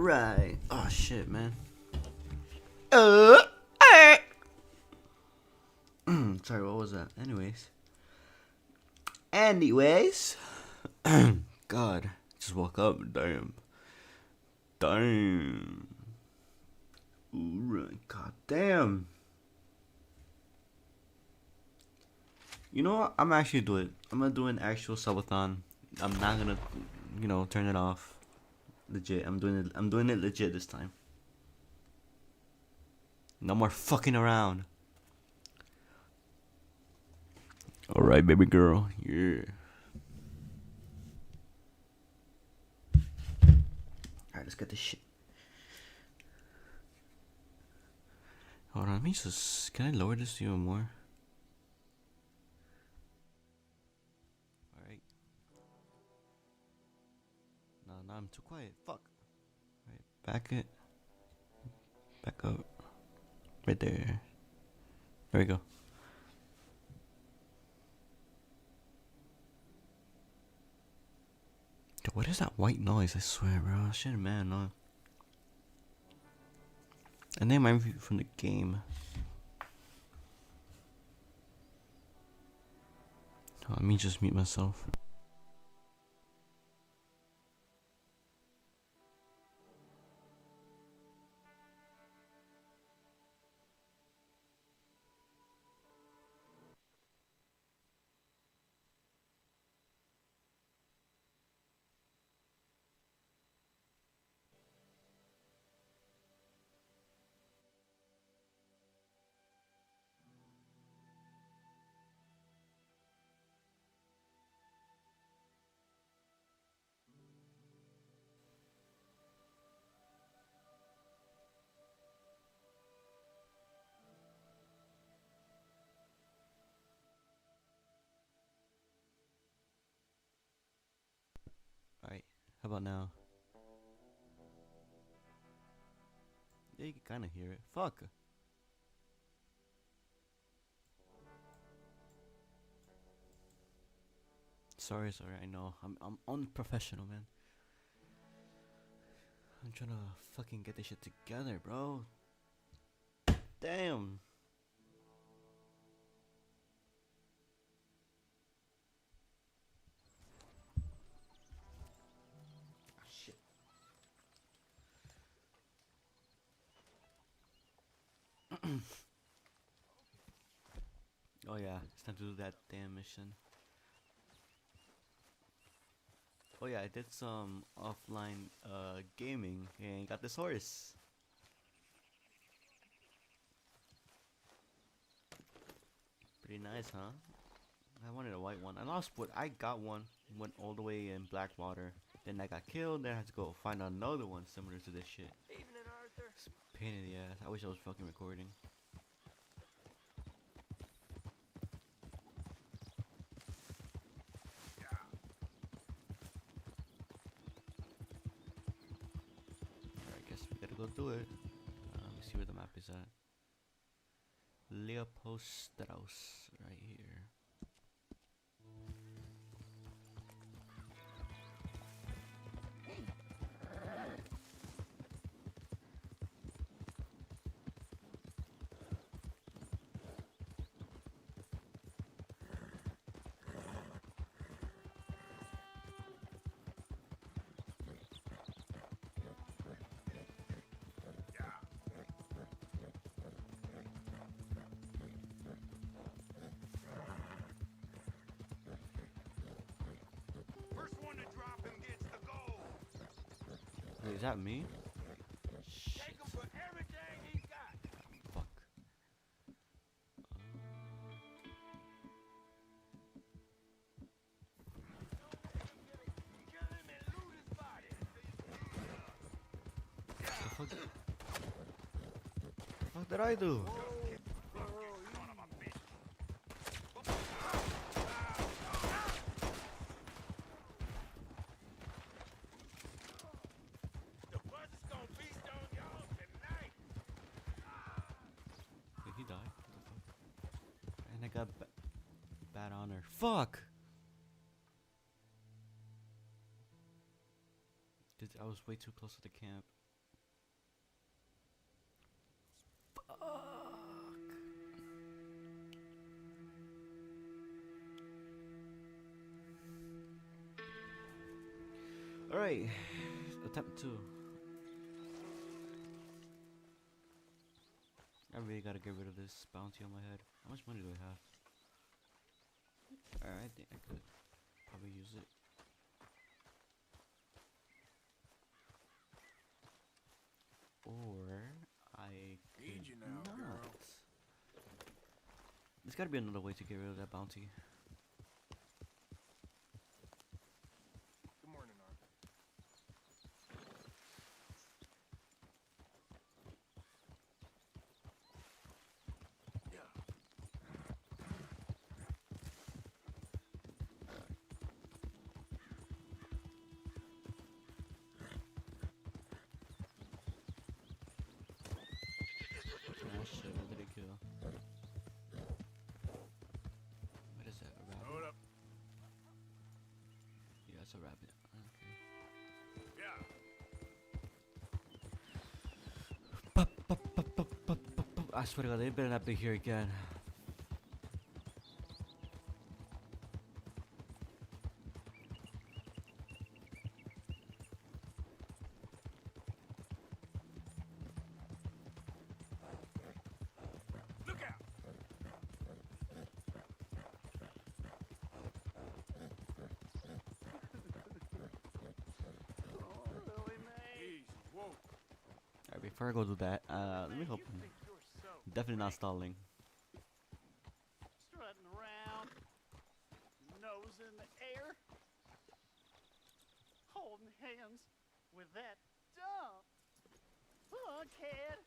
Alright. Oh shit, man. Alright. Sorry, what was that? Anyways. God, just woke up. Damn. Alright, god damn. You know what? I'm actually doing it. I'm gonna do an actual subathon. I'm not gonna, turn it off. Legit. I'm doing it legit this time. No more fucking around. Alright, baby girl. Yeah. Alright, let's get this shit. Hold on, let me just. Can I lower this even more? Alright. No, I'm too quiet. Fuck. Alright, back it. Back up. Right there. There we go. Dude, what is that white noise? I swear, bro. Shit, man, no. And they might be from the game. Oh, let me just mute myself. Alright, how about now? Yeah, you can kind of hear it. Fuck. Sorry, I know. I'm unprofessional, man. I'm trying to fucking get this shit together, bro. Damn. Ah, shit. Oh yeah, it's time to do that damn mission. Oh yeah, I did some offline gaming and got this horse. Pretty nice, huh? I wanted a white one. I lost what I got one. Went all the way in Blackwater. Then I got killed. Then I had to go find another one similar to this shit. Evening, Arthur. It's a pain in the ass. I wish I was fucking recording. Alright, I guess we gotta go do it. Let me see where the map is at. Leopold Strauss, right here. Wait, is that me? Shit. Take him for everything he's got. Fuck. Kill him and loot his body. The fuck? The fuck did I do? The buzzard's gonna feast on y'all tonight. Wait, he died? What the fuck? And I got bad honor. Fuck! I was way too close to the camp. Alright, attempt 2. I really gotta get rid of this bounty on my head. How much money do I have? Alright, I think I could probably use it. Or I Need you could now, not. girl. There's gotta be another way to get rid of that bounty. Good morning, Arthur. Yeah. Ah shit, what did it kill? What is that, a rabbit? Hold up. Yeah, it's a rabbit. Okay. Yeah. I swear to God, they better not be here again. Look out. Easy. Whoa. Alright, before I go do that, let me hope I'm definitely not stalling. Strutting around, nose in the air, holding hands with that dump. Kid.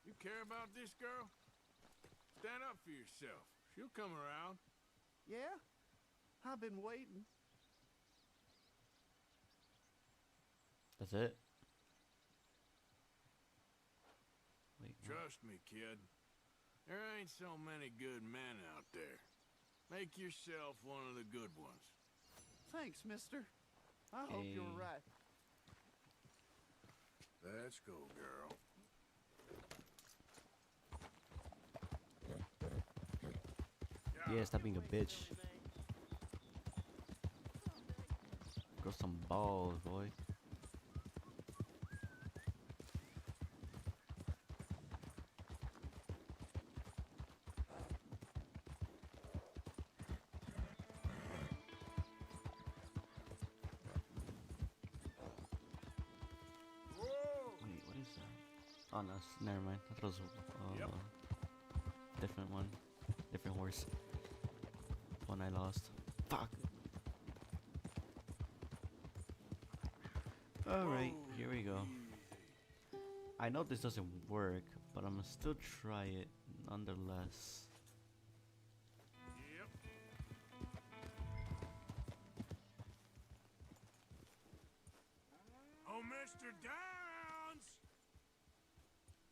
You care about this girl? Stand up for yourself. She'll come around. Yeah, I've been waiting. That's it? Wait, what? Trust me, kid. There ain't so many good men out there. Make yourself one of the good ones. Thanks, mister. I hope you're Okay. right. Let's go, girl. Yeah, stop being a bitch. Grow some balls, boy. Whoa! Wait, what is that? Oh no, never mind. I thought it was Yep. different one, different horse. One I lost. Fuck. All right, Whoa, here we go. easy. I know this doesn't work, but I'm gonna still try it nonetheless. Yep. Oh, Mr. Downs!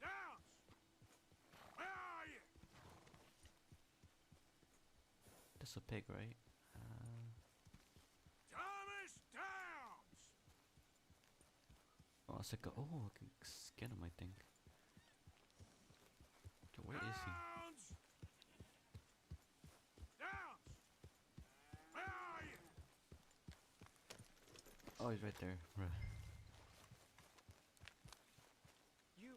Downs! Where are you? That's a pig, right? Thomas Downs! Oh, it's like a, oh, I can scan him, I think. Okay, where is he? Downs! Downs! Where are you? Oh, he's right there. Bruh. You,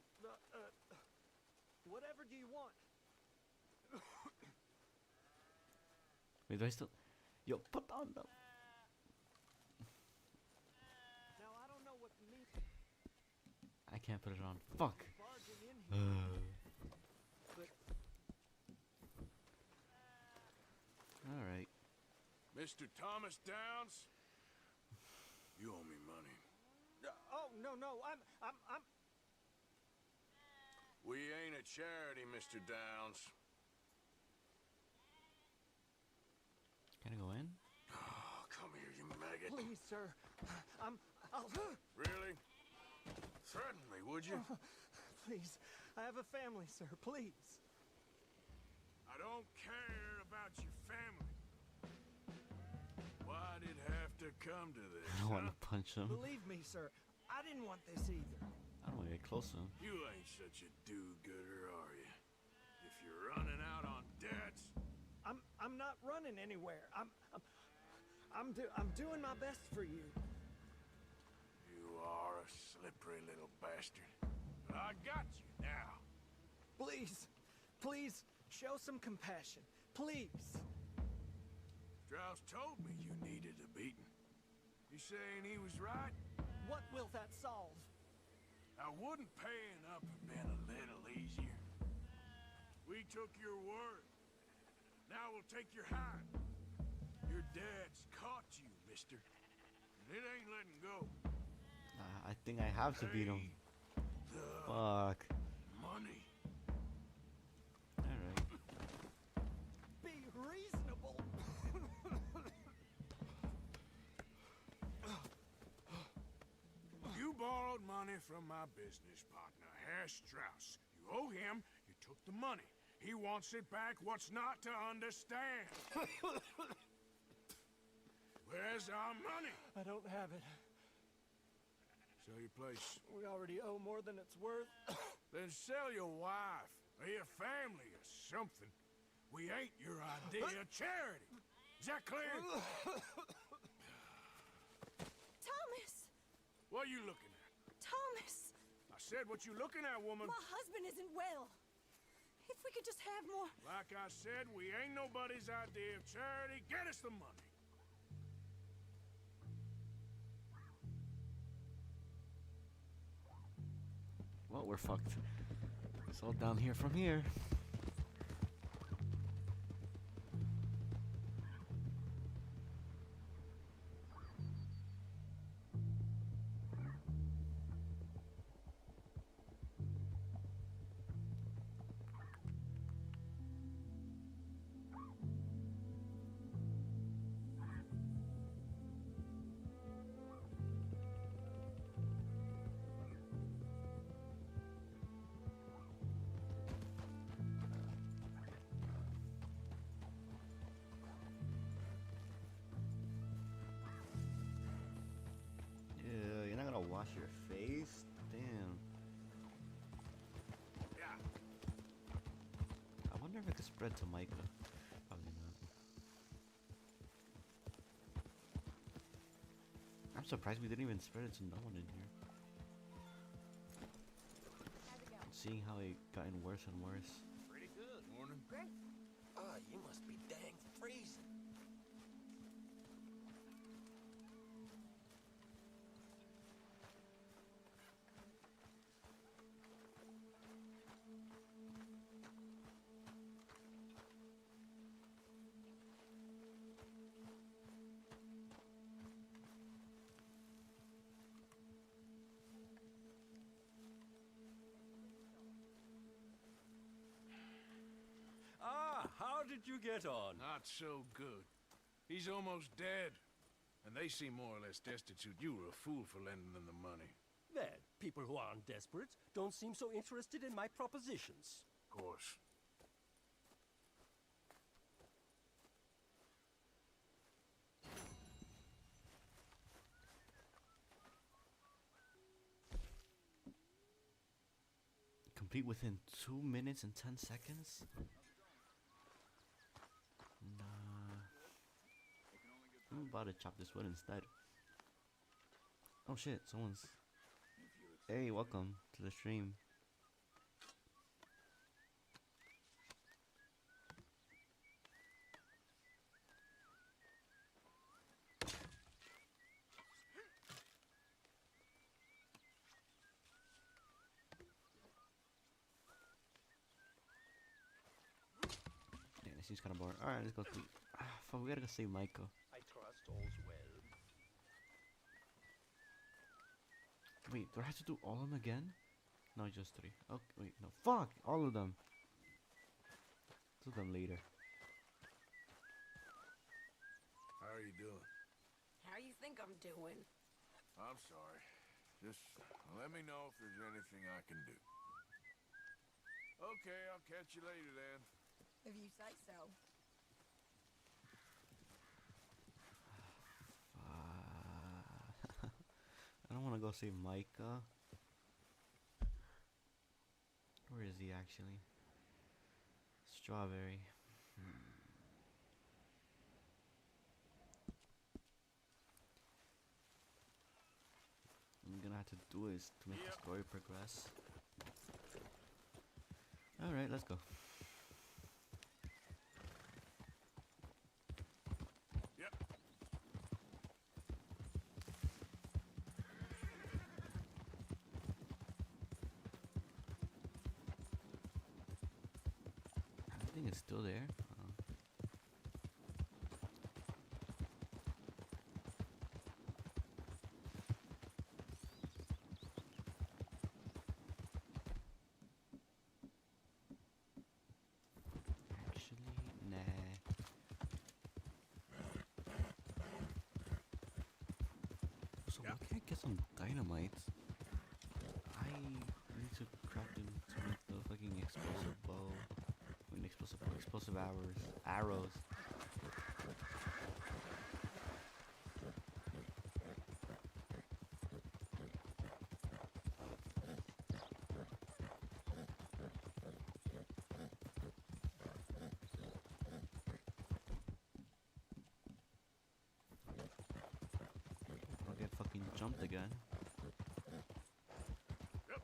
whatever do you want? Wait, do I still? Yo, put on the. Now, I don't know what to mean I can't put it on. Fuck. barging in here, but All right. Mr. Thomas Downs? You owe me money. oh no, I'm. We ain't a charity, Mr. Downs. Can I go in? Oh, come here, you maggot. Please, sir, I'll. Really? Threaten me, would you? Please, I have a family, sir. Please. I don't care about your family. Why'd it have to come to this, I don't want huh? to punch him. Believe me, sir, I didn't want this either. I don't want to get close to him. You ain't such a do-gooder, are you? If you're running out on debts, I'm not running anywhere. I'm doing my best for you. You are a slippery little bastard. But I got you now. Please, please, show some compassion. Please. Strauss told me you needed a beating. You saying he was right? What will that solve? Now, wouldn't paying up have been a little easier? We took your word. Now we'll take your hide. Your dad's caught you, mister. And it ain't letting go. I think I have to beat him. Pay the Fuck. money. Alright. Be reasonable. You borrowed money from my business partner, Herr Strauss. You owe him, you took the money. He wants it back, what's not to understand? Where's our money? I don't have it. Sell your place. We already owe more than it's worth. Then sell your wife, or your family, or something. We ain't your idea of charity. Is that clear? Thomas! What are you looking at? Thomas! I said what you looking at, woman. My husband isn't well. If we could just have more... Like I said, we ain't nobody's idea of charity. Get us the money. Well, we're fucked. It's all down here from here. Yeah, you're not gonna wash your face? Damn. Yeah. I wonder if it could spread to Micah. Probably not. I'm surprised we didn't even spread it to no one in here. Seeing how it gotten worse and worse. Pretty good. Morning. Great. Ah, you must be dang freezing. Ah, how did you get on? Not so good. He's almost dead. And they seem more or less destitute. You were a fool for lending them the money. Well, people who aren't desperate don't seem so interested in my propositions. Of course. Complete within 2 minutes and 10 seconds? Nah. I'm about to chop this wood instead. Oh shit, someone's... Hey, welcome to the stream. Yeah, this seems kind of boring. Alright, let's go sleep. Fuck, we gotta go save Micah. I trust all's well. Wait, do I have to do all of them again? No, just 3. Okay, wait, no. Fuck! All of them. Do them later. How are you doing? How you think I'm doing? I'm sorry. Just let me know if there's anything I can do. Okay, I'll catch you later then. If you say so. I don't want to go save Micah. Where is he actually? Strawberry. had to do is to make the Yep. story progress. Alright, let's go. Yep. Everything is still there. Actually, nah. So Yep. why can't I get some dynamite? I need to craft them to make the fucking explosive bow. I mean, explosive arrows. I'll get fucking jumped again. Yep.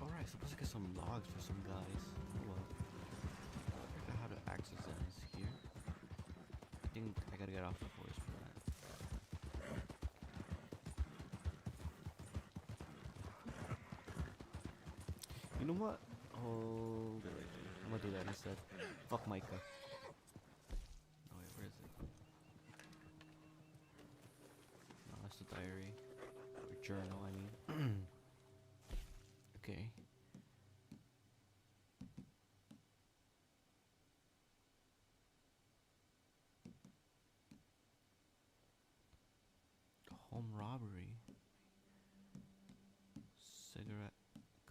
Alright, supposed to get some logs for some guys. Oh well. I forgot how to access that. Is here. I think I gotta get off the forest for that. You know what? Oh, I'm gonna do that instead. Fuck Micah. Oh wait, where is it? No, that's the diary. Or journal, I mean. Okay. Home robbery. Cigarette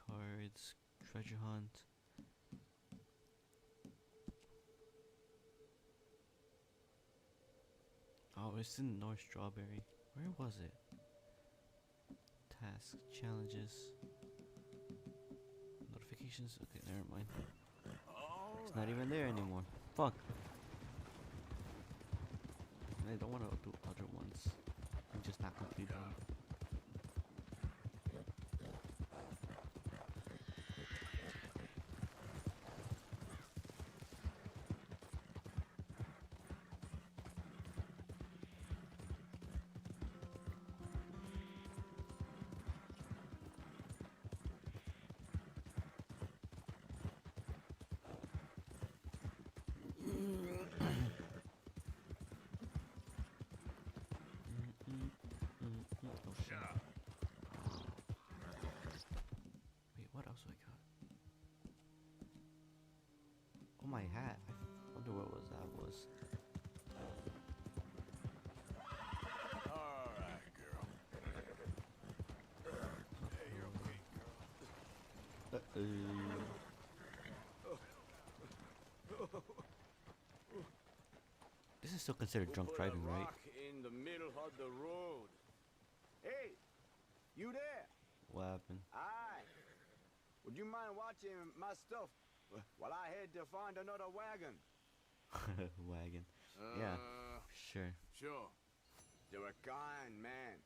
cards. Treasure hunt. Oh, it's in North Strawberry. Where was it? Tasks, challenges, notifications. Okay, never mind. It's not even there anymore. Fuck. And I don't want to do other ones. I'm just not complete them. Oh shit. Wait, what else do I got? Oh, my hat. I wonder what was that was. All right, girl. Hey, you're okay, girl. This is still considered drunk Put driving, a right? rock in the middle of the road. Hey, you there? What happened? Aye. Would you mind watching my stuff while I head to find another wagon? Wagon. Yeah, sure. Sure. You're a kind man.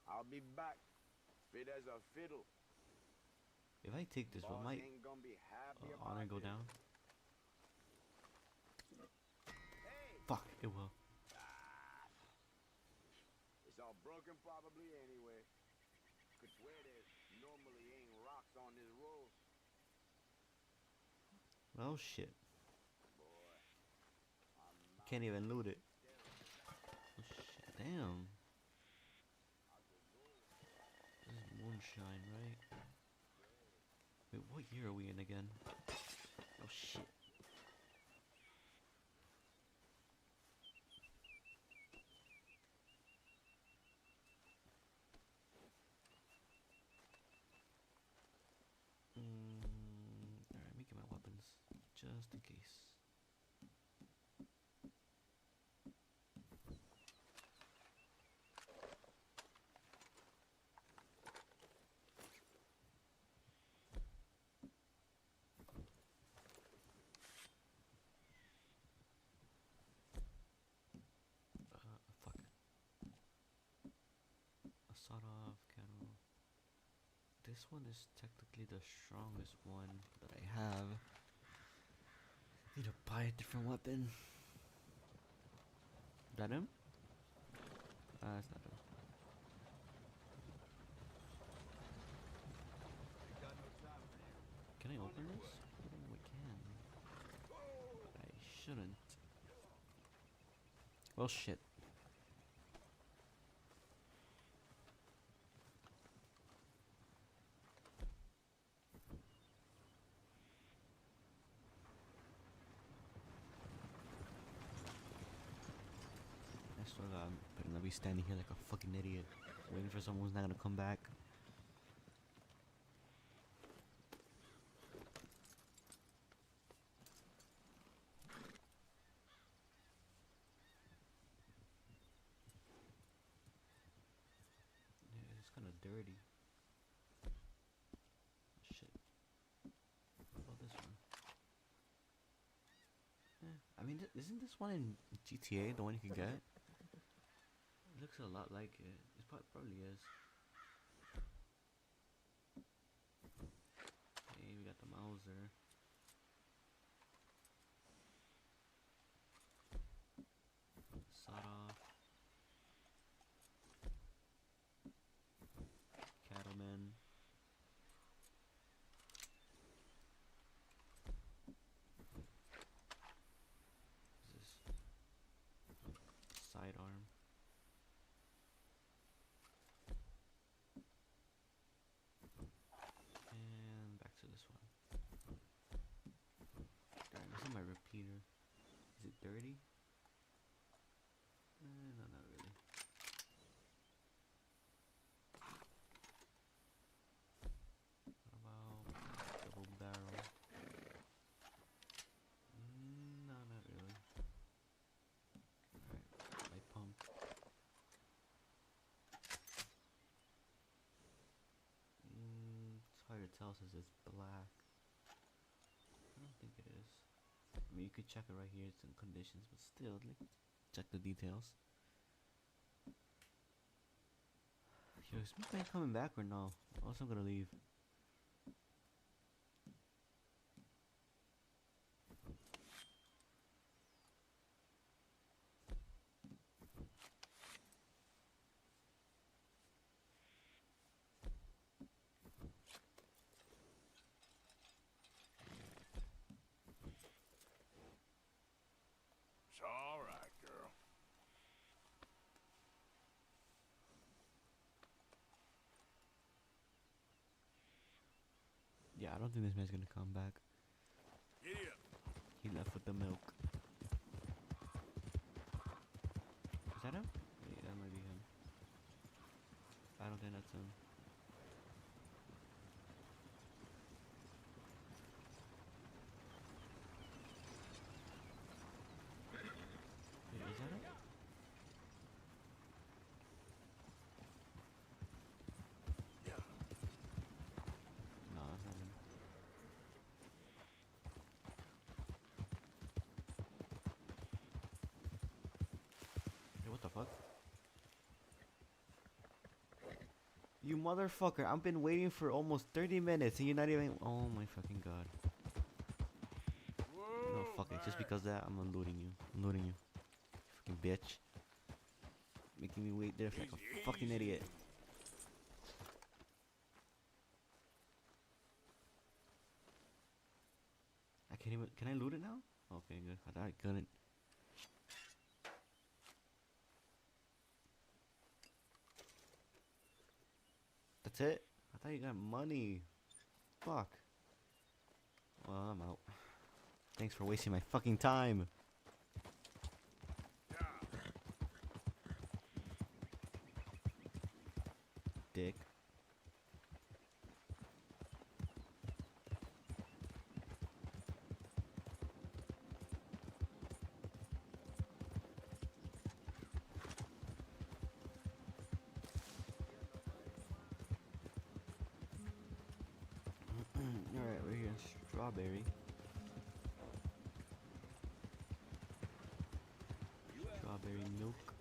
I'll be back. Fit as a fiddle. If I take this, will Boss my ain't gonna be happy honor about go this. down? Hey! Fuck, it will. It's all broken probably anyway. Could swear there normally ain't rocks on this road. Well, shit. Boy, I'm Can't even loot it. Oh, shit. Damn. This is moonshine, right? Wait, what year are we in again? Oh, shit. Alright, let me get my weapons. Just in case. Sawed off cattle. This one is technically the strongest one that I have. Need to buy a different weapon. Is that him? That's not him. Can I open this? I don't know I can. But I shouldn't. Well, shit. I still got. Better not be standing here like a fucking idiot, waiting for someone who's not gonna come back. Yeah, it's kind of dirty. Shit. What about this one? I mean, isn't this one in GTA the one you can get? It looks a lot like it. It probably is. Okay, we got the Mauser. Sawed off. Cattleman. This is sidearm. And back to this one. Darn, this is my repeater. Is it dirty? No, not really. What about double barrel? No, not really. Alright, my pump. It's hard to tell since it's black. I don't think it is. I mean, you could check it right here. It's in conditions, but still, like, check the details. Yo, is this man coming back or no? Or else I'm gonna leave. It's all right, girl. Yeah, I don't think this man's gonna come back. Giddy up. He left with the milk. Is that him? Yeah, that might be him. I don't think that's him. Wait, is that it? No, that's not him. Hey, what the fuck? You motherfucker, I've been waiting for almost 30 minutes and you're not even. Oh my fucking god. Whoa, No, fuck it. Just there. because of that, I'm unloading you. I'm looting you. Fucking bitch. Making me wait there like a fucking idiot. I can't even. Can I loot it now? Okay, good. I thought I couldn't. That's it? I thought you got money. Fuck. Well, I'm out. Thanks for wasting my fucking time. Dick. Alright, we're here. Strawberry. Strawberry milk.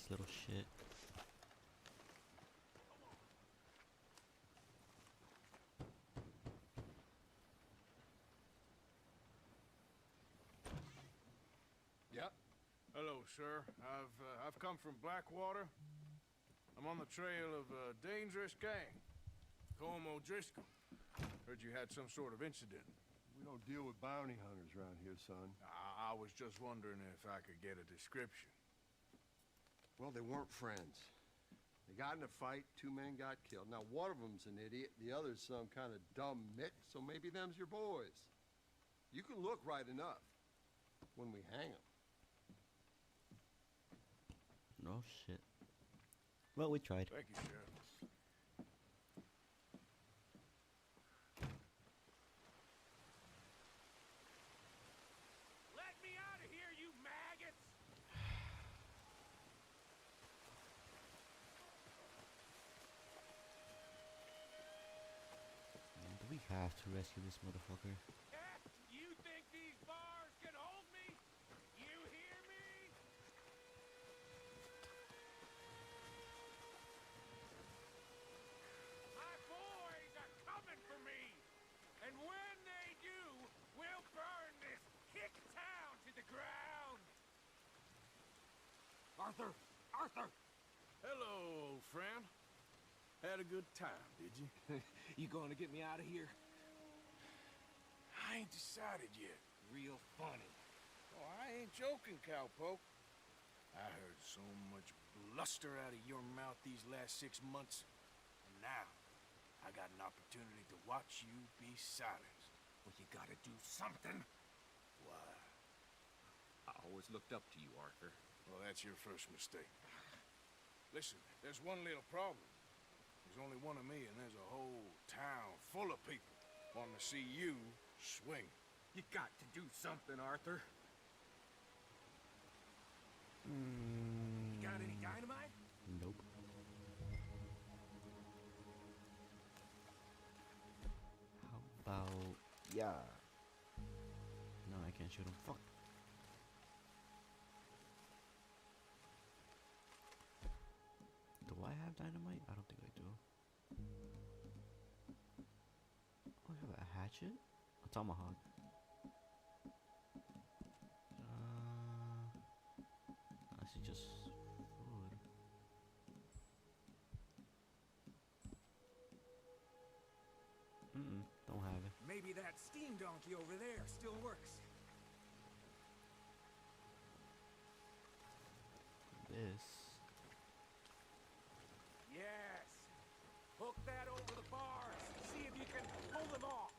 This little shit. Yep. Hello, sir. I've come from Blackwater. I'm on the trail of a dangerous gang. Colm O'Driscoll. Heard you had some sort of incident. We don't deal with bounty hunters around here, son. I was just wondering if I could get a description. Well, they weren't friends. They got in a fight, 2 men got killed. Now, one of them's an idiot, the other's some kind of dumb mick, so maybe them's your boys. You can look right enough when we hang them. No shit. Well, we tried. Thank you, Sheriff. Let me out of here, you maggots! Do we have to rescue this motherfucker? You think these bars can hold me? You hear me? My boys are coming for me! And when they do, we'll burn this hick town to the ground! Arthur! Arthur! Hello, old friend. Had a good time, did you? You gonna get me out of here? I ain't decided yet. Real funny. Oh, I ain't joking, cowpoke. I heard so much bluster out of your mouth these last 6 months. And now, I got an opportunity to watch you be silenced. Well, you gotta do something. Why? I always looked up to you, Arthur. Well, that's your first mistake. Listen, there's one little problem. There's only one of me, and there's a whole town full of people wanting to see you swing. You got to do something, Arthur. You got any dynamite? Nope. How about... yeah. No, I can't shoot him. Fuck. Do I have dynamite? I don't think I do. Oh, I have a hatchet? A tomahawk. I see just food. Don't have it. Maybe that steam donkey over there still works. This. Yes! Hook that over the bars. See if you can pull them off.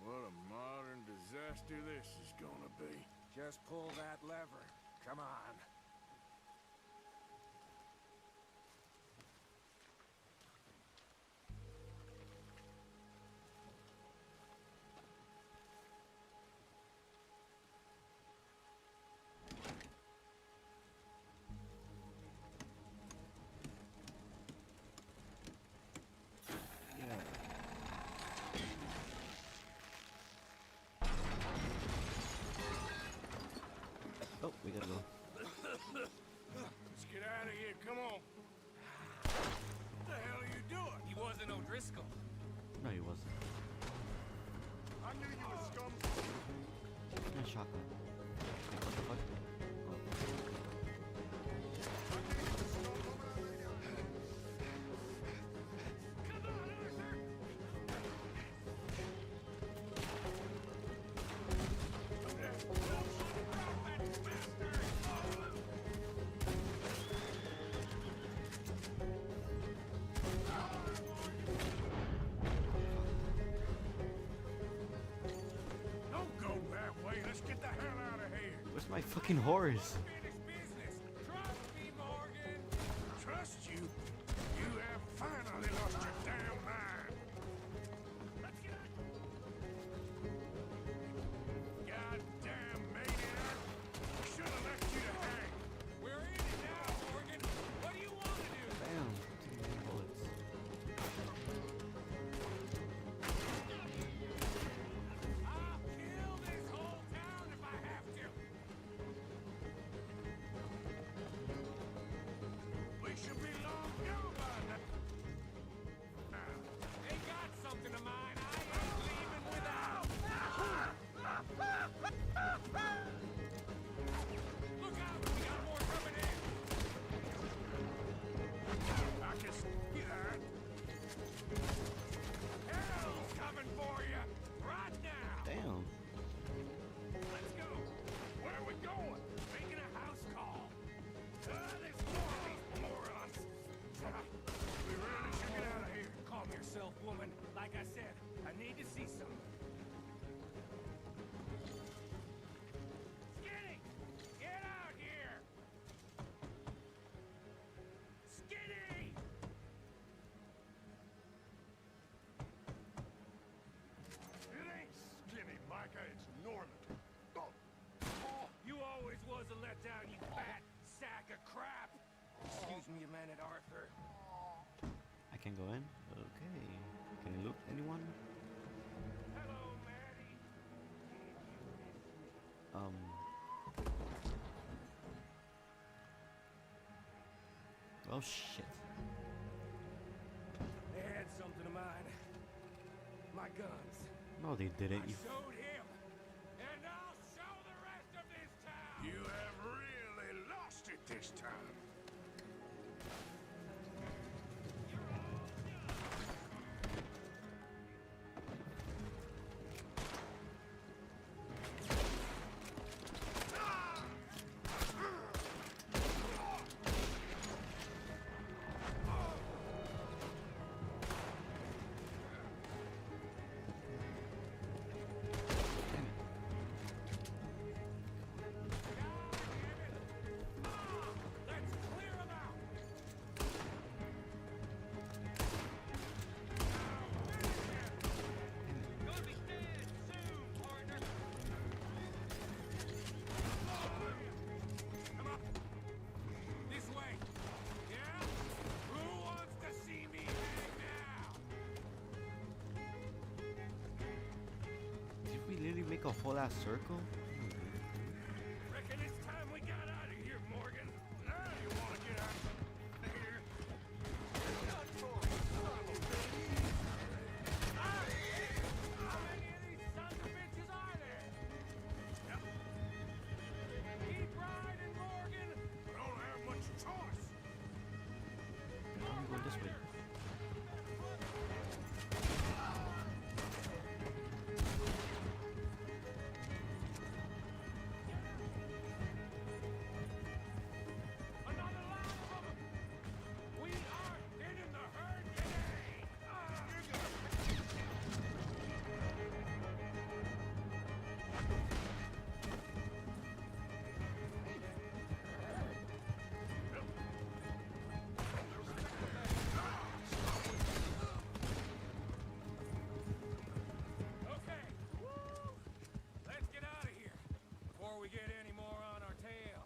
What a modern disaster this is gonna be. Just pull that lever. Come on. Oh, we gotta go. Let's get out of here, come on. What the hell are you doing? He wasn't O'Driscoll. No, he wasn't. I knew you were scum. Yeah, shotgun. What the fuck? Don't go that way. Let's get the hell out of here. Where's my fucking horse? Finish business. Trust me, Morgan. Trust you? You have finally lost your damn mind. Let's get out. Goddamn maniac. I should have left you to hang. We're in it now, Morgan. What do you want to do? Bam. 2 bullets. I'll kill this whole town if I down, you fat sack of crap! Excuse me a minute, Arthur. I can go in? Okay. Can I loot anyone? Hello, Maddie. Oh shit. They had something of mine. My guns. No, they didn't. I You showed him, and I'll show the rest of this town. You have really lost it this time. Let's clear them out. Gonna be dead soon, partner. Come on. This way. Yeah? Who wants to see me hang now? did we literally make a whole ass circle? Reckon it's time we got out of here, Morgan. Now you want to get out of here? How many of these sons of bitches are there? Keep riding, Morgan. I don't have much choice. I'm going this way. Another line of them. We are hitting the herd today. Okay. Woo. Let's get out of here before we get any more on our tail.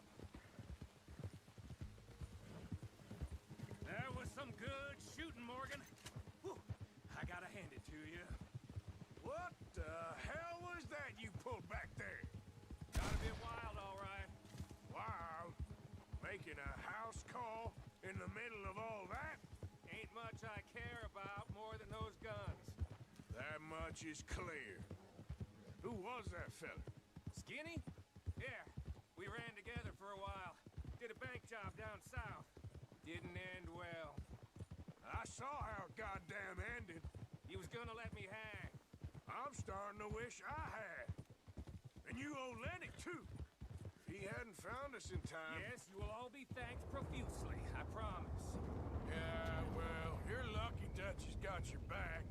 That was some good shooting, Morgan. Whew. I gotta hand it to you. What the hell was that you pulled back there? Got a bit wild, all right. Wild. Making a house call in the middle of all that? Ain't much I care about more than those guns. That much is clear. Who was that fella? Skinny? Yeah, we ran together for a while. Did a bank job down south. Didn't end well. I saw how it goddamn ended. He was gonna let me hang. I'm starting to wish I had. And you owe Lenny, too. If he hadn't found us in time... Yes, you will all be thanked profusely, I promise. Yeah, well, you're lucky Dutch has got your back.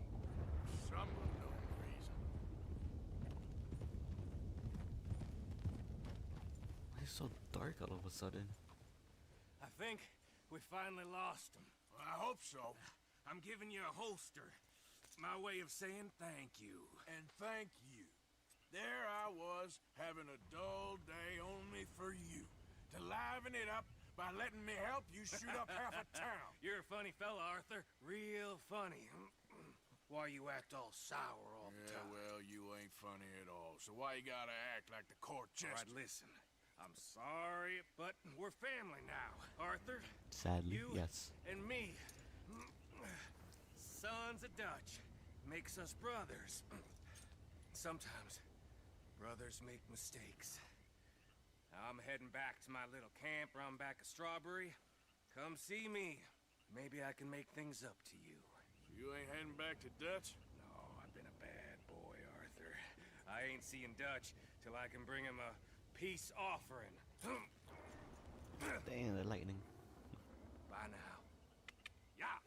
For some unknown reason. It's so dark all of a sudden. I think we finally lost him. Well, I hope so. I'm giving you a holster. My way of saying thank you. And thank you. There I was, having a dull day only for you. To liven it up by letting me help you shoot up half a town. You're a funny fella, Arthur. Real funny. Why you act all sour all the Yeah, time? well, you ain't funny at all. So why you gotta act like the court All right, jester? listen. I'm sorry, but we're family now, Arthur. Sadly, You yes. and me. Sons of Dutch. Makes us brothers. Sometimes brothers make mistakes. I'm heading back to my little camp around back of Strawberry. Come see me. Maybe I can make things up to you. You ain't heading back to Dutch? No, I've been a bad boy, Arthur. I ain't seeing Dutch till I can bring him a peace offering. Dang, the lightning. Bye now. Yeah.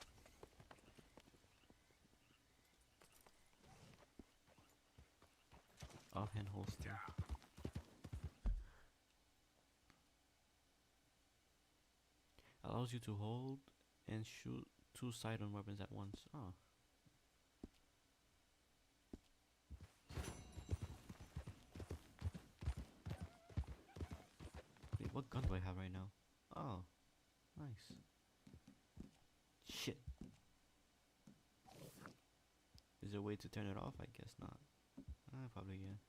Offhand holster. Allows you to hold and shoot two sidearm weapons at once. Oh. Wait, what right now. Oh, nice. Shit. Is there a way to turn it off? I guess not. Probably, yeah.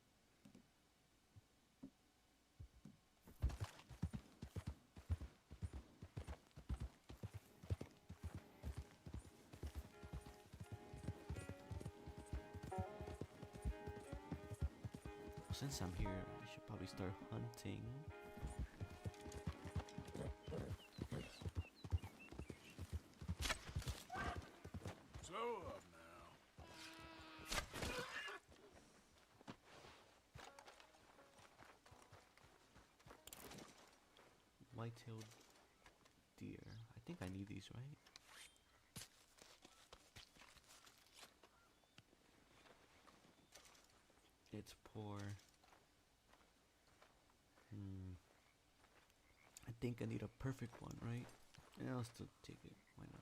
Since I'm here, I should probably start hunting. Slow up now. White-tailed deer. I think I need these, right? It's poor. I think I need a perfect one, right? Yeah, I'll still take it. Why not?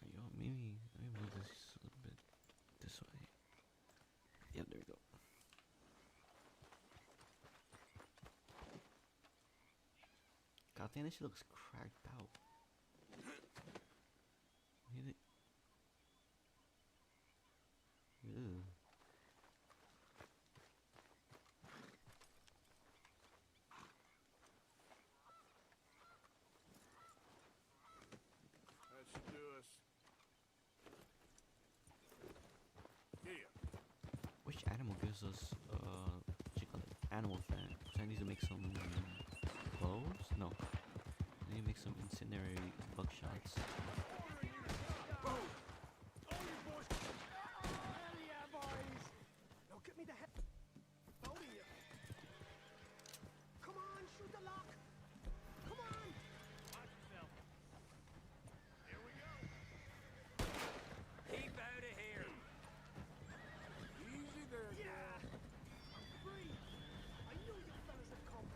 Maybe let me move this a little bit this way. Yeah, there we go. God damn, this shit looks cracked out. Hit it. Ew. That should do us. Here. Which animal gives us what you call it? Animal fat. So I need to make some clothes? No. I need to make some incendiary buckshots. Now get me the heck out of here. Come on, shoot the lock. Come on. Watch yourself. Here we go. Keep out of here. Easy there, Yeah. girl. I'm free. I knew you fellas had come.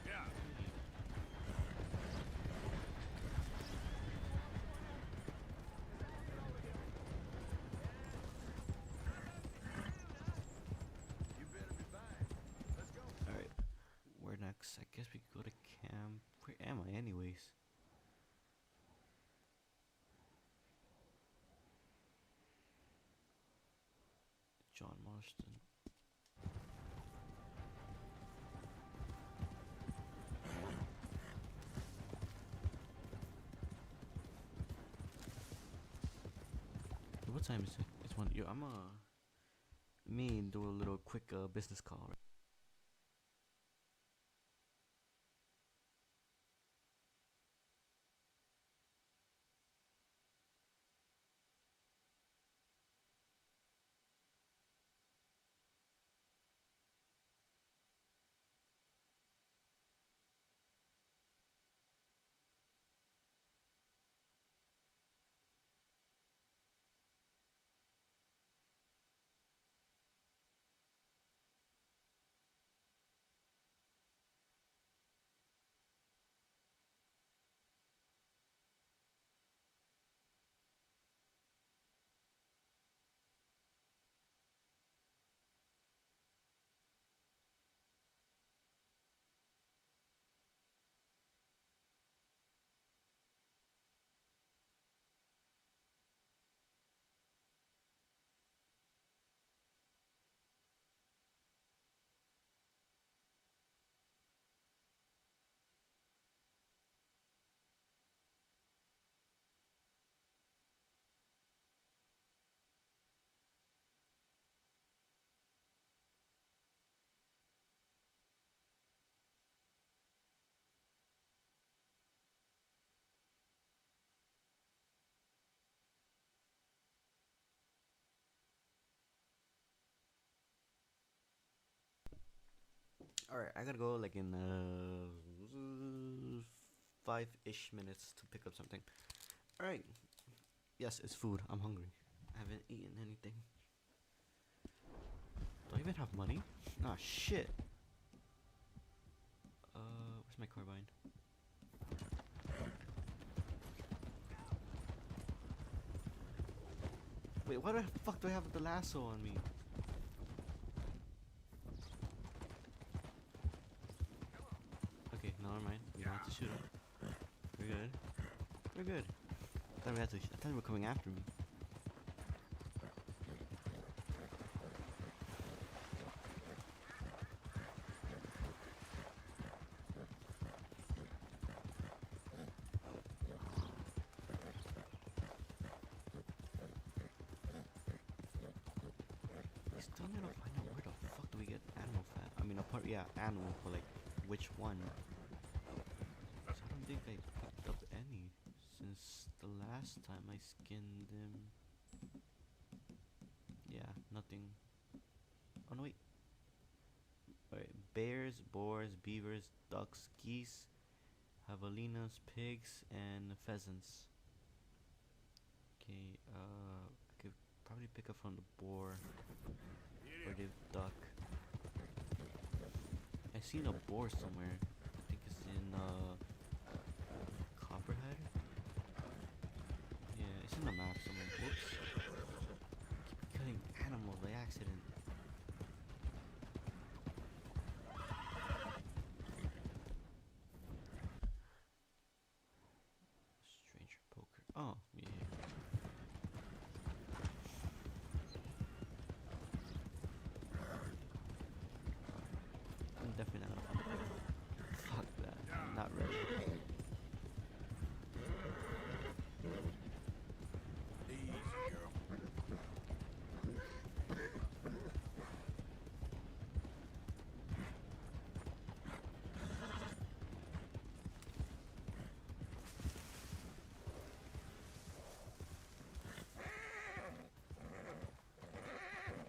Yeah. You better be fine. Let's go. Alright. Where next? I guess we could go to camp. Where am I anyways? John Marston. What time is it? It's one. Yo, I'm me do a little quick business call. Right? All right, I gotta go like in 5-ish minutes to pick up something. All right. Yes, it's food. I'm hungry. I haven't eaten anything. Do I even have money? Ah, shit. Where's my carbine? Wait, why the fuck do I have the lasso on me? good. We're good. I thought they were coming after me. I still need to find out where the fuck do we get animal fat? I mean, apart, yeah, animal, but like, which one? 'Cause I don't think I picked up any since the last time I skinned them. Yeah, nothing. Oh no, wait. Alright, bears, boars, beavers, ducks, geese, javelinas, pigs, and pheasants. Okay, I could probably pick up from the boar or the duck. I seen a boar somewhere. I think it's in Copperhead. Yeah, it's in the map somewhere. Whoops. Keep killing animals by accident. Stranger poker. Oh, yeah. I'm definitely not. Fuck that. I'm not ready. Easy, girl.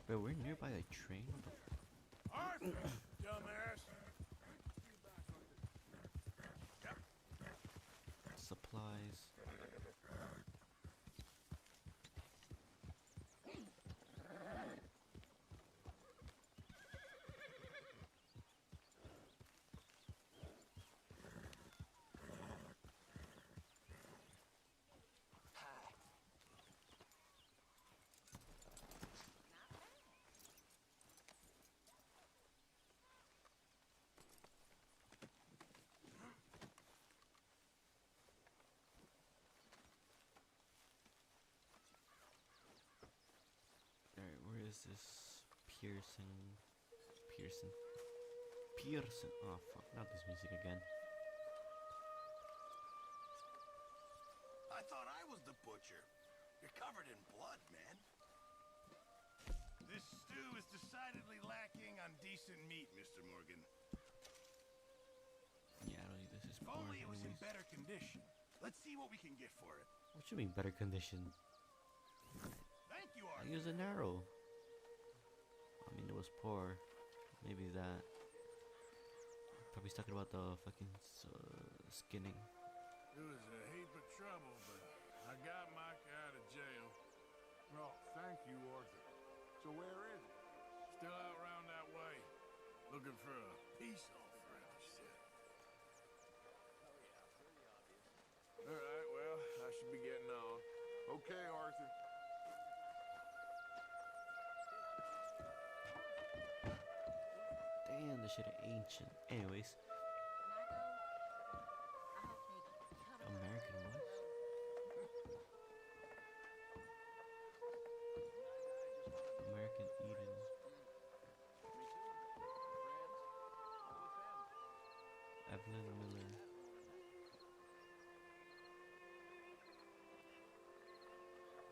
But we're nearby a train. What the Arthur, dumbass. supplies? Alright, where is this Pearson? Pearson. Pearson. Oh fuck, not this music again. I thought I was the butcher. You're covered in blood, man. This stew is decidedly lacking on decent meat, Mr. Morgan. Yeah, I don't think this is If porn only it was in anyways. better condition. Let's see what we can get for it. What you mean better condition? Thank you, I Arthur. used an arrow. I mean, it was poor. Maybe that. Probably talking about the fucking skinning. It was a heap of trouble, but I got Micah out of jail. Oh, thank you, Arthur. So where is he? Still out round that way. Looking for a peace offering, he said. All right, well, I should be getting on. Okay, Arthur. Damn, this shit is ancient. Anyways, American what? American Eden. Evelyn Miller.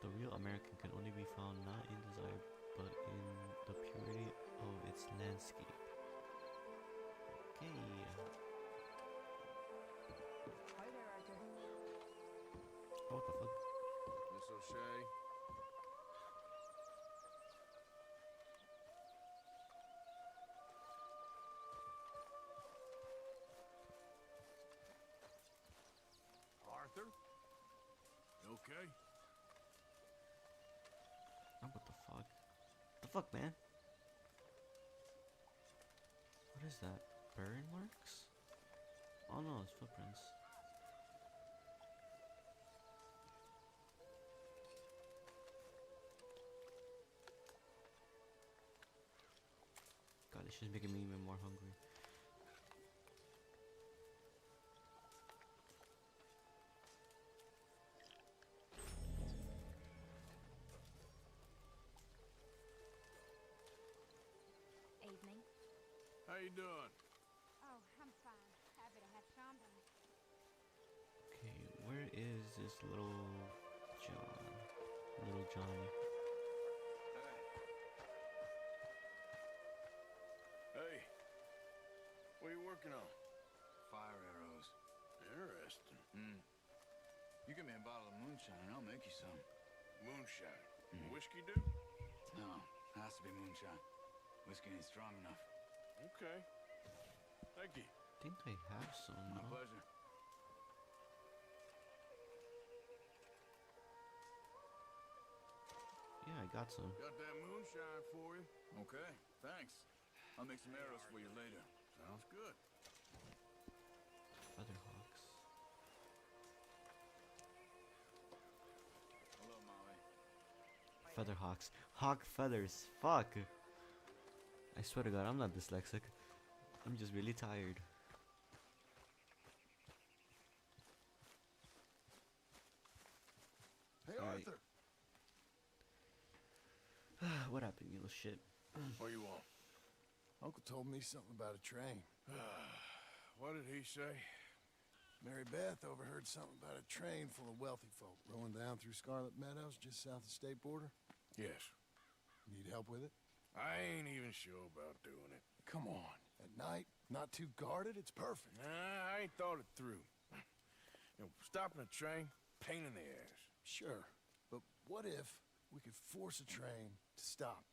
The real American can only be found not in desire, but in the purity of its landscape. Okay. Hi there, Arthur. Oh, what the fuck? Miss O'Shea? Arthur? You okay? Oh, what the fuck? The fuck, man? What is that? Burn marks? Oh no, it's footprints. God, this shit's making me even more hungry. How you doing? Oh, I'm fine. Happy to have company. Okay, where is this little John? Little Johnny. Hey, what are you working on? Fire arrows. Interesting. You give me a bottle of moonshine, I'll make you some. Moonshine. Whiskey do? No, has to be moonshine. Whiskey ain't strong enough. Okay. Thank you. I think I have some. My No? pleasure. Yeah, I got some. Got that moonshine for you. Okay, thanks. I'll make some arrows for you later. Sounds good. Featherhawks. Hello, Molly. Featherhawks. Hawk feathers. Fuck. I swear to God, I'm not dyslexic. I'm just really tired. Hey, Alright. Arthur. What happened, you little shit? What you want? Uncle told me something about a train. What did he say? Mary Beth overheard something about a train full of wealthy folk rolling down through Scarlet Meadows just south of the state border. Yes. Need help with it? I ain't even sure about doing it. Come on. At night, not too guarded, it's perfect. Nah, I ain't thought it through. You know, stopping a train, pain in the ass. Sure. But what if we could force a train to stop?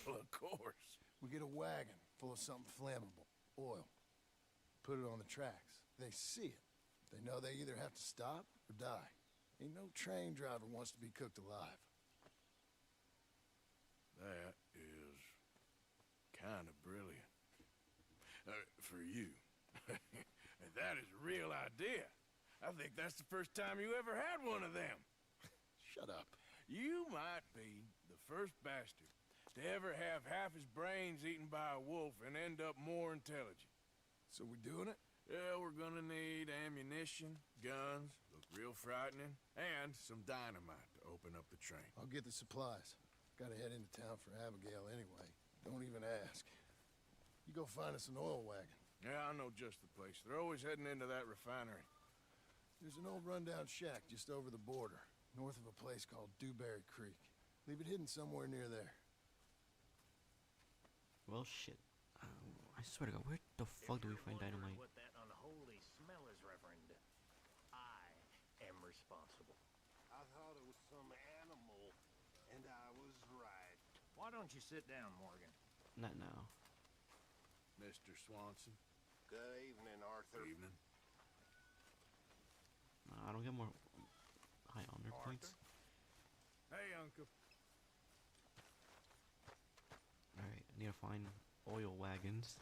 Well, of course. We get a wagon full of something flammable, oil. Put it on the tracks. They see it. They know they either have to stop or die. Ain't no train driver wants to be cooked alive. That is kind of brilliant. For you. That is a real idea. I think that's the first time you ever had one of them. Shut up. You might be the first bastard to ever have half his brains eaten by a wolf and end up more intelligent. So we doing it? Yeah, we're gonna need ammunition, guns, look real frightening, and some dynamite to open up the train. I'll get the supplies. Gotta head into town for Abigail anyway. Don't even ask. You go find us an oil wagon. Yeah, I know just the place. They're always heading into that refinery. There's an old rundown shack just over the border, north of a place called Dewberry Creek. Leave it hidden somewhere near there. Well, shit. I swear to God, where the fuck do we find dynamite? What that unholy smell is, Reverend? I am responsible. I thought it was some animal, and I was right. Why don't you sit down, Morgan? Not now. Mr. Swanson. Good evening, Arthur. Evening. I don't get more high honor points. Hey, Uncle. Alright, I need to find oil wagons.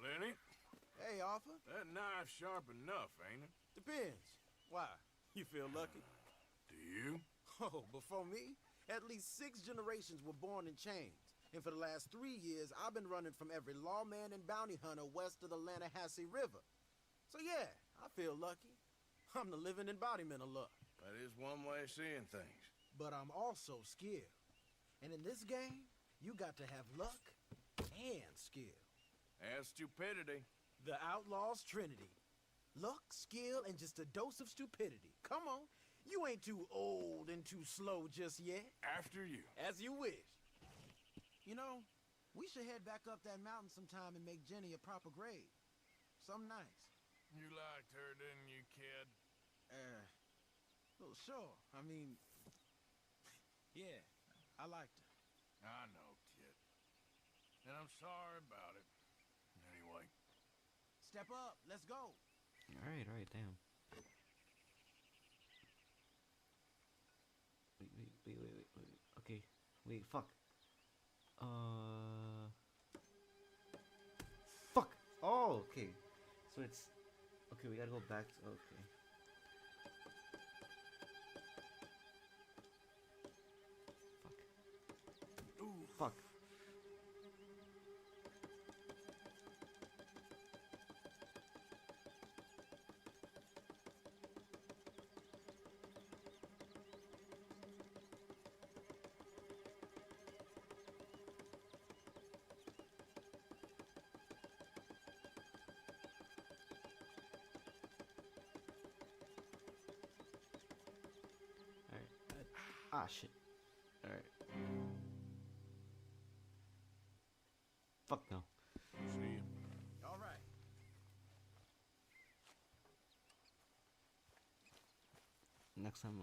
Lenny, Hey, Arthur. that knife's sharp enough, ain't it? Depends. Why? You feel lucky? Do you? Oh, before me, at least 6 generations were born in chains. And for the last 3 years, I've been running from every lawman and bounty hunter west of the Lannahechee River. So yeah, I feel lucky. I'm the living embodiment of luck. That is one way of seeing things. But I'm also skilled. And in this game, you got to have luck and skill. And stupidity. The Outlaw's Trinity. Luck, skill, and just a dose of stupidity. Come on. You ain't too old and too slow just yet. After you. As you wish. You know, we should head back up that mountain sometime and make Jenny a proper grave. Something nice. You liked her, didn't you, kid? Well, sure. I mean, yeah, I liked her. I know, kid. And I'm sorry about it. Anyway. Step up. Let's go. Alright, damn. Wait. Okay, wait, fuck. Fuck! Oh, okay. So it's... Okay, we gotta go back to... Okay. Fuck. Ooh. Fuck. Ah, shit. Alright. Fuck no. See you. All right. Next time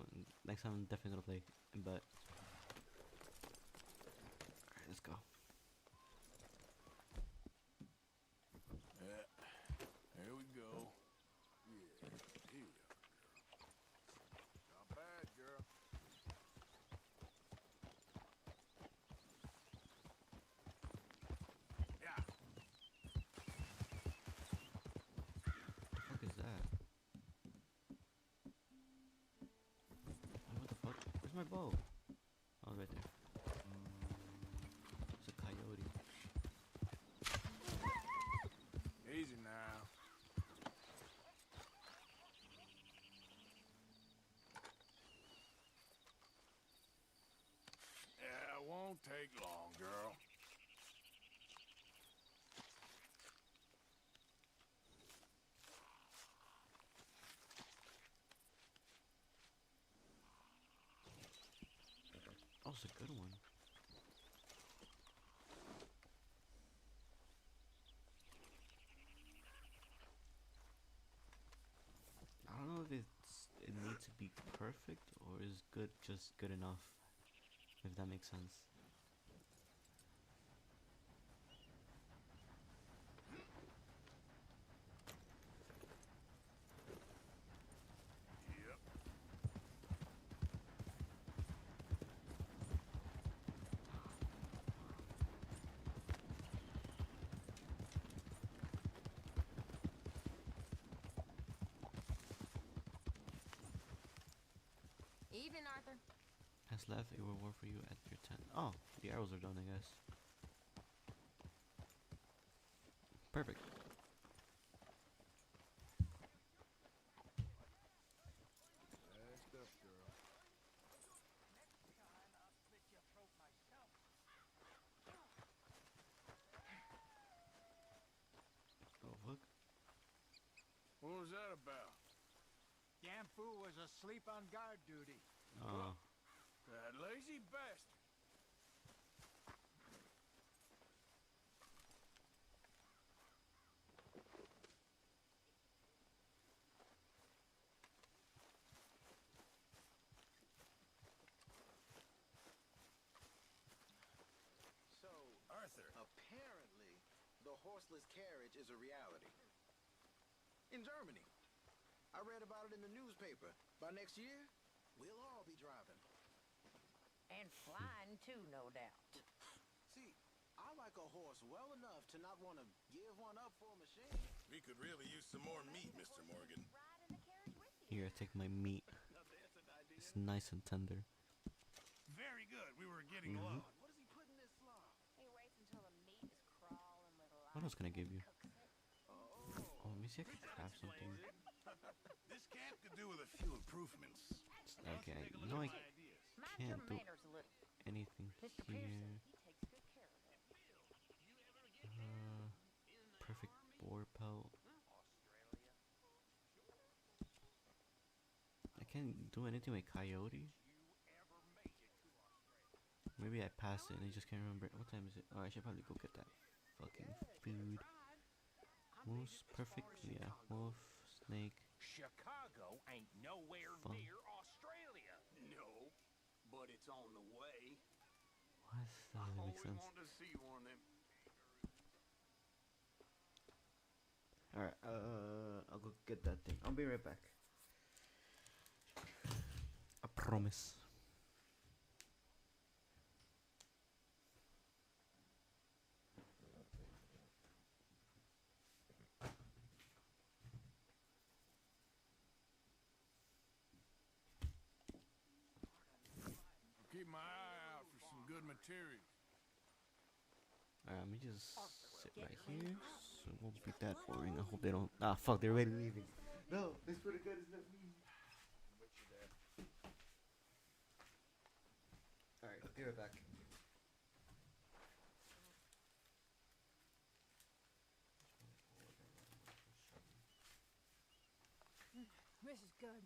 I'm definitely gonna play. But alright, let's go. Yeah. Here we go. Yeah. Here we are, girl. Not bad, girl. Yeah. What the fuck is that? What the fuck? Where's my bow? Oh, right there. It's a coyote. Easy now. Yeah, it won't take long, girl. Oh, it's a good one. I don't know if it needs to be perfect or is good just good enough, if that makes sense. Yep. Evening, Arthur. Has left a reward for you at your tent. Oh, the arrows are done, I guess. Perfect. Bad stuff, girl. Oh, fuck. What was that about? Damn fool was asleep on guard duty. Oh. That lazy bastard. So, Arthur. apparently, the horseless carriage is a reality. In Germany. I read about it in the newspaper. By next year, we'll all be driving. And flying too, no doubt. See, I like a horse well enough to not want to give one up for a machine. We could really use some more meat, Mr. Morgan. Here, take my meat. It's nice and tender. Very good. We were getting low. What does he put in this slaw? He waits until the meat is crawling with life. What else can I give you? Cooks it. Oh, let me see if I can craft something. This camp could do with a few improvements. Okay, no, I Mind can't your do manners a little. anything Mr. Pearson, here. he takes good care of them. Perfect boar pelt. I can't do anything with coyote. Maybe I passed it and I just can't remember. What time is it? Oh, I should probably go get that fucking food. Moose, perfect. Yeah, wolf, snake. Chicago ain't nowhere Fun. near Australia. No, but it's on the way. What? That doesn't make sense. Want to see one of them. Alright, I'll go get that thing. I'll be right back. I promise. I'll keep my eye out for some good materials. Alright, let me just sit right here. So it won't be that boring. I hope they don't. Ah, fuck, they're already leaving. No, this pretty good. It's not me. Alright, be right back. This is good.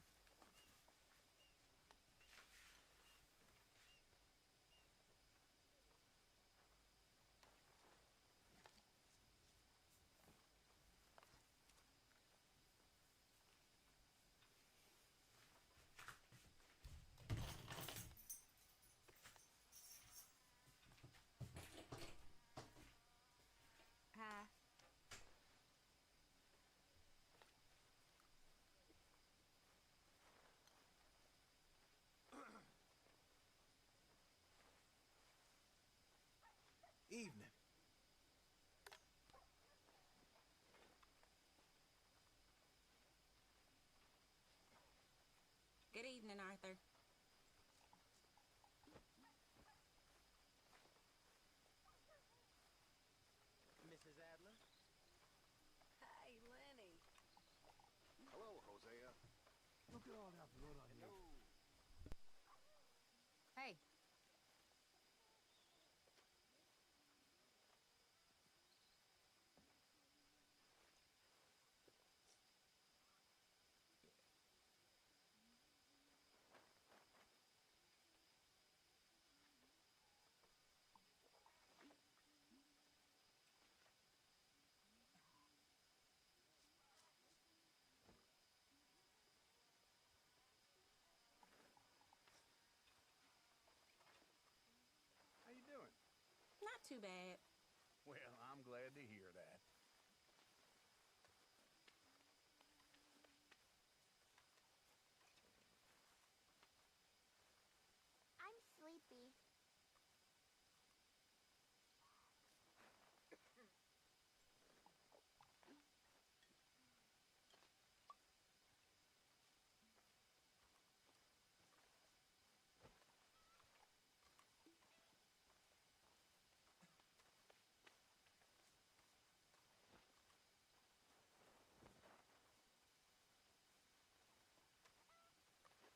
Good evening, Arthur. Mrs. Adler? Hey, Lenny. Hello, Hosea. Look at all that blood on you. Hey. How you doing? Not too bad. Well, I'm glad to hear that. I'm sleepy.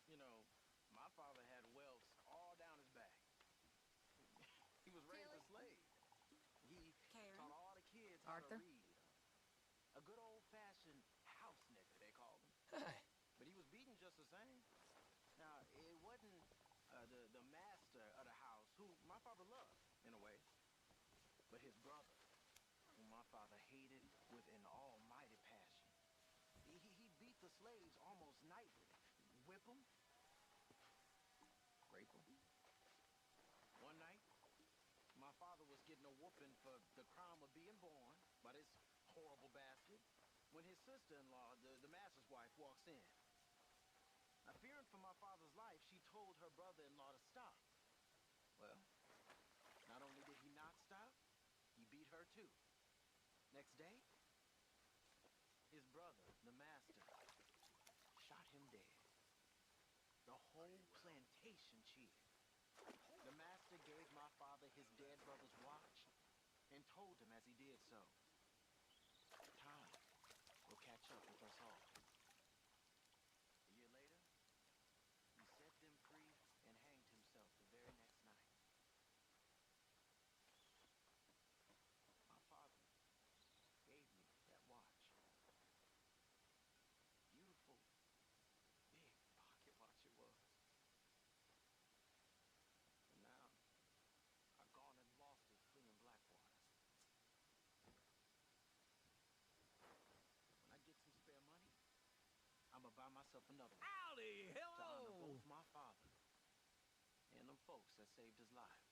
You know, my father had welts all down his back. He was raised a slave. He Karen? taught all the kids how Arthur? to read. A good old-fashioned house nigger, they called him. Hey. But he was beaten just the same. Now, it wasn't the master of the house, who my father loved, in a way, but his brother, whom my father hated with an almighty passion. He beat the slaves almost nightly. Whip them, rape them. One night, my father was getting a whooping for the crime of being born by this horrible bastard when his sister-in-law, the master's wife, walks in. Now, fearing for my father's life, she told her brother-in-law to stop. Well, not only did he not stop, he beat her too. Next day, his brother, the master, shot him dead. The whole plantation cheered. The master gave my father his dead brother's watch and told him as he did so, time will catch up with us all. A year later, he set them free and hanged himself the very next night. My father gave me that watch. Beautiful, big pocket watch it was. And now, I've gone and lost it fleeing Blackwater. When I get some spare money, I'ma buy myself another one. Howdy! To honor Hello! both my father and them folks that saved his life.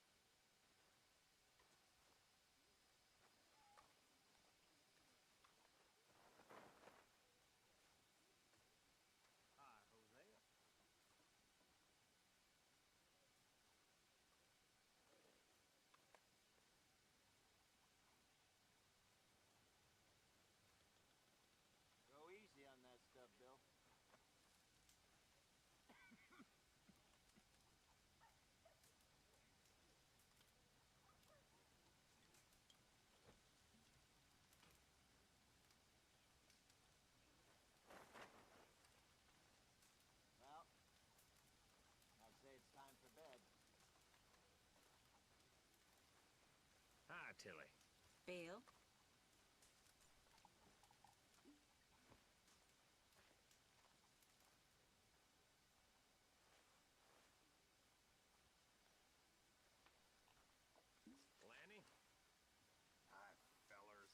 Hi, Hosea. Go easy on that stuff, Bill. Well, I'd say it's time for bed. Hi, Tilly. Bill? Lanny? Hi, fellers.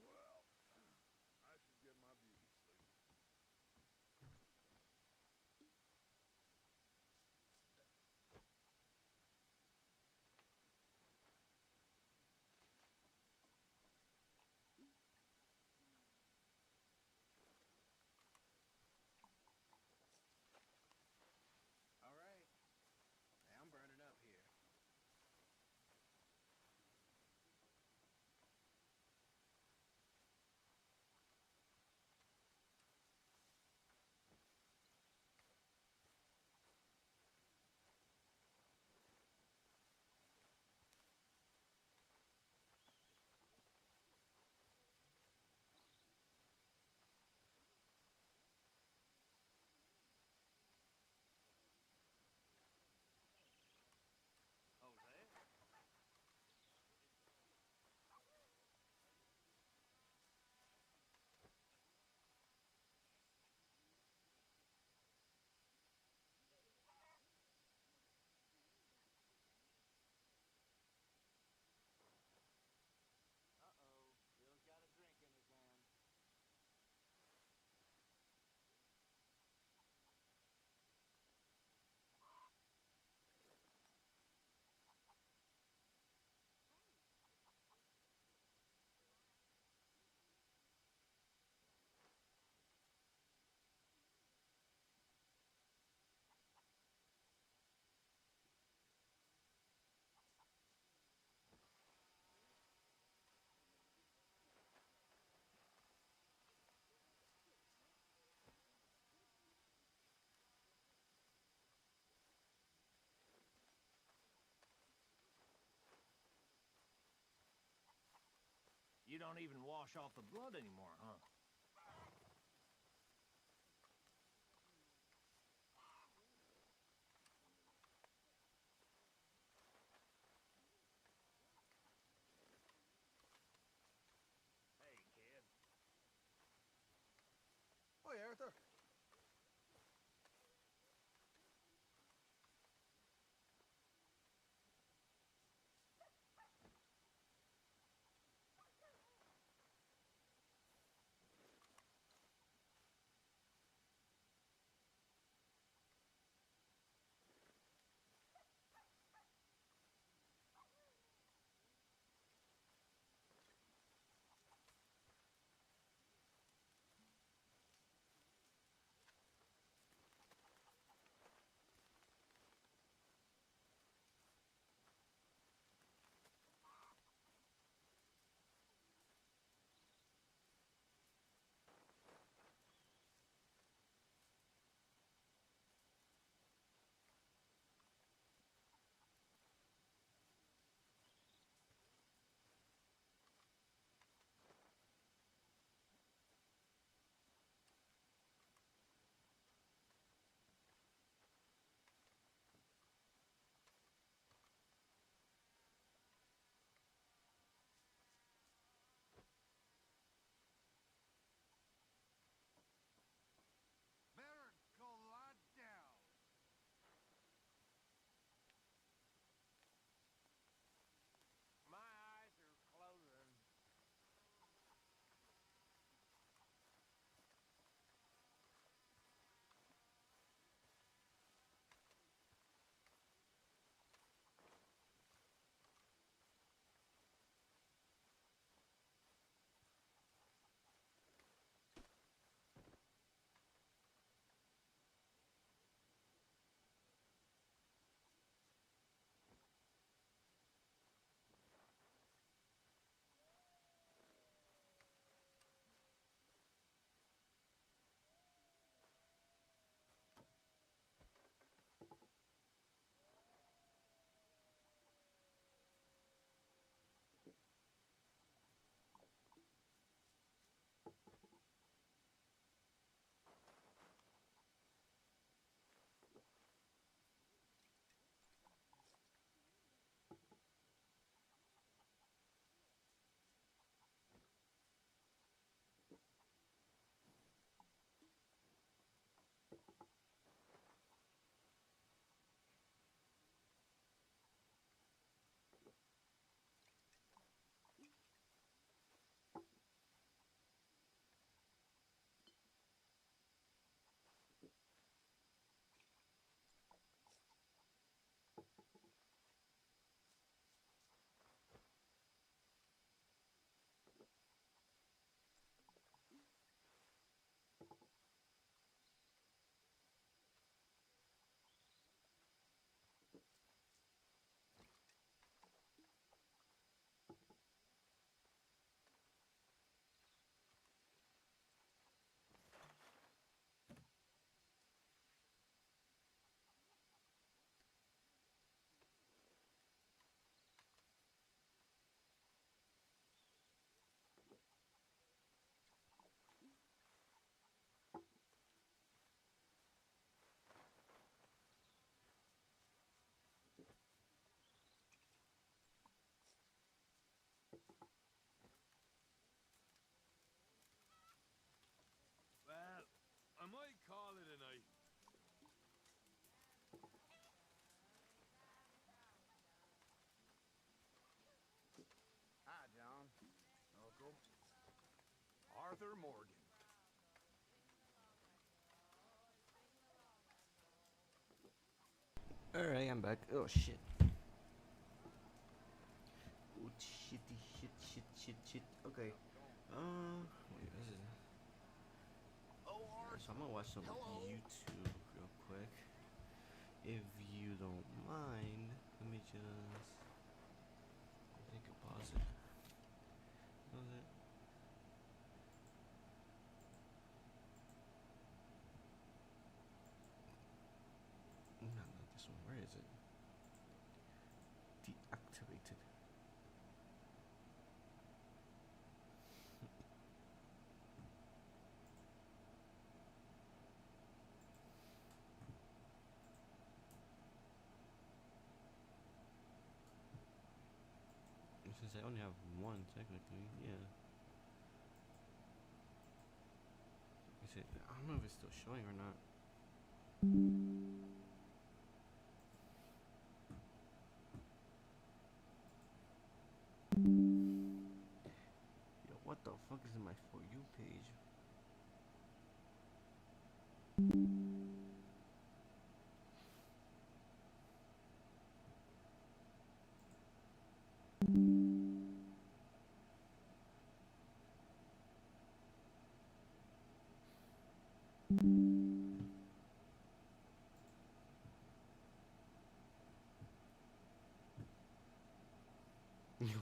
Well, I should get my beauty sleep. You don't even wash off the blood anymore, huh? Hey, kid. Oh, yeah, Arthur. Better go lie down. My eyes are closing. Well, I might call it a night. Hi, John. Uncle Arthur Morgan. Alright, I'm back. Oh shit. Oh shitty shit. Okay. Wait, this is. So I'm gonna watch some YouTube real quick. If you don't mind, let me just. I think I pause it. Pause it. No, not this one. Where is it? Deactivated. Since I only have one, technically, yeah. Is it? I don't know if it's still showing or not. Yo, what the fuck is in my For You page?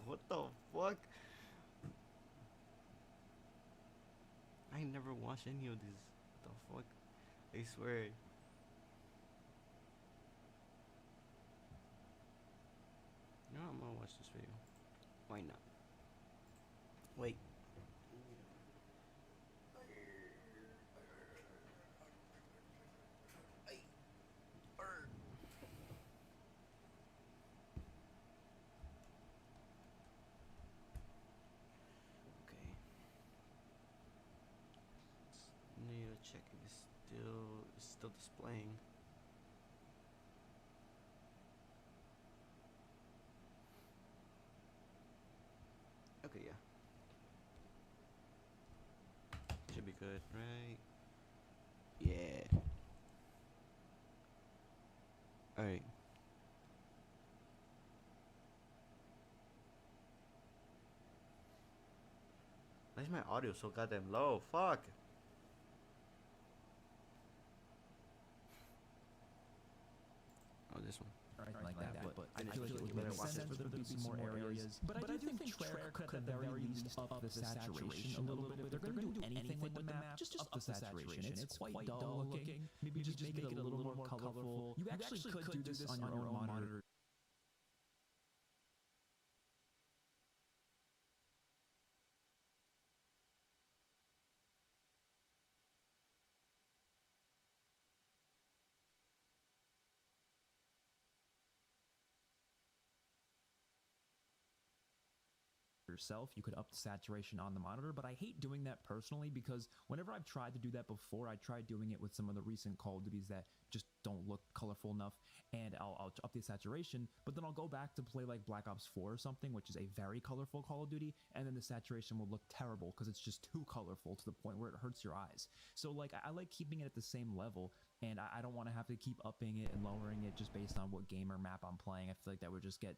What the fuck? I never watched any of these. What the fuck? I swear. No, I'm gonna watch this video. Why not? Wait. Okay. Need to check if it's still displaying. Okay, yeah. Should be good, right? Yeah. Alright. Why is my audio so goddamn low? Fuck. Oh, this one. Right, like that, but I feel like it would make sense for there to be some more areas. But I do think Treyarch could at the very least up the saturation a little bit. If they're going to do anything with the map, just up the saturation. It's quite dull looking. Maybe just make it a little more colorful. You actually could do this on your own monitor. Yourself, you could up the saturation on the monitor, but I hate doing that personally because whenever I've tried to do that before, I tried doing it with some of the recent Call of Duties that just don't look colorful enough, and I'll up the saturation, but then I'll go back to play like Black Ops 4 or something, which is a very colorful Call of Duty, and then the saturation will look terrible because it's just too colorful to the point where it hurts your eyes. So like I like keeping it at the same level, and I don't want to have to keep upping it and lowering it just based on what game or map I'm playing. I feel like that would just get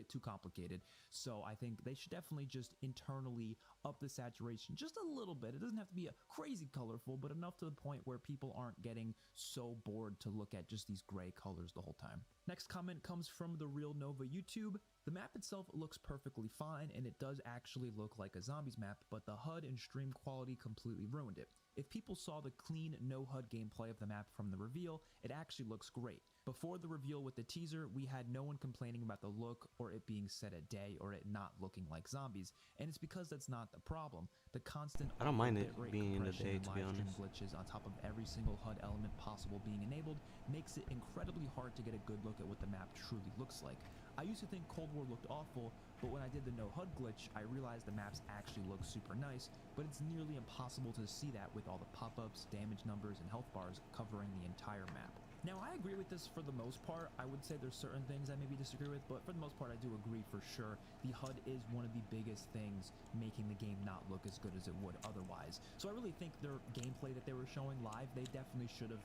too complicated. So I think they should definitely just internally up the saturation just a little bit. It doesn't have to be a crazy colorful, but enough to the point where people aren't getting so bored to look at just these gray colors the whole time. Next comment comes from the Real Nova YouTube. The map itself looks perfectly fine, and it does actually look like a zombies map, but the HUD and stream quality completely ruined it. If people saw the clean, no HUD gameplay of the map from the reveal, it actually looks great. Before the reveal with the teaser, we had no one complaining about the look or it being set at day or it not looking like zombies, and it's because that's not the problem. The constant I don't mind it bitrate being in the compression day, and to be live stream honest. glitches on top of every single HUD element possible being enabled makes it incredibly hard to get a good look at what the map truly looks like. I used to think Cold War looked awful, but when I did the no HUD glitch, I realized the maps actually look super nice, but it's nearly impossible to see that with all the pop-ups, damage numbers, and health bars covering the entire map. Now, I agree with this for the most part. I would say there's certain things I maybe disagree with, but for the most part, I do agree for sure. The HUD is one of the biggest things making the game not look as good as it would otherwise. So I really think their gameplay that they were showing live, they definitely should have,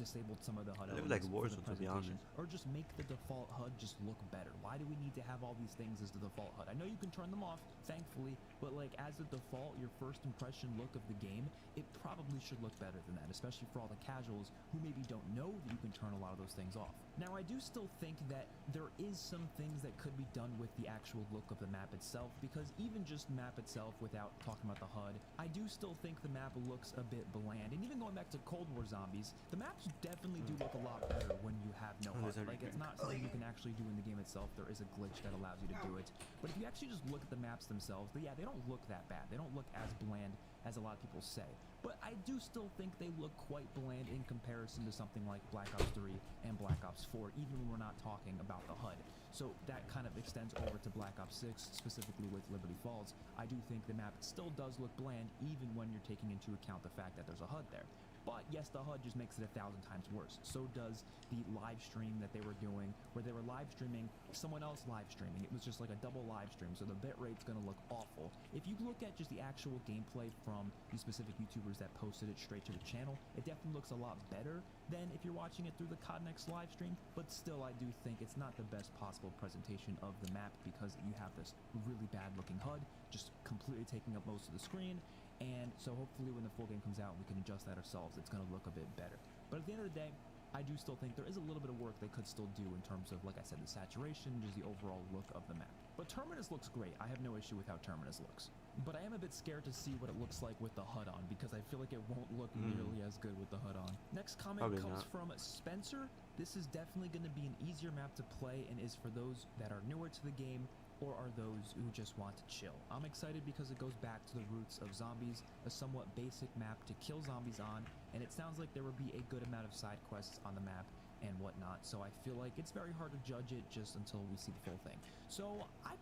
disabled some of the HUD I look elements like for the Warzone, to be presentation, honest. or just make the default HUD just look better. Why do we need to have all these things as the default HUD? I know you can turn them off, thankfully, but like as a default, your first impression look of the game, it probably should look better than that, especially for all the casuals who maybe don't know that you can turn a lot of those things off. Now, I do still think that there is some things that could be done with the actual look of the map itself, because even just map itself without talking about the HUD, I do still think the map looks a bit bland. And even going back to Cold War Zombies, the maps definitely do look a lot better when you have no HUD. Like, it's not something you can actually do in the game itself. There is a glitch that allows you to do it. But if you actually just look at the maps themselves, yeah, they don't look that bad. They don't look as bland as a lot of people say. but I do still think they look quite bland in comparison to something like Black Ops 3 and Black Ops 4, even when we're not talking about the HUD. So that kind of extends over to Black Ops 6, specifically with Liberty Falls. I do think the map still does look bland, even when you're taking into account the fact that there's a HUD there. But yes, the HUD just makes it 1,000 times worse. So does the live stream that they were doing, where they were live streaming someone else live streaming. It was just like a double live stream, so the bitrate's gonna look awful. If you look at just the actual gameplay from the specific YouTubers that posted it straight to the channel, it definitely looks a lot better than if you're watching it through the CodNext live stream. But still, I do think it's not the best possible presentation of the map because you have this really bad looking HUD just completely taking up most of the screen. And so hopefully when the full game comes out, we can adjust that ourselves. It's going to look a bit better. But at the end of the day, I do still think there is a little bit of work they could still do in terms of, like I said, the saturation, just the overall look of the map. But Terminus looks great. I have no issue with how Terminus looks. But I am a bit scared to see what it looks like with the HUD on, because I feel like it won't look nearly as good with the HUD on. Next comment comes from Spencer. This is definitely going to be an easier map to play and is for those that are newer to the game or are those who just want to chill. I'm excited because it goes back to the roots of zombies, a somewhat basic map to kill zombies on, and it sounds like there will be a good amount of side quests on the map and whatnot, so I feel like it's very hard to judge it just until we see the full thing. So I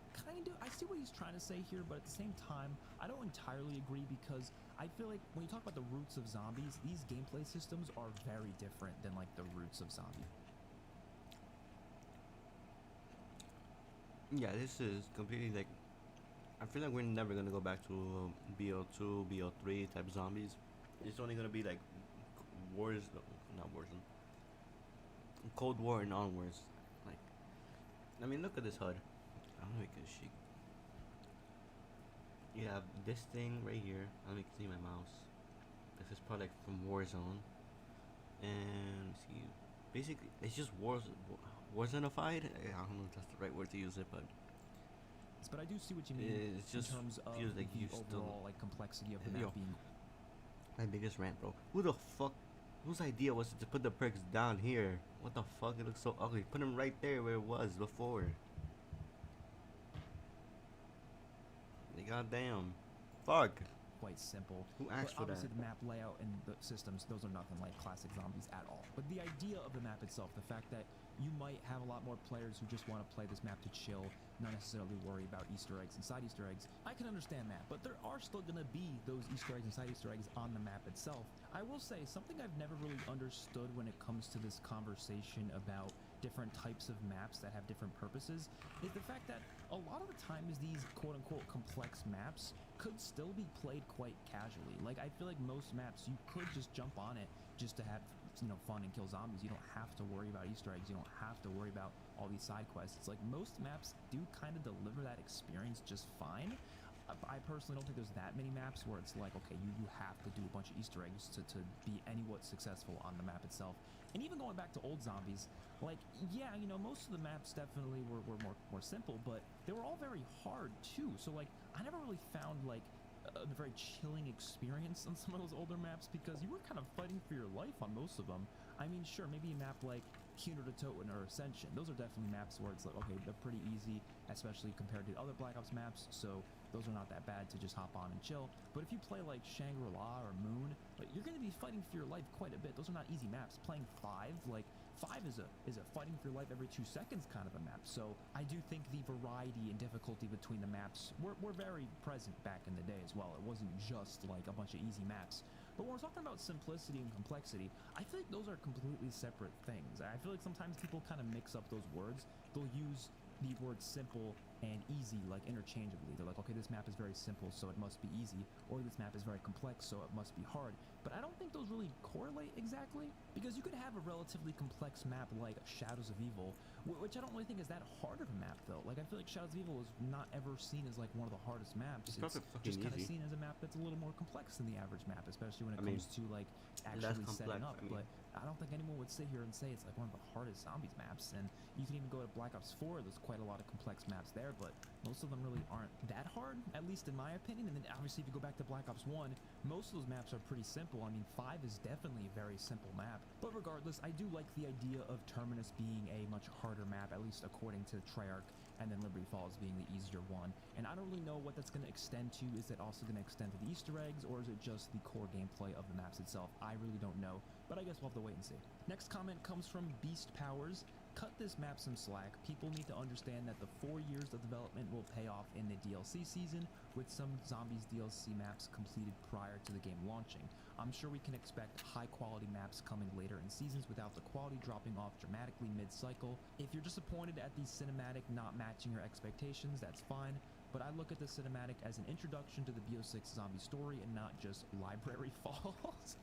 see what he's trying to say here, but at the same time, I don't entirely agree because I feel like when you talk about the roots of zombies, these gameplay systems are very different than like the roots of zombie. Yeah, this is completely like, I feel like we're never gonna go back to BO2, BO3 type zombies. It's only gonna be like not Warzone, Cold War and onwards. Like, I mean, look at this HUD. I don't know if you can see. You have this thing right here. I don't know if you can see my mouse. This is probably like from Warzone, and see, basically it's just Warzone-ified. I don't know if that's the right word to use it, but I do see what you mean. It's just in terms of feels like the you overall like complexity of the map being. My biggest rant, bro. Whose idea was it to put the perks down here? What the fuck? It looks so ugly. Put them right there where it was before. Goddamn. Fuck. Quite simple. Who asked for that? Obviously, the map layout and the systems, those are nothing like classic zombies at all. But the idea of the map itself, the fact that you might have a lot more players who just want to play this map to chill, not necessarily worry about Easter eggs and side Easter eggs, I can understand that. But there are still going to be those Easter eggs and side Easter eggs on the map itself. I will say, something I've never really understood when it comes to this conversation about different types of maps that have different purposes is the fact that a lot of the times these quote-unquote complex maps could still be played quite casually. Like, I feel like most maps, you could just jump on it just to have, you know, fun and kill zombies. You don't have to worry about Easter eggs. You don't have to worry about all these side quests. It's like most maps do kind of deliver that experience just fine. I personally don't think there's that many maps where it's like, okay, you have to do a bunch of Easter eggs to be anywhat successful on the map itself. And even going back to old zombies, like, yeah, you know, most of the maps definitely were more simple, but they were all very hard too. So like, I never really found like a very chilling experience on some of those older maps because you were kind of fighting for your life on most of them. I mean, sure, maybe a map like Cuner to Toten or Ascension, those are definitely maps where it's like, okay, they're pretty easy, especially compared to other Black Ops maps, so those are not that bad to just hop on and chill. But if you play like Shangri-La or Moon, like, you're going to be fighting for your life quite a bit. Those are not easy maps. Playing 5, like, 5 is a fighting for your life every 2 seconds kind of a map. So I do think the variety and difficulty between the maps were very present back in the day as well. It wasn't just like a bunch of easy maps. But when we're talking about simplicity and complexity, I feel like those are completely separate things. I feel like sometimes people kind of mix up those words. They'll use the word simple and easy like interchangeably. They're like, okay, this map is very simple, so it must be easy, or this map is very complex, so it must be hard. But I don't think those really correlate exactly, because you could have a relatively complex map like Shadows of Evil, which I don't really think is that hard of a map though. Like, I feel like Shadows of Evil is not ever seen as like one of the hardest maps. It's just kind of seen as a map that's a little more complex than the average map, especially when it comes to like actually setting up. But I don't think anyone would would sit here and say it's like one of the hardest zombies maps, and you can even go to Black Ops 4, there's quite a lot of complex maps there, but most of them really aren't that hard, at least in my opinion. And then obviously if you go back to Black Ops 1, most of those maps are pretty simple. I mean, 5 is definitely a very simple map, but regardless, I do like the idea of Terminus being a much harder map, at least according to Treyarch, and then Liberty Falls being the easier one. And I don't really know what that's going to extend to. Is it also going to extend to the Easter eggs, or is it just the core gameplay of the maps itself? I really don't know, but I guess we'll have to wait and see. Next comment comes from Beast Powers. Cut this map some slack. People need to understand that the 4 years of development will pay off in the DLC season, with some Zombies DLC maps completed prior to the game launching. I'm sure we can expect high quality maps coming later in seasons without the quality dropping off dramatically mid-cycle. If you're disappointed at the cinematic not matching your expectations, that's fine, but I look at the cinematic as an introduction to the BO6 zombie story and not just Library Falls.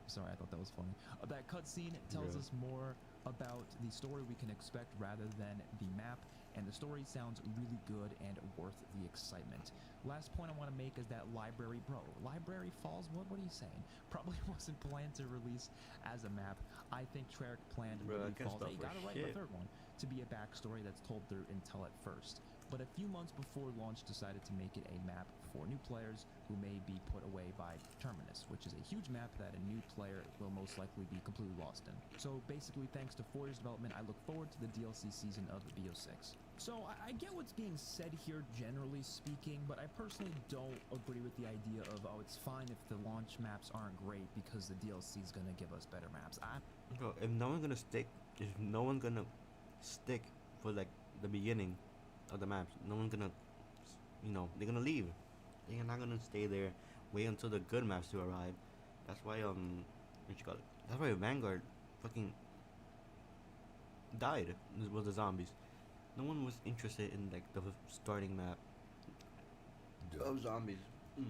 Sorry, I thought that was funny. That cutscene tells us more about the story we can expect rather than the map, and the story sounds really good and worth the excitement. Last point I want to make is that Library Falls, what are you saying? Probably wasn't planned to release as a map. I think Treyarch planned Liberty Falls, you got it right in the third one, to be a backstory that's told through Intel at first, but a few months before launch decided to make it a map for new players who may be put away by Terminus, which is a huge map that a new player will most likely be completely lost in. So basically, thanks to 4 years development, I look forward to the DLC season of the BO6. So I get what's being said here generally speaking, but I personally don't agree with the idea of, oh, it's fine if the launch maps aren't great because the DLC is going to give us better maps. Bro, if no one's gonna stick for like the beginning of the maps, no one's gonna, they're gonna leave. They're not gonna stay there, wait until the good maps to arrive. That's why that's why Vanguard fucking died. Was the zombies. No one was interested in like the starting map of zombies. I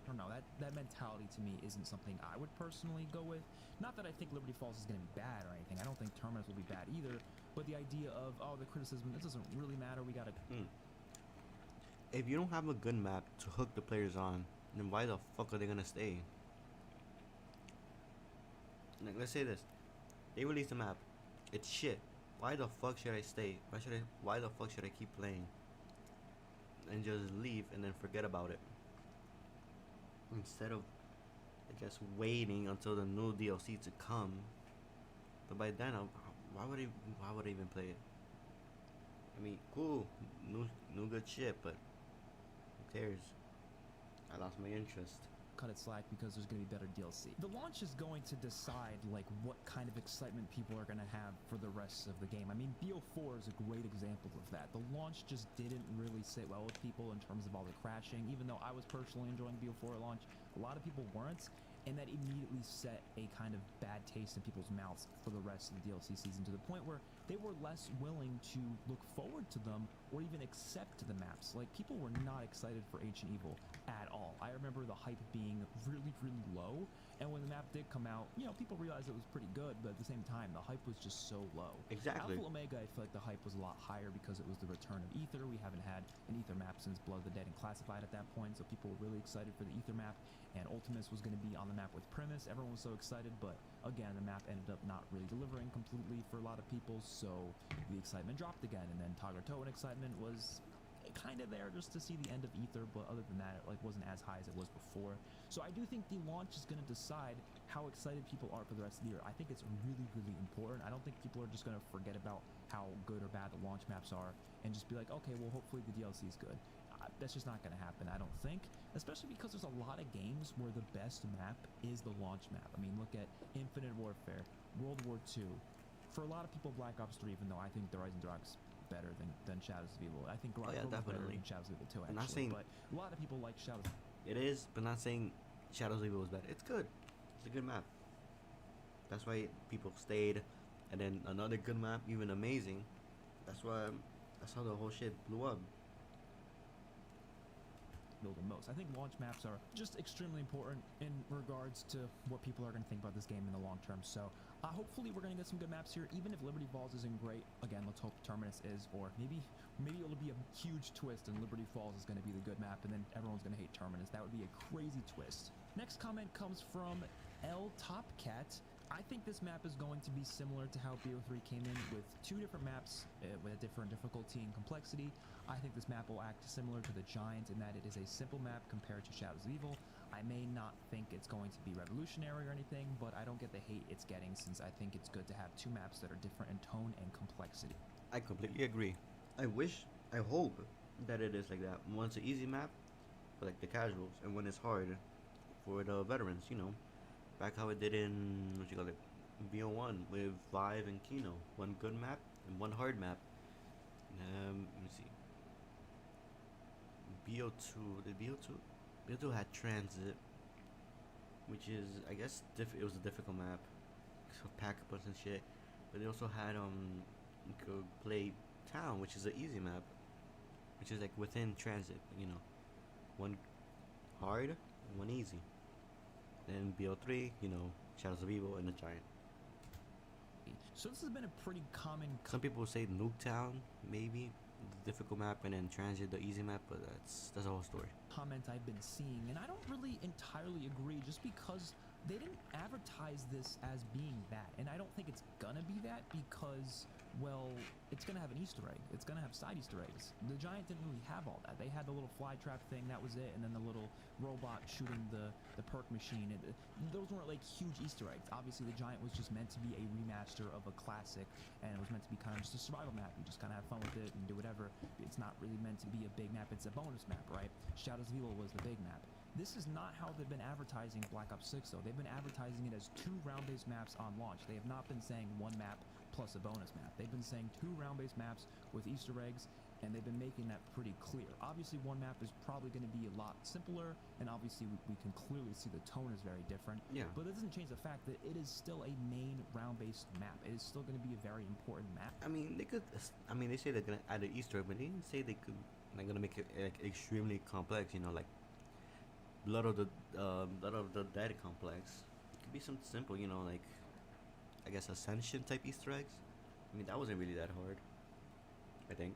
don't know, that mentality to me isn't something I would personally go with. Not that I think Liberty Falls is going to be bad or anything. I don't think Terminus will be bad either, but the idea of, oh, the criticism, it doesn't really matter, we gotta... If you don't have a good map to hook the players on, then why the fuck are they gonna stay? Like, let's say this. They release a map. It's shit. Why the fuck should I stay? Why the fuck should I keep playing? And just leave and then forget about it. Instead of just waiting until the new DLC to come. But by then, why would I even play it? I mean, cool, new good shit, but who cares? I lost my interest. Cut it slack because there's going to be better DLC. The launch is going to decide like what kind of excitement people are going to have for the rest of the game. I mean, BO4 is a great example of that. The launch just didn't really sit well with people in terms of all the crashing. Even though I was personally enjoying BO4 at launch, a lot of people weren't, and that immediately set a kind of bad taste in people's mouths for the rest of the DLC season, to the point where they were less willing to look forward to them or even accept the maps. Like, people were not excited for Ancient Evil at all. I remember the hype being really, really low, and when the map did come out, people realized it was pretty good, but at the same time, the hype was just so low. Exactly. Alpha Omega, I feel like the hype was a lot higher because it was the return of Ether. We haven't had an Ether map since Blood of the Dead and Classified at that point, so people were really excited for the Ether map, and Ultimus was going to be on the map with Primus. Everyone was so excited, but again, the map ended up not really delivering completely for a lot of people, so the excitement dropped again, and then Tagatoan excitement was kind of there just to see the end of Ether, but other than that, it wasn't as high as it was before. So I do think the launch is going to decide how excited people are for the rest of the year. I think it's really, really important. I don't think people are just going to forget about how good or bad the launch maps are and just be like, okay, well, hopefully the DLC is good. That's just not going to happen, I don't think, especially because there's a lot of games where the best map is the launch map. I mean, look at Infinite Warfare, World War II. For a lot of people, Black Ops 3, even though I think the Rising Dark's better than Shadows of Evil. I think Guerrilla's better than Shadows of Evil 2, actually. I'm not saying, but a lot of people like Shadows. It is, but not saying Shadows of Evil is better. It's good. It's a good map. That's why people stayed, and then another good map, even amazing. That's how the whole shit blew up. The most. I think launch maps are just extremely important in regards to what people are going to think about this game in the long term. So hopefully we're going to get some good maps here, even if Liberty Falls isn't great. Again, let's hope Terminus is, or maybe it'll be a huge twist and Liberty Falls is going to be the good map, and then everyone's going to hate Terminus. That would be a crazy twist. Next comment comes from L Topcat. I think this map is going to be similar to how BO3 came in with 2 different maps with a different difficulty and complexity. I think this map will act similar to the Giant in that it is a simple map compared to Shadows of Evil. I may not think it's going to be revolutionary or anything, but I don't get the hate it's getting since I think it's good to have 2 maps that are different in tone and complexity. I completely agree. I hope that it is like that. One's an easy map for like the casuals, and when it's hard for the veterans, you know. Back how it did in, what you call it, BO1 with Vive and Kino. One good map and one hard map. Let me see. BO2, the BO2 had Transit, which is, I guess, it was a difficult map. So pack-ups and shit. But they also had, you could play Town, which is an easy map. Which is like within Transit, you know. One hard, one easy. Then BO3, you know, Shadows of Evil and the Giant. So this has been a pretty common... Some people say Nuketown, maybe, the difficult map, and then Transit, the easy map, but that's a whole story. Comment I've been seeing, and I don't really entirely agree just because they didn't advertise this as being that, and I don't think it's gonna be that because, well, it's gonna have an Easter egg. It's gonna have side Easter eggs. The Giant didn't really have all that. They had the little fly trap thing, that was it, and then the little robot shooting the perk machine. Those weren't like huge Easter eggs. Obviously, the Giant was just meant to be a remaster of a classic, and it was meant to be kind of just a survival map. You just kind of have fun with it and do whatever. It's not really meant to be a big map. It's a bonus map, right? Shadows of Evil was the big map. This is not how they've been advertising Black Ops 6, though. They've been advertising it as 2 round-based maps on launch. They have not been saying 1 map plus a bonus map. They've been saying 2 round-based maps with Easter eggs, and they've been making that pretty clear. Obviously, 1 map is probably going to be a lot simpler, and obviously we can clearly see the tone is very different. Yeah. But it doesn't change the fact that it is still a main round-based map. It is still going to be a very important map. I mean, they say they're going to add an Easter egg, but they didn't say they're going to make it like extremely complex, you know, like Blood of the Dead complex. It could be something simple, you know, like, I guess Ascension type Easter eggs. I mean, that wasn't really that hard, I think.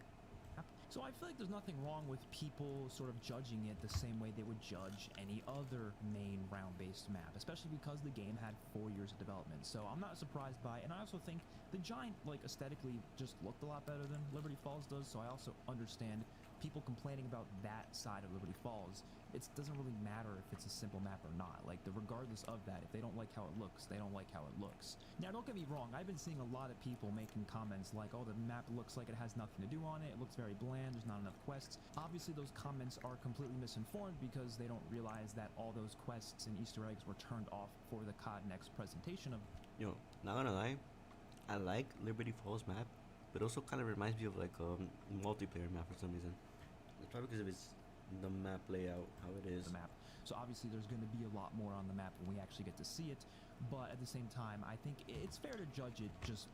So I feel like there's nothing wrong with people sort of judging it the same way they would judge any other main round-based map, especially because the game had 4 years of development. So I'm not surprised by it, and I also think the Giant, like, aesthetically just looked a lot better than Liberty Falls does, so I also understand people complaining about that side of Liberty Falls. It doesn't really matter if it's a simple map or not. Like, regardless of that, if they don't like how it looks, they don't like how it looks. Now, don't get me wrong, I've been seeing a lot of people making comments like, oh, the map looks like it has nothing to do on it, it looks very bland, there's not enough quests. Obviously, those comments are completely misinformed because they don't realize that all those quests and Easter eggs were turned off for the COD Next presentation of... Yo, not gonna lie, I like Liberty Falls map, but also kind of reminds me of like a multiplayer map for some reason. It's probably because of the map layout, how it is. The map. So obviously there's going to be a lot more on the map when we actually get to see it, but at the same time, I think it's fair to judge it just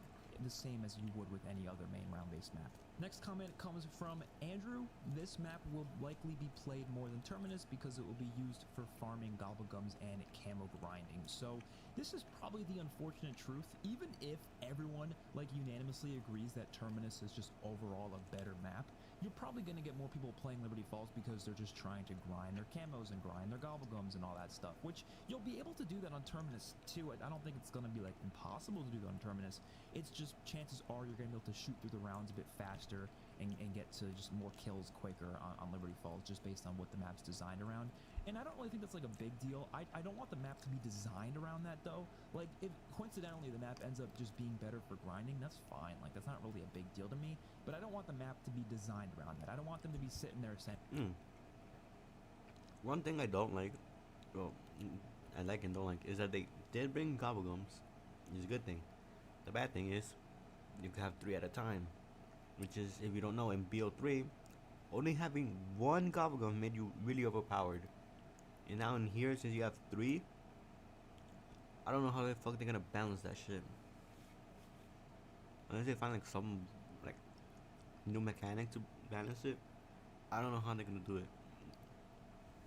the same as you would with any other main round-based map. Next comment comes from Andrew. This map will likely be played more than Terminus because it will be used for farming gobblegums and camo grinding. So this is probably the unfortunate truth. Even if everyone like unanimously agrees that Terminus is just overall a better map, you're probably going to get more people playing Liberty Falls because they're just trying to grind their camos and grind their gobblegums and all that stuff, which you'll be able to do that on Terminus too. I don't think it's going to be like impossible to do that on Terminus. It's just chances are you're going to be able to shoot through the rounds a bit faster and get to just more kills quicker on Liberty Falls just based on what the map's designed around. And I don't really think that's like a big deal. I don't want the map to be designed around that though. Like if coincidentally the map ends up just being better for grinding, that's fine. Like that's not really a big deal to me. But I don't want the map to be designed around that. I don't want them to be sitting there saying... One thing I don't like, well, I like and don't like, is that they did bring gobblegums. It's a good thing. The bad thing is, you can have 3 at a time. Which is, if you don't know, in BO3, only having 1 gobblegum made you really overpowered. And now in here, since you have 3, I don't know how the fuck they're gonna balance that shit. Unless they find like some like new mechanic to balance it, I don't know how they're gonna do it.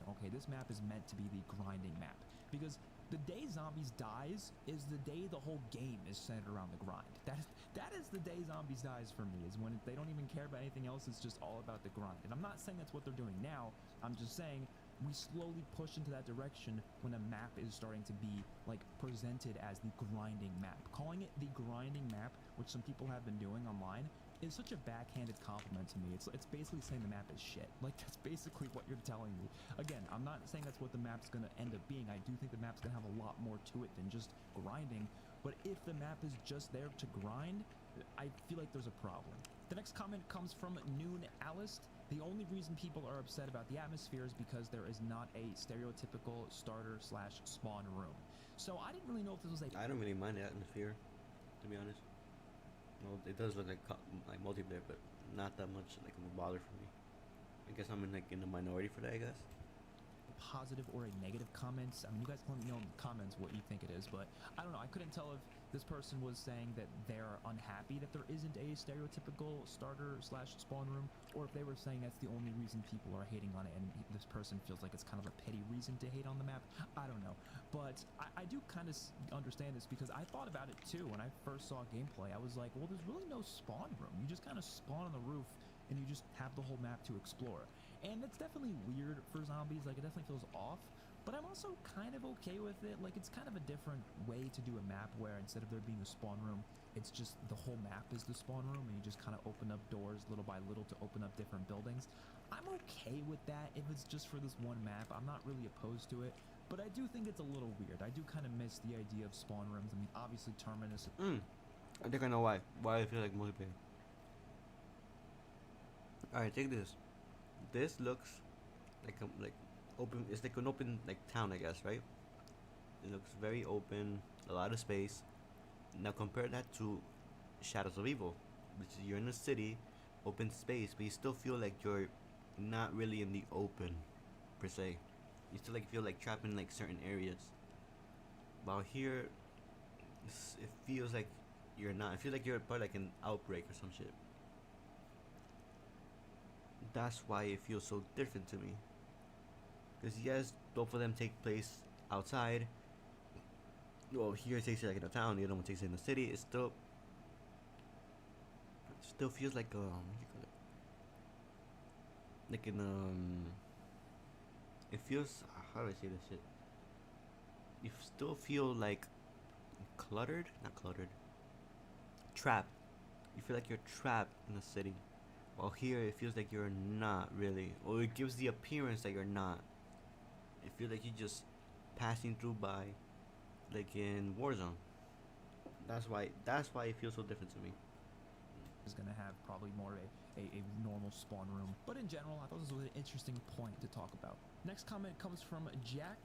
Okay, this map is meant to be the grinding map because the day zombies dies is the day the whole game is centered around the grind. That is the day zombies dies for me, is when they don't even care about anything else. It's just all about the grind. And I'm not saying that's what they're doing now. I'm just saying we slowly push into that direction when a map is starting to be like presented as the grinding map. Calling it the grinding map, which some people have been doing online, is such a backhanded compliment to me. It's basically saying the map is shit. Like, that's basically what you're telling me. Again, I'm not saying that's what the map's gonna end up being. I do think the map's gonna have a lot more to it than just grinding, but if the map is just there to grind, I feel like there's a problem. The next comment comes from Noon Alice. The only reason people are upset about the atmosphere is because there is not a stereotypical starter slash spawn room. So I didn't really know if this was a... I don't really mind the atmosphere, to be honest. Well, it does look like multiplayer, but not that much like of a bother for me. I guess I'm in the minority for that, I guess. Positive or a negative comments. I mean, you guys can let me know in the comments what you think it is, but I don't know. I couldn't tell if this person was saying that they're unhappy that there isn't a stereotypical starter slash spawn room, or if they were saying that's the only reason people are hating on it, and this person feels like it's kind of a petty reason to hate on the map. I don't know, but I do kind of understand this because I thought about it too when I first saw gameplay. I was like, well, there's really no spawn room. You just kind of spawn on the roof and you just have the whole map to explore. And it's definitely weird for zombies, like it definitely feels off, but I'm also kind of okay with it. Like, it's kind of a different way to do a map where instead of there being a spawn room, it's just the whole map is the spawn room and you just kind of open up doors little by little to open up different buildings. I'm okay with that if it's just for this one map. I'm not really opposed to it, but I do think it's a little weird. I do kind of miss the idea of spawn rooms. I mean, obviously Terminus... I think I know why I feel like multiplayer. Alright, take this. This looks like open. It's like an open town, I guess, right? It looks very open, a lot of space. Now compare that to Shadows of Evil, which is you're in a city, open space, but you still feel like you're not really in the open per se. You still feel like trapped in certain areas. While here, it feels like you're not. I feel like you're part of an outbreak or some shit. That's why it feels so different to me. Because yes, both of them take place outside. Well, here it takes place in a town, the other one takes place in the city. It still feels like it feels, how do I say this shit? You still feel like cluttered, not cluttered. Trapped. You feel like you're trapped in the city. While here, it feels like you're not really, or it gives the appearance that you're not. It feels like you're just passing through by, like in Warzone. That's why it feels so different to me. Is gonna have probably more a normal spawn room, but in general, I thought this was an interesting point to talk about. Next comment comes from Jack.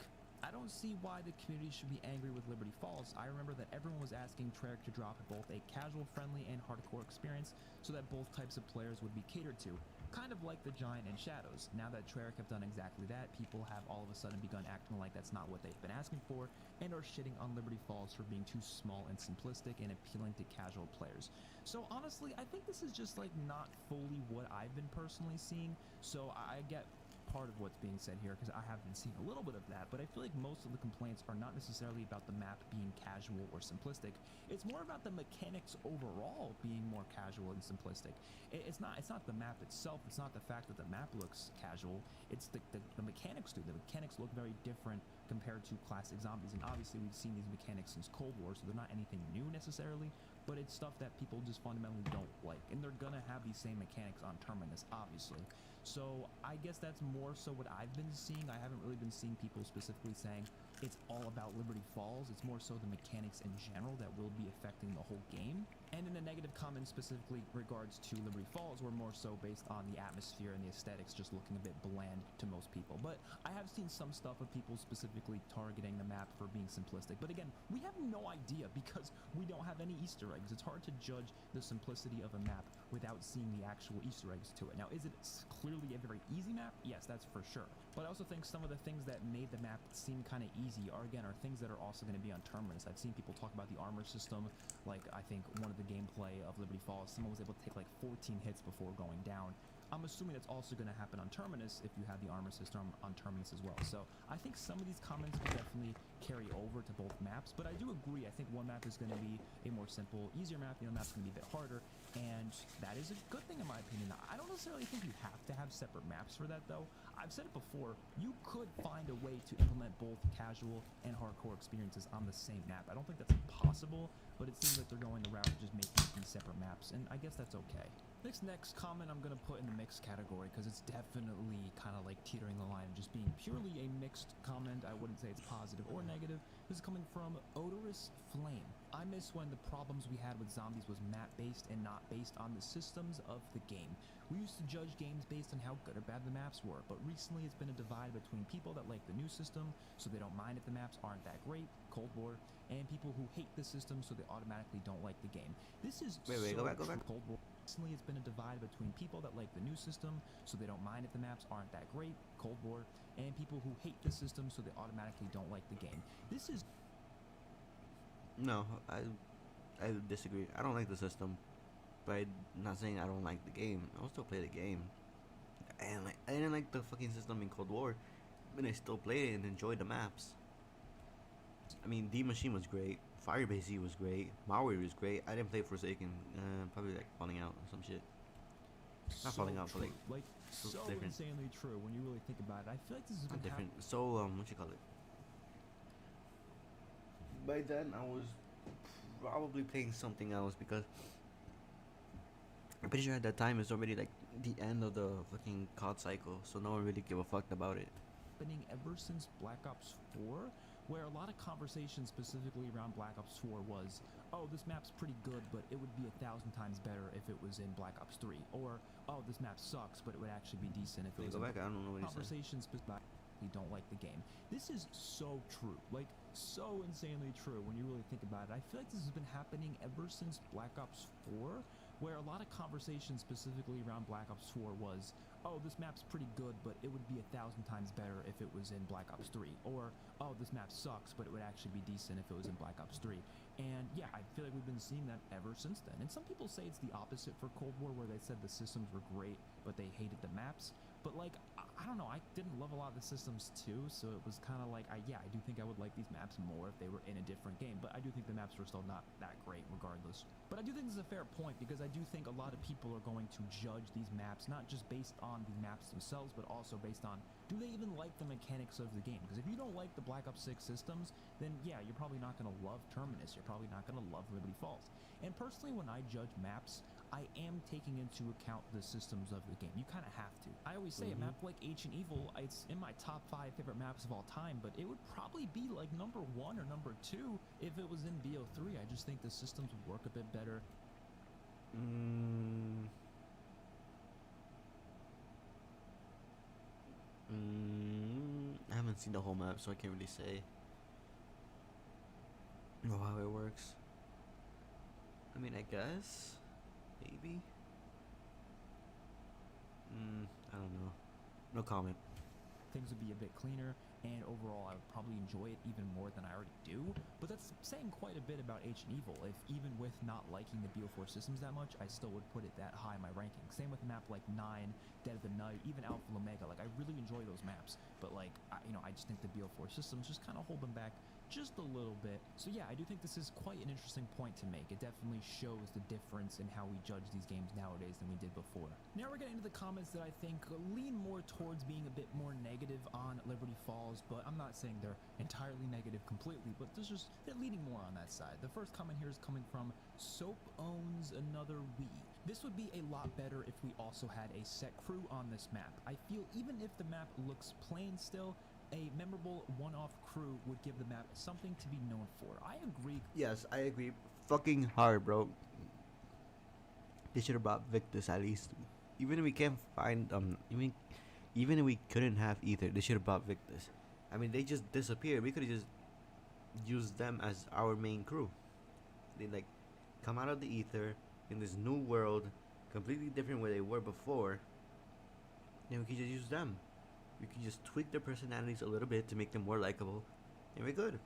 I don't see why the community should be angry with Liberty Falls. I remember that everyone was asking Treyarch to drop both a casual, friendly, and hardcore experience so that both types of players would be catered to. Kind of like the Giant and Shadows. Now that Treyarch have done exactly that, people have all of a sudden begun acting like that's not what they've been asking for and are shitting on Liberty Falls for being too small and simplistic and appealing to casual players. So honestly, I think this is just not fully what I've been personally seeing. So I get part of what's being said here because I have been seeing a little bit of that, but I feel like most of the complaints are not necessarily about the map being casual or simplistic. It's more about the mechanics overall being more casual and simplistic. It's not the map itself. It's not the fact that the map looks casual. It's the mechanics do. The mechanics look very different compared to classic zombies, and obviously we've seen these mechanics since Cold War, so they're not anything new necessarily, but it's stuff that people just fundamentally don't like, and they're gonna have these same mechanics on Terminus, obviously. So I guess that's more so what I've been seeing. I haven't really been seeing people specifically saying it's all about Liberty Falls. It's more so the mechanics in general that will be affecting the whole game. And in the negative comments specifically regards to Liberty Falls were more so based on the atmosphere and the aesthetics just looking a bit bland to most people. But I have seen some stuff of people specifically targeting the map for being simplistic. But again, we have no idea because we don't have any Easter eggs. It's hard to judge the simplicity of a map without seeing the actual Easter eggs to it. Now, is it clearly a very easy map? Yes, that's for sure. But I also think some of the things that made the map seem kind of easy are things that are also going to be on Terminus. I've seen people talk about the armor system. Like, I think one of the gameplay of Liberty Falls, someone was able to take 14 hits before going down. I'm assuming that's also going to happen on Terminus if you have the armor system on Terminus as well. So I think some of these comments will definitely carry over to both maps, but I do agree. I think one map is going to be a more simple, easier map. The other map's going to be a bit harder, and that is a good thing in my opinion. I don't necessarily think you have to have separate maps for that, though. I've said it before, you could find a way to implement both casual and hardcore experiences on the same map. I don't think that's impossible, but it seems like they're going the route of just making these separate maps, and I guess that's okay. This next comment I'm going to put in the mixed category because it's definitely kind of like teetering the line of just being purely a mixed comment. I wouldn't say it's positive or negative. This is coming from Odorous Flame. I miss when the problems we had with zombies was map-based and not based on the systems of the game. We used to judge games based on how good or bad the maps were, but recently it's been a divide between people that like the new system, so they don't mind if the maps aren't that great, Cold War, and people who hate the system, so they automatically don't like the game. This is Wait, go back. Cold War. Recently it's been a divide between people that like the new system, so they don't mind if the maps aren't that great, Cold War, and people who hate the system, so they automatically don't like the game. This is... No, I disagree. I don't like the system, but I'm not saying I don't like the game. I'll still play the game. I didn't like the fucking system in Cold War, but I still played it and enjoyed the maps. I mean, D Machine was great. Firebase Z was great. Maui was great. I didn't play Forsaken. Probably like Falling Out or some shit. Not so Falling Out, but like so different. insanely true when you really think about it. I feel like this has been Different. So what you call it? By then I was probably playing something else because I'm pretty sure at that time it's already like the end of the fucking COD cycle, so no one really give a fuck about it. Happening ever since Black Ops 4, where a lot of conversation specifically around Black Ops 4 was, oh, this map's pretty good, but it would be 1,000 times better if it was in Black Ops 3, or oh, this map sucks, but it would actually be decent if it was go in back. I don't know what he said. Conversations specifically don't like the game. This is so true, like so insanely true when you really think about it. I feel like this has been happening ever since Black Ops 4, where a lot of conversation specifically around Black Ops 4 was, oh, this map's pretty good, but it would be 1,000 times better if it was in Black Ops 3, or oh, this map sucks, but it would actually be decent if it was in Black Ops 3. And yeah, I feel like we've been seeing that ever since then. And some people say it's the opposite for Cold War, where they said the systems were great, but they hated the maps. But like, I don't know, I didn't love a lot of the systems too, so it was kind of like, I do think I would like these maps more if they were in a different game, but I do think the maps were still not that great regardless. But I do think this is a fair point, because I do think a lot of people are going to judge these maps, not just based on the maps themselves, but also based on, do they even like the mechanics of the game? Because if you don't like the Black Ops 6 systems, then yeah, you're probably not going to love Terminus, you're probably not going to love Liberty Falls. And personally, when I judge maps, I am taking into account the systems of the game. You kind of have to. I always say a map like Ancient Evil, it's in my top 5 favorite maps of all time, but it would probably be like number 1 or number 2 if it was in BO3. I just think the systems would work a bit better. I haven't seen the whole map, so I can't really say how it works. I mean, I guess maybe. I don't know. No comment. Things would be a bit cleaner, and overall I would probably enjoy it even more than I already do. But that's saying quite a bit about Ancient Evil. If even with not liking the BO4 systems that much, I still would put it that high in my ranking. Same with a map like 9, Dead of the Night, even Alpha Omega. Like, I really enjoy those maps, but like, I just think the BO4 systems just kind of hold them back just a little bit. So yeah, I do think this is quite an interesting point to make. It definitely shows the difference in how we judge these games nowadays than we did before. Now we're getting into the comments that I think lean more towards being a bit more negative on Liberty Falls, but I'm not saying they're entirely negative completely, but they're leaning more on that side. The first comment here is coming from Soap Owns Another Wii. This would be a lot better if we also had a set crew on this map. I feel even if the map looks plain still, a memorable one-off crew would give the map something to be known for. I agree. Yes, I agree. Fucking hard, bro. They should have brought Victus at least. Even if we can't find even if we couldn't have either, they should have brought Victus. I mean, they just disappeared. We could have just used them as our main crew. They like come out of the ether in this new world, completely different where they were before. Then we could just use them. We can just tweak their personalities a little bit to make them more likable, and we're good.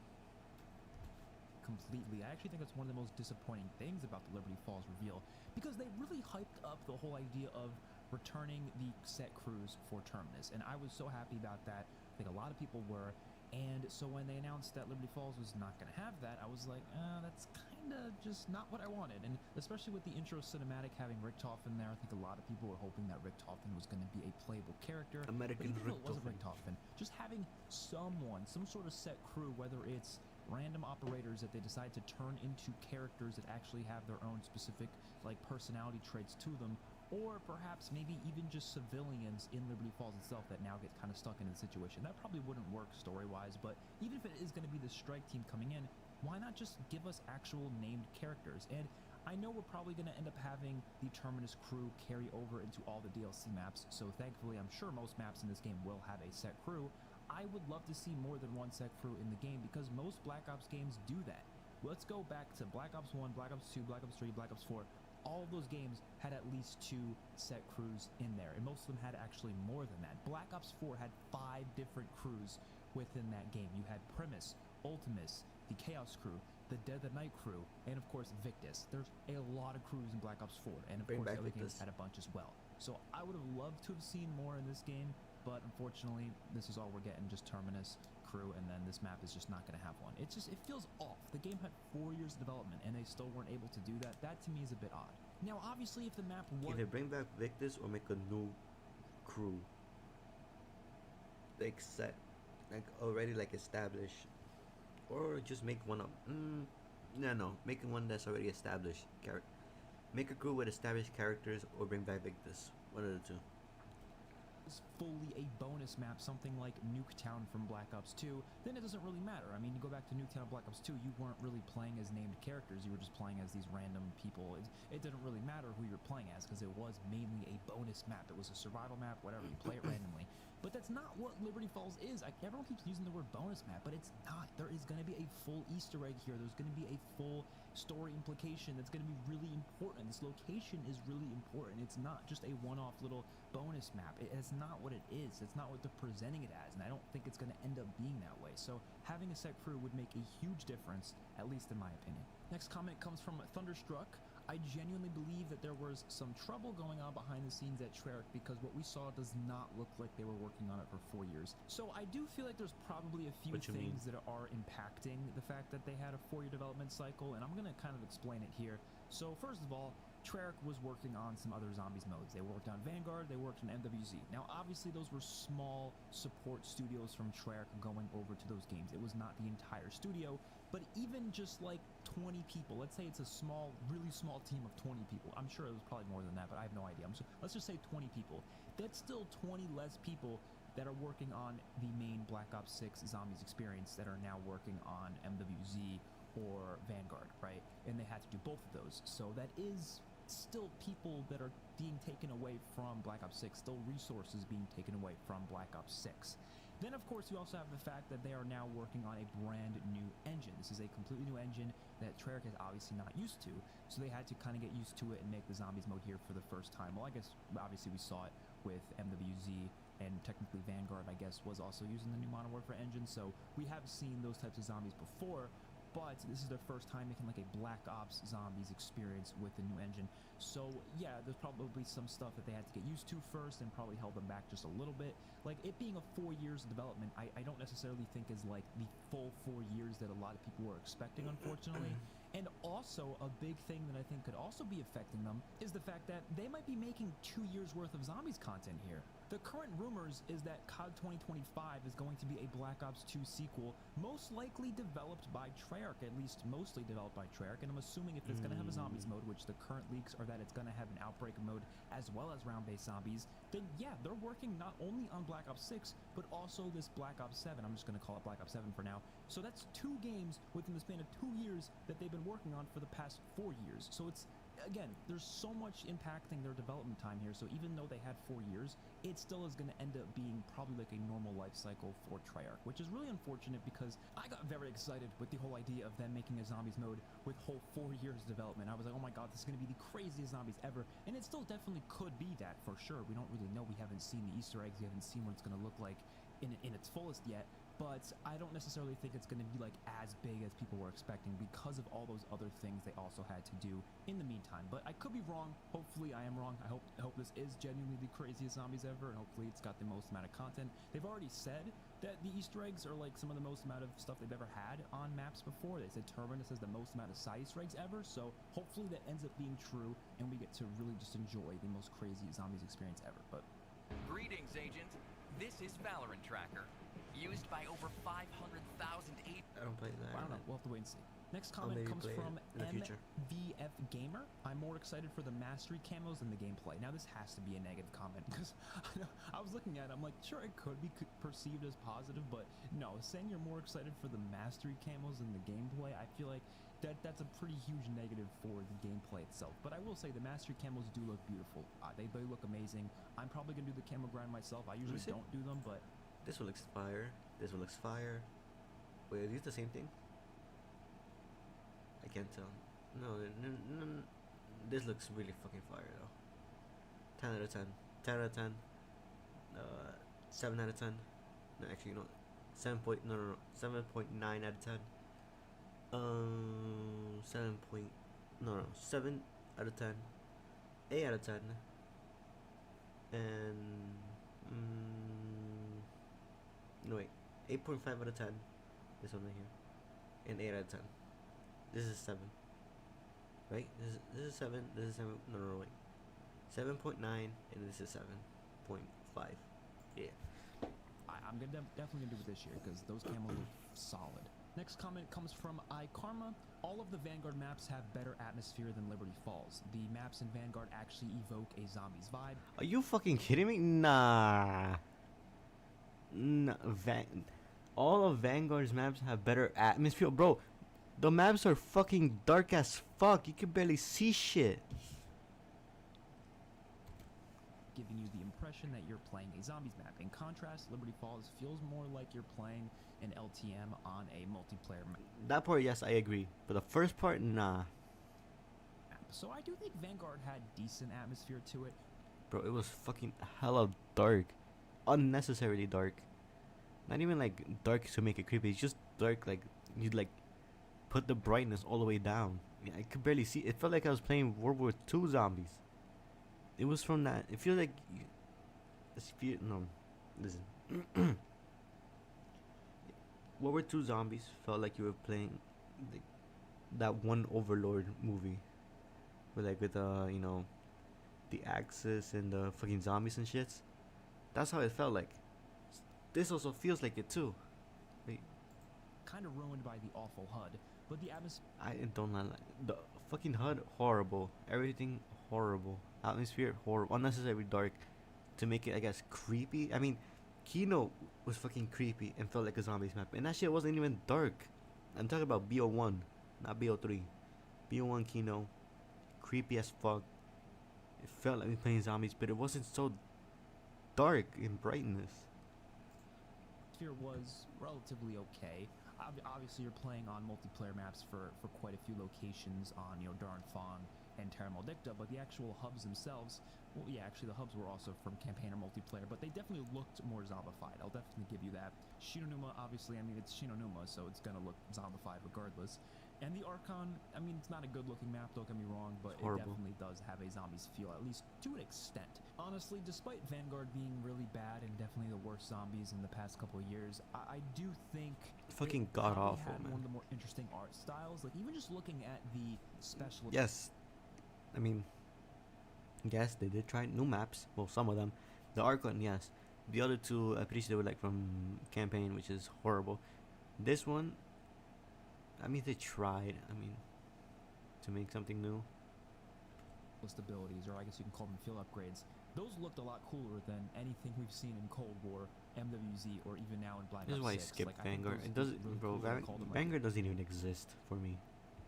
Completely. I actually think that's one of the most disappointing things about the Liberty Falls reveal, because they really hyped up the whole idea of returning the set crews for Terminus, and I was so happy about that. I think a lot of people were. And so when they announced that Liberty Falls was not going to have that, I was like, that's kind of just not what I wanted. And especially with the intro cinematic having Richtofen in there, I think a lot of people were hoping that Richtofen was going to be a playable character. American but even though it wasn't Richtofen. Richtofen, just having someone, some sort of set crew, whether it's random operators that they decide to turn into characters that actually have their own specific like personality traits to them, or perhaps maybe even just civilians in Liberty Falls itself that now get kind of stuck in the situation. That probably wouldn't work story-wise, but even if it is going to be the strike team coming in, why not just give us actual named characters? And I know we're probably going to end up having the Terminus crew carry over into all the DLC maps, so thankfully I'm sure most maps in this game will have a set crew. I would love to see more than one set crew in the game because most Black Ops games do that. Let's go back to Black Ops 1, Black Ops 2, Black Ops 3, Black Ops 4. All of those games had at least 2 set crews in there, and most of them had actually more than that. Black Ops 4 had 5 different crews within that game. You had Primus, Ultimus, the Chaos crew, the Dead of Night crew, and of course Victus. There's a lot of crews in Black Ops 4, and of Bring course back the other games Victus. had a bunch as well. So I would have loved to have seen more in this game, but unfortunately this is all we're getting, just Terminus crew, and then this map is just not going to have one. It feels off. The game had 4 years of development and they still weren't able to do that. That to me is a bit odd. Now obviously if the map was... Either bring back Victus or make a new crew, like set, like already like established, or just make one up. No, making one that's already established. Make a crew with established characters, or bring back Victus. One of the two. Fully a bonus map, something like Nuketown from Black Ops 2, then it doesn't really matter. I mean, you go back to Nuketown Black Ops 2, you weren't really playing as named characters, you were just playing as these random people. It didn't really matter who you were playing as because it was mainly a bonus map. It was a survival map, whatever, you play it randomly. But that's not what Liberty Falls is. Everyone keeps using the word bonus map, but it's not. There is going to be a full Easter egg here. There's going to be a full story implication that's going to be really important. This location is really important. It's not just a one-off little bonus map. It's not what it is. It's not what they're presenting it as, and I don't think it's going to end up being that way. So having a set crew would make a huge difference, at least in my opinion. Next comment comes from Thunderstruck. I genuinely believe that there was some trouble going on behind the scenes at Treyarch because what we saw does not look like they were working on it for 4 years. So I do feel like there's probably a few things that are impacting the fact that they had a 4-year development cycle, and I'm going to kind of explain it here. So first of all, Treyarch was working on some other Zombies modes. They worked on Vanguard, they worked on MWZ. Now obviously those were small support studios from Treyarch going over to those games. It was not the entire studio, but even just like 20 people, let's say it's a small, really small team of 20 people. I'm sure it was probably more than that, but I have no idea. Let's just say 20 people. That's still 20 less people that are working on the main Black Ops 6 Zombies experience that are now working on MWZ or Vanguard, right? And they had to do both of those. So that is still people that are being taken away from Black Ops 6, still resources being taken away from Black Ops 6. Then, of course, you also have the fact that they are now working on a brand new engine. This is a completely new engine that Treyarch is obviously not used to, so they had to kind of get used to it and make the Zombies mode here for the first time. Well, I guess, obviously, we saw it with MWZ, and technically Vanguard, I guess, was also using the new Modern Warfare engine, so we have seen those types of zombies before, but this is their first time making like a Black Ops Zombies experience with the new engine. So yeah, there's probably some stuff that they had to get used to first and probably held them back just a little bit. Like it being a 4 years of development, I don't necessarily think is like the full 4 years that a lot of people were expecting, unfortunately. And also a big thing that I think could also be affecting them is the fact that they might be making 2 years worth of Zombies content here. The current rumors is that COD 2025 is going to be a Black Ops 2 sequel, most likely developed by Treyarch, at least mostly developed by Treyarch, and I'm assuming if it's going to have a Zombies mode, which the current leaks are that it's going to have an Outbreak mode as well as round-based zombies, then yeah, they're working not only on Black Ops 6, but also this Black Ops 7. I'm just going to call it Black Ops 7 for now. So that's 2 games within the span of 2 years that they've been working on for the past 4 years. So it's, again, there's so much impacting their development time here, so even though they had 4 years, it still is going to end up being probably like a normal life cycle for Treyarch, which is really unfortunate because I got very excited with the whole idea of them making a Zombies mode with whole 4 years of development. I was like, oh my god, this is going to be the craziest Zombies ever, and it still definitely could be that for sure. We don't really know. We haven't seen the Easter eggs, we haven't seen what it's going to look like in its fullest yet, but I don't necessarily think it's going to be like as big as people were expecting because of all those other things they also had to do in the meantime. But I could be wrong. Hopefully I am wrong. I hope this is genuinely the craziest zombies ever, and hopefully it's got the most amount of content. They've already said that the Easter eggs are like some of the most amount of stuff they've ever had on maps before. They said Terminus has the most amount of side Easter eggs ever, so hopefully that ends up being true and we get to really just enjoy the most crazy zombies experience ever. But greetings, Agent. This is Valorant Tracker, used by over 500,000 agents. I don't play that. I don't know. We'll have to wait and see. Next I'll comment maybe comes play it from in the future. MVF Gamer. I'm more excited for the mastery camos than the gameplay. Now this has to be a negative comment because I was looking at it, I'm like, sure, it could be perceived as positive, but no, saying you're more excited for the mastery camos than the gameplay, I feel like that's a pretty huge negative for the gameplay itself. But I will say the mastery camos do look beautiful. They look amazing. I'm probably gonna do the camo grind myself. I usually don't do them, but this one looks fire. This one looks fire. Wait, are these the same thing? I can't tell. No, this looks really fucking fire though. 10 out of 10. 10 out of 10. 7 out of 10. No, actually, no. 7.9 out of 10. 7 out of 10. 8 out of 10. And no wait, 8.5 out of 10. This one right here. And 8 out of 10. This is 7. Right? This is 7. This is 7. No, wait. 7.9 and this is 7.5. Yeah. I'm gonna definitely gonna do it this year because those camos look solid. Next comment comes from iKarma. All of the Vanguard maps have better atmosphere than Liberty Falls. The maps in Vanguard actually evoke a zombies vibe. Are you fucking kidding me? Nah. All of Vanguard's maps have better atmosphere, bro. The maps are fucking dark as fuck. You can barely see shit. Giving you the impression that you're playing a zombies map. In contrast, Liberty Falls feels more like you're playing an LTM on a multiplayer map. That part, yes, I agree. But the first part, nah. So I do think Vanguard had decent atmosphere to it. Bro, it was fucking hella dark. Unnecessarily dark. Not even like dark to make it creepy. It's just dark like you'd like put the brightness all the way down. I could barely see. It felt like I was playing World War II zombies. It was from that. It feels like no, listen. World War II zombies felt like you were playing like that one Overlord movie, with you know, the Axis and the fucking zombies and shits. That's how it felt like. This also feels like it too. Wait. Kind of ruined by the awful HUD, but the atmosphere. I don't like the fucking HUD. Horrible. Everything horrible. Atmosphere horrible. Unnecessarily dark to make it, I guess, creepy. I mean, Kino was fucking creepy and felt like a zombies map, and that shit wasn't even dark. I'm talking about BO1, not BO3. BO1 Kino, creepy as fuck. It felt like we playing zombies, but it wasn't so dark in brightness. Atmosphere was relatively okay. Obviously, you're playing on multiplayer maps for quite a few locations on, you know, Darn Fawn and Terra Maldicta, but the actual hubs themselves, well, yeah, actually the hubs were also from campaign or multiplayer, but they definitely looked more zombified. I'll definitely give you that. Shinonuma, obviously, I mean, it's Shinonuma, so it's gonna look zombified regardless. And the Archon, I mean, it's not a good-looking map, don't get me wrong, but it definitely does have a zombies feel, at least to an extent. Honestly, despite Vanguard being really bad and definitely the worst zombies in the past couple of years, I do think fucking god awful, had man. One of the more interesting art styles, like even just looking at the special. Yes, I mean, yes, they did try new maps. Well, some of them. The Archon, yes. The other two, I'm pretty sure they were like from campaign, which is horrible. This one, I mean, they tried. I mean, to make something new. Abilities, or I guess you can call them field upgrades. Those looked a lot cooler than anything we've seen in Cold War, MWZ, or even now in Black Ops 6. This is why I skipped Vanguard. It doesn't, really bro. Vanguard doesn't even exist for me.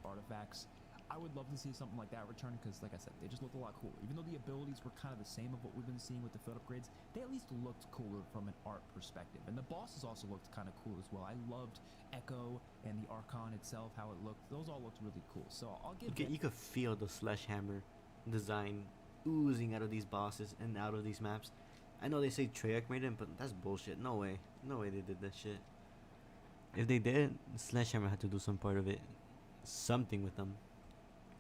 Artifacts. I would love to see something like that return because, like I said, they just looked a lot cooler. Even though the abilities were kind of the same of what we've been seeing with the field upgrades, they at least looked cooler from an art perspective. And the bosses also looked kind of cool as well. I loved Echo and the Archon itself, how it looked. Those all looked really cool. So I'll give you could feel the sledgehammer design oozing out of these bosses and out of these maps. I know they say Treyarch made them, but that's bullshit. No way. No way they did that shit. If they did, Sledgehammer had to do some part of it. Something with them.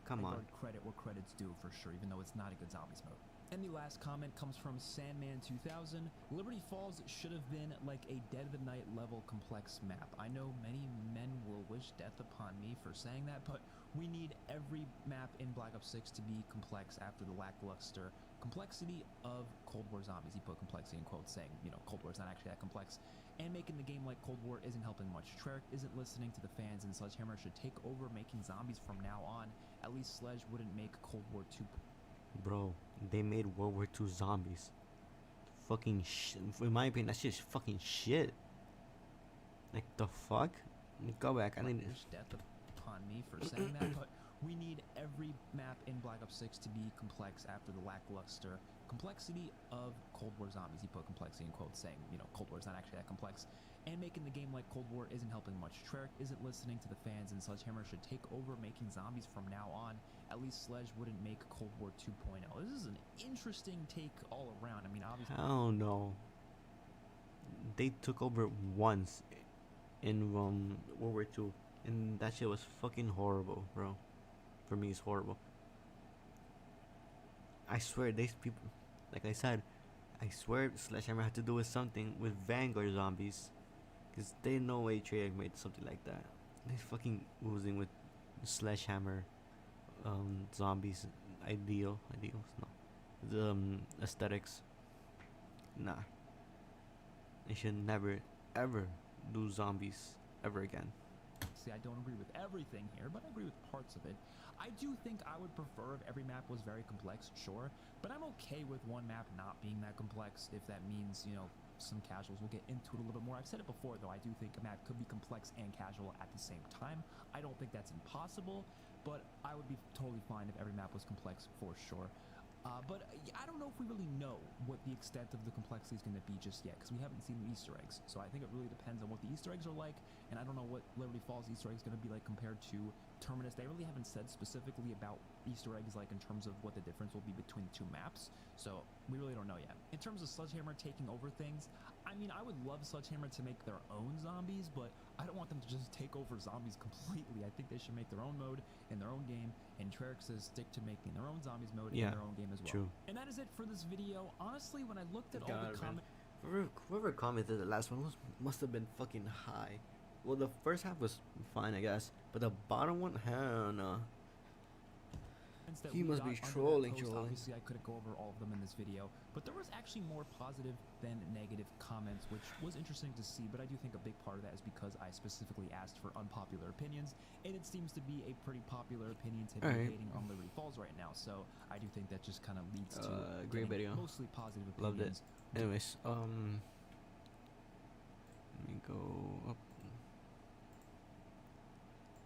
Come on. Credit where credit's due for sure, even though it's not a good zombies mode. And the last comment comes from Sandman2000. Liberty Falls should have been like a Dead of the Night level complex map. I know many men will wish death upon me for saying that, but we need every map in Black Ops 6 to be complex after the lackluster complexity of Cold War zombies. He put complexity in quotes, saying, you know, Cold War is not actually that complex. And making the game like Cold War isn't helping much. Treyarch isn't listening to the fans, and Sledgehammer should take over making zombies from now on. At least Sledge wouldn't make Cold War 2. Bro, they made World War II zombies. Fucking shit. In my opinion, that's just fucking shit. Like, the fuck? Go back. I need death upon me for saying that, but we need every map in Black Ops 6 to be complex after the lackluster complexity of Cold War zombies. He put complexity in quotes, saying, you know, Cold War is not actually that complex. And making the game like Cold War isn't helping much. Treyarch isn't listening to the fans, and Sledgehammer should take over making zombies from now on. At least Sledge wouldn't make Cold War 2.0. This is an interesting take all around. I mean, obviously... Hell no. They took over once in World War II, and that shit was fucking horrible, bro. For me, it's horrible. I swear, these people, like I said, I swear Sledgehammer had to do with something with Vanguard zombies, because they no way Treyarch made something like that. They fucking oozing with Sledgehammer zombies ideals, no, the aesthetics. Nah, they should never ever do zombies ever again. See, I don't agree with everything here, but I agree with parts of it. I do think I would prefer if every map was very complex, sure, but I'm okay with one map not being that complex if that means, you know, some casuals will get into it a little bit more. I've said it before, though, I do think a map could be complex and casual at the same time. I don't think that's impossible, but I would be totally fine if every map was complex for sure. But I don't know if we really know what the extent of the complexity is going to be just yet, because we haven't seen the Easter eggs. So I think it really depends on what the Easter eggs are like, and I don't know what Liberty Falls Easter egg is going to be like compared to Terminus. They really haven't said specifically about Easter eggs, like in terms of what the difference will be between the two maps. So we really don't know yet. In terms of Sledgehammer taking over things, I mean, I would love Sledgehammer to make their own zombies, but I don't want them to just take over zombies completely. I think they should make their own mode in their own game, and Treyarch says stick to making their own zombies mode in their own game as well. True. And that is it for this video. Honestly, when I looked at all the comments... Whoever commented the last one must have been fucking high. Well, the first half was fine, I guess, but the bottom one, hell no. He must be trolling. Obviously, I couldn't go over all of them in this video, but there was actually more positive than negative comments, which was interesting to see, but I do think a big part of that is because I specifically asked for unpopular opinions, and it seems to be a pretty popular opinion to be hating on Liberty Falls right now, so I do think that just kind of leads to great video. Mostly positive opinions. Loved it. Anyways, let me go up.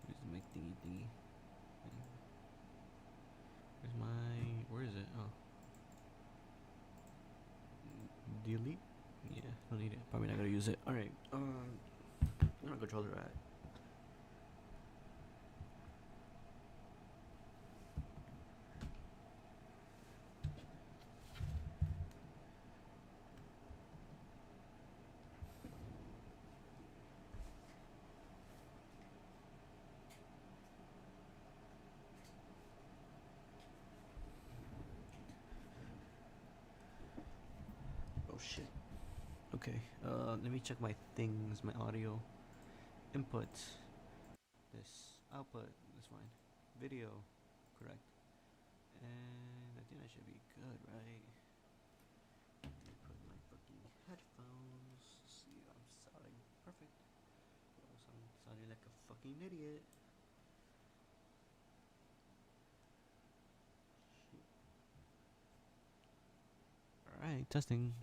Where's my thingy? Where is it? Oh. Delete? Yeah, don't need it. Probably not gonna use it. Alright, where my controller at? Oh shit. Okay, let me check my things, my audio. Input. This. Output. That's fine. Video. Correct. And I think that should be good, right? Let me put my fucking headphones. See, I'm sounding perfect. Or else I'm sounding like a fucking idiot. Alright, testing.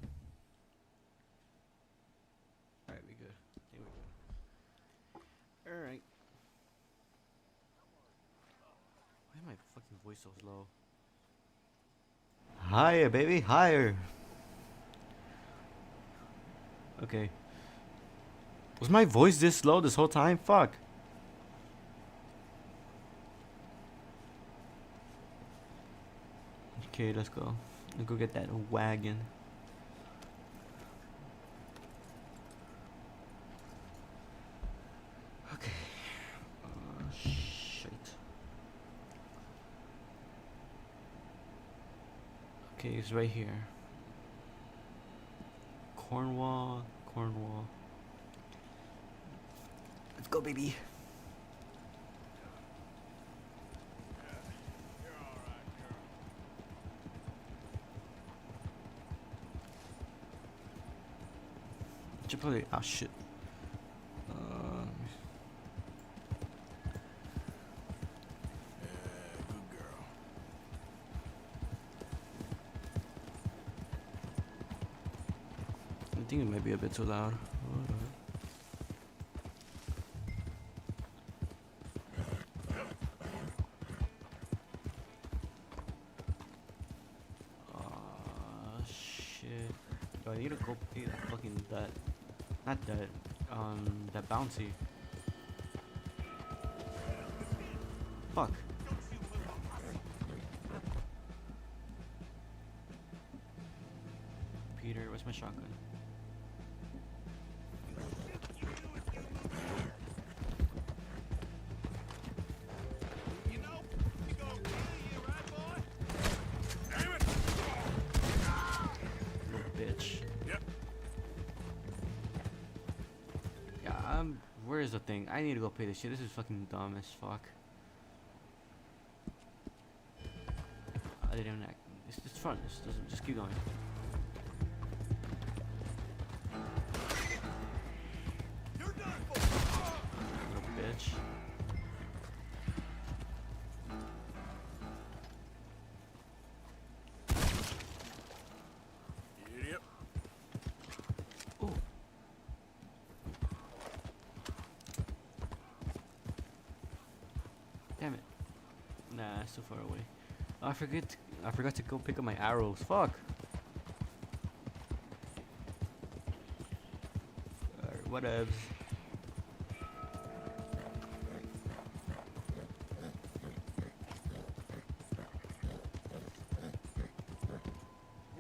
Alright, we good. Here we go. Alright. Why is my fucking voice so low? Higher, baby, higher. Okay. Was my voice this low this whole time? Fuck. Okay, let's go. Let's go get that wagon. Okay, it's right here. Cornwall, Cornwall. Let's go, baby. Should probably. Oh shit. Good girl. I think it might be a bit too loud. Shit. Yo, I need to go pay that fucking that. Not that. That bouncy. Fuck. Peter, where's my shotgun? Where's the thing? I need to go pay this shit. This is fucking dumb as fuck. I didn't even act. It's fun. Just keep going. You're done for. Little bitch. Idiot. Oh. Damn it. Nah, it's too far away. Oh, I forgot to go pick up my arrows. Fuck. Alright, whatevs.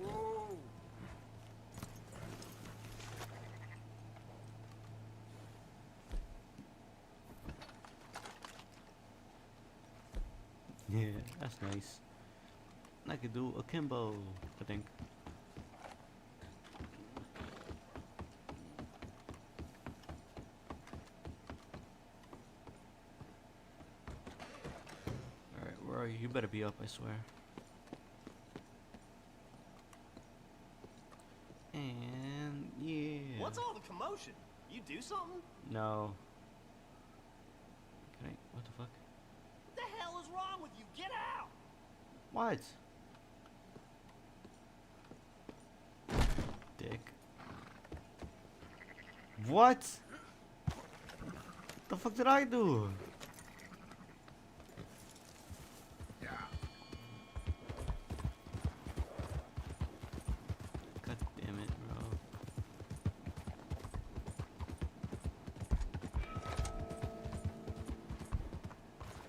Whoa. Yeah, that's nice. I could do akimbo, I think. Alright, where are you? You better be up, I swear. And yeah. What's all the commotion? You do something? No. Can I? What the fuck? What the hell is wrong with you? Get out! What? Dick. What? The fuck did I do? God damn it, bro.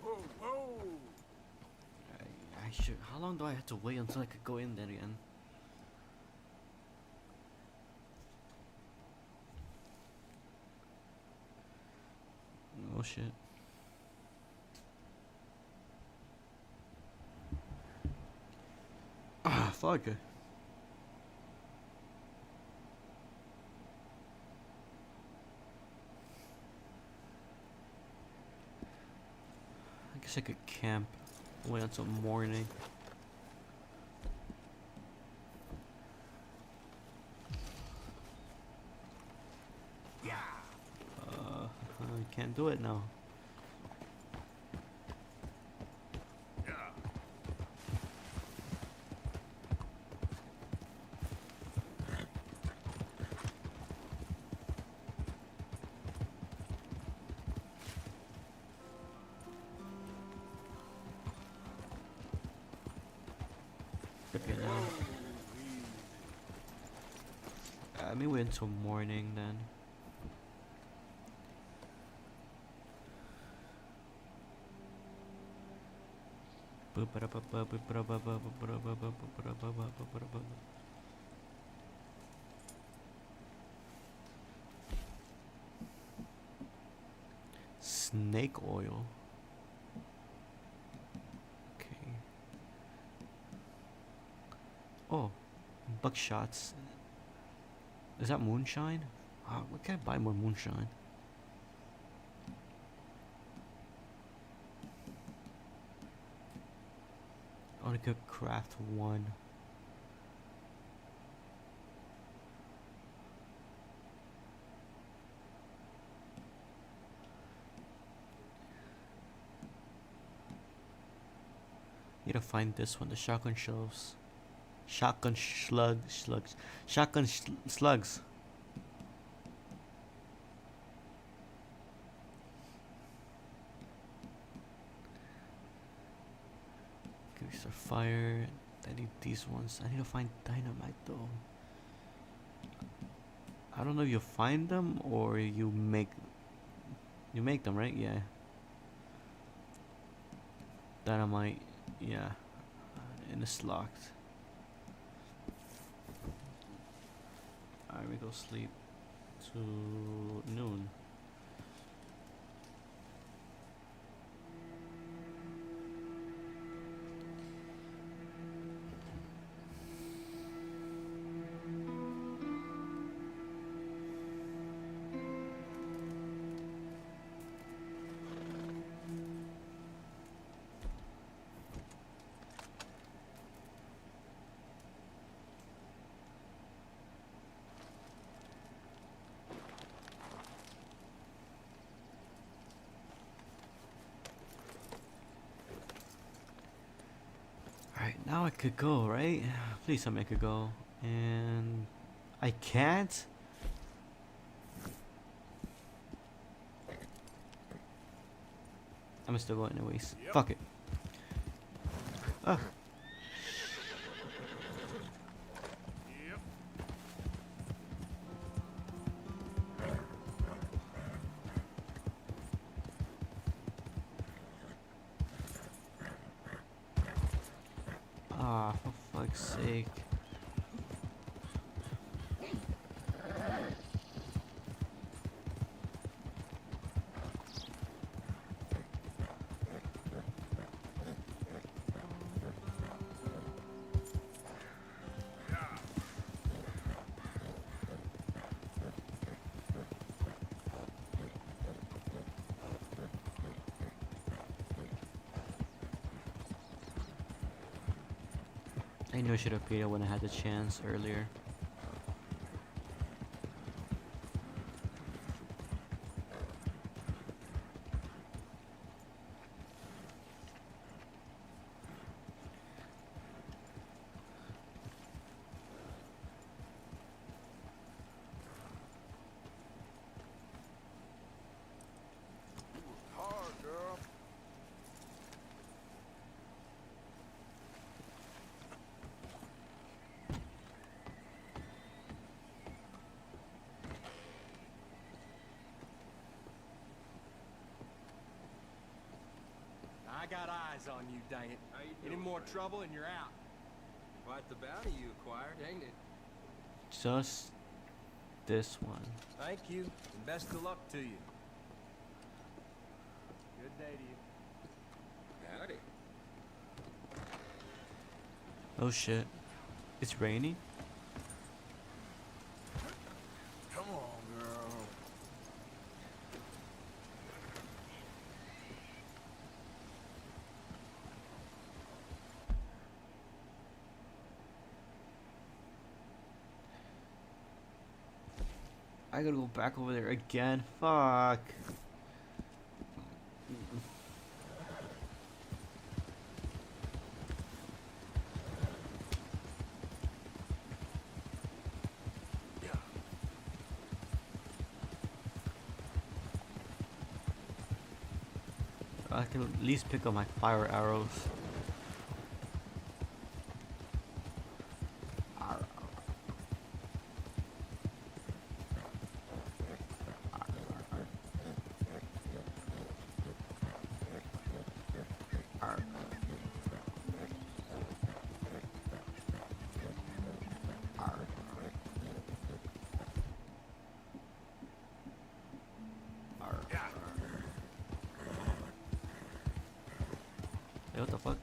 Whoa, whoa. I should. How long do I have to wait until I could go in there again? Oh shit. Ah, fuck. I guess I could camp, wait until morning. I can't do it now. Okay, now. Let me wait until morning then. Snake oil. Okay. Oh, buckshots. Is that moonshine? Where can I buy more moonshine? I want to cook craft one. Need to find this one, the shotgun shells. Shotgun slugs. Shotgun slugs. These are fire. I need these ones. I need to find dynamite though. I don't know if you find them or you make them, right? Yeah. Dynamite. Yeah. And it's locked. Alright, we go sleep to noon. Alright, now I could go, right? Please tell me I could go. And I can't? I'm still going anyways. Yep. Fuck it. Ah. Yep. Ah, for fuck's sake. I knew I should have paid it when I had the chance earlier. Hard, girl. I got eyes on you, dang it. Any more trouble and you're out. Quite the bounty you acquired, ain't it? Just this one. Thank you, and best of luck to you. Good day to you. Howdy. Oh shit. It's raining? Come on, girl. I gotta go back over there again. Fuck. I can at least pick up my fire arrows. Hey, what the fuck?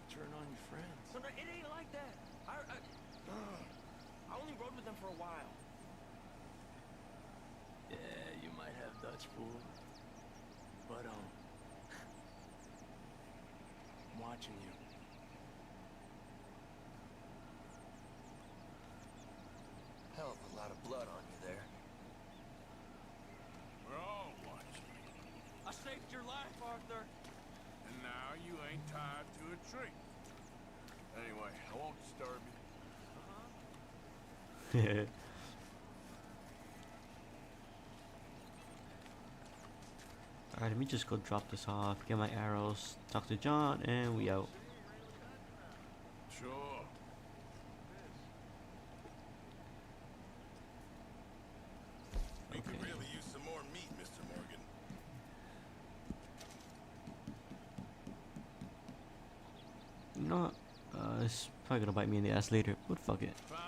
turn on your friends. No, it ain't like that. I only rode with them for a while. Yeah, you might have Dutch food, but I'm watching you. Hell of a lot of blood on you there. We're all watching. I saved your life, Arthur. And now you ain't tied to a tree. Anyway, I won't disturb you. Alright, let me just go drop this off, get my arrows, talk to John, and we out. Sure. We could really use some more meat, Mr. Morgan. You know what? It's probably gonna bite me in the ass later, but fuck it. Fine,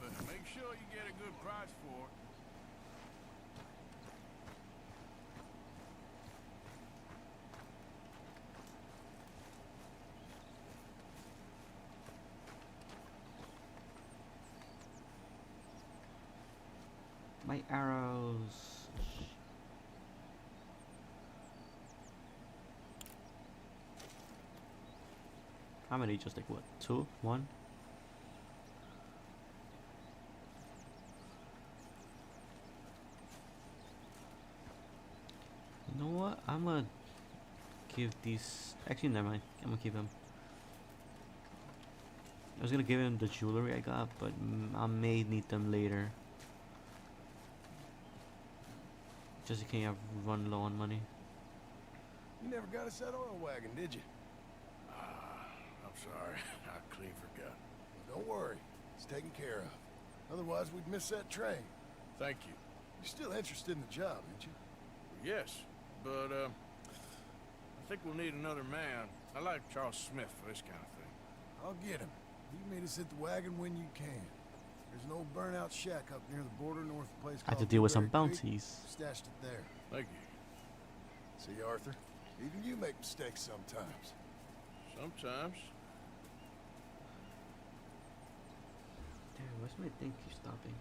but make sure you get a good price for it. My arrows. How many? Just like what? 2? 1? You know what? I'm gonna give these. Actually, never mind. I'm gonna keep them. I was gonna give him the jewelry I got, but I may need them later. Just in case I run low on money. You never got us that oil wagon, did you? I'm sorry. I clean forgot. Don't worry. It's taken care of. Otherwise, we'd miss that train. Thank you. You're still interested in the job, ain't you? Yes, but I think we'll need another man. I like Charles Smith for this kind of thing. I'll get him. You meet us at the wagon when you can. There's an old burnout shack up near the border north of a place I have called to deal with some Blueberry Creek. bounties. Stashed it there. Thank you. See, Arthur? Even you make mistakes sometimes. Sometimes. Dude, what's my thing keep stopping?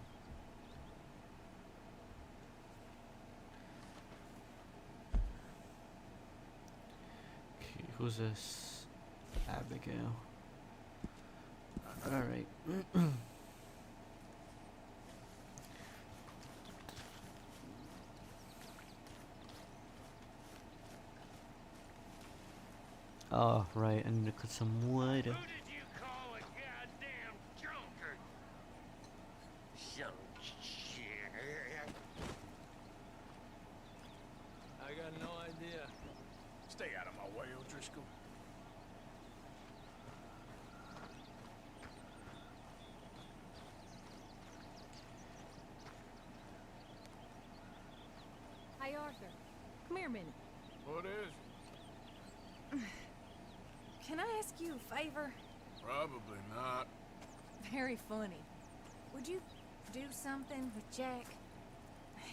Okay, who's this? Abigail. Alright. Oh, right, I need to cut some wood. Who did you call a goddamn drunkard? Some shit. I got no idea. Stay out of my way, O'Driscoll. Hey, Arthur. Come here a minute. What is? Can I ask you a favor? Probably not. Very funny. Would you do something with Jack?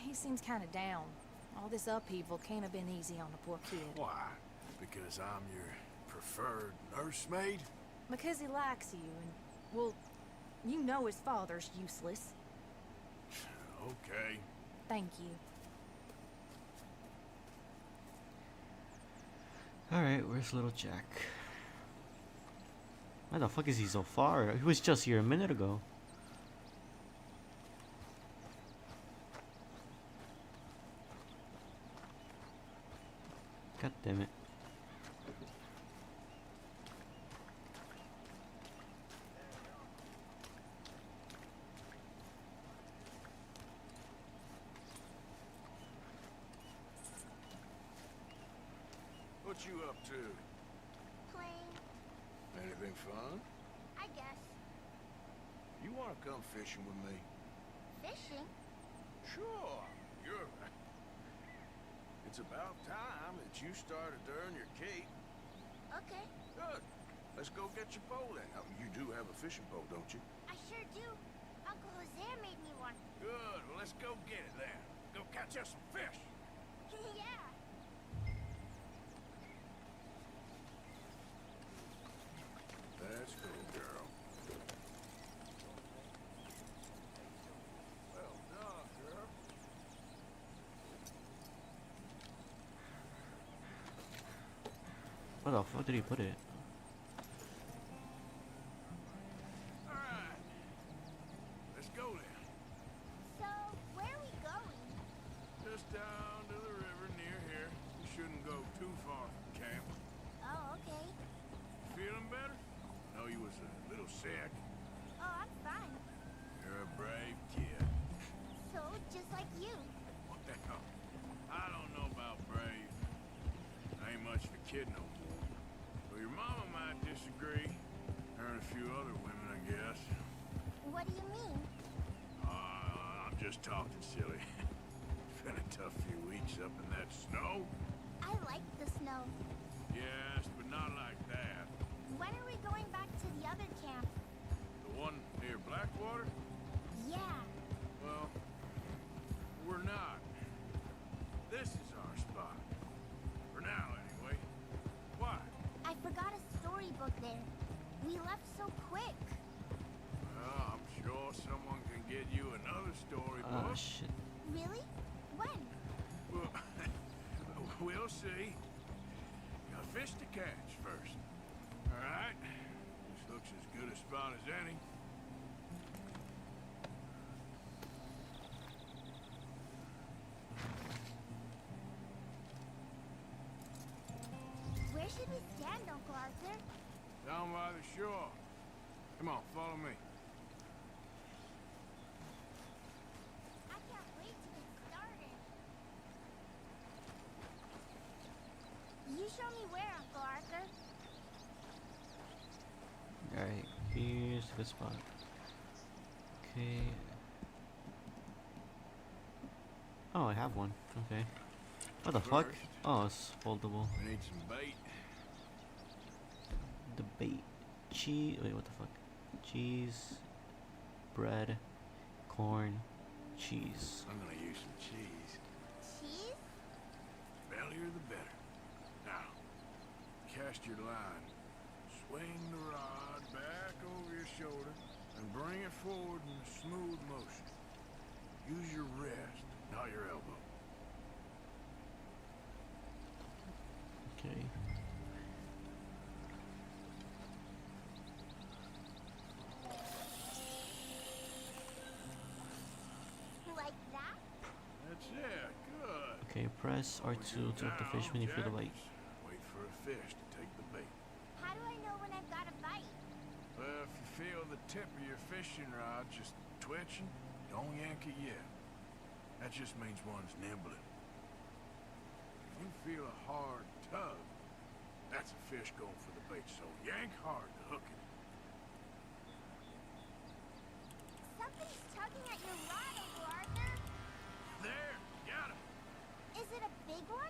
He seems kind of down. All this upheaval can't have been easy on the poor kid. Why? Because I'm your preferred nursemaid? Because he likes you, and, well, you know his father's useless. Okay. Thank you. Alright, where's little Jack? Why the fuck is he so far? He was just here a minute ago. God damn it. What you up to? Playing, Anything fun? I guess. You wanna come fishing with me? Fishing? Sure, you're right. It's about time that you started to earn your keep. Okay. Good. Let's go get your pole then. Oh, you do have a fishing pole, don't you? I sure do. Uncle Jose made me one. Good. Well, let's go get it then. Go catch us some fish. Yeah. Where the fuck did he put it? Alright. Let's go then. So, where are we going? Just down to the river near here. We shouldn't go too far from camp. Oh, okay. Feeling better? Know you was a little sick. Oh, I'm fine. You're a brave kid. So, just like you. What the hell? I don't know about brave. I ain't much of a kid no more. Well, your mama might disagree. Her and a few other women, I guess. What do you mean? I'm just talking silly. It's been a tough few weeks up in that snow. I like the snow. Yes, but not like that. When are we going back to the other camp? The one near Blackwater? Yeah. Well, we're not. This is our spot. For now, anyway. Why? I forgot a storybook there. We left so quick. Well, I'm sure someone can get you another storybook. Oh shit. Really? When? Well, we'll see. Got fish to catch first. All right. This looks as good a spot as any. Where should we stand, Uncle Arthur? Down by the shore. Come on, follow me. I can't wait to get started. You show me where, Uncle Arthur. Alright, here's the spot. Okay. Oh, I have one. Okay. What the fuck? First. Oh, it's foldable. We need some bait. The bait. Cheese. Wait, what the fuck? Cheese. Bread. Corn. Cheese. I'm gonna use some cheese. Cheese? Bellier the better. Now, cast your line. Swing the rod back over your shoulder and bring it forward in a smooth motion. Use your wrist, not your elbow. Okay. Like that? That's it. Good. Okay, press R2 to hook the fish when you feel the bite. Wait for a fish to take the bait. How do I know when I've got a bite? Well, if you feel the tip of your fishing rod just twitching, don't yank it yet. That just means one's nibbling. If you feel a hard tug, that's a fish going for the bait, so yank hard to hook it. Something's tugging at your rod, Uncle Arthur. There, got it. Is it a big one?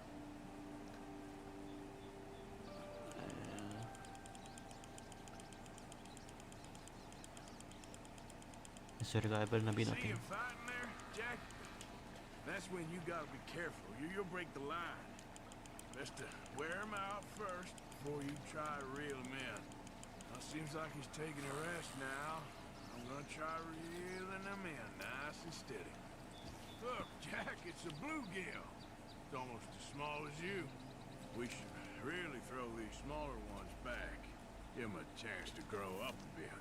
I swear to God, I better not be See nothing. him fighting there, Jack? That's when you gotta be careful. You'll break the line. Best to wear him out first before you try to reel him in. Well, seems like he's taking a rest now. I'm gonna try reeling him in nice and steady. Look, Jack, it's a bluegill. It's almost as small as you. We should really throw these smaller ones back. Give them a chance to grow up a bit.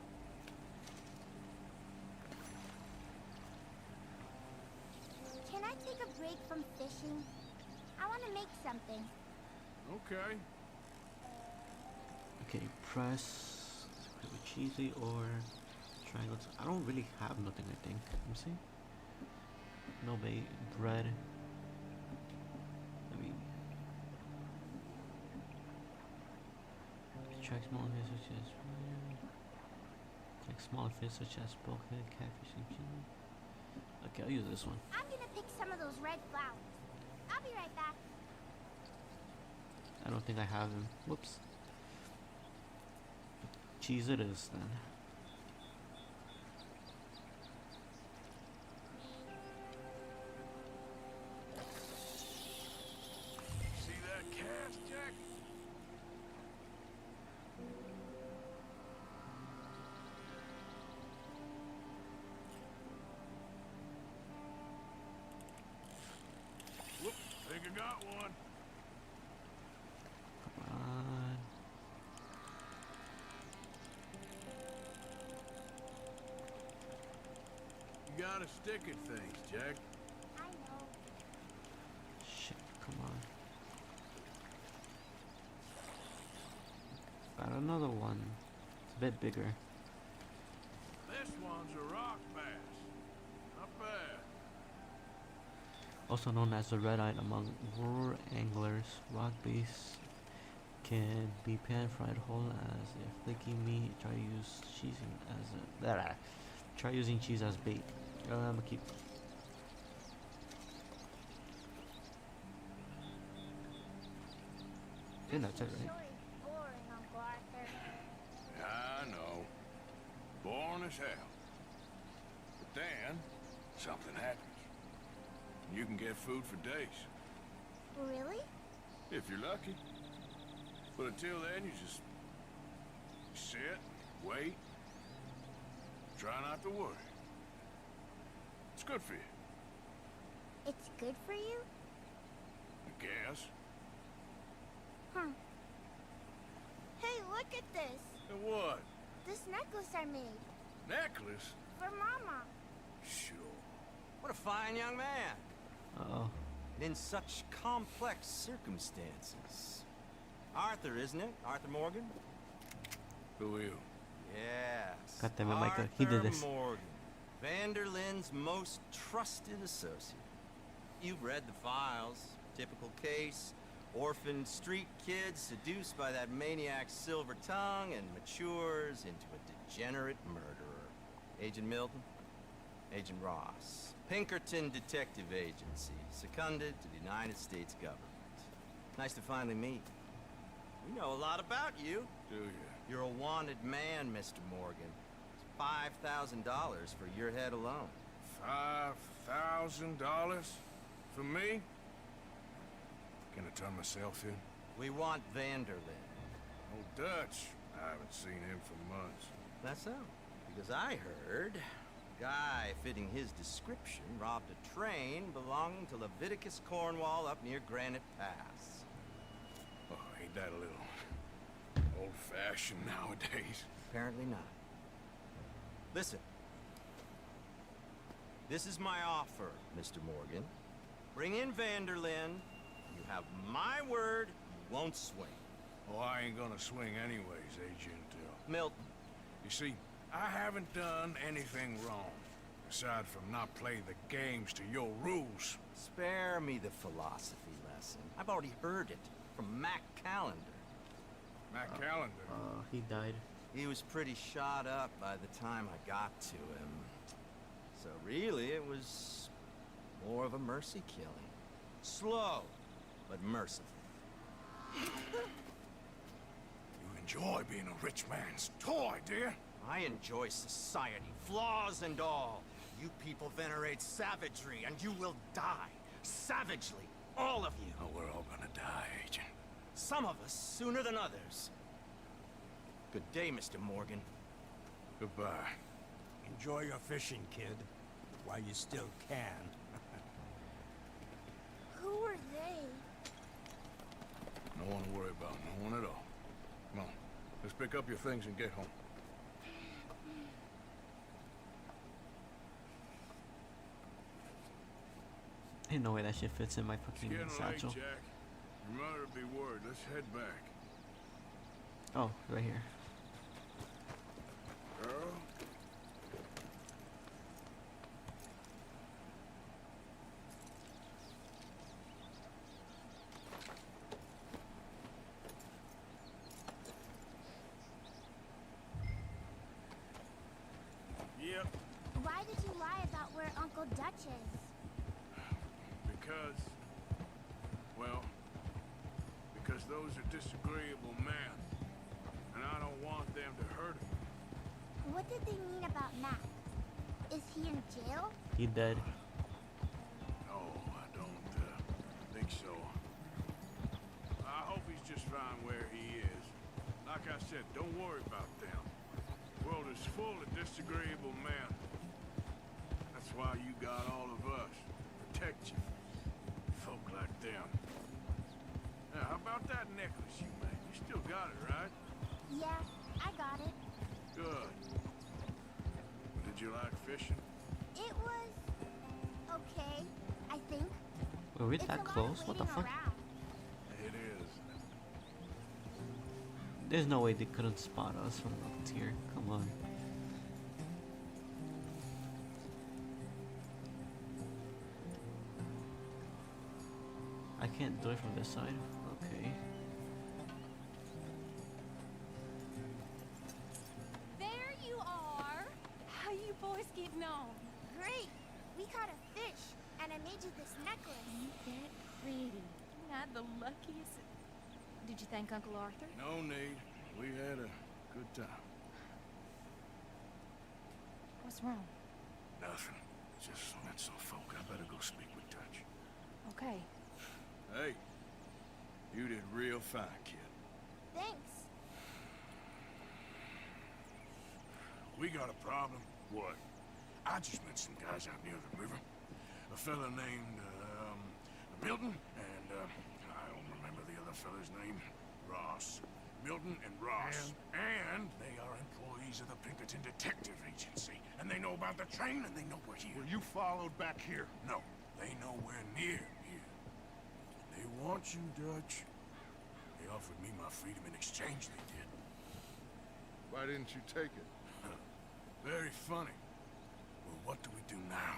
Can I take a break from fishing? I want to make something. Okay. Okay, press with cheesy or triangles. I don't really have nothing, I think. Let me see. No bait, bread. Let me track small fish such as smaller fish such as bulkhead, catfish, and chili. Okay, I'll use this one. I'm gonna pick some of those red flowers. I'll be right back. I don't think I have them. Whoops. Cheese it is then. See that cast, Jack? Whoop, think I got one. Come on. gotta stick at things, Jack. I know. Shit, come on. Got another one. It's a bit bigger. This one's a rock bass. Not bad. Also known as the red eye among lure anglers, rock bass can be pan fried whole as if flaky meat. Try using cheese as bait. I'ma keep. I think that's it, right? Boring, Uncle Arthur. I know. Boring as hell. But then, something happens. You can get food for days. Really? If you're lucky. But until then, you just sit, wait, try not to worry. It's good for you, It's good for you? I guess. Huh. Hey, look at this. And what? This necklace I made. Necklace? For Mama. Sure. What a fine young man. Uh-oh. And in such complex circumstances. Arthur, isn't it? Arthur Morgan? Who are you? Yes. God damn it, Micah. He did this. Arthur Morgan. Vanderlyn's most trusted associate. You've read the files. Typical case. Orphaned street kid seduced by that maniac's silver tongue and matures into a degenerate murderer. Agent Milton? Agent Ross. Pinkerton Detective Agency. Seconded to the United States government. Nice to finally meet. We know a lot about you. Do you? You're a wanted man, Mr. Morgan. $5,000 for your head alone. $5,000? For me? Can I turn myself in? We want Vanderlyn. Oh, Dutch. I haven't seen him for months. That's so. Because I heard a guy fitting his description robbed a train belonging to Leviticus Cornwall up near Granite Pass. Oh, ain't that a little old-fashioned nowadays? Apparently not. Listen. This is my offer, Mr. Morgan. Bring in Vanderlyn. You have my word you won't swing. Oh, I ain't gonna swing anyways, Agent Milton. You see, I haven't done anything wrong. Aside from not play the games to your rules. Spare me the philosophy lesson. I've already heard it from Mac Callender. Mac Callender? He died. He was pretty shot up by the time I got to him. So really, it was more of a mercy killing. Slow, but merciful. You enjoy being a rich man's toy, dear. I enjoy society, flaws and all. You people venerate savagery, and you will die. Savagely. All of you. Oh, we're all gonna die, Agent. Some of us sooner than others. Good day, Mr. Morgan. Goodbye. Enjoy your fishing, kid, while you still can. Who are they? No one to worry about, no one at all. Come on, let's pick up your things and get home. Ain't no way that shit fits in my It's fucking getting satchel. late, Jack. Your mother'd be worried. Let's head back. Oh, right here. Girl? Yep, Why did you lie about where Uncle Dutch is? because... Well... Because those are disagreeable men. And I don't want them to hurt him. What did they mean about Mac? Is he in jail? He dead. No, I don't think so. I hope he's just fine where he is. Like I said, don't worry about them. The world is full of disagreeable men. That's why you got all of us. Protect you. Folk like them. Now, how about that necklace you made? You still got it, right? Yeah, I got it. Good. Did you like fishing? It was okay, I think. Were we It's that a lot of close? What the waiting fuck? around. It is. There's no way they couldn't spot us from up here. Come on. I can't do it from this side. Okay. There you are. How you boys getting on? Great. We caught a fish, and I made you this necklace. Ain't that pretty? Not the luckiest. Did you thank Uncle Arthur? No need. We had a good time. What's wrong? Nothing. Just met some folk. I better go speak with Dutch. Okay. Hey, you did real fine, kid. Thanks. We got a problem. What? I just met some guys out near the river. A fella named, Milton, and, I don't remember the other fella's name. Ross. Milton and Ross. And they are employees of the Pinkerton Detective Agency. And they know about the train, and they know we're here. Were you followed back here? No, they know we're near here. They want you, Dutch. They offered me my freedom in exchange, they did. Why didn't you take it? Very funny. Well, what do we do now?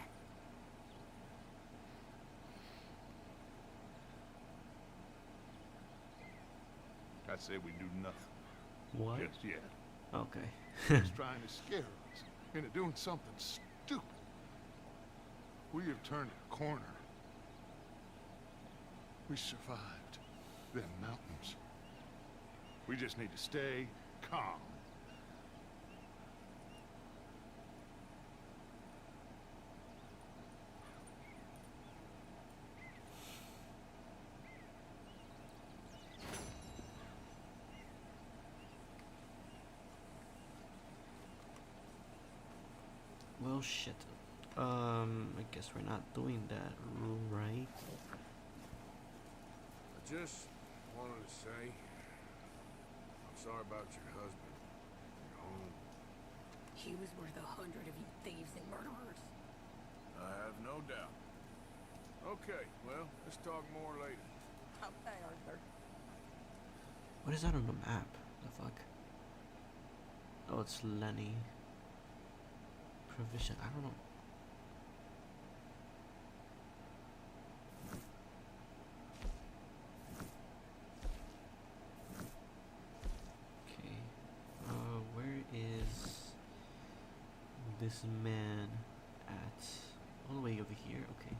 I say we do nothing. What? Just yet. Okay. He's trying to scare us into doing something stupid. We have turned a corner. We survived them mountains. We just need to stay calm. Well, shit. I guess we're not doing that, right? I just wanted to say, I'm sorry about your husband, your home. He was worth 100 of you thieves and murderers. I have no doubt. Okay, well, let's talk more later. Okay, Arthur. What is that on the map? The fuck? Oh, it's Lenny. Provision. I don't know. Okay. Where is this man at? All the way over here. Okay.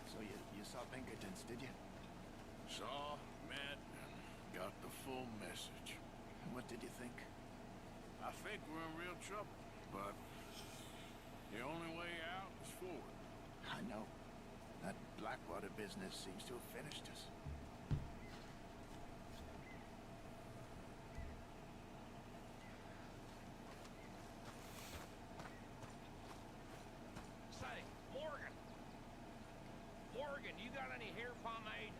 So you saw Pinkertons, did you? Saw, met, and got the full message. What did you think? I think we're in real trouble, but the only way out is forward. I know. That Blackwater business seems to have finished us. Say, Morgan. Morgan, you got any hair pomade?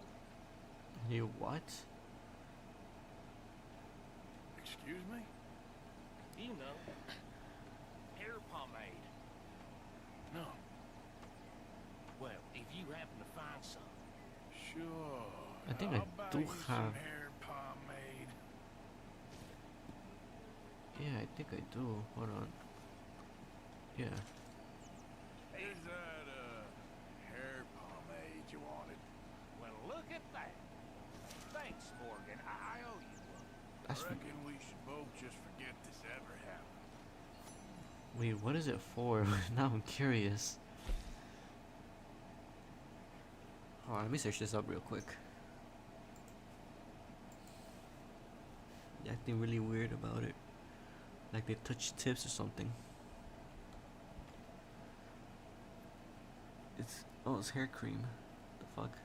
You what? Excuse me? You know, hair pomade. No. Well, if you happen to find some. Sure. I think I'll I buy do you have. some hair pomade. Yeah, I think I do. Hold on. Yeah. Is that, hair pomade you wanted? Well, look at that. Thanks, Morgan. I owe you one. That's I reckon we should both just forget this ever happened. Wait, what is it for? Now I'm curious. Oh, let me search this up real quick. They're acting really weird about it. Like they touch tips or something. It's hair cream. The fuck?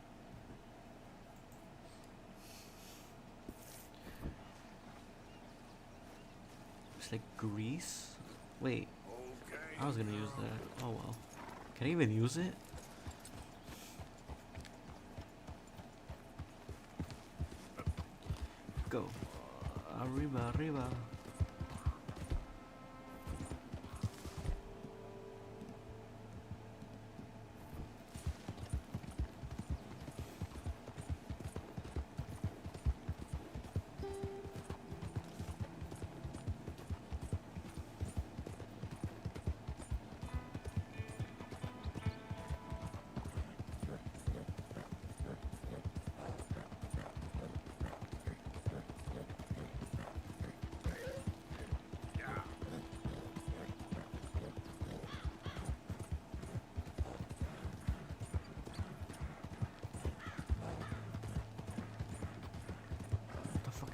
It's like grease? Wait. Okay. I was gonna use that. Oh well. Can I even use it? Go. Arriba, arriba.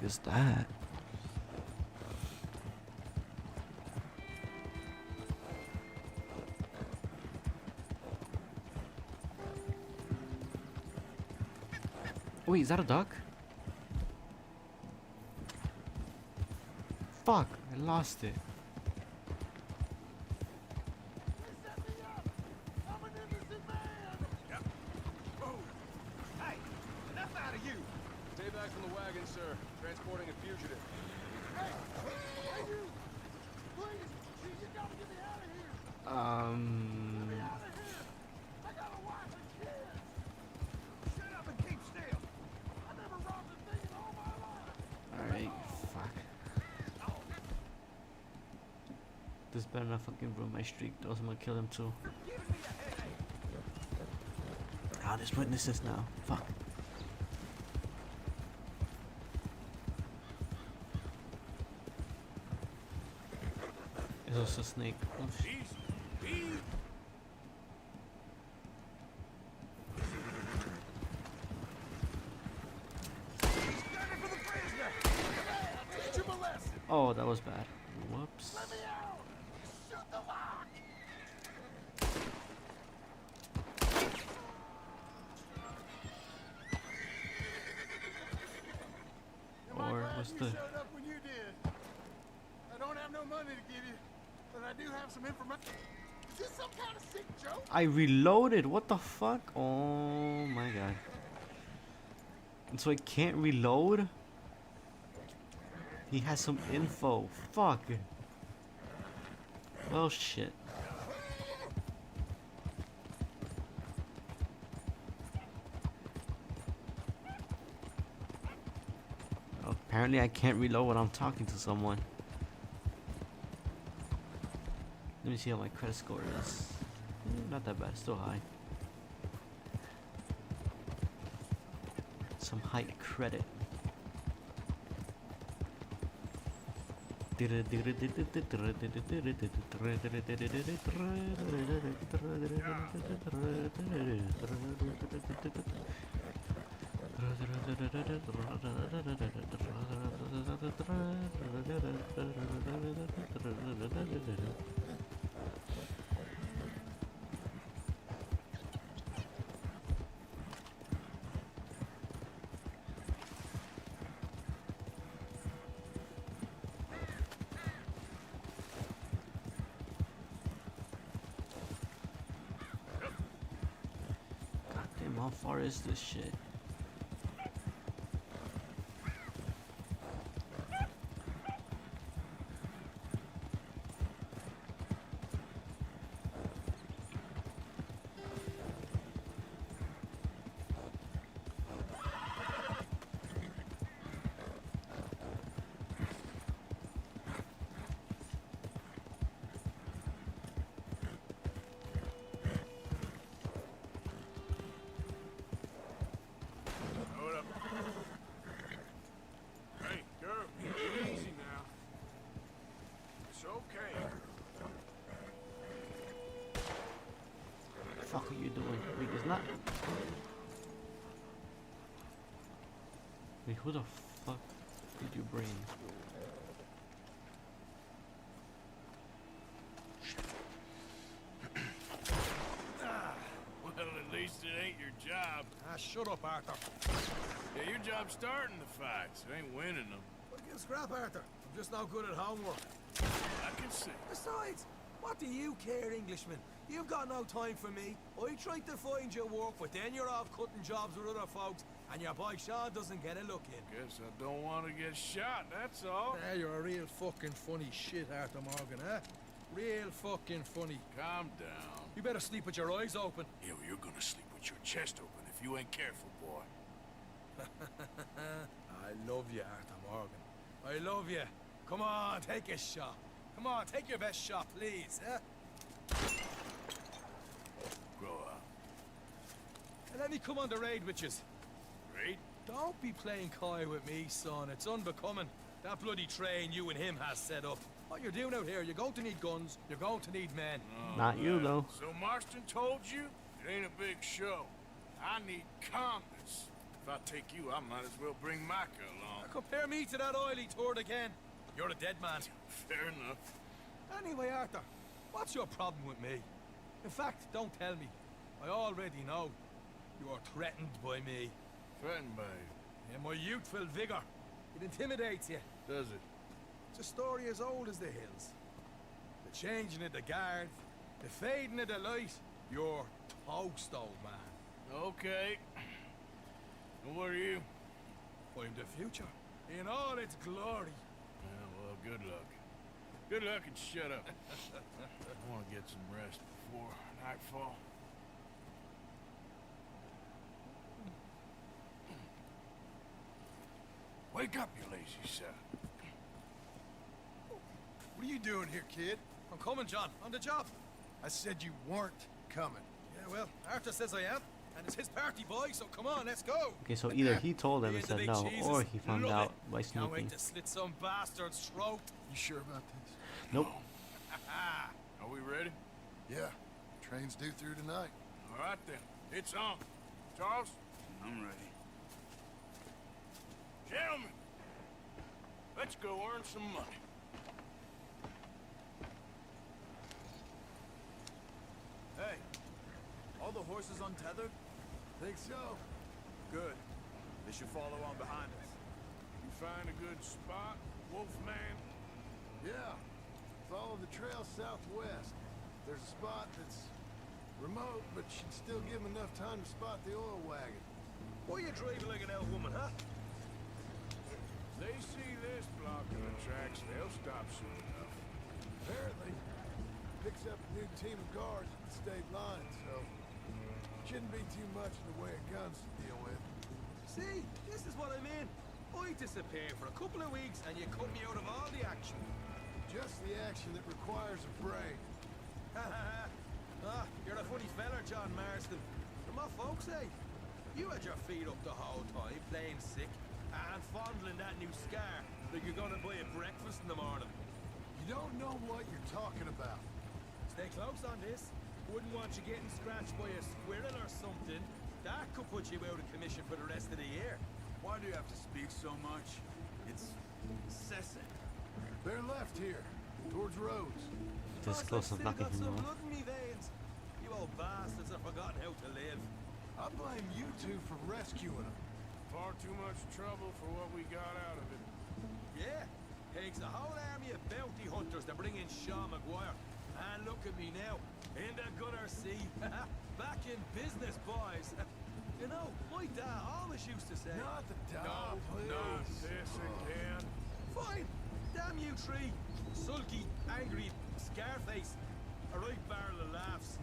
is that? Wait, is that a duck? Fuck, I lost it. Hey, enough out of you! Stay back from the wagon, sir. Transporting a fugitive. Hey, you! Please, you gotta get me out of here! Get me out of here! I got a wife and kids! Shut up and keep still! I never robbed a thing in all my life! Alright, fuck. This better not fucking ruin my streak, or else I'm gonna kill him too. Ah, there's witnesses now. Fuck. It's also a snake. Oh, oh, that was bad. Whoops. Let me out! Shoot the lock! Or was the... showed up when you did. I don't have no money to give you, but I do have some information. Is this some kind of sick joke? I reloaded. What the fuck? Oh my god. And so I can't reload? He has some info. Fuck. Well, shit. Apparently I can't reload when I'm talking to someone. Let me see how my credit score is. Not that bad, still high. Some high credit. Goddamn, how far is this shit? Hold up. Hey, girl, easy now. It's okay. What the fuck are you doing? Wait, it's not. Wait, who the fuck did you bring? Well, at least it ain't your job. Shut up, Arthur. Yeah, your job's starting the fights. It ain't winning them. Well, give scrap, Arthur. I'm just no good at homework. I can see. Besides, what do you care, Englishman? You've got no time for me. I tried to find you work, but then you're off cutting jobs with other folks, and your boy Sean doesn't get a look in. Guess I don't want to get shot, that's all. Yeah, you're a real fucking funny shit, Arthur Morgan, huh? Real fucking funny. Calm down. You better sleep with your eyes open. Yeah, well, you're gonna sleep with your chest open if you ain't careful, boy. I love you, Arthur Morgan. I love you. Come on, take a shot. Come on, take your best shot, please, huh? Grow up. And let me come on the raid with yous. Raid? Don't be playing coy with me, son. It's unbecoming. That bloody train you and him has set up. What you're doing out here, you're going to need guns, you're going to need men. Oh, Not you, man. though. So Marston told you? It ain't a big show. I need calmness. If I take you, I might as well bring Micah along. Compare me to that oily turd again. You're a dead man. Fair enough. Anyway, Arthur, what's your problem with me? In fact, don't tell me. I already know. You are threatened by me. Threatened by you? And my youthful vigor. It intimidates you. Does it? It's a story as old as the hills. The changing of the guard, the fading of the light. You're toast, old man. Okay. And what are you? I'm the future. In all its glory. Yeah, well, good luck. Good luck and shut up. I want to get some rest before nightfall. Wake up, you lazy son. What are you doing here, kid? I'm coming, John. On the job. I said you weren't coming. Yeah, well, Arthur says I am. And it's his party, boy, so come on, let's go. Okay, so either he told him and said no, or he found out by Can't snooping. wait to slit some bastard's throat. You sure about this? Nope. Are we ready? Yeah. Train's due through tonight. All right, then. It's on. Charles? I'm ready. Gentlemen, let's go earn some money. Hey, all the horses untethered? Think so. Good. They should follow on behind us. You find a good spot, Wolfman? Yeah. Follow the trail southwest. There's a spot that's remote, but should still give them enough time to spot the oil wagon. Why are you driving like an old woman, huh? They see this blocking the tracks, they'll stop soon enough. Apparently, picks up a new team of guards at the state line, so shouldn't be too much in the way of guns to deal with. See, this is what I mean. I disappear for a couple of weeks and you cut me out of all the action. Just the action that requires a break. You're a funny fella, John Marston. And my folks say, you had your feet up the whole time, playing sick, and fondling that new scar like you're gonna buy a breakfast in the morning. You don't know what you're talking about. Stay close on this. Wouldn't want you getting scratched by a squirrel or something. That could put you out of commission for the rest of the year. Why do you have to speak so much? It's incessant. They're left here, towards Rhodes. This is close to knocking him Some off. blood in me veins. You old bastards have forgotten how to live. I blame you two for rescuing them. Far too much trouble for what we got out of it. Yeah, takes a whole army of bounty hunters to bring in Sean McGuire. And look at me now, in the gunner sea. Back in business, boys. You know, my dad always used to say... Not the dad, No, please. not this again. Fine, damn you three. Sulky, angry, Scarface. A right barrel of laughs.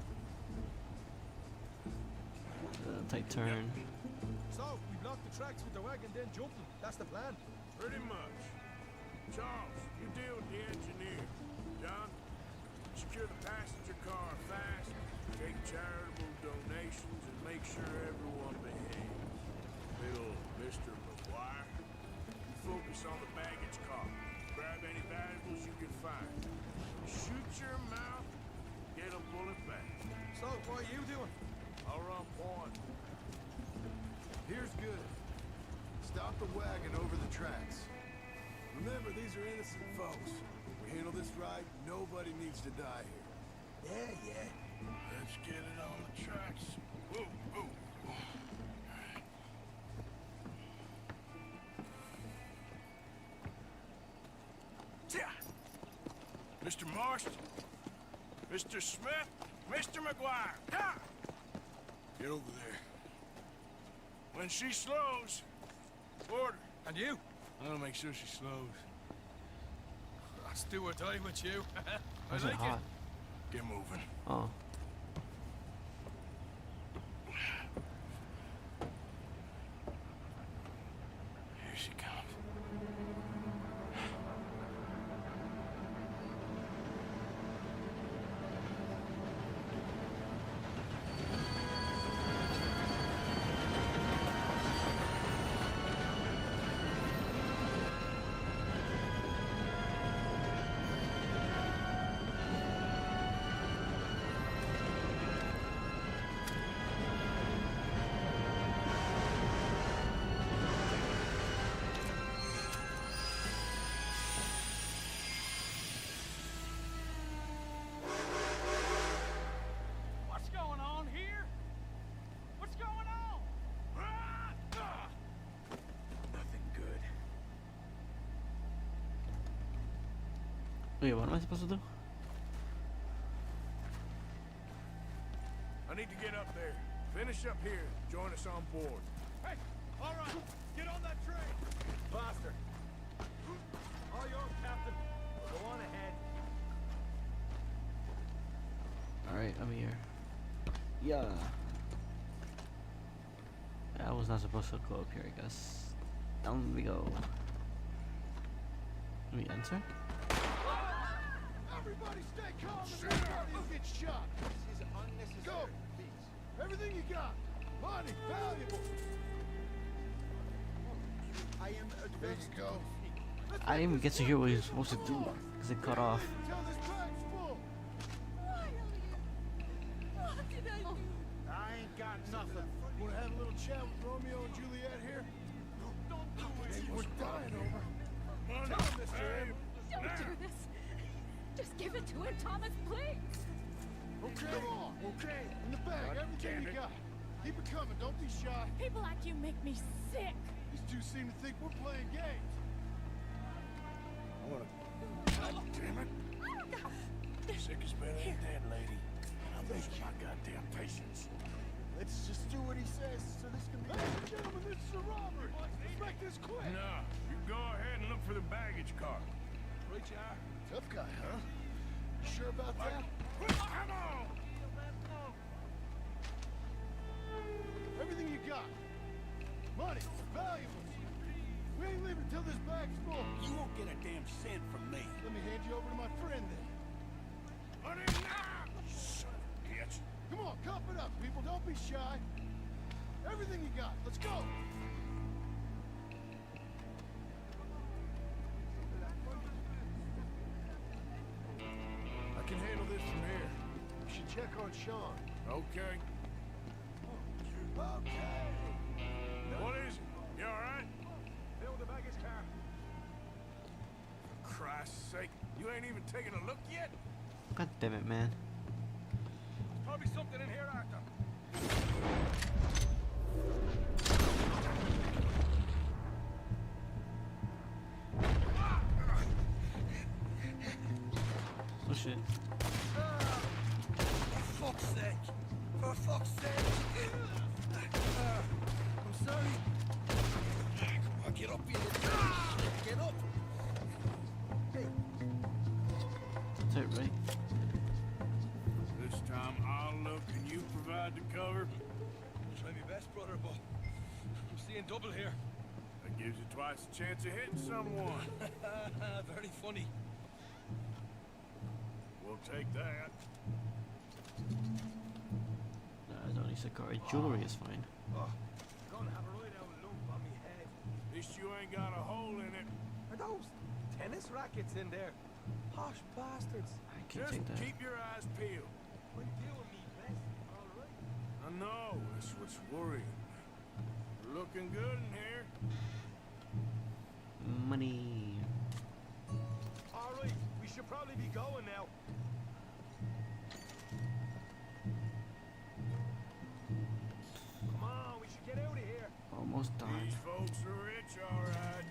Tight turn. So, we block the tracks with the wagon, then jump them. That's the plan. Pretty much. Charles, you deal with the engineer. John, secure the passenger car fast, take charitable donations, and make sure everyone behaves. Little Mr. McGuire, you focus on the baggage car. Grab any valuables you can find. Shoot your mouth, get a bullet back. So, what are you doing? I'll run point. Here's good. Stop the wagon over the tracks. Remember, these are innocent folks. We handle this right, nobody needs to die here. Yeah. Let's get it on the tracks. Whoa, whoa. Mr. Marston, Mr. Smith, Mr. McGuire, get over there. When she slows, order. And you? I'll make sure she slows. Let's do or die with you. I Was it like hot? Get moving. Oh. Here she comes. Wait, what am I supposed to do? I need to get up there. Finish up here. Join us on board. Hey, all right, get on that train. Faster. All yours, Captain. Go on ahead. Alright, I'm here. Yeah. I was not supposed to go up here, I guess. Down we go. Let me enter. Everybody stay calm and everybody will get shot. This is unnecessary. Go. Everything you got. Money, valuable. I am There you go. I didn't even get to hear what he was supposed to do because it cut off. Until this bag's full. I ain't got nothing. Want to have a little chat with Romeo and Juliet here? Don't do it. Hey, we're dying over. Tell him, Mr. M. Don't do this. Just give it to him, Thomas, please. Okay. Come on. Okay. In the bag, everything you got. Keep it coming. Don't be shy. People like you make me sick. These two seem to think we're playing games. God damn it. Sick as better than dead, lady. I'm losing my goddamn patience. Let's just do what he says so this can be... Ladies and gentlemen, this is a robbery. Let's make this quick. No, you go ahead and look for the baggage car. Right, you are. Tough guy, huh? You sure about that? Come on! Everything you got. Money, valuables. We ain't leaving till this bag's full. You won't get a damn cent from me. Let me hand you over to my friend then. Money now! Son of a bitch. Come on, cup it up, people. Don't be shy. Everything you got. Let's go. I can handle this from here. You should check on Sean. Okay. Okay. What is it? You alright? Fill the baggage car. For Christ's sake, you ain't even taken a look yet? God damn it, man. There's probably something in here, Arthur. Oh shit. For fuck's sake. For fuck's sake. I'm sorry. Come on, get up here. Get up. Hey. That's it, right? This time I'll look and you provide the cover. Try my best, brother, but I'm seeing double here. That gives you twice the chance of hitting someone. Very funny. We'll take that. There's only cigar. Jewelry is fine. Gonna have a right out lump on me head. At least you ain't got a hole in it. Are those tennis rackets in there? Posh bastards. I can Just take that. keep your eyes peeled. We're doing me best, all right? I know, that's what's worrying. We're looking good in here. Money. All right, we should probably be going now. Come on, we should get out of here. Almost done. These folks are rich, all right.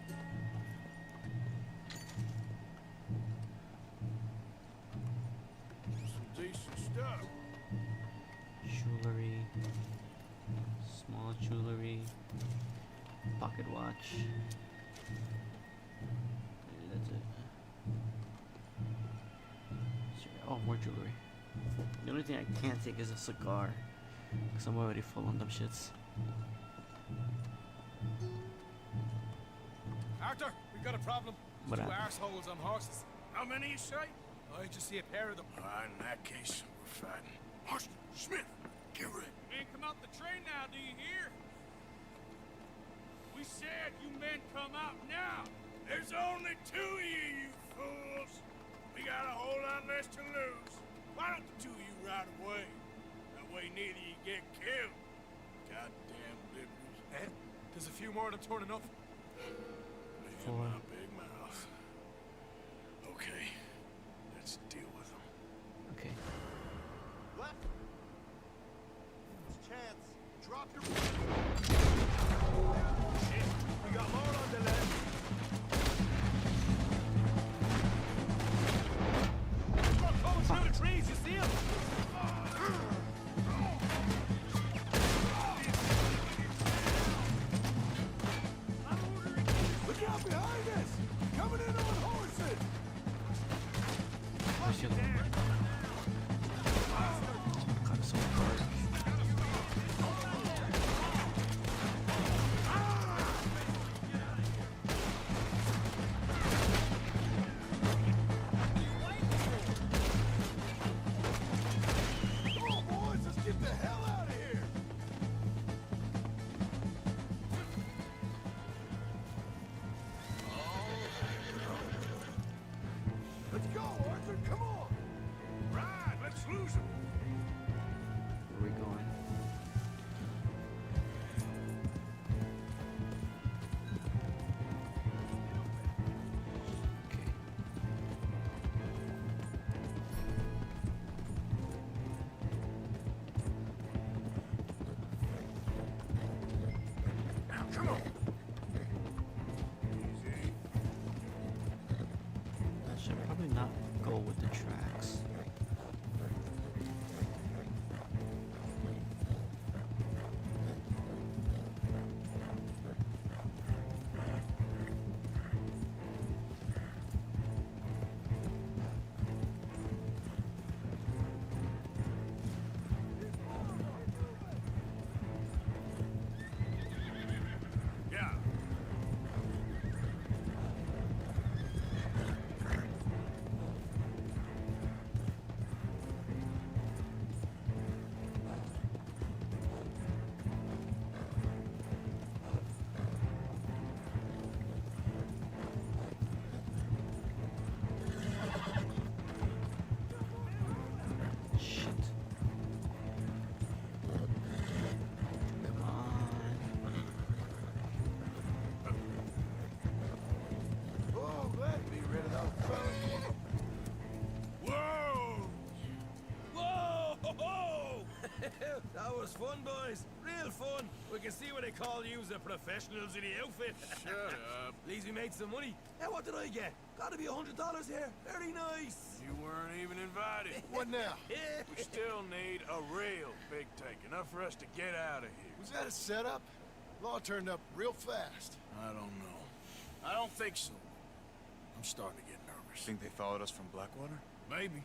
Some decent stuff. Jewelry. Small jewelry. Pocket watch. Maybe that's it. Oh, more jewelry. The only thing I can't take is a cigar. Because I'm already full on them shits. Arthur, we've got a problem. What Two happened? arseholes on horses. How many you say? I just see a pair of them. In that case, we're fighting. Marston, Smith, get ready. Men, come out the train now, do you hear? We said you men come out now. There's only two of you, you fools. We got a whole lot less to lose. Why don't the two of you ride away? That way neither of you get killed. Goddamn liberals. Eh? There's a few more of them turning up. Look at my big mouth. Okay, let's deal with them. Okay. Left. Chance. Drop your... Shit, we got more on the left. Where's the other one? God, it's so dark. Come on, boys, let's get the hell out of here! Let's go, Arthur, come on! Right, let's lose him. Where are we going? Now, come on. I should probably not go with the tracks. Yeah. Shit. Come on. Oh, glad to be rid of those fellas. Whoa! Whoa! That was fun, boys. Real fun. We can see what they call you the professionals in the outfit. Shut up. At least we made some money. Now, what did I get? Gotta be $100 here. Very nice. You weren't even invited. What now? We still need a real big take, enough for us to get out of here. Was that a setup? Law turned up real fast. I don't know. I don't think so. I'm starting to get nervous. Think they followed us from Blackwater? Maybe.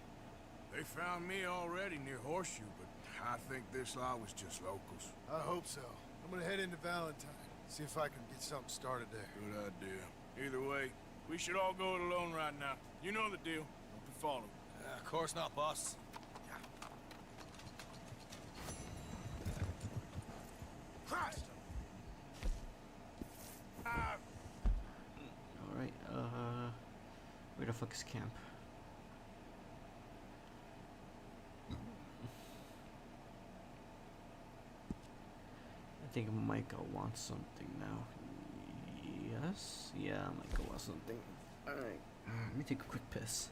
They found me already near Horseshoe, but I think this lot was just locals. I hope so. I'm gonna head into Valentine. See if I can get something started there. Good idea. Either way, we should all go it alone right now. You know the deal. Don't be followed. Of course not, boss. Christ! Alright, where the fuck is camp? I think Micah wants something now. Yes? Yeah, Micah wants something. Alright, let me take a quick piss.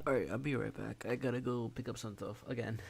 Alright, I'll be right back. I gotta go pick up some stuff again.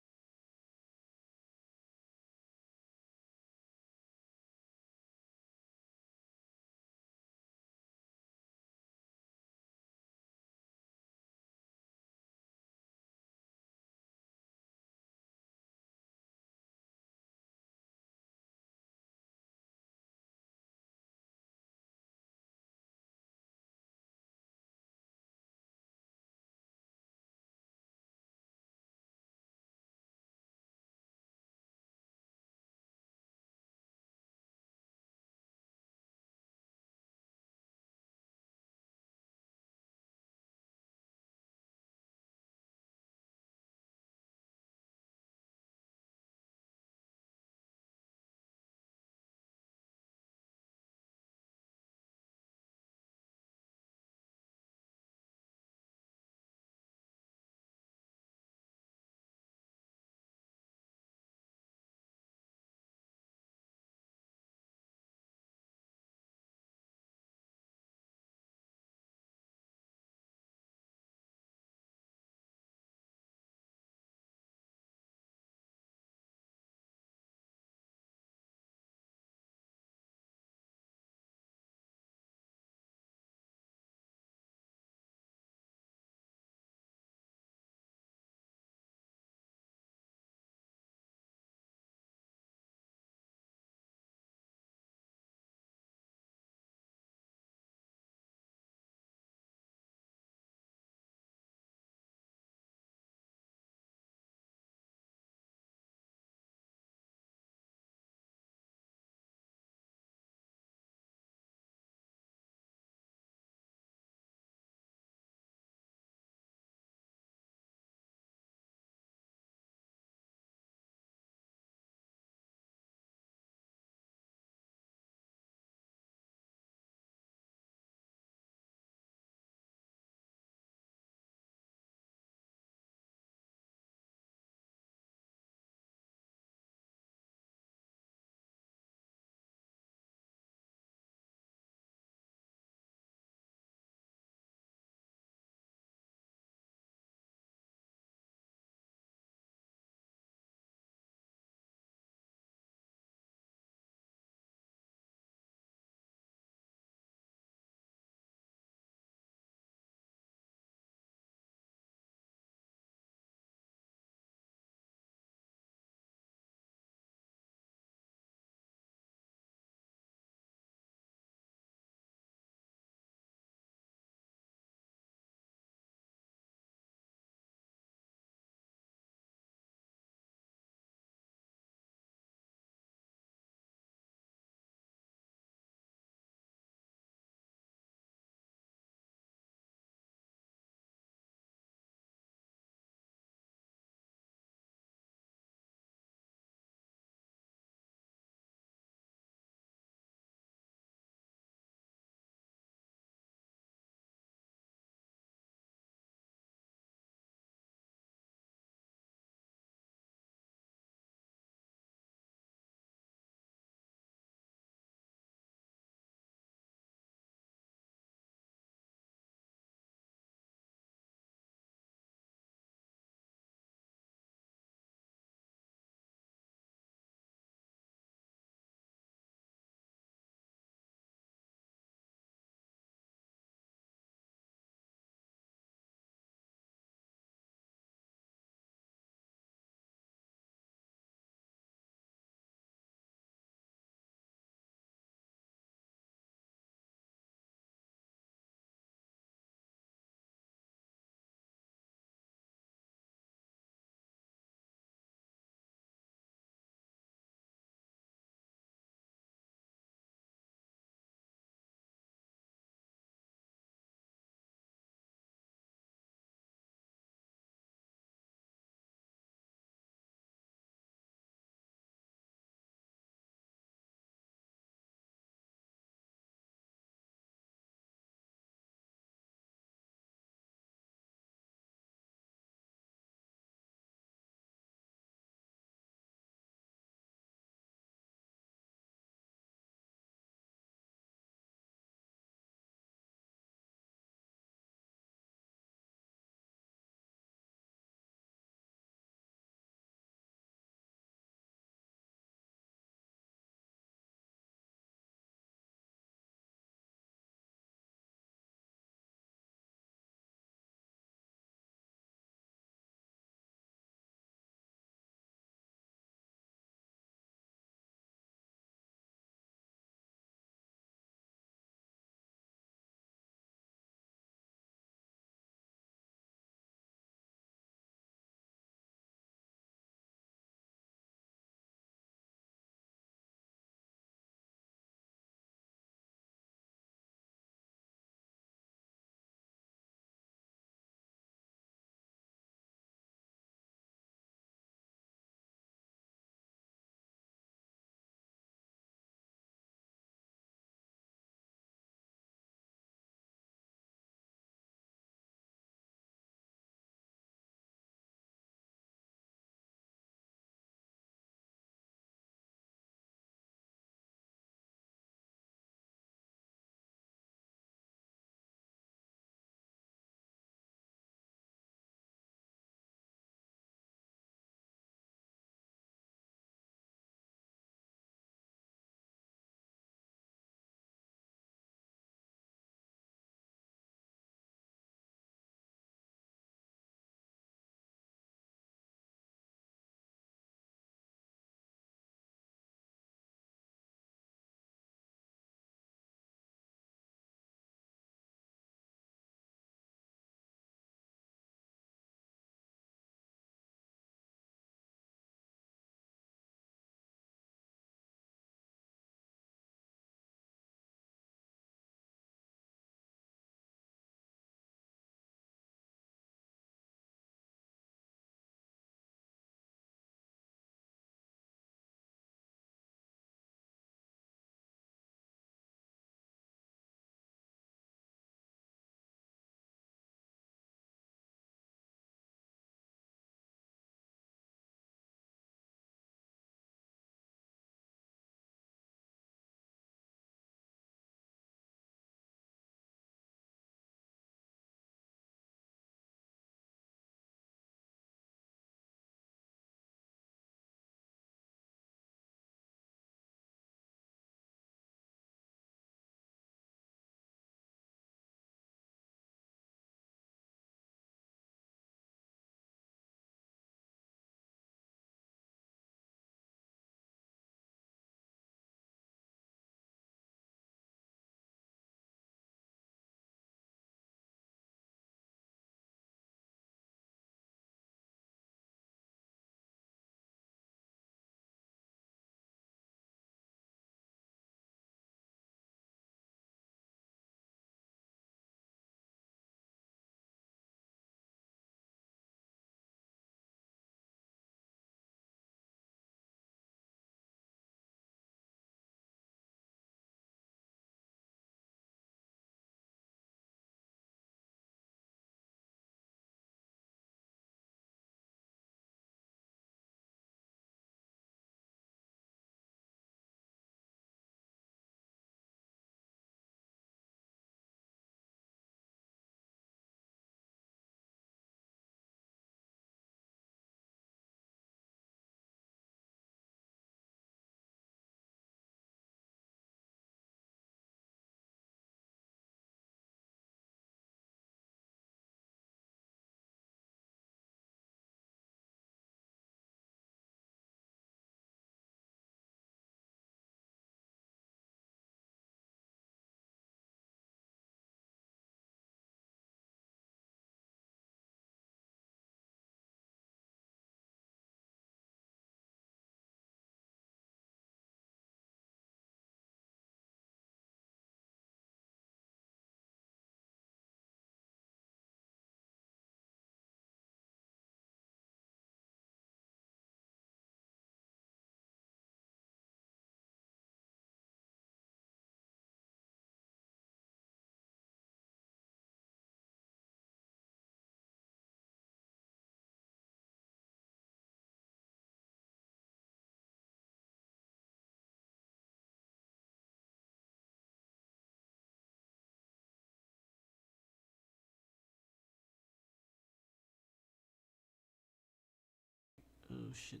Oh shit.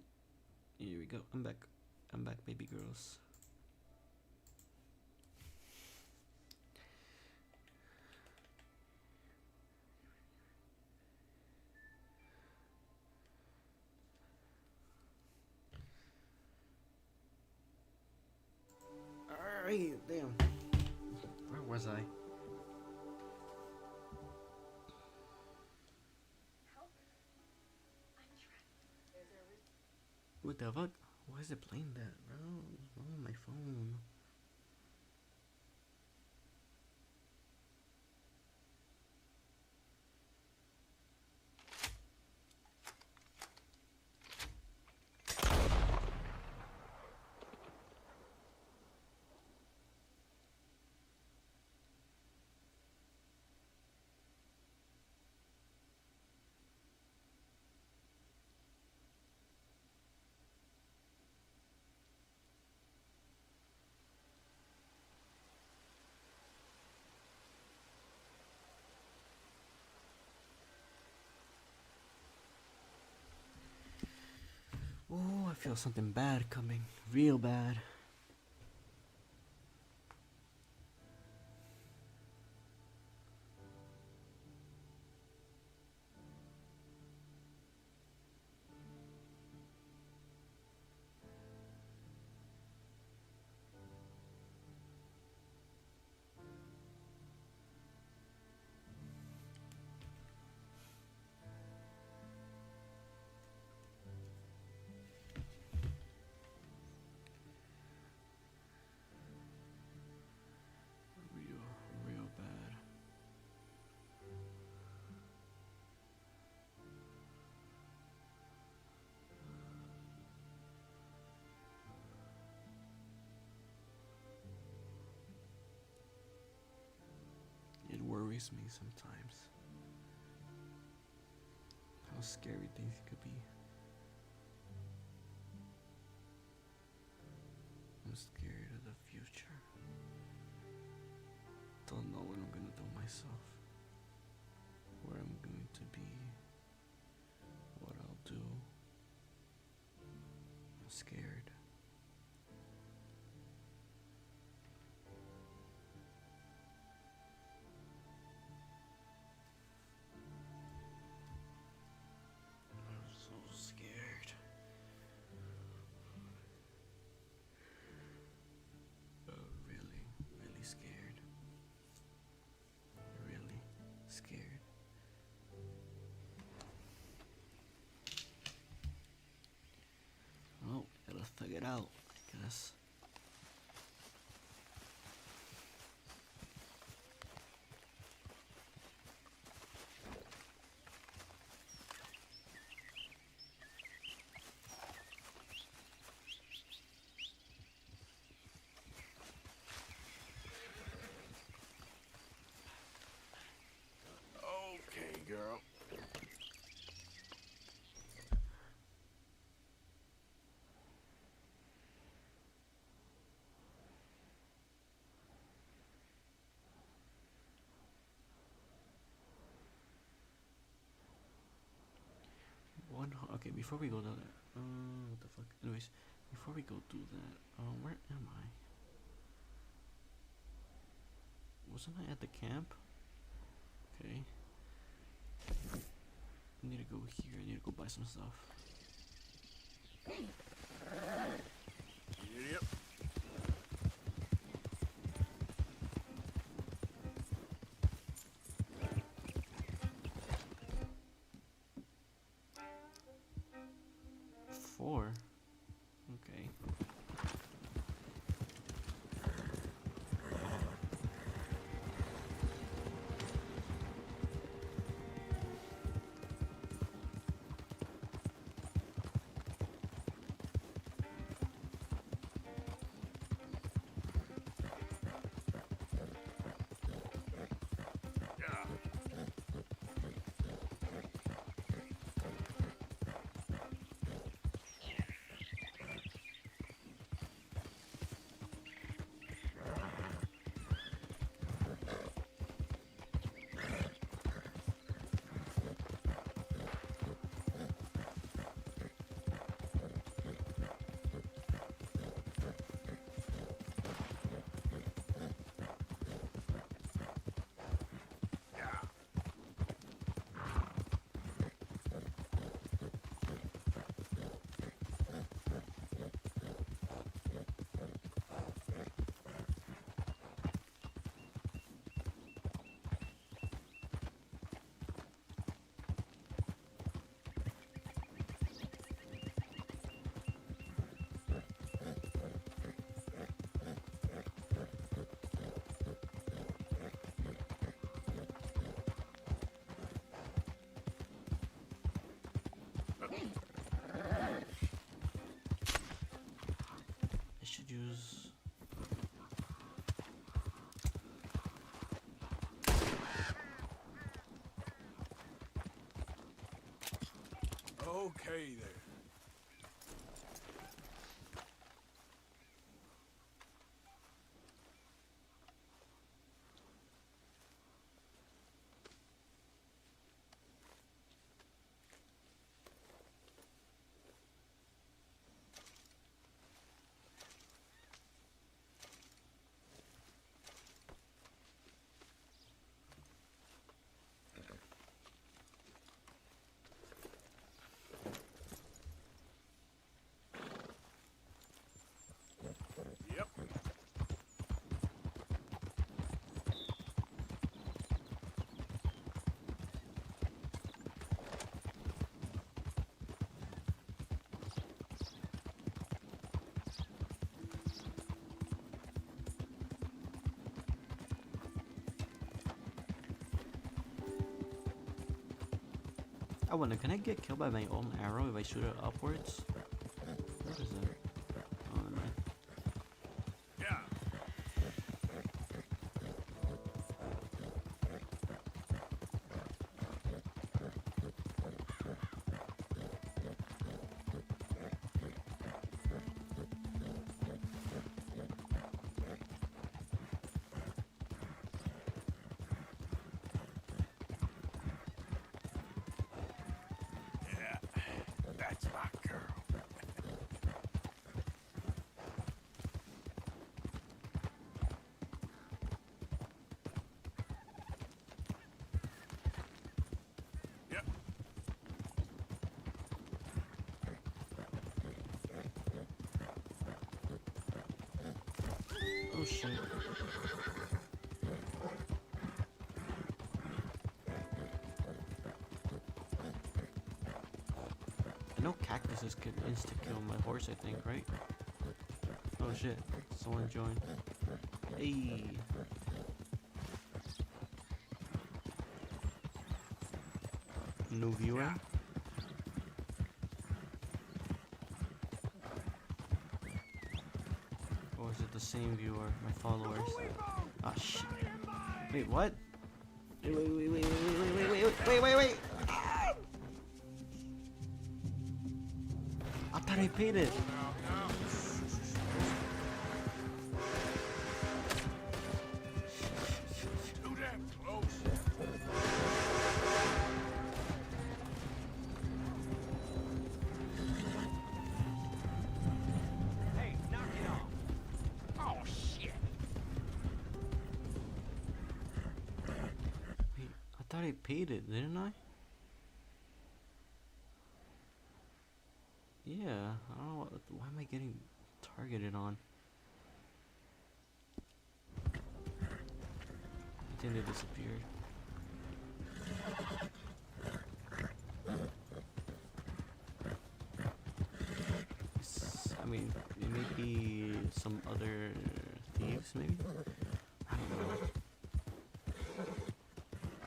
Here we go. I'm back. I'm back, baby girls. Alright, damn. Where was I? What the fuck? Why is it playing that, bro? What's wrong with my phone? Oh, I feel something bad coming. Real bad. Real bad. It worries me sometimes. How scary things could be. I'm scared of the future. Don't know what I'm gonna do myself. Where I'm going to be. What I'll do. I'm scared. I'm so scared. Really, really scared. Really scared. Oh, gotta thug it out, I guess. Okay, girl. Okay, before we go to that, what the fuck? Anyways, before we go do that, where am I? Wasn't I at the camp? Okay. I need to go here. I need to go buy some stuff. Yep. Four. Okay. issues. Okay there. Yep. I wonder, can I get killed by my own arrow if I shoot it upwards? What is that? Oh, never mind. Yeah. Yeah. That's my girl. Yep. Oh shit. I know cactuses could insta-kill my horse, I think, right? Oh shit, someone joined. Hey! New viewer? Or is it the same viewer, my followers? Ah shit. Wait, what? Wait. Ah! I thought I paid it. Too damn close. Hey, knock it off. Oh, shit. Wait, I thought I paid it, didn't I? Yeah, I don't know. Why am I getting targeted on? I think they disappeared. I mean, it may be some other thieves, maybe? I don't know.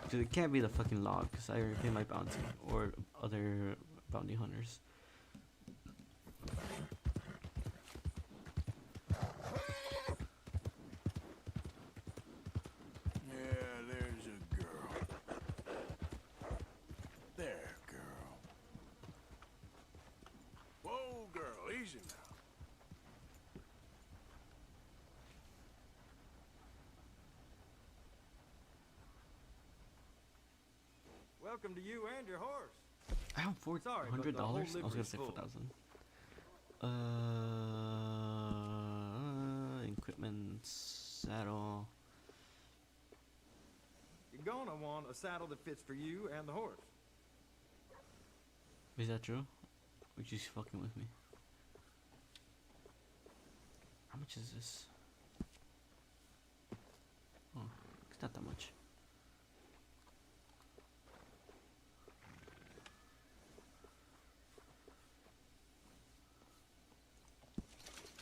Dude, it can't be the fucking log, because I already paid my bounty, or other bounty hunters. Yeah, there's a girl. There, girl. Whoa, girl, easy now. Welcome to you and your horse. I have Sorry, but $400. the whole I was gonna livery's say full. 4,000. Equipment, saddle. You're gonna want a saddle that fits for you and the horse. Is that true? Or just fucking with me? How much is this? Oh, it's not that much.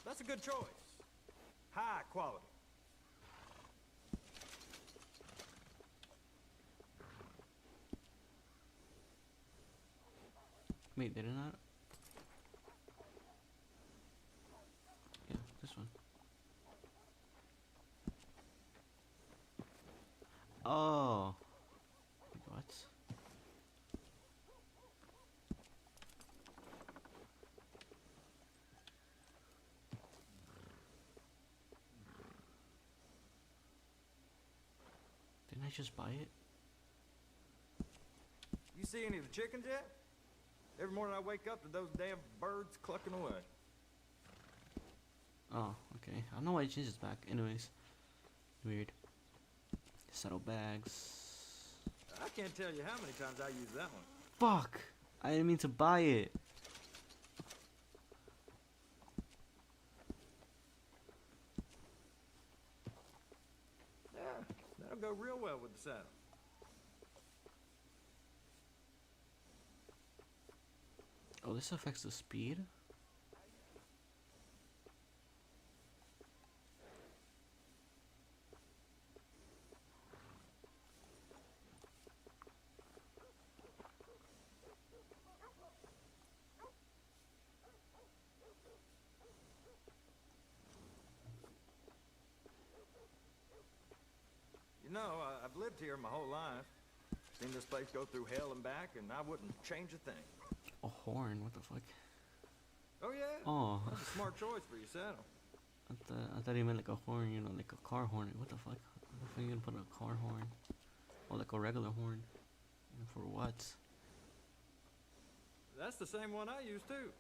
That's a good choice. High quality. Wait, did it not? Yeah, this one. Oh. What? Didn't I just buy it? You see any of the chickens yet? Every morning I wake up to those damn birds clucking away. Oh, okay. I don't know why it changes back. Anyways. Weird. Saddlebags. I can't tell you how many times I use that one. Fuck! I didn't mean to buy it. Yeah, that'll go real well with the saddle. Oh, this affects the speed? You know, I've lived here my whole life. Seen this place go through hell and back, and I wouldn't change a thing. A horn? What the fuck? Oh yeah. Oh. That's a smart choice for your saddle. I thought he meant like a horn, you know, like a car horn. What the fuck? What the fuck you gonna put a car horn? Or like a regular horn? For what? That's the same one I use too.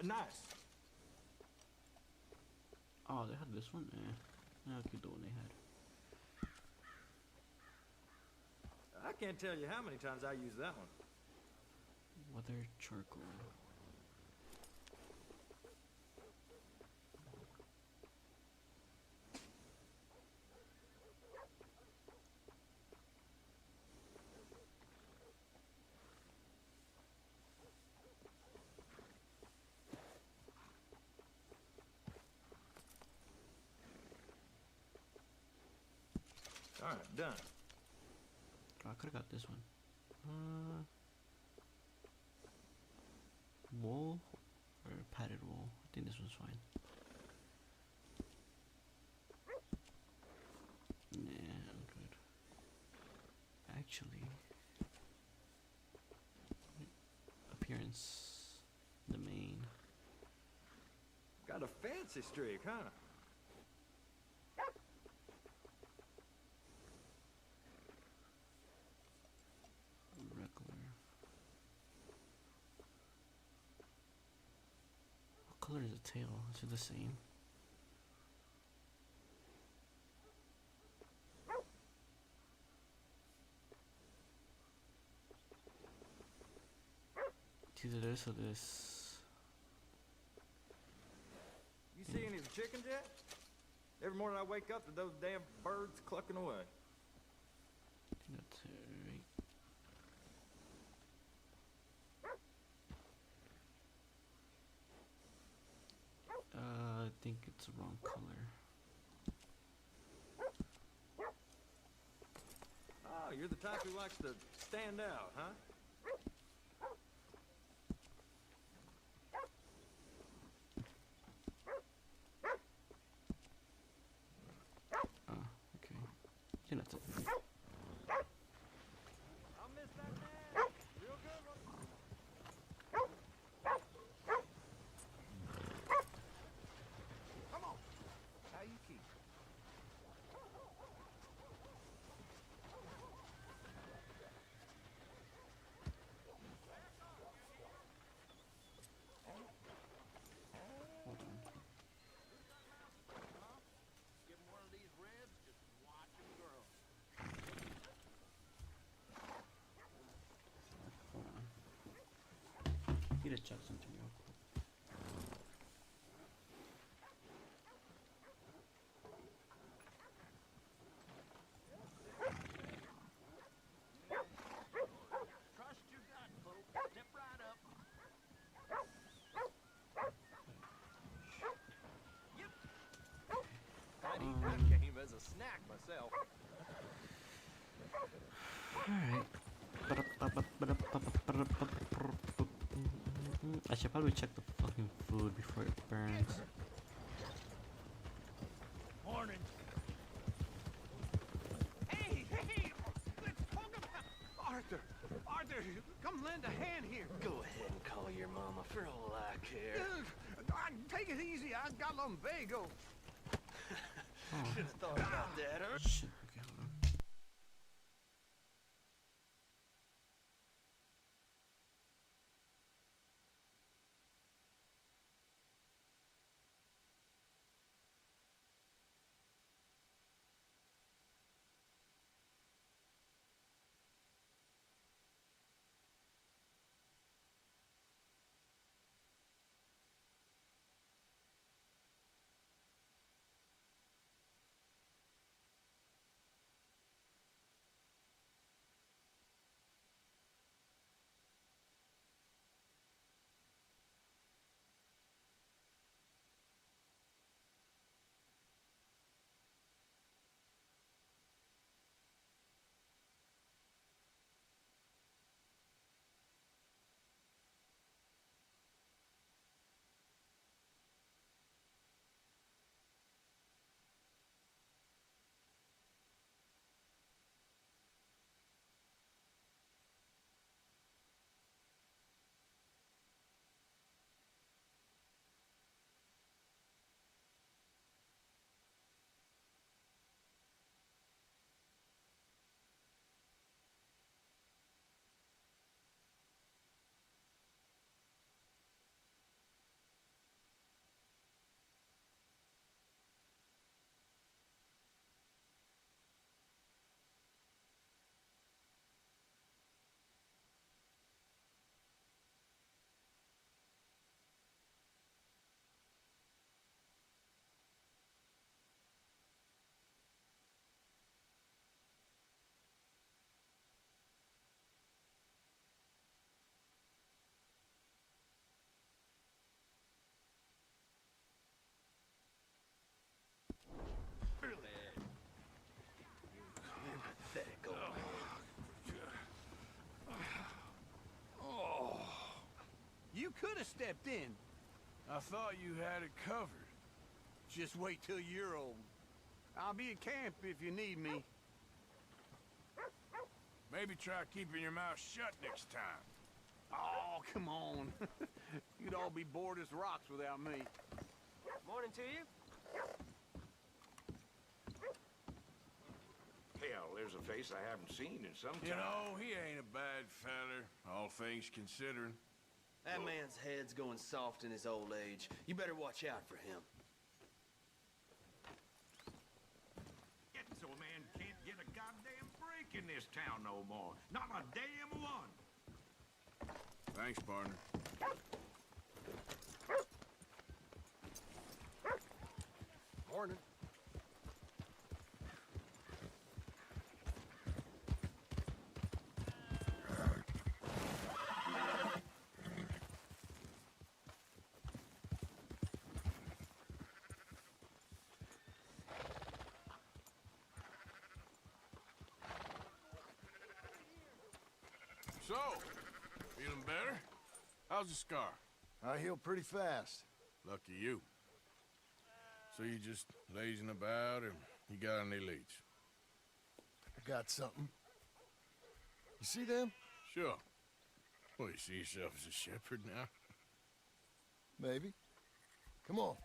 Nice. Oh, they had this one? Yeah. I'll keep the one they had. I can't tell you how many times I use that one. Weather charcoal. Alright, done. Oh, I could've got this one. Wool or padded wool? I think this one's fine. Yeah, I'm good. Actually, appearance, the main. Got a fancy streak, huh? Regular. What color is the tail? Is it the same? It's either this or this. You see any of the chickens yet? Every morning I wake up to those damn birds clucking away. I think that's it, right? I think it's the wrong color. Oh, you're the type who likes to stand out, huh? Okay. I think that's it. I'll miss that man. Real good one. Come on. How you keep? Hold on. Give him one of these ribs, just watch him grow. Hold on. Need to check something real quick. Trust your gut, folks. Step right a snack myself. Alright. I should probably check the fucking food before it burns. Morning. Hey, let's talk about Arthur. Arthur, come lend a hand here. Go ahead and call your mama for all I care. Take it easy. I got lumbago. Should have thought about that, huh? Shit, okay, hold on. Pathetic old Oh. You could have stepped in. I thought you had it covered. Just wait till you're old. I'll be at camp if you need me. Maybe try keeping your mouth shut next time. Oh, come on. You'd all be bored as rocks without me. Morning to you. Hell, there's a face I haven't seen in some time. You know, he ain't a bad feller, all things considering. That man's head's going soft in his old age. You better watch out for him. Getting so a man can't get a goddamn break in this town no more. Not a damn one. Thanks, partner. Morning. So, feeling better? How's the scar? I heal pretty fast. Lucky you. So you just lazing about, or you got any leads? I got something. You see them? Sure. Well, you see yourself as a shepherd now? Maybe. Come on.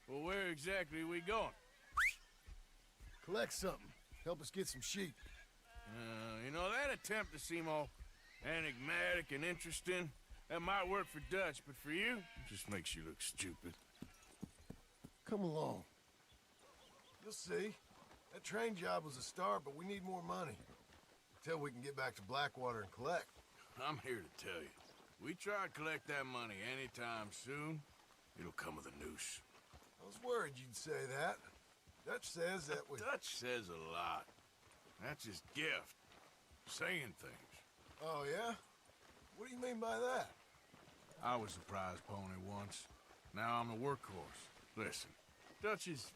Well, where exactly are we going? Collect something. Help us get some sheep. You know, that attempt to seem all enigmatic and interesting, that might work for Dutch, but for you, it just makes you look stupid. Come along. You'll see. That train job was a start, but we need more money. Until we can get back to Blackwater and collect. I'm here to tell you, we try to collect that money anytime soon, it'll come with a noose. I was worried you'd say that. Dutch says that we... Dutch says a lot. That's his gift. Saying things. Oh, yeah? What do you mean by that? I was a prize pony once. Now I'm a workhorse. Listen, Dutch is...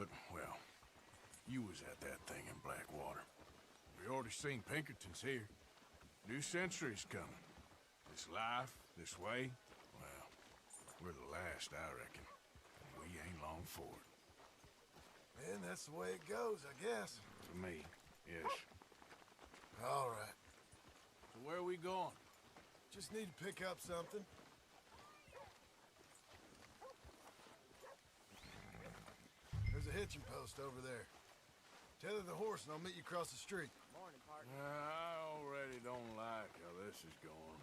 But, well, you was at that thing in Blackwater. We already seen Pinkertons here. New century's coming. This life, this way, well, we're the last, I reckon. And we ain't long for it. Man, that's the way it goes, I guess. To me, yes. All right. So where are we going? Just need to pick up something. There's a hitching post over there. Tether the horse and I'll meet you across the street. Morning, partner. I already don't like how this is going.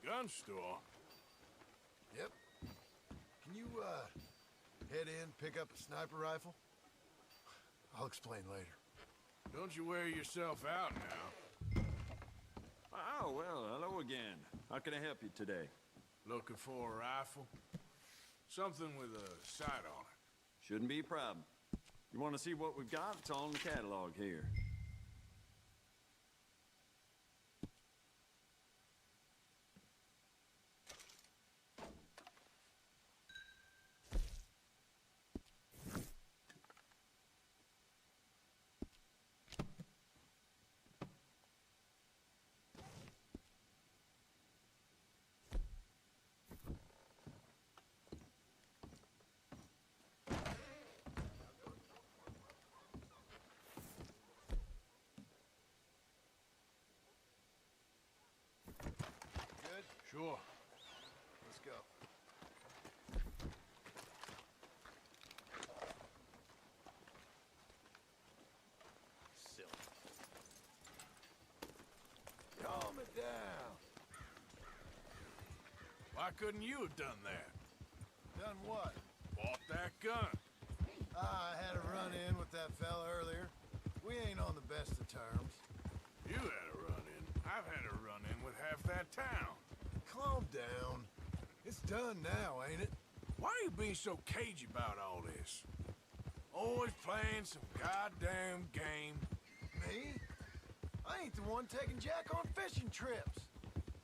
Gun store? Yep. Can you, head in, pick up a sniper rifle? I'll explain later. Don't you wear yourself out now. Oh, well, hello again. How can I help you today? Looking for a rifle? Something with a sight on it. Shouldn't be a problem. You want to see what we've got? It's all in the catalog here. Sure. Let's go. Silly. Calm it down. Why couldn't you have done that? Done what? Bought that gun. I had a run-in with that fella earlier. We ain't on the best of terms. You had a run-in. I've had a run-in with half that town. Calm down. It's done now, ain't it? Why are you being so cagey about all this? Always playing some goddamn game. Me? I ain't the one taking Jack on fishing trips.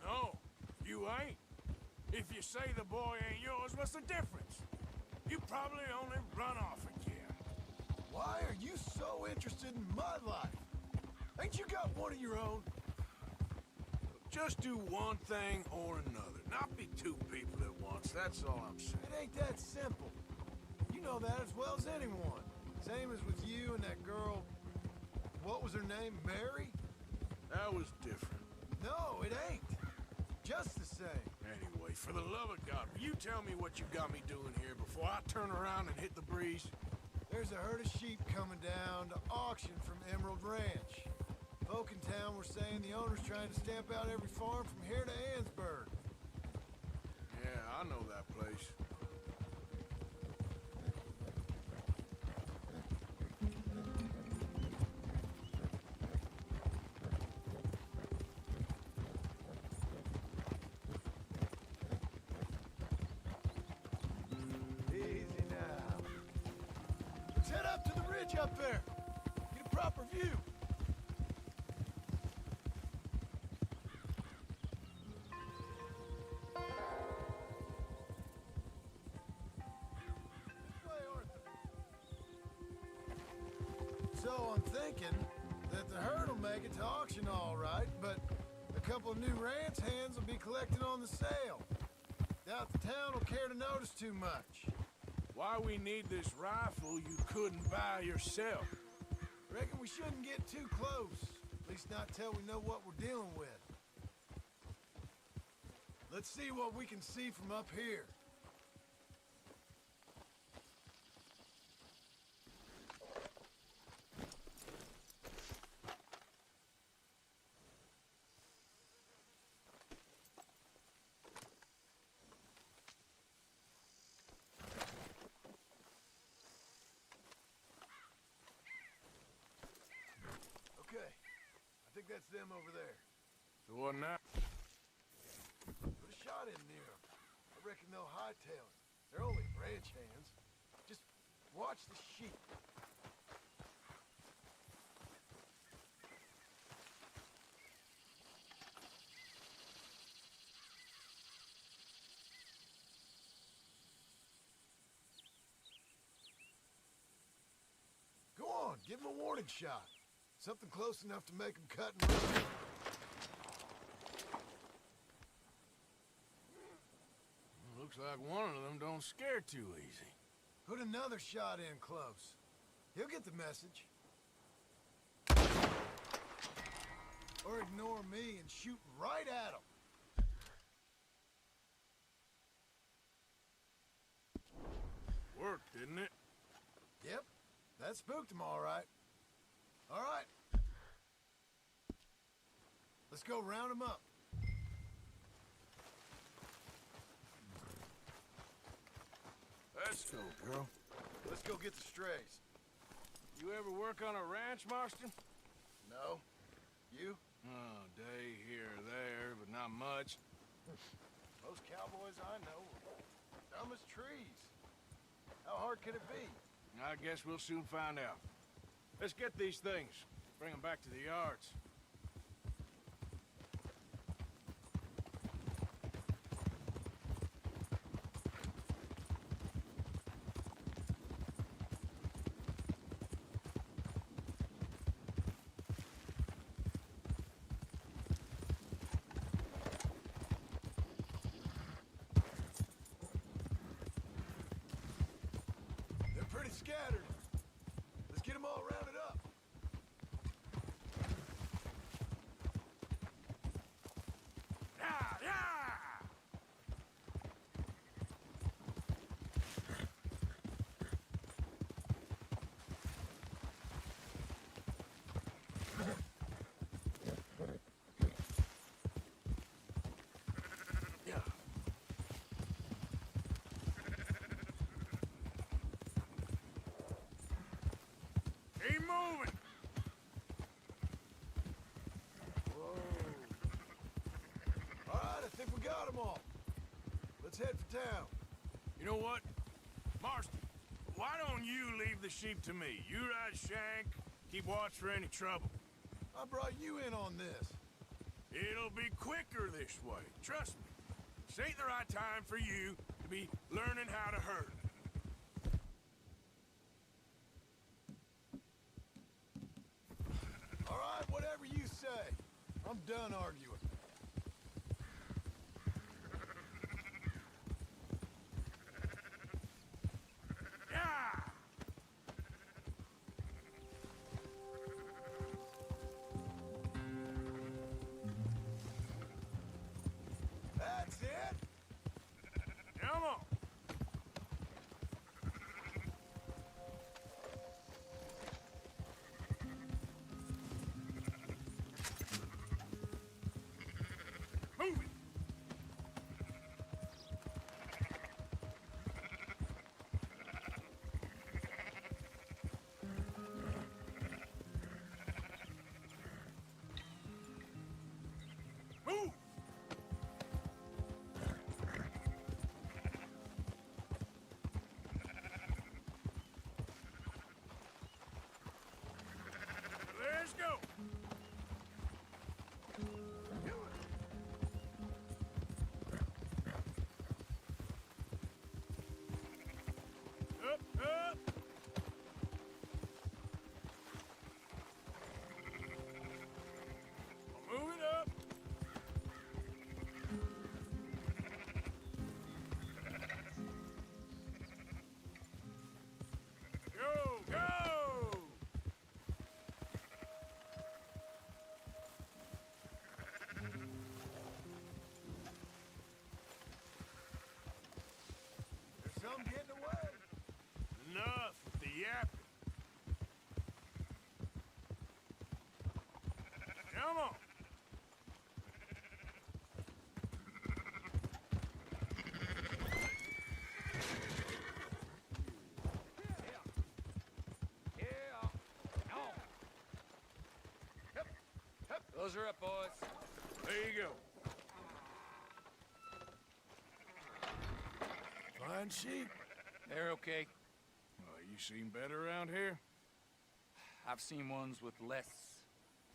No, you ain't. If you say the boy ain't yours, what's the difference? You probably only run off again. Why are you so interested in my life? Ain't you got one of your own? Just do one thing or another. Not be two people at once, that's all I'm saying. It ain't that simple. You know that as well as anyone. Same as with you and that girl... What was her name? Mary? That was different. No, it ain't. Just the same. Anyway, for the love of God, will you tell me what you got me doing here before I turn around and hit the breeze? There's a herd of sheep coming down to auction from Emerald Ranch. Folk in town were saying the owner's trying to stamp out every farm from here to Ansburg. Yeah, I know that place. Easy now. Let's head up to the ridge up there. Get a proper view. So I'm thinking that the herd will make it to auction all right, but a couple of new ranch hands will be collecting on the sale. Doubt the town will care to notice too much. Why we need this rifle you couldn't buy yourself? Reckon we shouldn't get too close. At least not till we know what we're dealing with. Let's see what we can see from up here. think that's them over there. So what now? Put a shot in near them. I reckon they'll hightail it. They're only ranch hands. Just watch the sheep. Go on, give him a warning shot. Something close enough to make him cut and run. Looks like one of them don't scare too easy. Put another shot in close. He'll get the message. Or ignore me and shoot right at him. Worked, didn't it? Yep, that spooked him all right. All right. Let's go round him up. Let's go, girl. Let's go get the strays. You ever work on a ranch, Marston? No. You? Oh, day here or there, but not much. Most cowboys I know are dumb as trees. How hard could it be? I guess we'll soon find out. Let's get these things. Bring them back to the yards. They're pretty scattered. Let's get them all rounded up. Yeah, yeah! Yeah. Keep moving! Whoa. All right, I think we got them all. Let's head for town. You know what? Marston, why don't you leave the sheep to me? You ride Shank, keep watch for any trouble. I brought you in on this. It'll be quicker this way, trust me. This ain't the right time for you to be learning how to herd. All right, whatever you say. I'm done arguing. Yeah! That's it. Come on! Close her up, boys. There you go. Fine sheep. They're okay. Well, you seen better around here? I've seen ones with less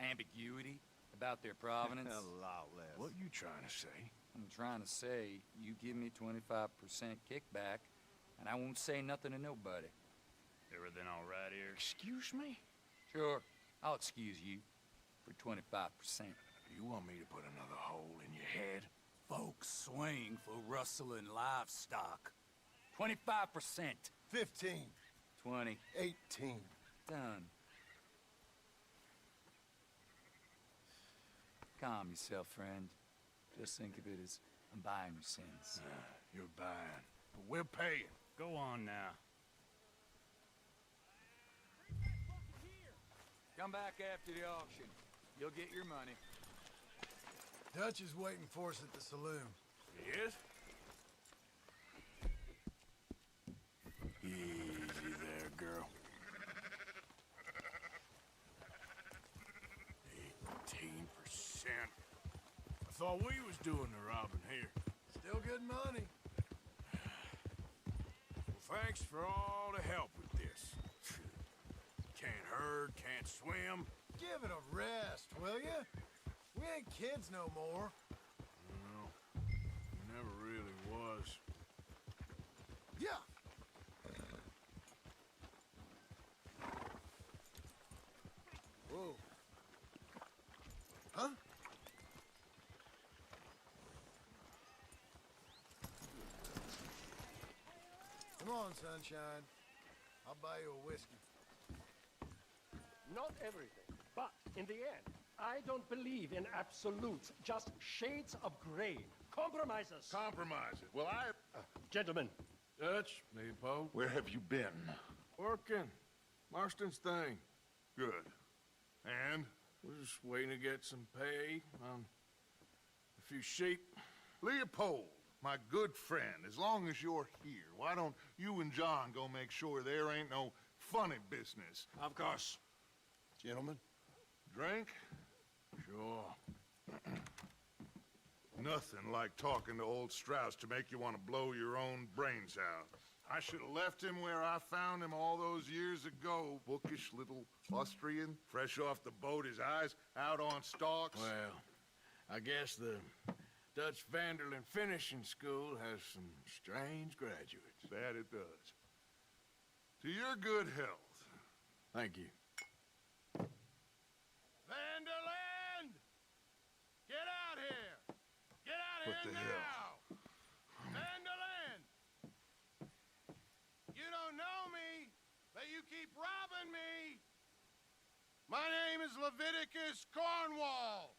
ambiguity about their provenance. A lot less. What you trying to say? I'm trying to say, you give me 25% kickback, and I won't say nothing to nobody. Everything all right here? Excuse me? Sure, I'll excuse you for 25%. You want me to put another hole in your head? Folks swing for rustling livestock. 25%. 15. 20. 18. Done. Calm yourself, friend. Just think of it as I'm buying your sins. You're buying, but we're paying. Go on now. Come back after the auction. You'll get your money. Dutch is waiting for us at the saloon. Yes? Easy there, girl. 18%. I thought we was doing the robbing here. Still good money. Well, thanks for all the help with this. Can't herd, can't swim. Give it a rest, will ya? We ain't kids no more. No, never really was. Yeah. Whoa. Huh? Come on, sunshine. I'll buy you a whiskey. Not everything, but in the end, I don't believe in absolutes, just shades of gray. Compromises. Compromise it. Well, Gentlemen. Dutch, me, Poe. Where have you been? Working. Marston's thing. Good. And? We're just waiting to get some pay on a few sheep. Leopold, my good friend, as long as you're here, why don't you and John go make sure there ain't no funny business? Of course. Gentlemen. Drink? Sure. Nothing like talking to old Strauss to make you want to blow your own brains out. I should have left him where I found him all those years ago. Bookish little Austrian, fresh off the boat, his eyes out on stalks. Well, I guess the Dutch Vanderlyn Finishing School has some strange graduates. That it does. To your good health. Thank you. Vanderlyn! Get out here! Get out What here the now! hell? Vanderlyn! You don't know me, but you keep robbing me! My name is Leviticus Cornwall.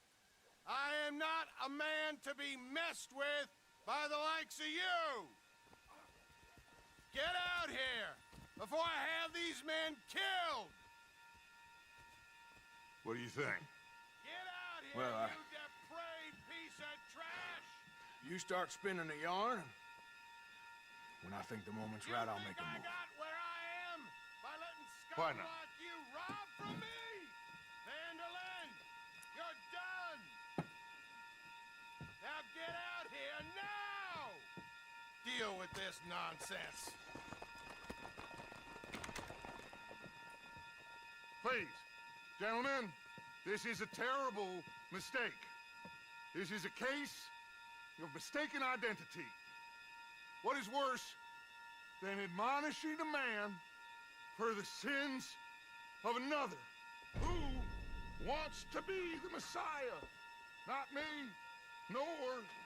I am not a man to be messed with by the likes of you! Get out here before I have these men killed! What do you think? Get out here, Well, you depraved piece of trash! You start spinning a yarn. When I think the moment's right, I'll make a I move. got where I am by letting Why scum not? like you rob from me! Vanderlyn, you're done! Now get out here now! Deal with this nonsense. Please, gentlemen, this is a terrible mistake. This is a case of mistaken identity. What is worse than admonishing a man for the sins of another who wants to be the Messiah? Not me, nor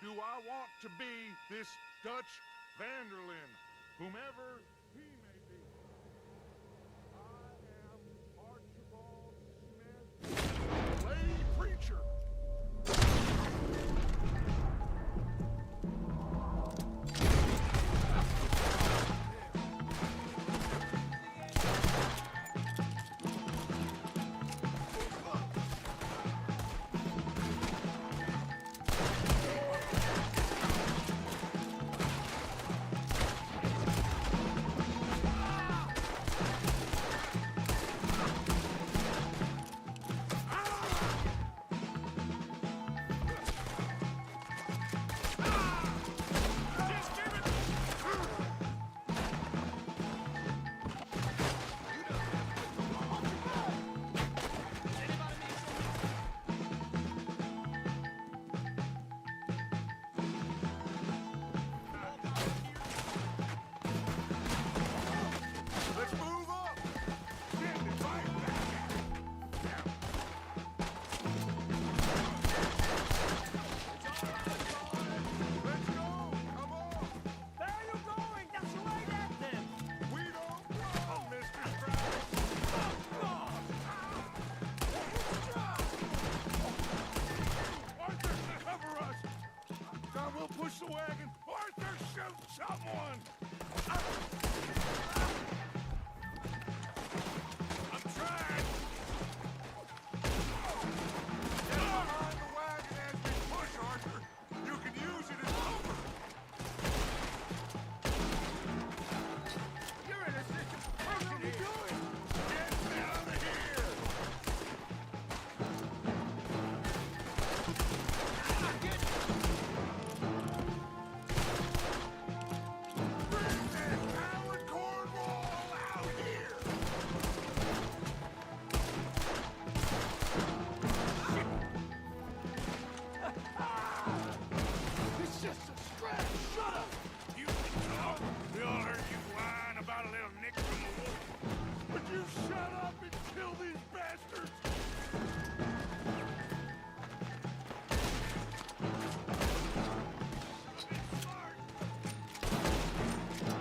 do I want to be this Dutch Vanderlyn, whomever he may be. I am Archibald Smith, lay preacher. someone! I'm trying! Get behind the wagon as we push, Arthur! You can use it as cover! You're in a situation here! Get down here! It's just a scratch! Shut up! You can talk! We all heard you whine about a little nick from the wolf. Would you shut up and kill these bastards?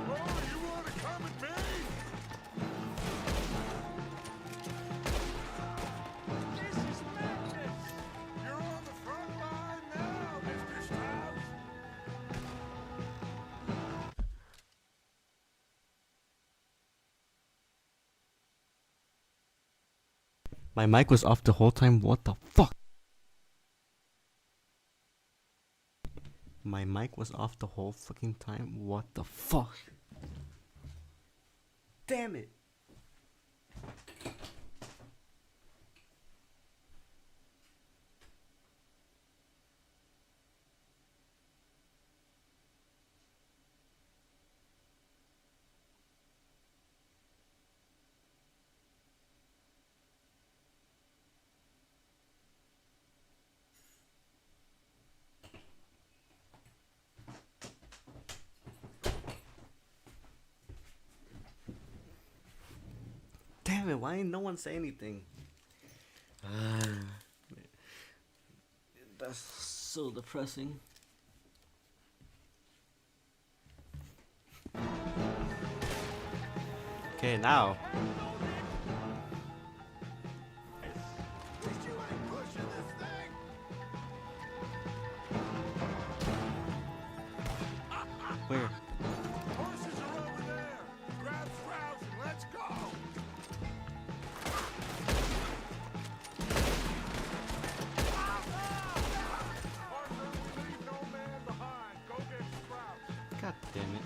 Oh, you want to come at me? This is madness! You're on the front line now, Mr. Strauss! My mic was off the whole time. What the fuck? My mic was off the whole fucking time. What the fuck? Damn it. Damn it, why ain't no one say anything? That's so depressing. Okay, now. Where? Horses are over there! Grab Strauss and let's go! Arthur, leave no man behind. Go get Strauss. God damn it.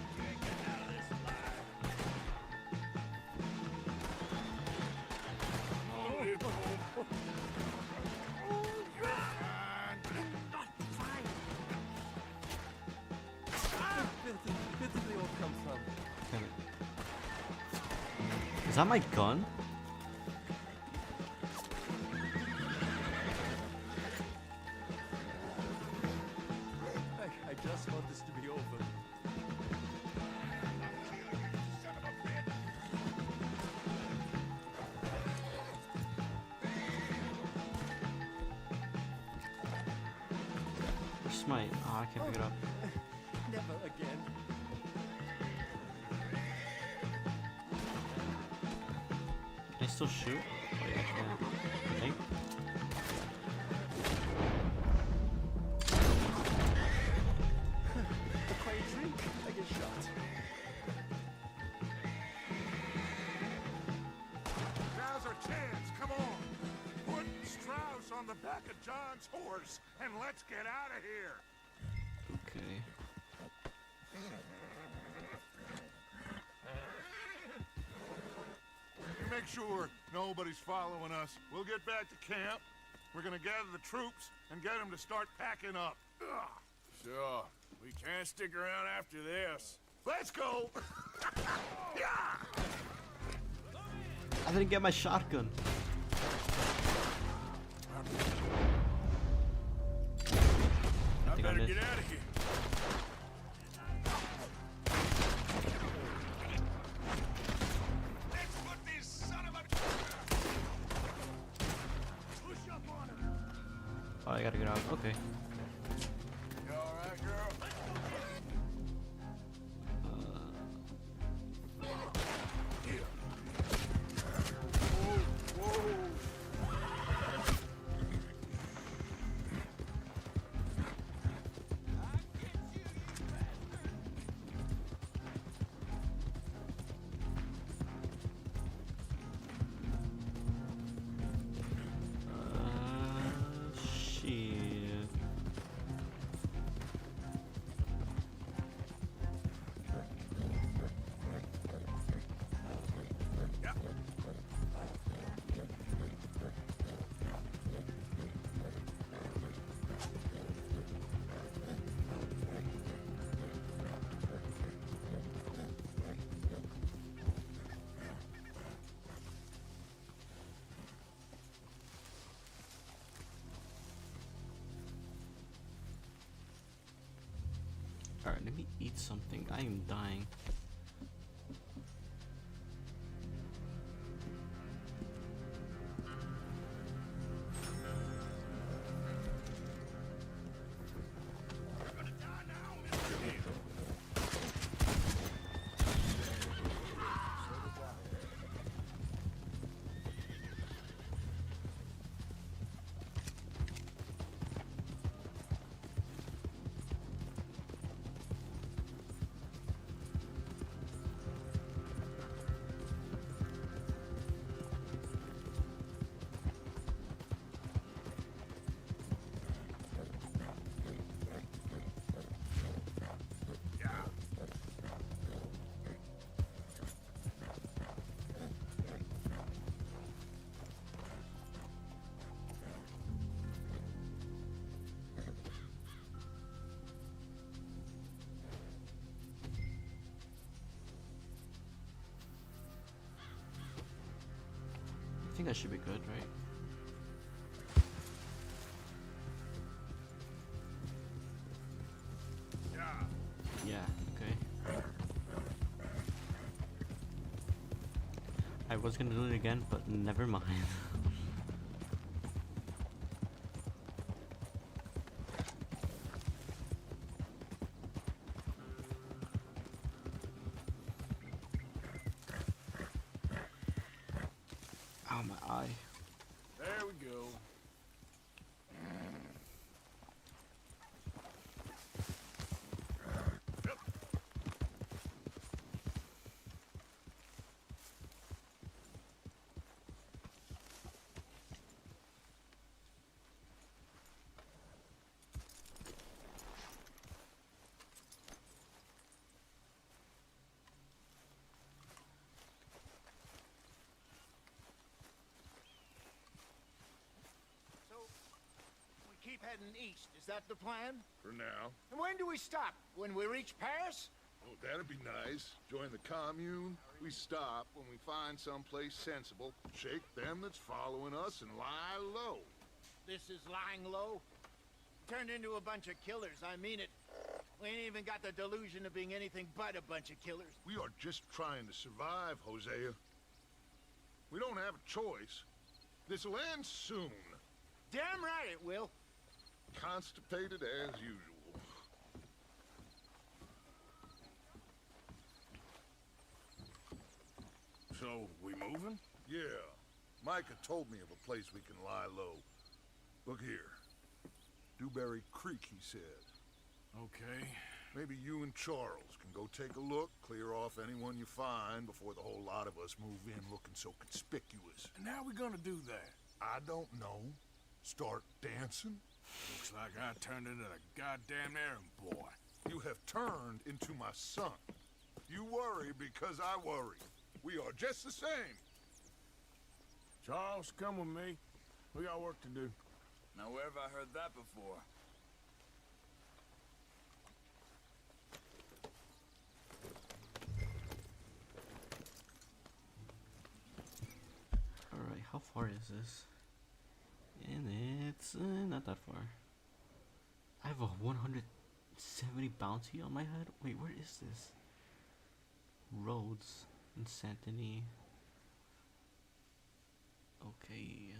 Where did they all come from? Damn it. Is that my gun? I just want this to be over. Where's my... Oh, I can't pick it up. Never again. Can I still shoot? Oh yeah, I can. I think. If I drink, I get shot. Now's our chance. Come on. Put Strauss on the back of John's horse and let's get out of here. Okay. You make sure nobody's following us. We'll get back to camp. We're gonna gather the troops and get them to start packing up. Sure. We can't stick around after this. Let's go! I didn't get my shotgun. I think I better missed. get out of here. Let's put this son of a... Push up on him. Oh, I gotta get out. Okay. You all right, girl? Here. Whoa, whoa. Alright, let me eat something. I am dying. I think that should be good, right? Yeah, okay. I was gonna do it again, but never mind. Ow, my eye. There we go. Keep heading east. Is that the plan? For now. And when do we stop? When we reach Paris? Oh, that'd be nice. Join the commune. We stop when we find someplace sensible, shake them that's following us, and lie low. This is lying low? Turned into a bunch of killers, I mean it. We ain't even got the delusion of being anything but a bunch of killers. We are just trying to survive, Hosea. We don't have a choice. This'll end soon. Damn right it will. Constipated as usual. So, we moving? Yeah. Micah told me of a place we can lie low. Look here. Dewberry Creek, he said. Okay. Maybe you and Charles can go take a look, clear off anyone you find before the whole lot of us move in looking so conspicuous. And how we gonna do that? I don't know. Start dancing? Looks like I turned into the goddamn errand boy. You have turned into my son. You worry because I worry. We are just the same. Charles, come with me. We got work to do. Now, where have I heard that before? Alright, how far is this? And it's not that far. I have a 170 bounty on my head? Wait, where is this? Rhodes in Santini. Okay.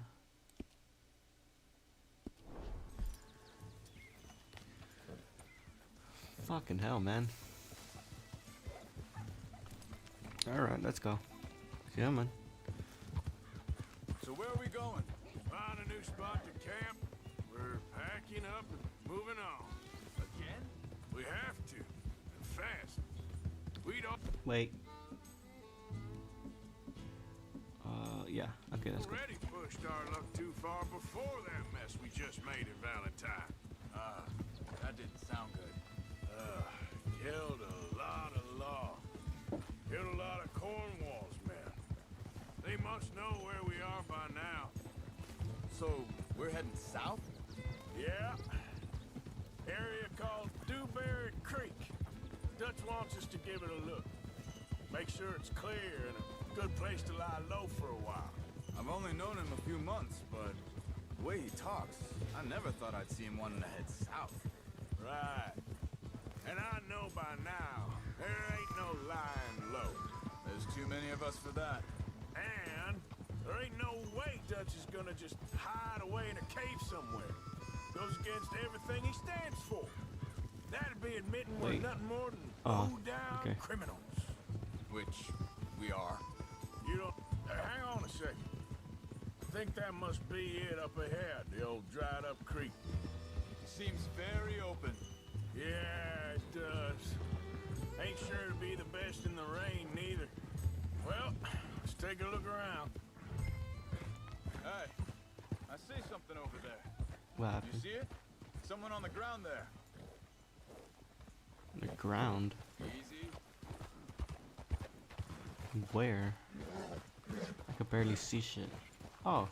Fucking hell, man. Alright, let's go. Come on. So where are we going? Find a new spot to camp. We're packing up and moving on. Again? We have to. And fast. We don't... Wait. Yeah. Okay, that's good. Already pushed our luck too far before that mess we just made in Valentine. That didn't sound good. Killed a lot of law. Killed a lot of Cornwall's men. They must know where we are by now. So, we're heading south? Yeah. Area called Dewberry Creek. Dutch wants us to give it a look. Make sure it's clear and a good place to lie low for a while. I've only known him a few months, but the way he talks, I never thought I'd see him wanting to head south. Right. And I know Too many of us for that. And there ain't no way Dutch is gonna just hide away in a cave somewhere. Goes against everything he stands for. That'd be admitting we're nothing more than low-down criminals. Which we are. You don't... hang on a second. I think that must be it up ahead, the old dried-up creek. Seems very open. Yeah, it does. Ain't sure to be the best in the rain, neither. Well, let's take a look around. Hey, I see something over there. What happened? You see it? Someone on the ground there. The ground? Easy. Where? I could barely see shit. Oh.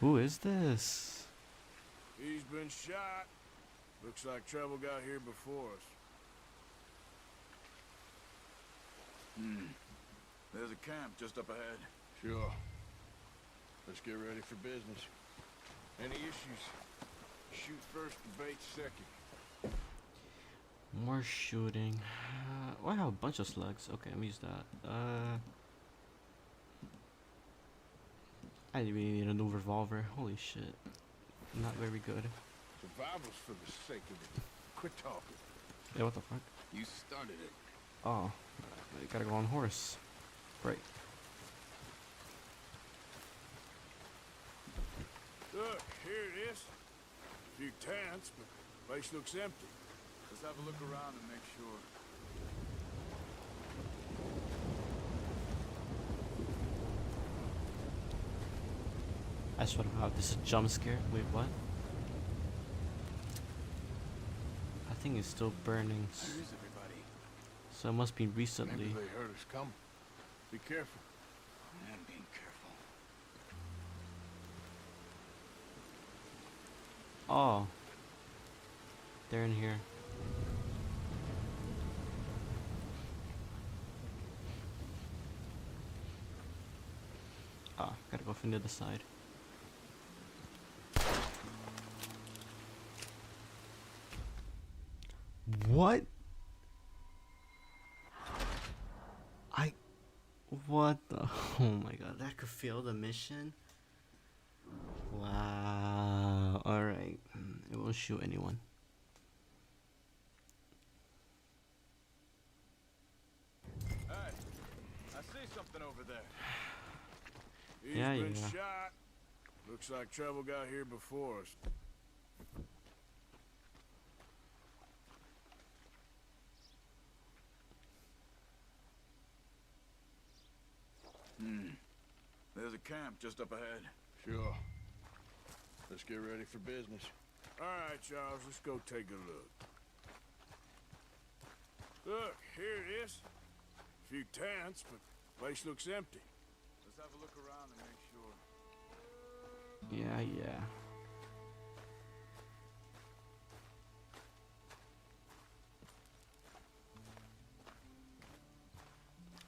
Who is this? He's been shot. Looks like trouble got here before us. There's a camp just up ahead. Sure. Let's get ready for business. Any issues? Shoot first, debate second. More shooting. Oh, I have a bunch of slugs. Okay, I'm use that. I really need a new revolver. Holy shit. Not very good. Survival's for the sake of it. Quit talking. Yeah, what the fuck? You started it. Oh, I gotta go on horse. Right. Look, here it is. A few tents, but the place looks empty. Let's have a look around and make sure. I swear to God, this is a jump scare. Wait, what? I think it's still burning. Where is everybody? So it must be recently. Maybe they heard us come. Be careful. I'm being careful. Oh. They're in here. Ah, gotta go from the other side. What? What the? Oh my god, that could fail the mission? Wow. Alright. It won't shoot anyone. Hey, I see something over there. He's Yeah, been yeah. shot. Looks like trouble got here before us. There's a camp just up ahead. Sure. Let's get ready for business. All right, Charles, let's go take a look. Look, here it is. A few tents, but the place looks empty. Let's have a look around and make sure. Yeah.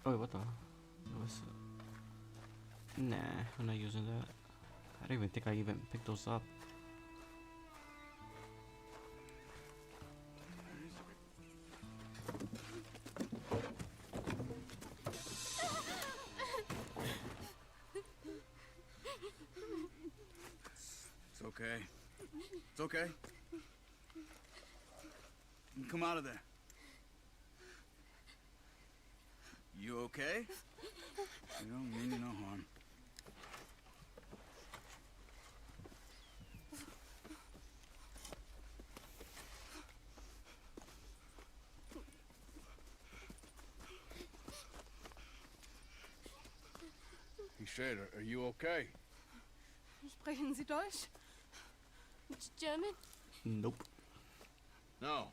Oh, what the? What's it? Nah, I'm not using that. I don't even think I even picked those up. It's okay. It's okay. Come out of there. You okay? You don't mean you no harm. He said, are you okay? Sprechen Sie Deutsch? German? Nope. No.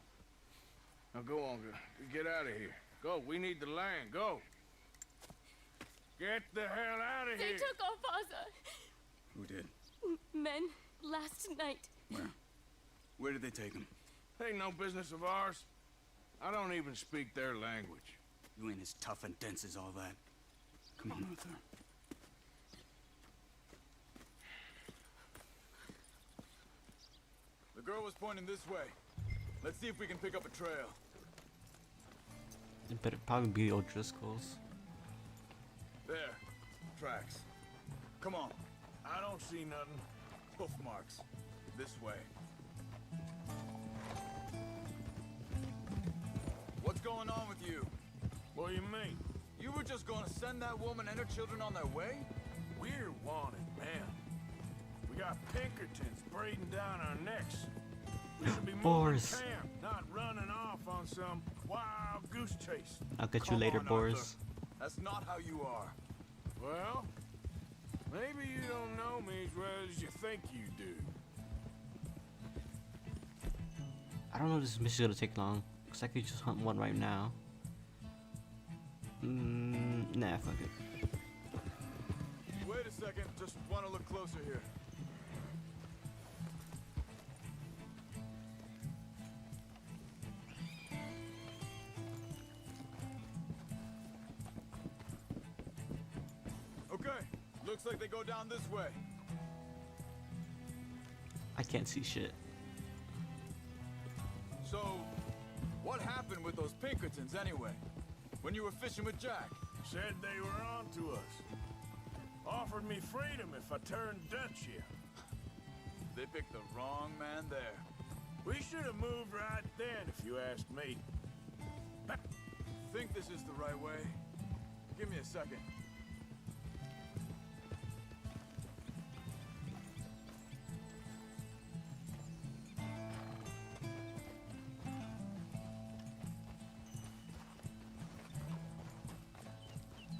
Now go on, get out of here. Go, we need the land, go. Get the hell out of They here. took our father. Who did? Men last night. Where? Where did they take him? Ain't no business of ours. I don't even speak their language. You ain't as tough and dense as all that. Come on, Arthur. The girl arrow was pointing this way. Let's see if we can pick up a trail. It better probably be O'Driscoll's. There. Tracks. Come on. I don't see nothing. Hoof marks. This way. What's going on with you? What do you mean? You were just gonna send that woman and her children on their way? We're wanted, man. We got Pinkertons braiding down our necks. We should be moving Boris. camp, not running off on some wild goose chase. I'll get you later, Boris. That's not how you are. Well, maybe you don't know me as well as you think you do. I don't know if this mission's gonna take long, because I could just hunt one right now. Nah, fuck it. Wait a second, just want to look closer here. Okay, looks like they go down this way. I can't see shit. So, what happened with those Pinkertons anyway? When you were fishing with Jack? Said they were on to us. Offered me freedom if I turned Dutch here. They picked the wrong man there. We should have moved right then, if you asked me. Think this is the right way? Give me a second.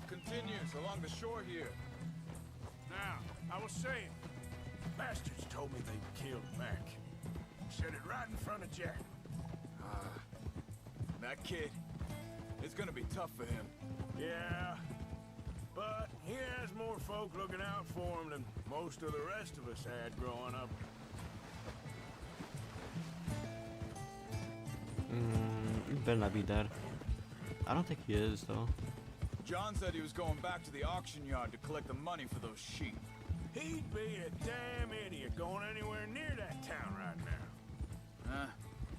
Continues along the shore here. Now, I was saying, bastards told me they killed Mac. Said it right in front of Jack. That kid, it's gonna be tough for him. Yeah, but he has more folk looking out for him than most of the rest of us had growing up. He better not be dead. I don't think he is, though. John said he was going back to the auction yard to collect the money for those sheep. He'd be a damn idiot going anywhere near that town right now.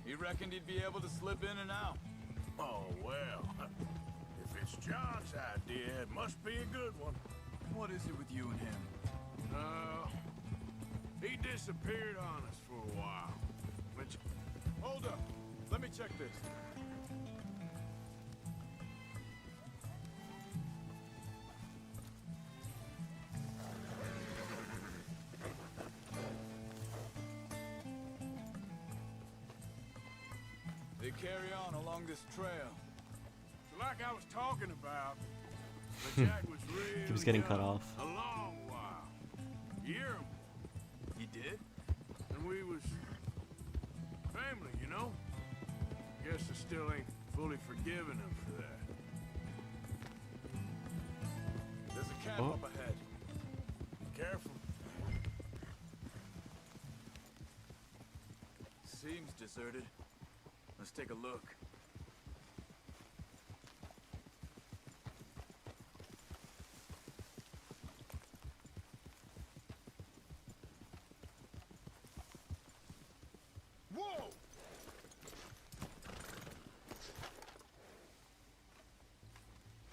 He reckoned he'd be able to slip in and out. Oh, well. If it's John's idea, it must be a good one. What is it with you and him? He disappeared on us for a while. Which... Hold up. Let me check this. They carry on along this trail. So like I was talking about, but Jack was real He was getting young, cut off. a long while. You hear him? He did? And we was family, you know? Guess I still ain't fully forgiven him for that. There's a camp up ahead. Careful. Seems deserted. Let's take a look. Whoa!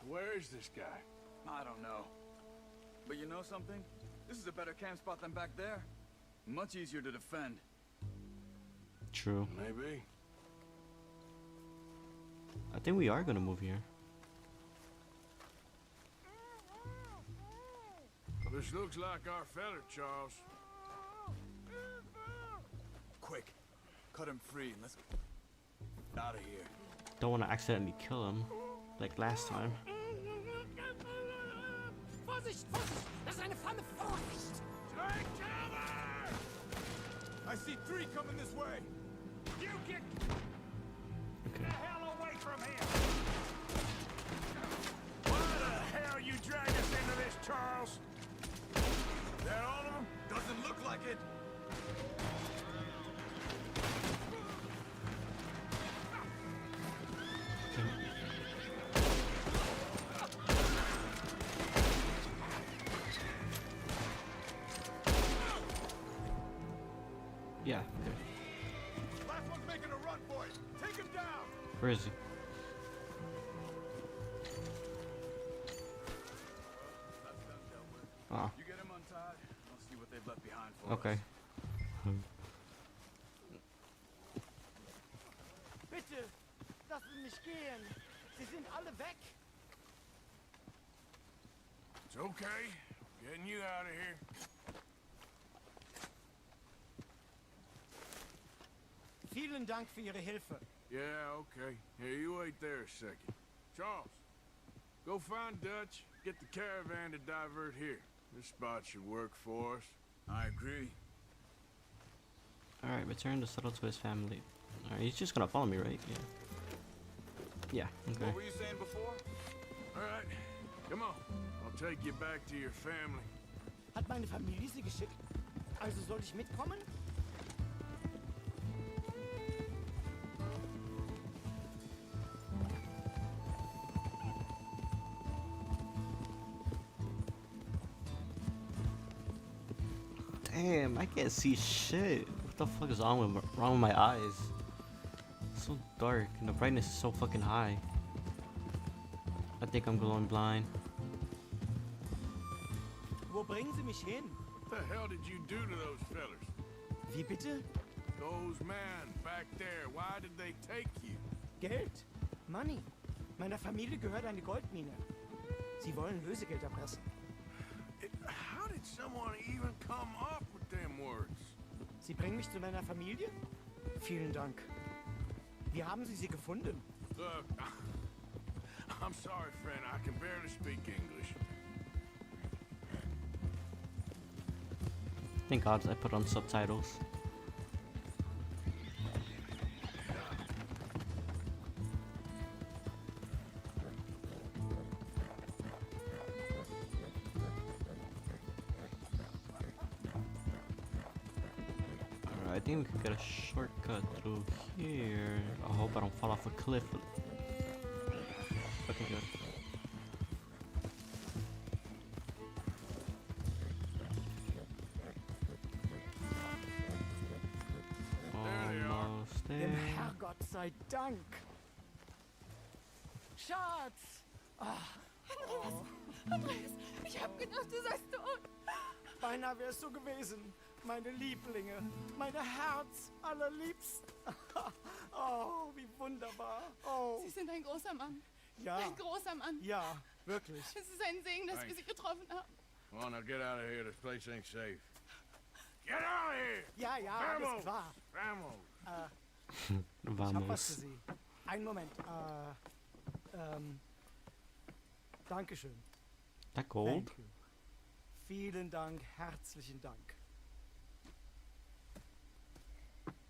Where is this guy? I don't know. But you know something? This is a better camp spot than back there. Much easier to defend. True. Maybe. I think we are gonna move here. This looks like our fella, Charles. Quick, cut him free and let's get out of here. Don't want to accidentally kill him, like last time. Vorsicht, Vorsicht! Das ist eine Falle! Vorsicht! Take cover! I see 3 coming this way. You get the hell away from here! Why the hell you drag us into this, Charles? Is that all of them? Doesn't look like it. Yeah. Okay. boy. Take him down. Where is he? That's them dealt with. Oh. You get him untied. I'll see what they've left behind for Okay. us. Bitte, lassen Sie mich gehen. Sie sind alle weg. It's okay. Getting you out of here. Vielen Dank für Ihre Hilfe. Yeah, okay. Here, you wait there a second. Charles, go find Dutch. Get the caravan to divert here. This spot should work for us. I agree. Alright, return to settle to his family. Alright, he's just gonna follow me, right? Yeah. Yeah, okay. What were you saying before? All right, come on. I'll take you back to your family. Hat meine Familie Sie geschickt? Also soll ich mitkommen? Damn, I can't see shit. What the fuck is wrong with my eyes? It's so dark and the brightness is so fucking high. I think I'm going blind. Wo bringen Sie mich hin? What the hell did you do to those fellers? Wie bitte? Those men back there, why did they take you? Geld. Money. Meiner Familie gehört eine Goldmine. Sie wollen Lösegeld erpressen. How did someone even come up with them words? Sie bringen mich zu meiner Familie? Vielen Dank. Wie haben Sie sie gefunden? Look, I'm sorry, friend. I can barely speak English. Thank God I put on subtitles. Alright, I think we could get a shortcut through here. I hope I don't fall off a cliff. Fucking good. Almost there. Dem Herrgott sei Dank. Schatz! Andreas, ich hab gedacht, du seist tot. Beinahe wärst du gewesen. Meine Lieblinge. Meine Herz allerliebsten. Oh, wie wunderbar. Oh. Sie sind ein großer Mann. Ja. Ein großer Mann. Ja, wirklich. Es ist ein Segen, dass wir Sie getroffen haben. Come on, now get out of here. This place ain't safe. Get out of here! Ja, ja, alles klar. Vamos! Ich hab was für Vamos. Sie. Einen Moment. Dankeschön. That gold? Thank you. Vielen Dank, herzlichen Dank.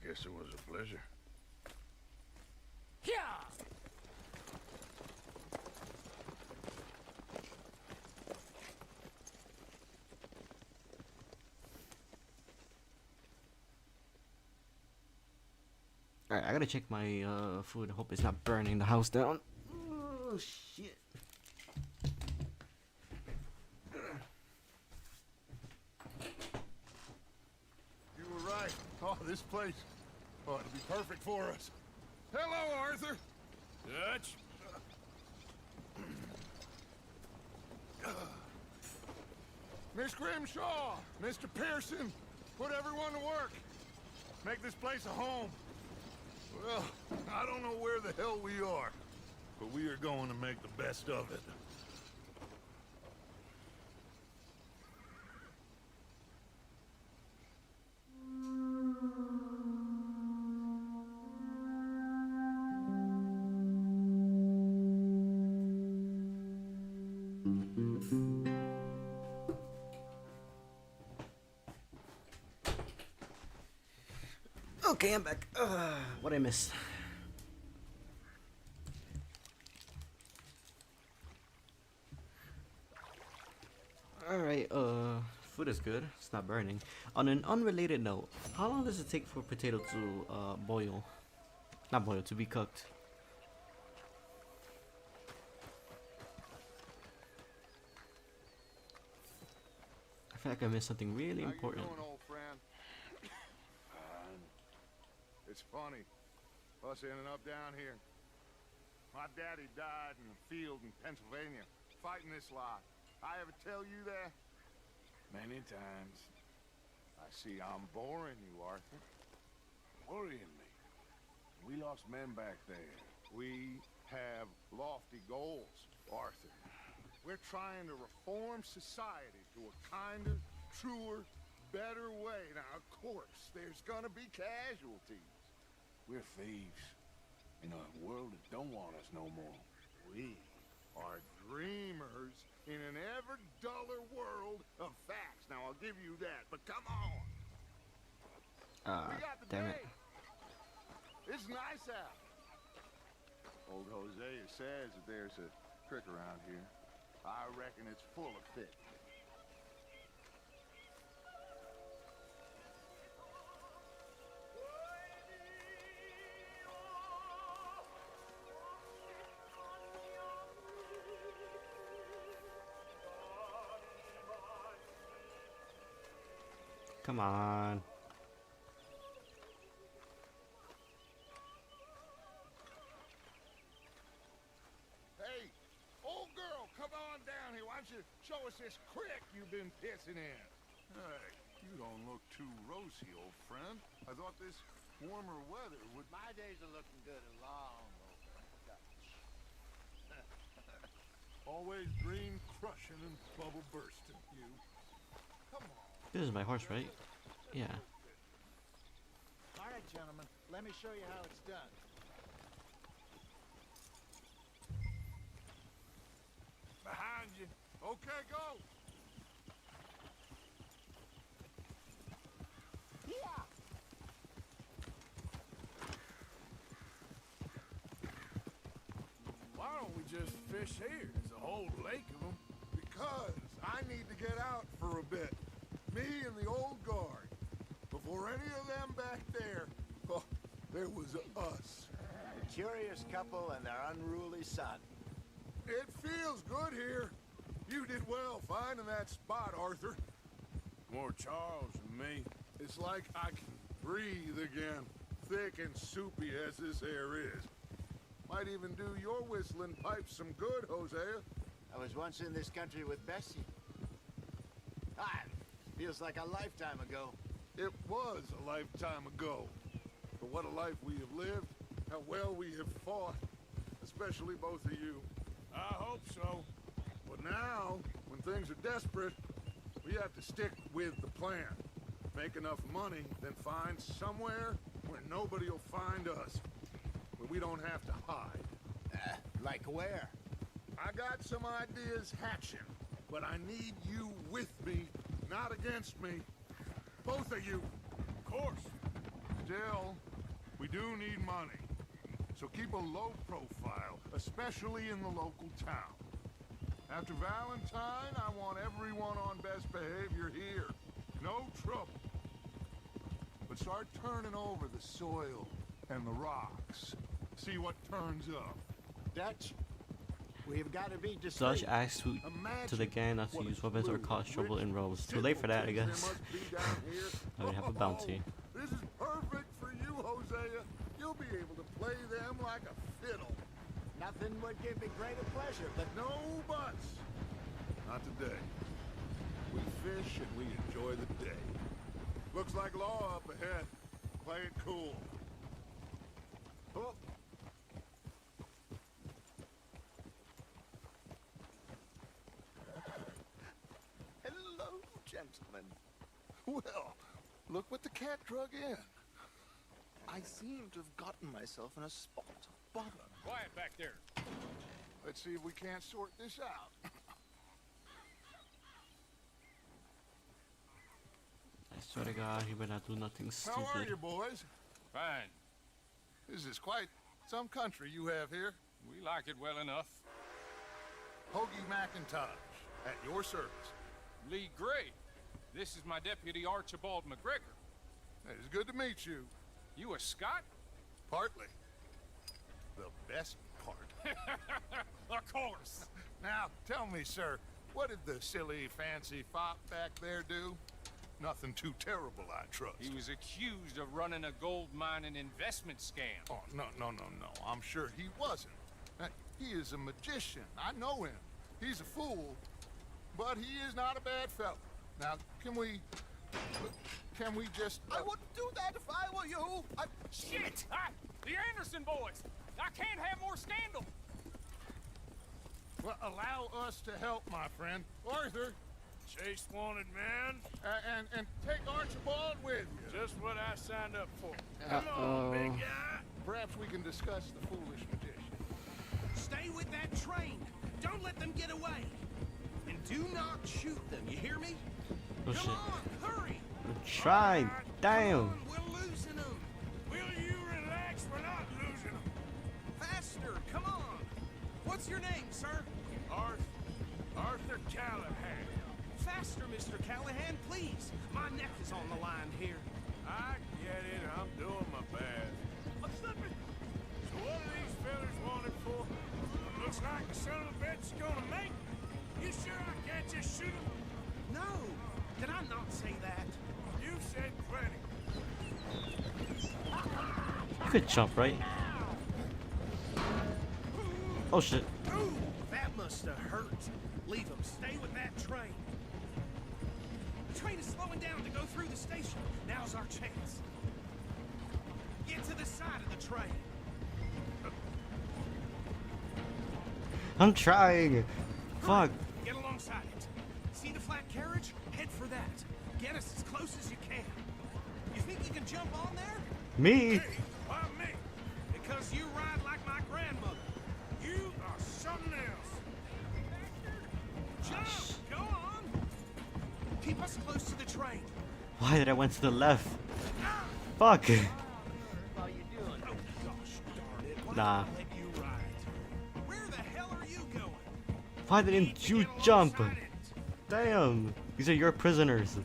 Guess it was a pleasure. Ja! Alright, I gotta check my food. Hope it's not burning the house down. Oh shit. You were right. Oh, this place. Oh, it'll be perfect for us. Hello, Arthur. Dutch? Miss Grimshaw, Mr. Pearson, put everyone to work. Make this place a home. Well, I don't know where the hell we are, but we are going to make the best of it. Okay, I'm back. What I missed? Alright, food is good. It's not burning. On an unrelated note, how long does it take for potato to boil? Not boil, to be cooked. I feel like I missed something really important. How you doing, old friend? It's funny. Us ending up down here. My daddy died in the field in Pennsylvania, fighting this lot. I ever tell you that? Many times. I see I'm boring you, Arthur. Worrying me. We lost men back there. We have lofty goals, Arthur. We're trying to reform society to a kinder, truer, better way. Now, of course, there's gonna be casualties. We're thieves in a world that don't want us no more. We are dreamers in an ever duller world of facts. Now, I'll give you that, but come on. We got the damn day. it. It's nice out. Old Hosea says that there's a creek around here. I reckon it's full of fish. Come on. Hey, old girl, come on down here. Why don't you show us this creek you've been pissing in? Hey, you don't look too rosy, old friend. I thought this warmer weather would... My days are looking good and long over. Always green crushing and bubble bursting, you. Come on. This is my horse, right? Yeah. All right, gentlemen. Let me show you how it's done. Behind you. Okay, go. Yeah. Why don't we just fish here? There's a whole lake of them. Because I need to get out for a bit. Me and the old guard. Before any of them back there, oh, there was us. A curious couple and their unruly son. It feels good here. You did well finding that spot, Arthur. More Charles than me. It's like I can breathe again, thick and soupy as this air is. Might even do your whistling pipes some good, Hosea. I was once in this country with Bessie. Ah, feels like a lifetime ago. It was a lifetime ago. But what a life we have lived, how well we have fought, especially both of you. I hope so. But now, when things are desperate, we have to stick with the plan. Make enough money, then find somewhere where nobody will find us. Where we don't have to hide. Like where? I got some ideas hatching, but I need you with me, not against me. Both of you. Of course. Still, we do need money. So keep a low profile, especially in the local town. After Valentine, I want everyone on best behavior here. No trouble. But start turning over the soil and the rocks. See what turns up. Dutch, we've got to be Dutch discreet. asks to the gang not to use weapons or cause trouble in rows. Too late for that, I guess. I would have a bounty. This is perfect for you, Hosea. You'll be able to play them like a fiddle. Nothing would give me greater pleasure, but No buts. Not today. We fish and we enjoy the day. Looks like law up ahead. Play it cool. oh, Hello, gentlemen. Well, look what the cat drug in. I seem to have gotten myself in a spot of bother. Quiet back there. Let's see if we can't sort this out. I swear to God, he better not do nothing How are you, stupid. boys? Fine. This is quite some country you have here. We like it well enough. Hoagie McIntosh, at your service. Lee Gray. This is my deputy Archibald McGregor. It's good to meet you. You a Scot? Partly. The best part. Of course. Now, tell me, sir, what did the silly, fancy fop back there do? Nothing too terrible, I trust. He was accused of running a gold mining investment scam. Oh, no. I'm sure he wasn't. He is a magician. I know him. He's a fool, but he is not a bad fellow. Now, can we just... I wouldn't do that if I were you. Shit! The Anderson boys! I can't have more scandal! Well, allow us to help, my friend. Arthur! Chase wanted man. And take Archibald with you. Just what I signed up for. Come on, big guy. Perhaps we can discuss the foolish magician. Stay with that train. Don't let them get away. And do not shoot them, you hear me? Oh, Come shit. on, hurry. I'm trying. Damn. We're losing them. Will you relax? We're not losing them. Faster, come on. What's your name, sir? Arthur Callahan. Faster, Mr. Callahan, please. My neck is on the line here. I get it. I'm doing my best. I'm slipping. So what are these fellas wanted for? Looks like the son of a bitch is gonna make it. You sure I can't just shoot him? No. Did I not say that? You said plenty. You could jump, right? Oh shit. Ooh, that must have hurt. Leave them. Stay with that train. The train is slowing down to go through the station. Now's our chance. Get to the side of the train. I'm trying. Fuck. Get alongside it. See the flat carriage? Head for that. Get us as close as you can. You think you can jump on there? Me? Hey, why me? Because you ride like my grandmother. You are something else. Jump! Go on! Keep us close to the train. Why did I went to the left? Fuck. How you doing? Oh, gosh darn it. Why Nah. did I let you ride? Where the hell are you going? Why didn't you jump? Damn. These are your prisoners.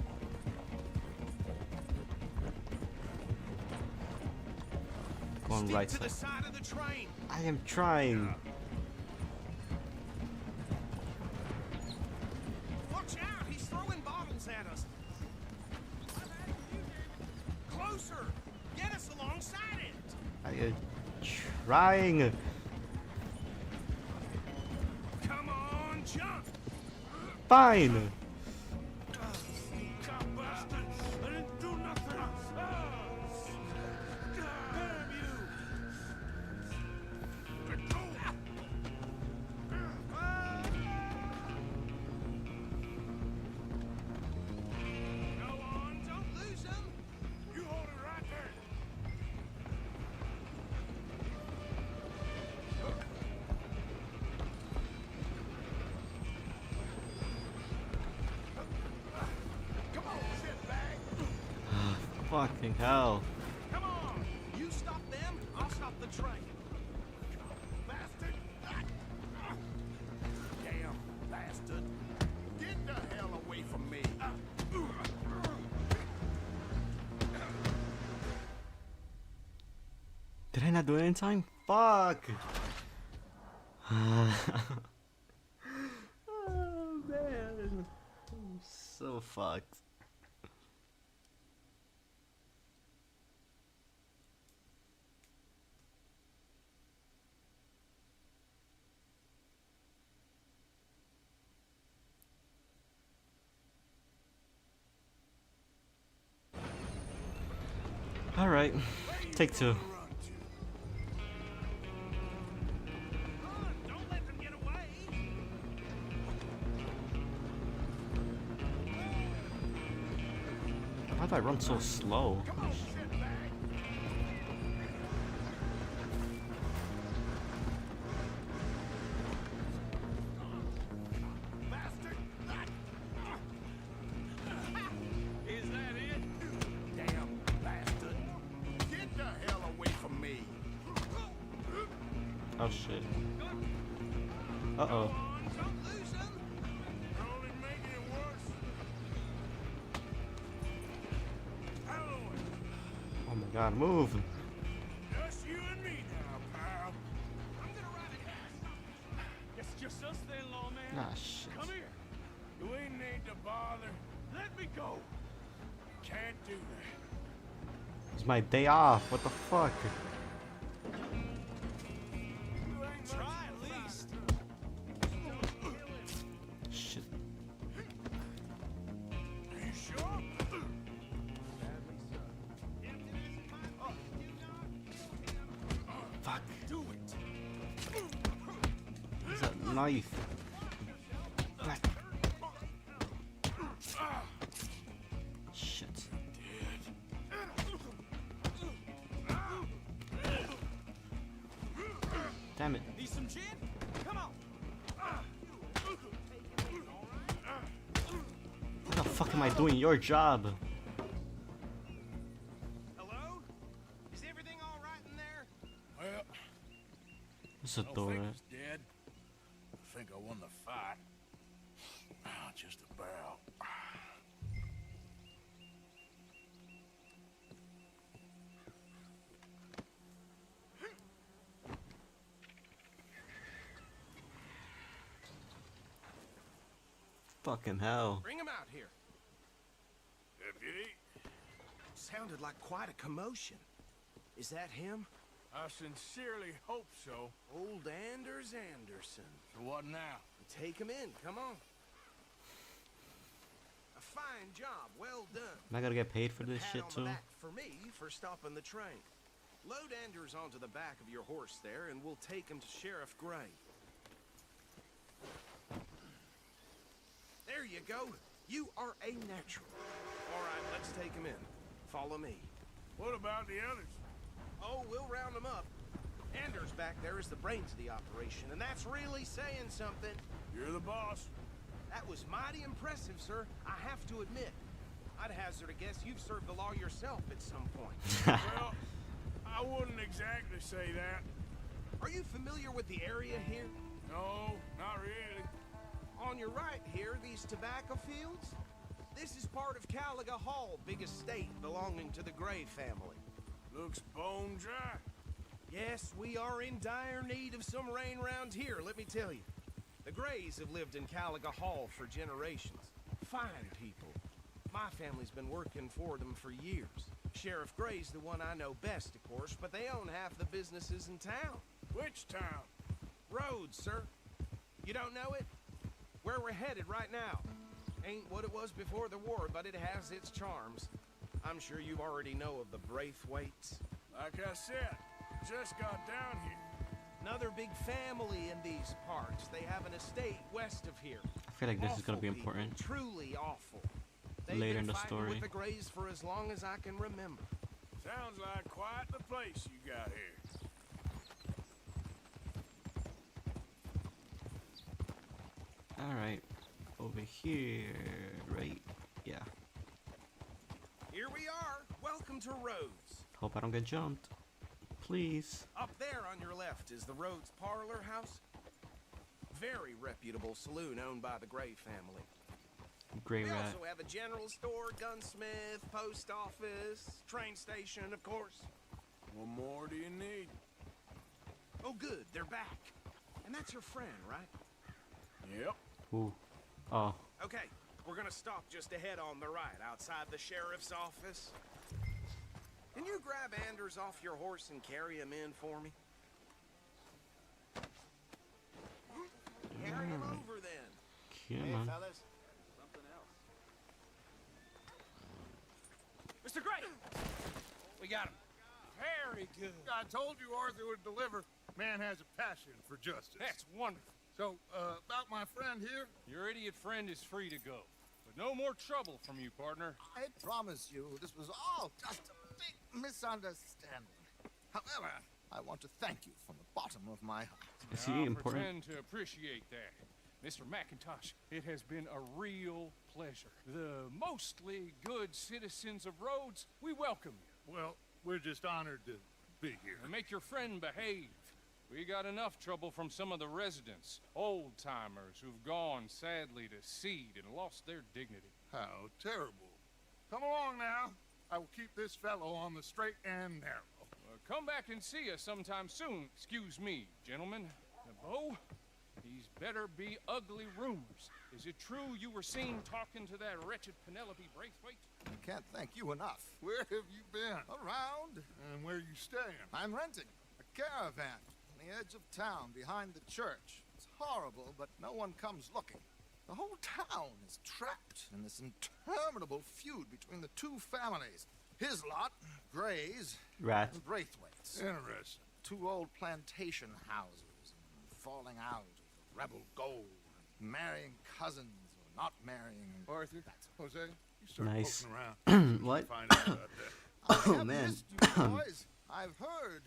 Go on right Stick to the side. side of the train. I am trying. Watch out! He's throwing bottles at us. Closer! Get us alongside it! I am trying. Come on, jump! Fine. Cop bastard. I didn't do nothing. Damn you. Let go. Go on, don't lose him! You hold it right there. Come on, shitbag! Fucking hell. Come on! You stop them, I'll stop the train. Bastard. Damn bastard. Get the hell away from me. Did I not do it in time? Fuck. Oh man. I'm so fucked. All right, take two. Don't let them get away! Why do I run so slow? Come on, shitbag! Bastard. Is that it? Damn bastard. Get the hell away from me. Oh shit. Uh oh. Don't lose him! You're only making it worse. Halloween. Oh my god, move. Just you and me now, pal. I'm gonna ride it. It's just us then, lawman. Ah shit. Come here. You ain't need to bother. Let me go. Can't do that. It's my day off. What the fuck? Try at least. Shit. Are you sure? Fuck. Do it. There's a knife. Shit. Damn it. Need some gin? Come on. What the fuck am I doing? Your job. Hello? Is everything all right in there? Well, It's a I don't door. think he's dead. I think I won the fight. Just about. Fucking hell. Bring him out here. Deputy, Sounded like quite a commotion. Is that him? I sincerely hope so. Old Anders Anderson. So what now? Take him in. Come on. A fine job. Well done. Am I gonna get paid for this Pat shit on too? the back for me for stopping the train. Load Anders onto the back of your horse there, and we'll take him to Sheriff Gray. There you go. You are a natural. All right, let's take him in. Follow me. What about the others? Oh, we'll round them up. Anders back there is the brains of the operation, and that's really saying something. You're the boss. That was mighty impressive, sir. I have to admit. I'd hazard a guess you've served the law yourself at some point. Well, I wouldn't exactly say that. Are you familiar with the area here? No, not really. On your right here, these tobacco fields? This is part of Caliga Hall, big estate belonging to the Gray family. Looks bone dry. Yes, we are in dire need of some rain round here, let me tell you. The Grays have lived in Caliga Hall for generations. Fine people. My family's been working for them for years. Sheriff Gray's the one I know best, of course, but they own half the businesses in town. Which town? Rhodes, sir. You don't know it? Where we're headed right now. Ain't what it was before the war, but it has its charms. I'm sure you already know of the Braithwaites. Like I said, just got down here. Another big family in these parts. They have an estate west of here. I feel like this is gonna be Awful important. people, truly awful. They've Later been in the fighting story. with the Grays for as long as I can remember. Sounds like quite the place you got here. Alright. Over here, right? Yeah. Here we are. Welcome to Rhodes. Hope I don't get jumped. Please. Up there on your left is the Rhodes Parlor House. Very reputable saloon owned by the Gray family. Gray We rat. also have a general store, gunsmith, post office, train station, of course. What more do you need? Oh, good. They're back. And that's your friend, right? Yep. Ooh. Oh. Okay, we're gonna stop just ahead on the right, outside the sheriff's office. Can you grab Anders off your horse and carry him in for me? Carry him over then. Come on. fellas. Something else. Mr. Gray! We got him. Very good. I told you Arthur would deliver. Man has a passion for justice. That's wonderful. So, about my friend here? Your idiot friend is free to go. But no more trouble from you, partner. I promise you, this was all just a big misunderstanding. However, I want to thank you from the bottom of my heart. Is he I'll important? pretend to appreciate that. Mr. McIntosh, it has been a real pleasure. The mostly good citizens of Rhodes, we welcome you. Well, we're just honored to be here. And make your friend behave. We got enough trouble from some of the residents, old-timers who've gone, sadly, to seed and lost their dignity. How terrible. Come along now. I will keep this fellow on the straight and narrow. Come back and see us sometime soon. Excuse me, gentlemen. Bo, these better be ugly rumors Is it true you were seen talking to that wretched Penelope Braithwaite? I can't thank you enough. Where have you been? Around. And where are you staying? I'm renting a caravan on the edge of town behind the church. It's horrible, but no one comes looking. The whole town is trapped in this interminable feud between the two families. His lot, Gray's, Rat. and Braithwaite's. Interesting. Two old plantation houses, and falling out of rebel gold, and marrying cousins or not marrying. Arthur, That's Jose, you start Nice. poking around. What? Find out about that. Oh man. missed you boys. I've heard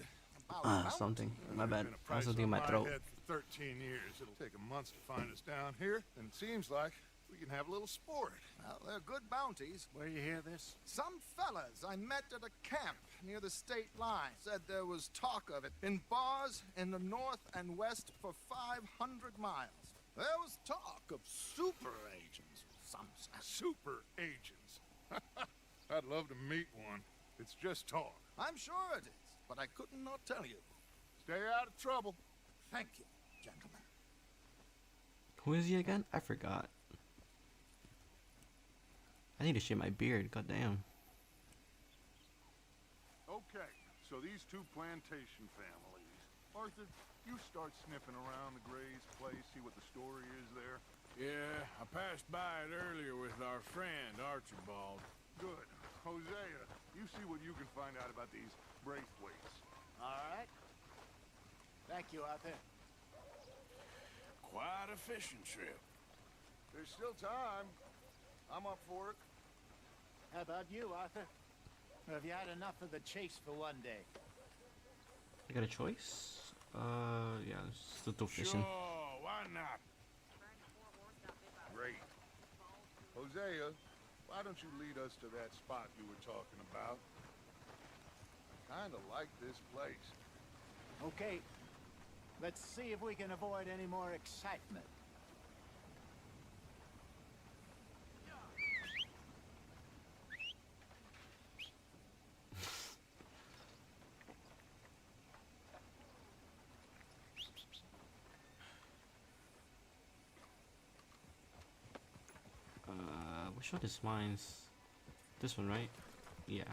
about Something. My bad. Been a I price have something in on my throat. head for 13 years. It'll take a month to find us down here, and it seems like we can have a little sport. Well, they're good bounties. Where you hear this? Some fellas I met at a camp near the state line said there was talk of it in bars in the north and west for 500 miles. There was talk of super agents of some sense. Super agents. I'd love to meet one. It's just talk. I'm sure it is, but I could not tell you. Stay out of trouble. Thank you, gentlemen. Who is he again? I forgot. I need to shave my beard. Goddamn. Okay, so these two plantation families. Arthur, you start sniffing around the Gray's place, see what the story is there. Yeah, I passed by it earlier with our friend, Archibald. Good. Hosea, you see what you can find out about these Braithwaites. All right. Thank you, Arthur. Quite a fishing trip. There's still time. I'm up for it. How about you, Arthur? Or have you had enough of the chase for one day? I got a choice? Yeah, still do fishing. Sure, why not? Great. Hosea, why don't you lead us to that spot you were talking about? I kinda like this place. Okay. Let's see if we can avoid any more excitement. Which one is mine's? This one, right? Yeah.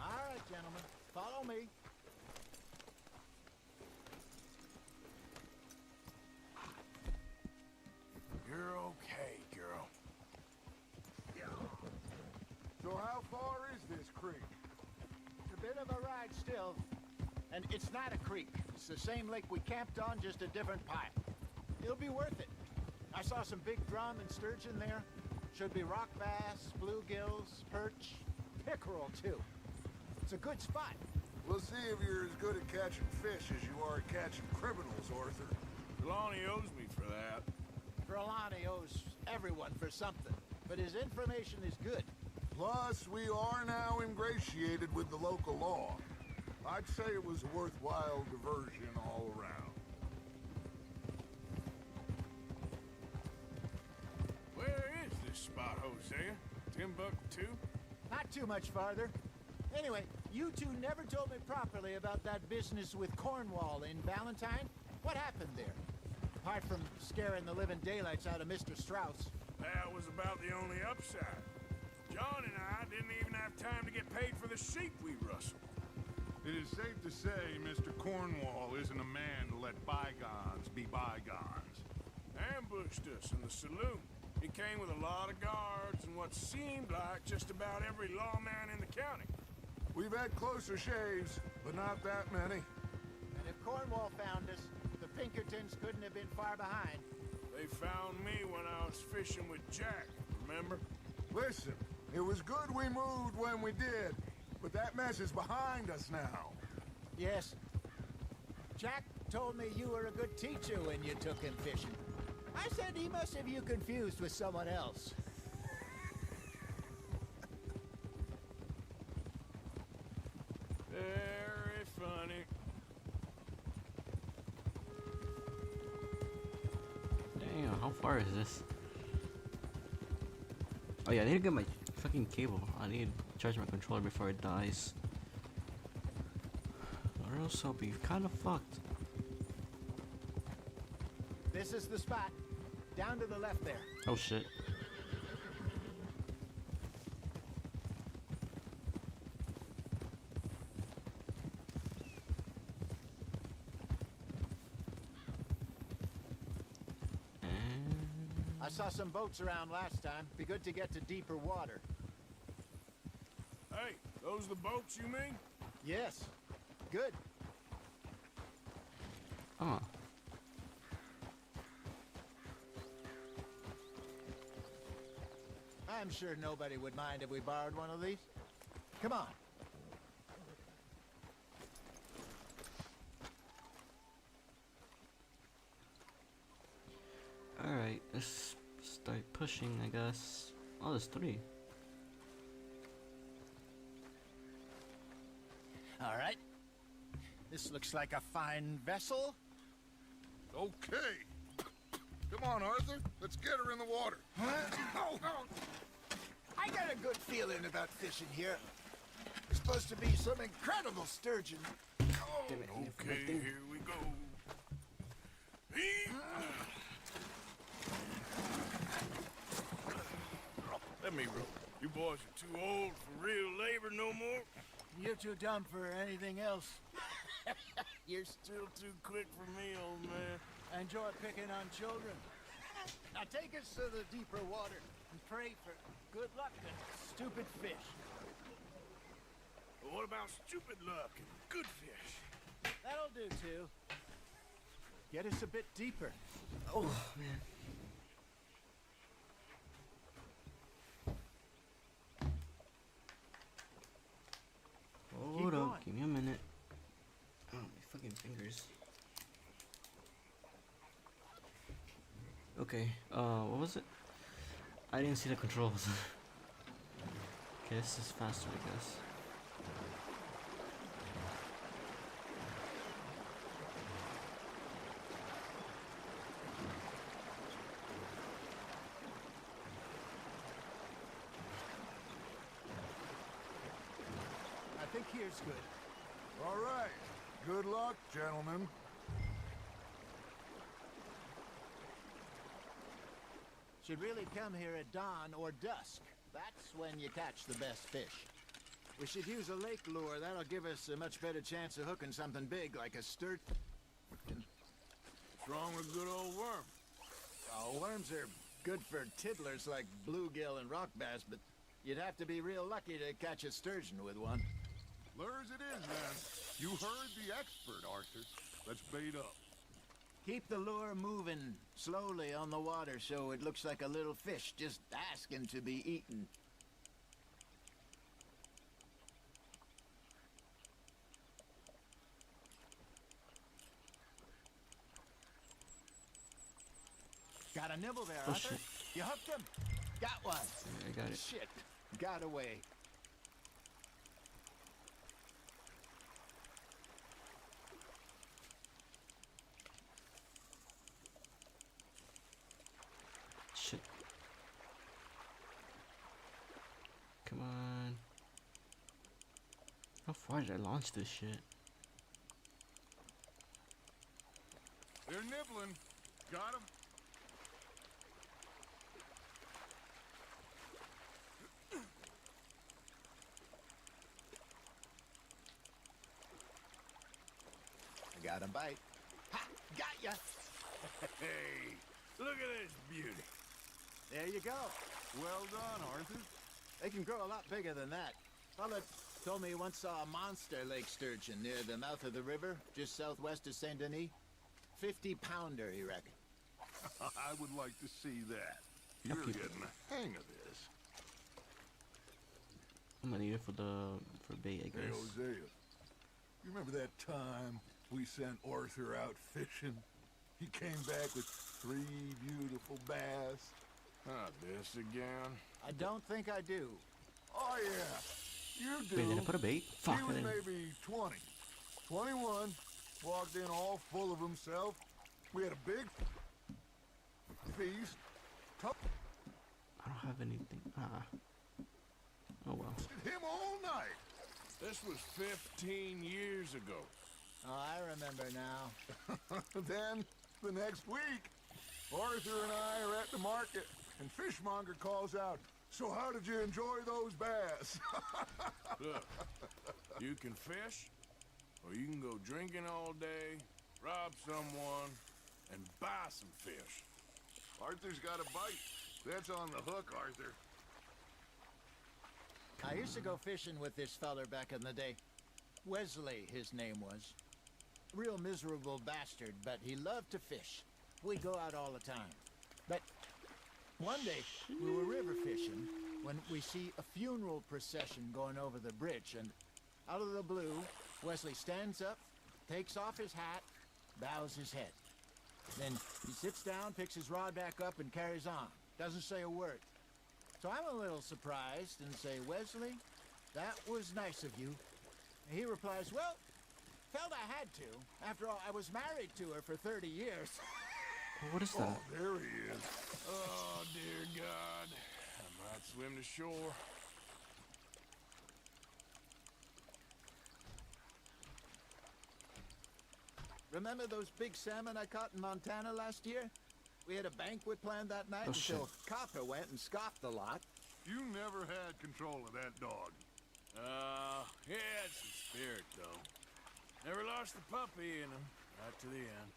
All right, gentlemen. Follow me. You're okay, girl. So how far is this creek? It's a bit of a ride still. And it's not a creek. It's the same lake we camped on, just a different pipe. It'll be worth it. I saw some big drum and sturgeon there. Should be rock bass, bluegills, perch, pickerel too. It's a good spot. We'll see if you're as good at catching fish as you are at catching criminals, Arthur. Lonnie owes me for that. Trelawney owes everyone for something, but his information is good. Plus, we are now ingratiated with the local law. I'd say it was a worthwhile diversion all around. Where is this spot, Hosea? Timbuktu? Not too much farther. Anyway, you two never told me properly about that business with Cornwall in Valentine. What happened there? Apart from scaring the living daylights out of Mr. Strauss. That was about the only upside. John and I didn't even have time to get paid for the sheep we rustled. It is safe to say Mr. Cornwall isn't a man to let bygones be bygones. Ambushed us in the saloon. He came with a lot of guards and what seemed like just about every lawman in the county. We've had closer shaves, but not that many. And if Cornwall found us, the Pinkertons couldn't have been far behind. They found me when I was fishing with Jack, remember? Listen, it was good we moved when we did, but that mess is behind us now. Yes. Jack told me you were a good teacher when you took him fishing. I said he must have you confused with someone else. Very funny. Damn, how far is this? Oh yeah, I need to get my fucking cable. I need to charge my controller before it dies. Or else I'll be kind of fucked. This is the spot. Down to the left there. Oh shit. I saw some boats around last time. Be good to get to deeper water. Hey, those the boats you mean? Yes. Good. Oh. I'm sure nobody would mind if we borrowed one of these. Come on. Alright, let's start pushing, I guess. Oh, there's 3. All right. This looks like a fine vessel. Okay. Come on, Arthur. Let's get her in the water. Oh. I got a good feeling about fishing here. There's supposed to be some incredible sturgeon. Okay, here we go. Let me row. You boys are too old for real labor no more. You're too dumb for anything else. You're still too quick for me, old man. I enjoy picking on children. Now take us to the deeper water and pray for good luck and stupid fish. But what about stupid luck and good fish? That'll do, too. Get us a bit deeper. Oh, man. Hold up, give me a minute. Oh, my fucking fingers. Okay, what was it? I didn't see the controls. Okay, this is faster, I guess. I think here's good. All right. Good luck, gentlemen. Should really come here at dawn or dusk. That's when you catch the best fish. We should use a lake lure. That'll give us a much better chance of hooking something big like a sturgeon. What's wrong with good old worm? Oh, worms are good for tiddlers like bluegill and rock bass, but you'd have to be real lucky to catch a sturgeon with one. Lure as it is, then. You heard the expert, Arthur. Let's bait up. Keep the lure moving slowly on the water so it looks like a little fish just asking to be eaten. Got a nibble there, Oh, Arthur. shit. You hooked him. Got one. Yeah, I got it. Shit. Got away. Shit. Come on. How far did I launch this shit? They're nibbling. Got him. I got a bite. Ha! Got ya! Hey, look at this beauty. There you go. Well done, Arthur. They can grow a lot bigger than that. Fella told me he once saw a monster lake sturgeon near the mouth of the river, just southwest of Saint Denis. 50-pounder, he reckoned. I would like to see that. You're getting the hang of this. I'm gonna need it for bait, I Hey, guess. Hosea, you remember that time we sent Arthur out fishing? He came back with 3 beautiful bass. Not this again. I don't think I do. Oh, yeah. You do. Wait, did I put a bait? Fuck, He I was didn't. maybe 20. 21. Walked in all full of himself. We had a big feast. I don't have anything. Oh well. Him all night. This was 15 years ago. Oh, I remember now. Then, the next week, Arthur and I are at the market, and Fishmonger calls out, "So how did you enjoy those bass?" Look, you can fish, or you can go drinking all day, rob someone, and buy some fish. Arthur's got a bite. That's on the hook, Arthur. I used to go fishing with this feller back in the day. Wesley, his name was. Real miserable bastard, but he loved to fish. We'd go out all the time. But one day, we were river fishing when we see a funeral procession going over the bridge, and out of the blue, Wesley stands up, takes off his hat, bows his head. Then he sits down, picks his rod back up, and carries on. Doesn't say a word. So I'm a little surprised and say, "Wesley, that was nice of you." And he replies, "Well, felt I had to. After all, I was married to her for 30 years. What is that? Oh, there he is. Oh, dear God. I might swim to shore. Remember those big salmon I caught in Montana last year? We had a banquet planned that night until Copper went and scoffed a lot. You never had control of that dog. He had some spirit, though. Never lost the puppy in him, right to the end.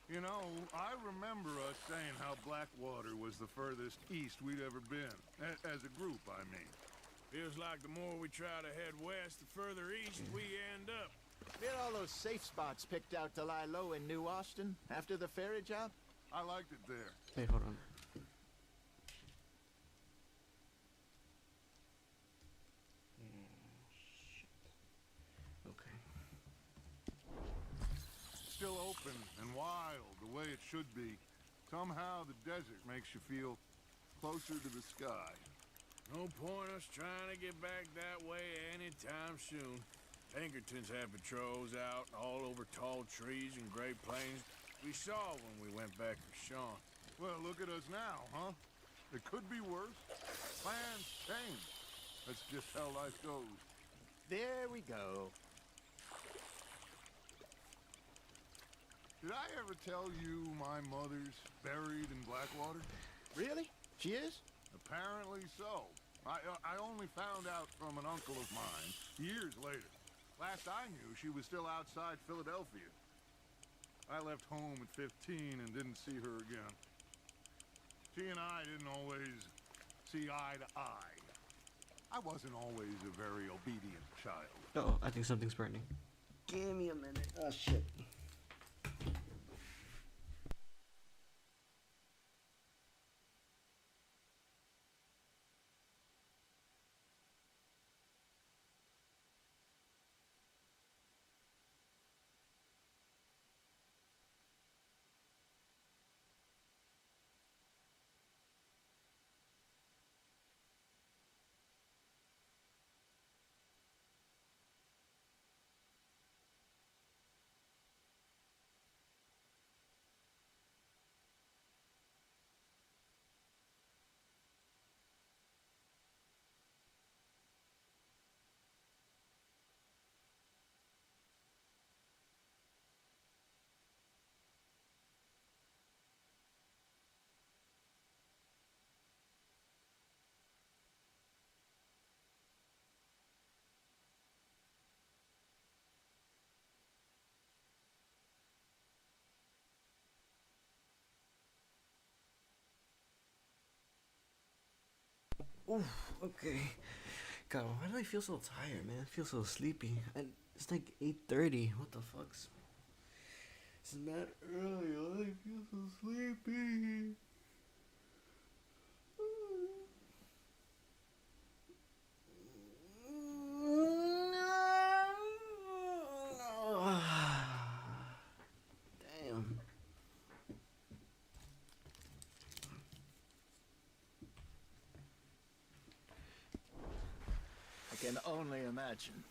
You know, I remember us saying how Blackwater was the furthest east we'd ever been. As a group, I mean. Feels like the more we try to head west, the further east we end up. We had all those safe spots picked out to lie low in New Austin after the ferry job. I liked it there. Wait, hold on. Shit. Okay. Still open and wild, the way it should be. Somehow the desert makes you feel closer to the sky. No point us trying to get back that way anytime soon. Pinkertons have patrols out all over tall trees and Great Plains. We saw when we went back to Sean. Well, look at us now, huh? It could be worse. Plans change. That's just how life goes. There we go. Did I ever tell you my mother's buried in Blackwater? Really? She is? Apparently so. I only found out from an uncle of mine years later. Last I knew, she was still outside Philadelphia. I left home at 15 and didn't see her again. She and I didn't always see eye to eye. I wasn't always a very obedient child. Oh, I think something's burning. Give me a minute. Oh, shit. Oof, okay. God, why do I feel so tired, man? I feel so sleepy. And it's like 8:30. What the fuck's... It's not early. I feel so sleepy. Damn. I can only imagine.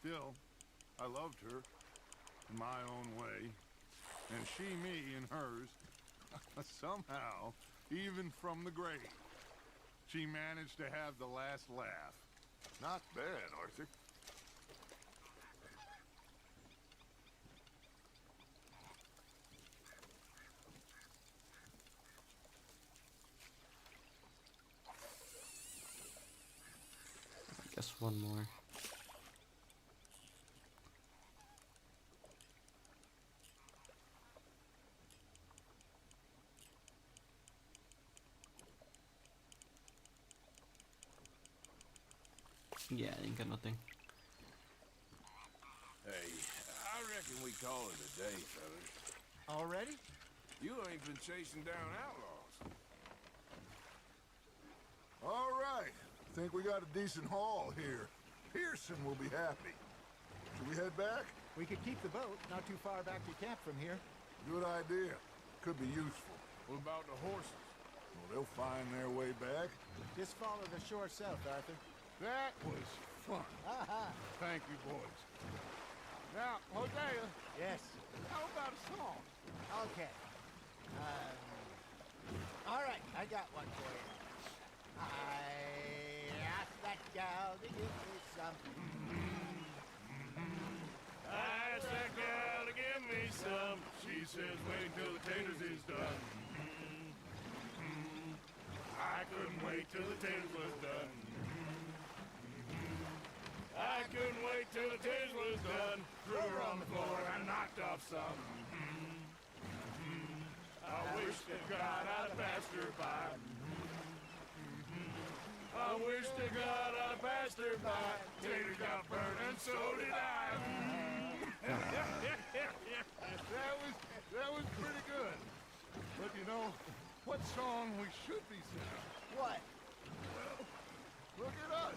Still, I loved her in my own way, and she me in hers. Somehow, even from the grave, she managed to have the last laugh. Not bad, Arthur. just one more. Yeah, I didn't get nothing. Hey, I reckon we call it a day, fellas. Already? You ain't been chasing down outlaws. All right. Think we got a decent haul here. Pearson will be happy. Should we head back? We could keep the boat not too far back to camp from here. Good idea. Could be useful. What about the horses? Well, they'll find their way back. Just follow the shore south, Arthur. That was fun. Aha! Thank you, boys. Now, Hosea. Yes. How about a song? Okay. All right, I got one for you. I asked that gal to give me some. I asked that gal to give me some. She says wait till the taters is done. I couldn't wait till the taters was done. I couldn't wait till the taters was done. Threw her on the floor and knocked off some. I wish to God I'd passed her by. I wish to God I passed her by. Tater got burned and so did I. That was pretty good. But you know, what song we should be singing? What? Well, look at us.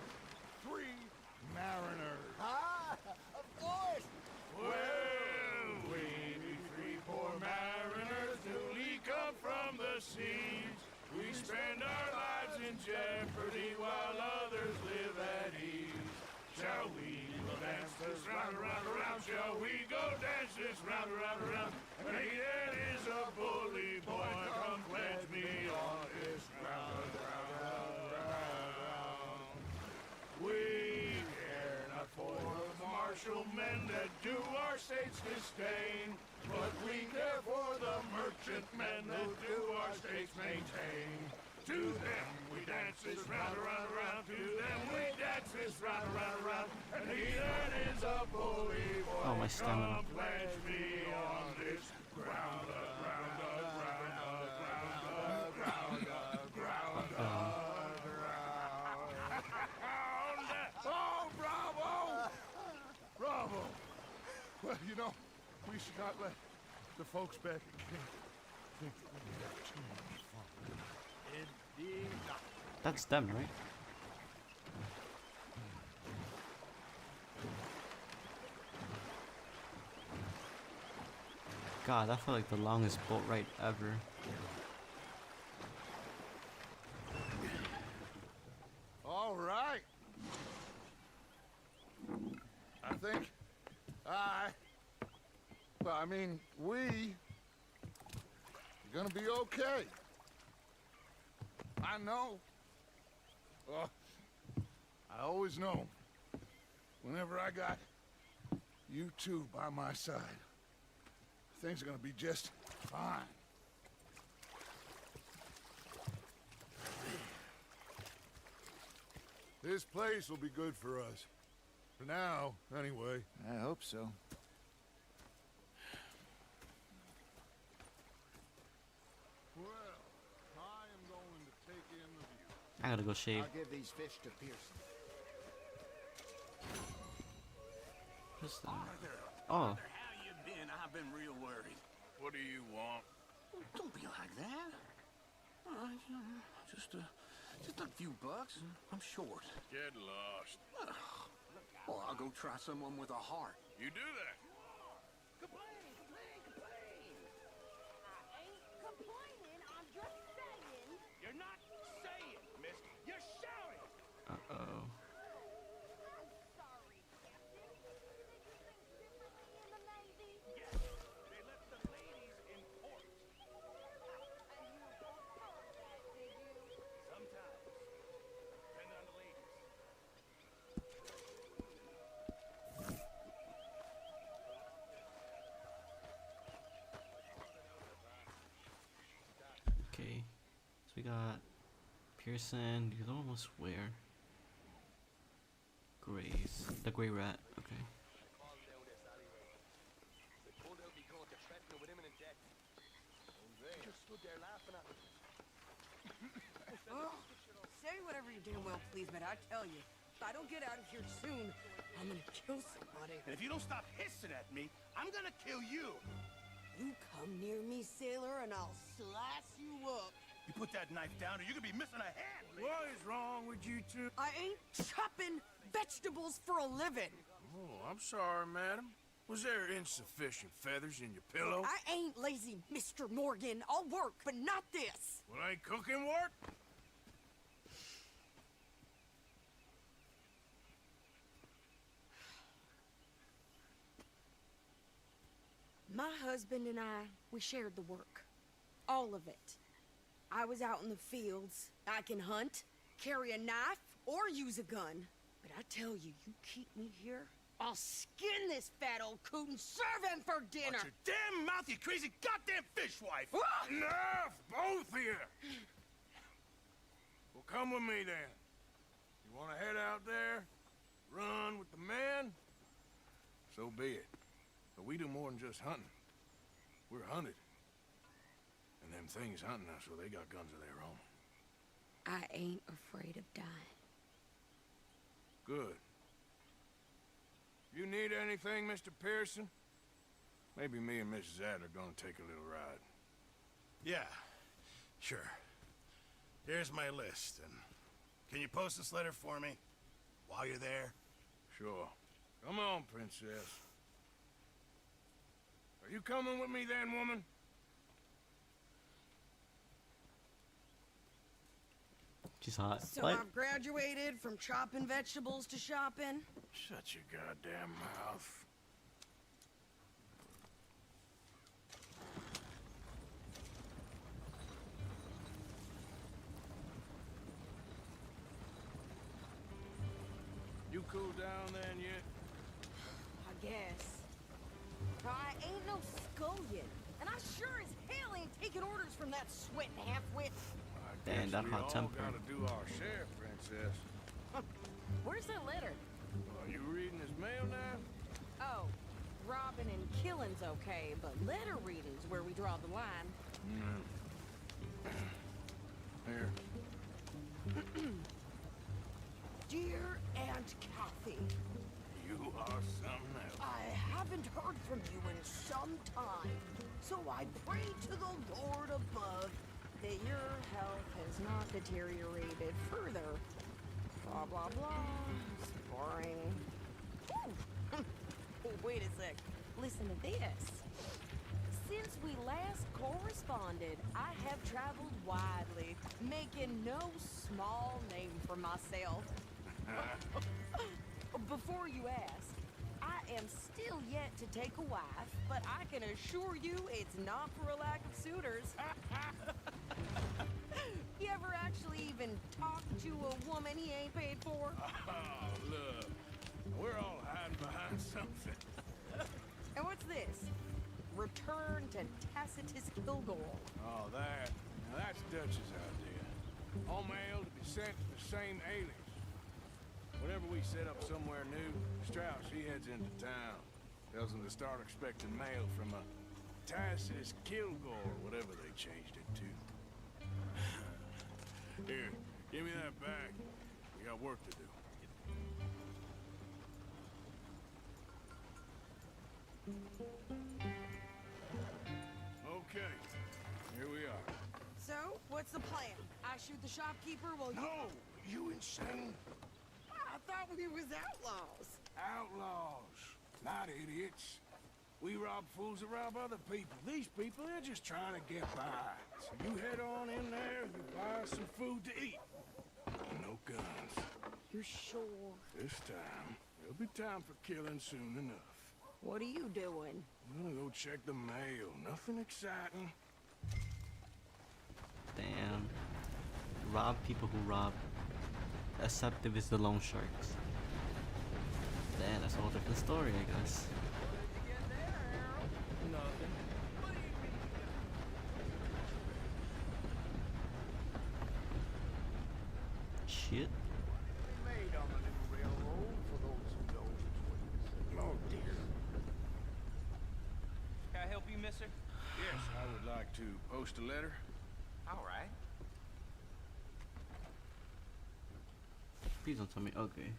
3 mariners. Ah, of course. Well, we be 3 poor mariners newly come from the seas. We spend our lives in jeopardy while others live at ease. Shall we go dance this round, around, around? Shall we go dance this round, around, around? And it is a bully boy, come pledge me on this round, round, round. We care not for the martial men that do our state's disdain, but we care for the merchant men that do our states maintain. To them we dance this round, around, around. To them we dance this round, around, around. And he that is a bully boy, Oh, my stamina. come pledge me on this ground, ground, ground, ground, ground, ground, ground. Oh, bravo! Bravo! Well, you know, we should not let the folks back at camp think that we have too much fun. Indeed not. That's them, right? God, that felt like the longest boat ride ever. All right. I think we are gonna be okay. I know. I always know. Whenever I got you two by my side, things are gonna be just fine. This place will be good for us. For now, anyway. I hope so. Well, I am going to take in the view. I gotta go shave. I'll give these fish to Pearson. What's that? Arthur, Oh, Arthur, how you been? I've been real worried. What do you want? Don't be like that. Just a few bucks. I'm short. Get lost. Well, I'll go try someone with a heart. You do that. Complain, complain, complain. I ain't complaining, I'm just saying. You're not saying, miss. You're shouting. uh-oh. I'm sorry, Captain. Did you think differently in the Navy? Yes, they left the ladies in port. And you were both part of that, did you? Sometimes. Depending on the ladies. Okay, so we got Pearson. You know almost where? The gray rat. Okay. Oh, say whatever you damn well please, but I tell you, if I don't get out of here soon, I'm gonna kill somebody. And if you don't stop hissing at me, I'm gonna kill you. You come near me, sailor, and I'll slice you up. You put that knife down or you're gonna be missing a hand. What is wrong with you two? I ain't chopping vegetables for a living. Oh, I'm sorry, madam. Was there insufficient feathers in your pillow? I ain't lazy, Mr. Morgan. I'll work, but not this. Well, ain't cooking work? My husband and I, we shared the work. All of it. I was out in the fields. I can hunt, carry a knife, or use a gun. But I tell you, you keep me here, I'll skin this fat old coot and serve him for dinner. Watch your damn mouth, you crazy goddamn fishwife! Ah! Enough, both of you! Well, come with me then. You want to head out there, run with the men? So be it. But we do more than just hunting. We're hunted. And them things hunting us, well, they got guns of their own. I ain't afraid of dying. Good. You need anything, Mr. Pearson? Maybe me and Mrs. Adler are gonna take a little ride. Yeah, sure. Here's my list, and can you post this letter for me while you're there? Sure. Come on, princess. Are you coming with me then, woman? She's hot. So What? I've graduated from chopping vegetables to shopping. Shut your goddamn mouth. You cool down then yet? I guess. I ain't no scullion, and I sure as hell ain't taking orders from that sweating half-wit. Damn, that hot temper. We all gotta do our share, princess. Where's that letter? Are you reading his mail now? Oh, robbing and killing's okay, but letter reading's where we draw the line. Here. Dear Aunt Kathy, You are something else. I haven't heard from you in some time, so I pray to the Lord above that your health has not deteriorated further. Blah, blah, blah. It's boring. Ooh. Wait a sec. Listen to this. Since we last corresponded, I have traveled widely, making no small name for myself. Before you ask, I am still yet to take a wife, but I can assure you it's not for a lack of suitors. You ever actually even talk to a woman he ain't paid for? Oh, look. We're all hiding behind something. And what's this? Return to Tacitus Kilgore. Oh, that. Now that's Dutch's idea. All mail to be sent to the same alias. Whenever we set up somewhere new, Strauss, he heads into town. Tells them to start expecting mail from a Tacitus Kilgore, whatever they changed it to. Here, give me that back. We got work to do. Okay, here we are. So, what's the plan? I shoot the shopkeeper while you... No! You insane? I thought we was outlaws. Outlaws, not idiots. We rob fools that rob other people. These people, they're just trying to get by. So you head on in there, you buy some food to eat. No guns. You sure? This time, there'll be time for killing soon enough. What are you doing? I'm gonna go check the mail. Nothing exciting. Damn. Rob people who rob. Except if it's the loan sharks. Damn, that's a whole different story, I guess. Nothing. Shit. They made on the new railroad for those who don't Professor? Yes, I would like to post a letter. All right. Please don't tell me. Okay.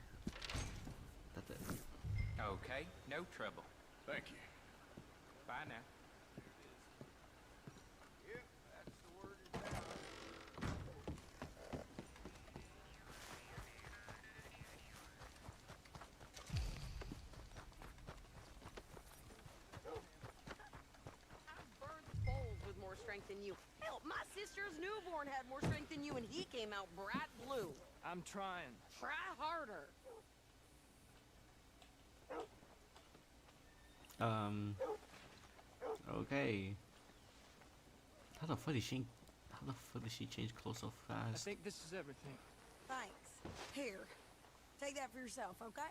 That's it. Okay, no trouble. Thank you. Bye now. Yep, that's the word in town. Birds bowls with more strength than you. Hell, my sister's newborn had more strength than you, and he came out bright blue. I'm trying. Try harder. Okay. How the fuck did she change clothes so I fast? think this is everything. Thanks. Here, take that for yourself, okay?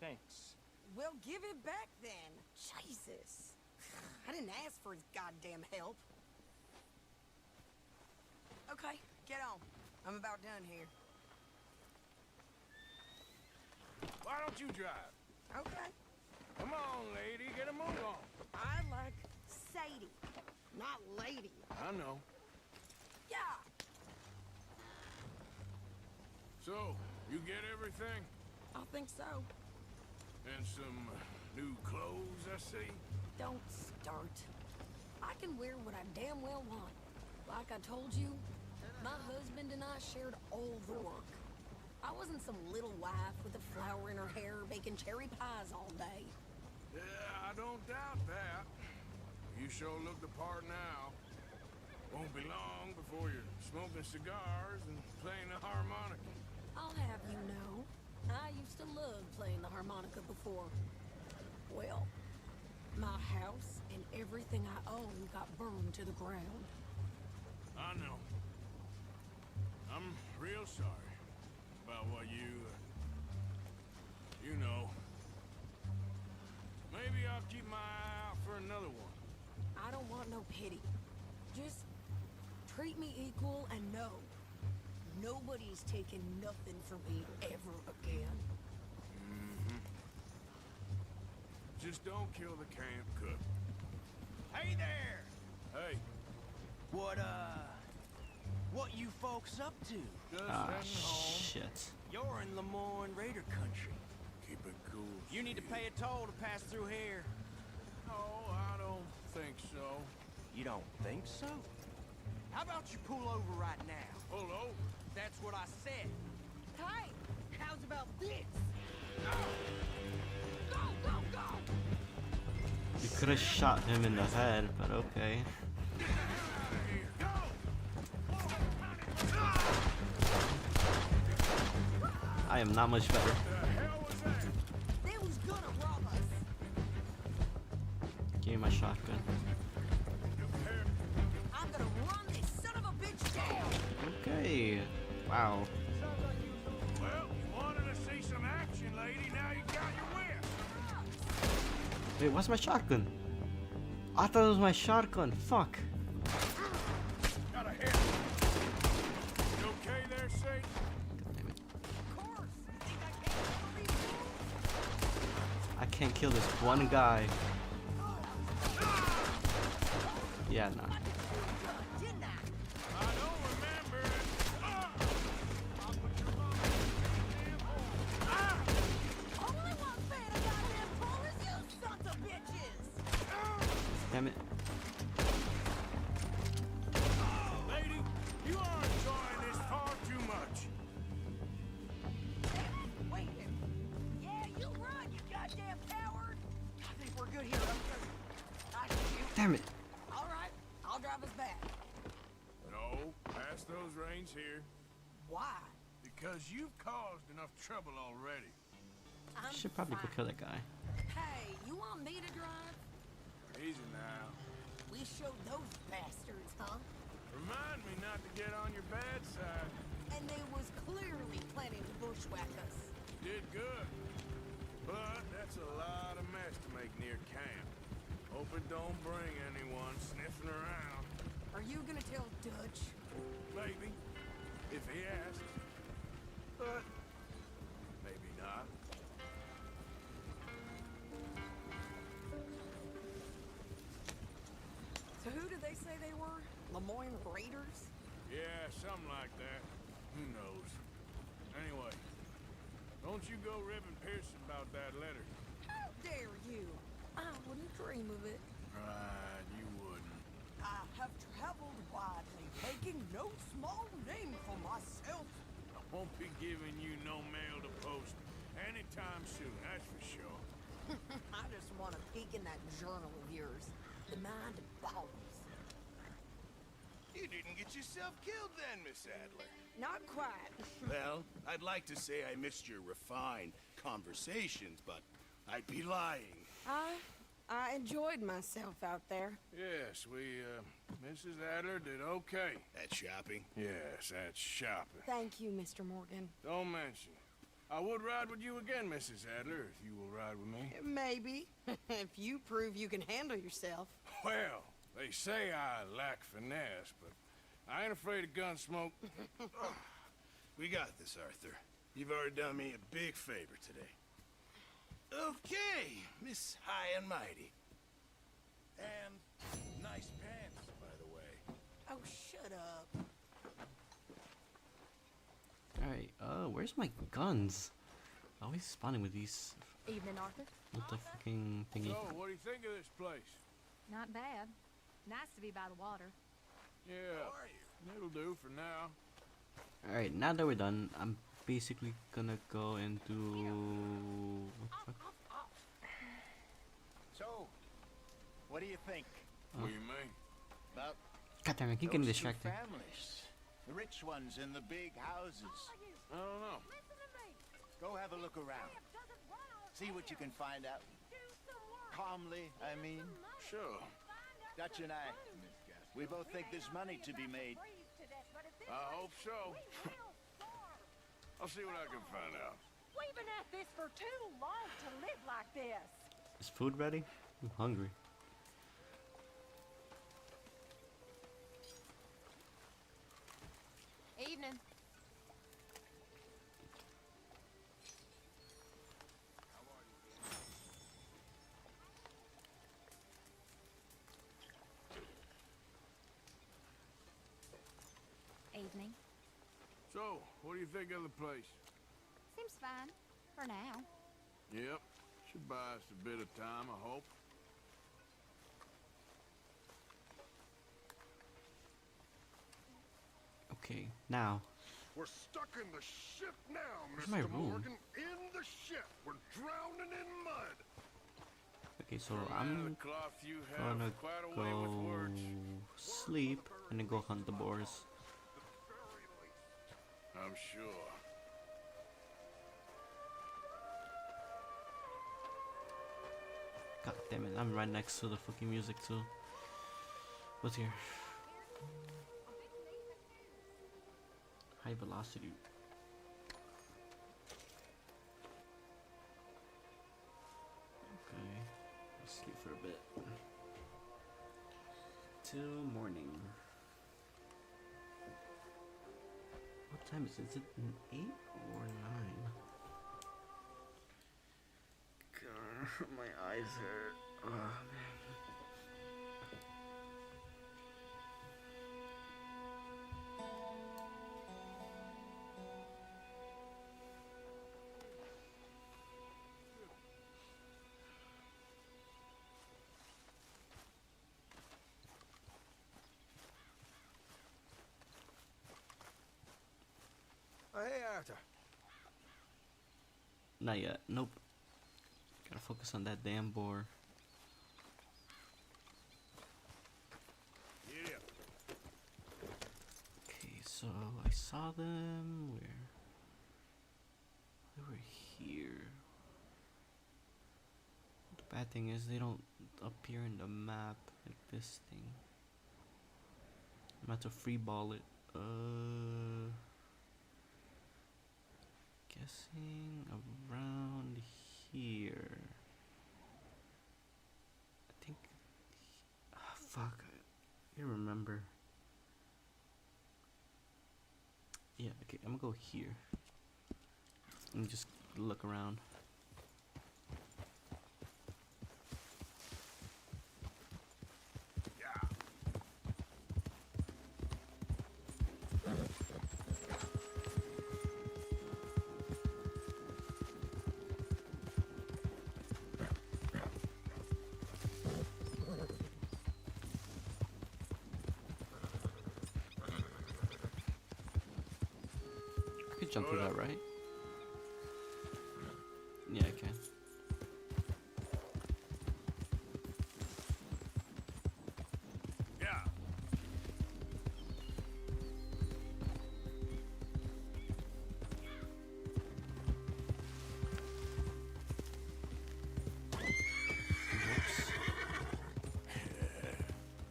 Thanks. Well, give it back then. Jesus. I didn't ask for his goddamn help. Okay, get on. I'm about done here. Why don't you drive? Okay. Come on, lady, get a move on. I like Sadie, not lady. I know. Yeah. So, you get everything? I think so. And some new clothes, I see? Don't start. I can wear what I damn well want. Like I told you, my husband and I shared all the work. I wasn't some little wife with a flower in her hair baking cherry pies all day. Yeah, I don't doubt that. You sure look the part now. Won't be long before you're smoking cigars and playing the harmonica. I'll have you know, I used to love playing the harmonica before. Well, my house and everything I own got burned to the ground. I know. I'm real sorry about what you know. Maybe I'll keep my eye out for another one. I don't want no pity. Just treat me equal and know nobody's taking nothing from me ever again. Mm-hmm. Just don't kill the camp cook. Hey there! Hey. What you folks up to? Just Ah, heading home. shit. You're in Lemoyne Raider country. Keep it cool. You need to pay a toll to pass through here. No, I don't think so. You don't think so? How about you pull over right now? Pull over? That's what I said. Hey, how's about this? Go, go, go! You could have shot him in the head, but okay. I am not much better. They was gonna rob us. Give me my shotgun. I'm gonna run this son of a bitch down. Okay. Wow. Well, you wanted to see some action, lady. Now you got your whip. Wait, what's my shotgun? I thought it was my shotgun. Fuck. Got a hit. You okay there, Sadie? I can't kill this one guy. Yeah, nah. I don't remember it. Only one fan of goddamn pull is you sons of bitches. Damn it. Lady, you are enjoying this far too much. Wait a minute. Yeah, you run, you goddamn coward. I think we're good here. I shoot. Damn it. All right, I'll drive us back. No, pass those reins here. Why? Because you've caused enough trouble already. I'm Should probably go fine. kill that guy. Hey, you want me to drive? Easy now. We showed those bastards, huh? Remind me not to get on your bad side. And they was clearly planning to bushwhack us. Did good. But that's a lot of mess to make near camp. Hope it don't bring anyone sniffing around. Are you gonna tell Dutch? Maybe. If he asks. But maybe not. Moines Raiders? Yeah, something like that. Who knows? Anyway, don't you go ribbing Pearson about that letter. How dare you? I wouldn't dream of it. Right, you wouldn't. I have traveled widely, making no small name for myself. I won't be giving you no mail to post anytime soon, that's for sure. I just want to peek in that journal of yours. The mind boggles. You didn't get yourself killed then, Miss Adler. Not quite. Well, I'd like to say I missed your refined conversations, but I'd be lying. I enjoyed myself out there. Yes, Mrs. Adler did okay. That shopping? Yes, that's shopping. Thank you, Mr. Morgan. Don't mention it. I would ride with you again, Mrs. Adler, if you will ride with me. Maybe. If you prove you can handle yourself. Well, they say I lack finesse, but I ain't afraid of gun smoke. We got this, Arthur. You've already done me a big favor today. Okay, Miss High and Mighty. And nice pants, by the way. Oh, shut up. Alright, where's my guns? Always spawning with these. Evening, Arthur. With the fucking thingy. So, what do you think of this place? Not bad. Nice to be by the water. Yeah, it'll do for now. Alright, now that we're done, I'm basically gonna go and do... What the fuck? So, what do you think? What do you mean? About God damn, I keep getting those two distracted. families. The rich ones in the big houses. I don't know. Go have a look around. See what you can find out. Calmly, I mean. Sure. Dutch and I, we both think there's money to be made. I hope so. I'll see what I can find out. We've been at this for too long to live like this. Is food ready? I'm hungry. Evening. Evening. So, what do you think of the place? Seems fine. For now. Yep. Should buy us a bit of time, I hope. Okay, now. We're stuck in the ship now, Where's my Mr. room? Morgan. In the ship. We're drowning in mud. Okay, so For a man I'm of the cloth, you have gonna quite a way with go words. sleep and then go hunt the boars. I'm sure. God damn it, I'm right next to the fucking music too. What's here? High velocity. Okay, I'll sleep for a bit. Till morning. What time is it? Is it 8 or 9? God, my eyes hurt. Oh, man. Oh, hey, Arthur. Not yet. Nope. Gotta focus on that damn boar. Yeah. Okay, so I saw them where? They were here. The bad thing is they don't appear in the map like this thing. I'm about to free ball it. Guessing around here. I think. Fuck. I can't remember. Yeah, okay, I'm gonna go here. And just look around. jump through that, right? Yeah, I can. Yeah.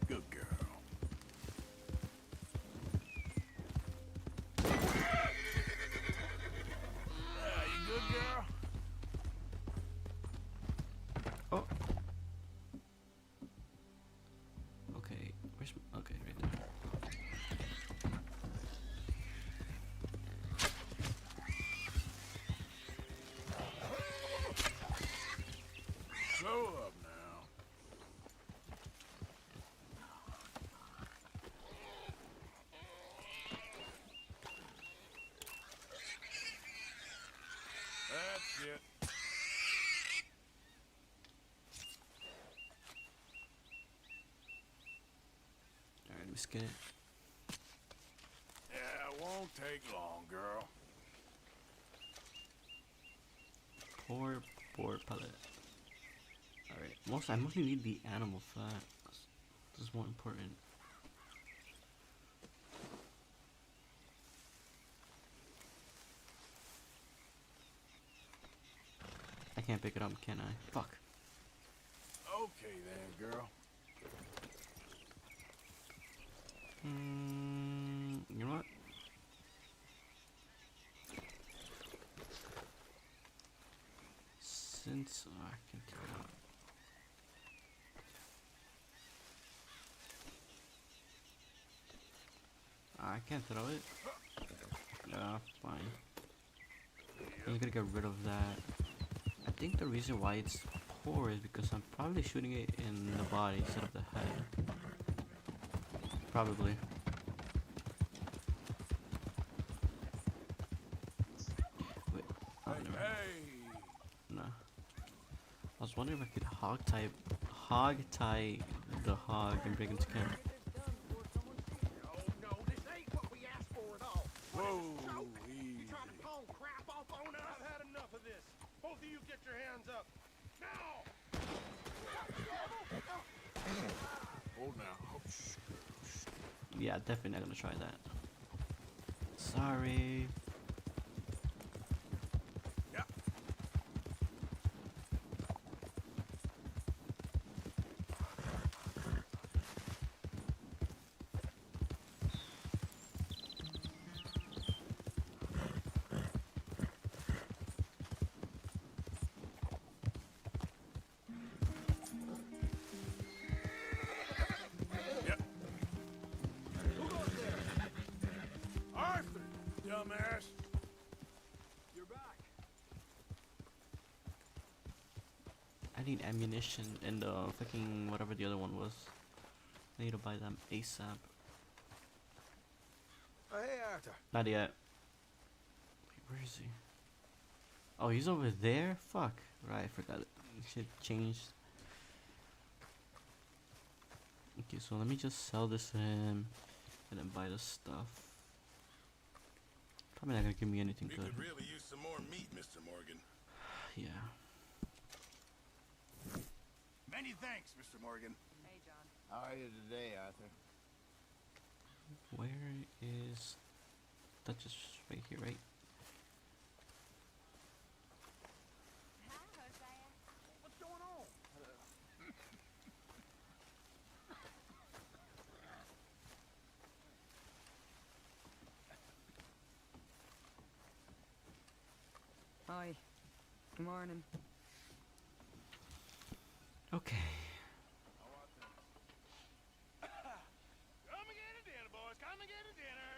Good girl. You good, girl? Oh. Okay, where's okay, right there. Slow up now. That's it. Alright, let's get it. Yeah, it won't take long, girl. Poor pellet. Alright, I mostly need the animal fat. This is more important. I can't pick it up, can I? Fuck. Okay then, girl. You know what? Since I can throw it out. I can't throw it. Yeah, fine. I'm gonna get rid of that. I think the reason why it's poor is because I'm probably shooting it in the body instead of the head. Probably. Wait. Oh, never mind. No. I was wondering if I could hog tie the hog and bring him to camp. Whoa, You trying to palm crap off on us? I've had enough of this. Both of you get your hands up. Now! Hold now. Yeah, definitely not gonna try that. Sorry. Arthur, dumbass. You're back. I need ammunition and fucking whatever the other one was. I need to buy them ASAP. Oh, hey, Arthur. Not yet. Wait, where is he? Oh, he's over there? Fuck. Right, I forgot it. Shit changed. Okay, so let me just sell this to him and then buy the stuff. Probably not gonna give me anything We good. could really use some more meat, Mr. Morgan. Yeah. Many thanks, Mr. Morgan. Hey, John. How are you today, Arthur? Where is that? Just right here, right? What's going on? Hi. Good morning. Okay. Come and get a dinner, boys. Come and get a dinner.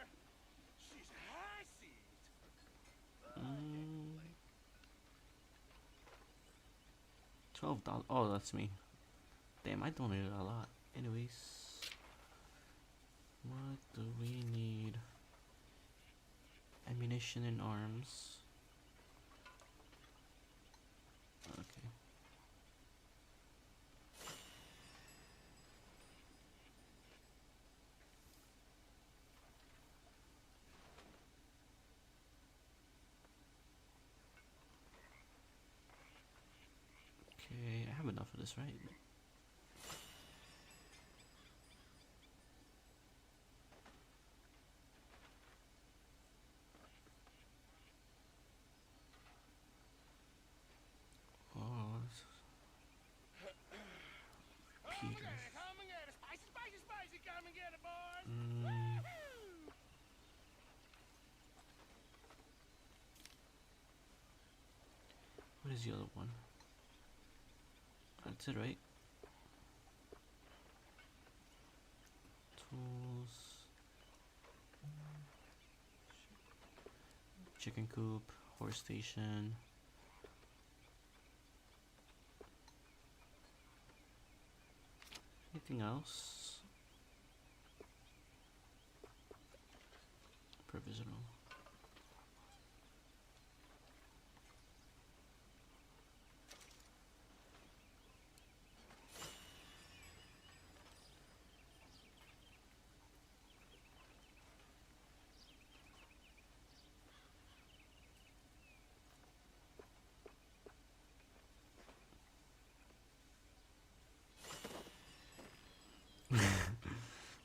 She's high seat. $12. Oh, that's me. Damn, I donated a lot. Anyways, what do we need? Ammunition and arms. Okay. for this, right? Oh, Peter. Come and get it. Spicy, spicy, spicy. Come and get it, boys. What is the other one? That's it, right? Tools. Chicken coop, horse station. Anything else? Provisional.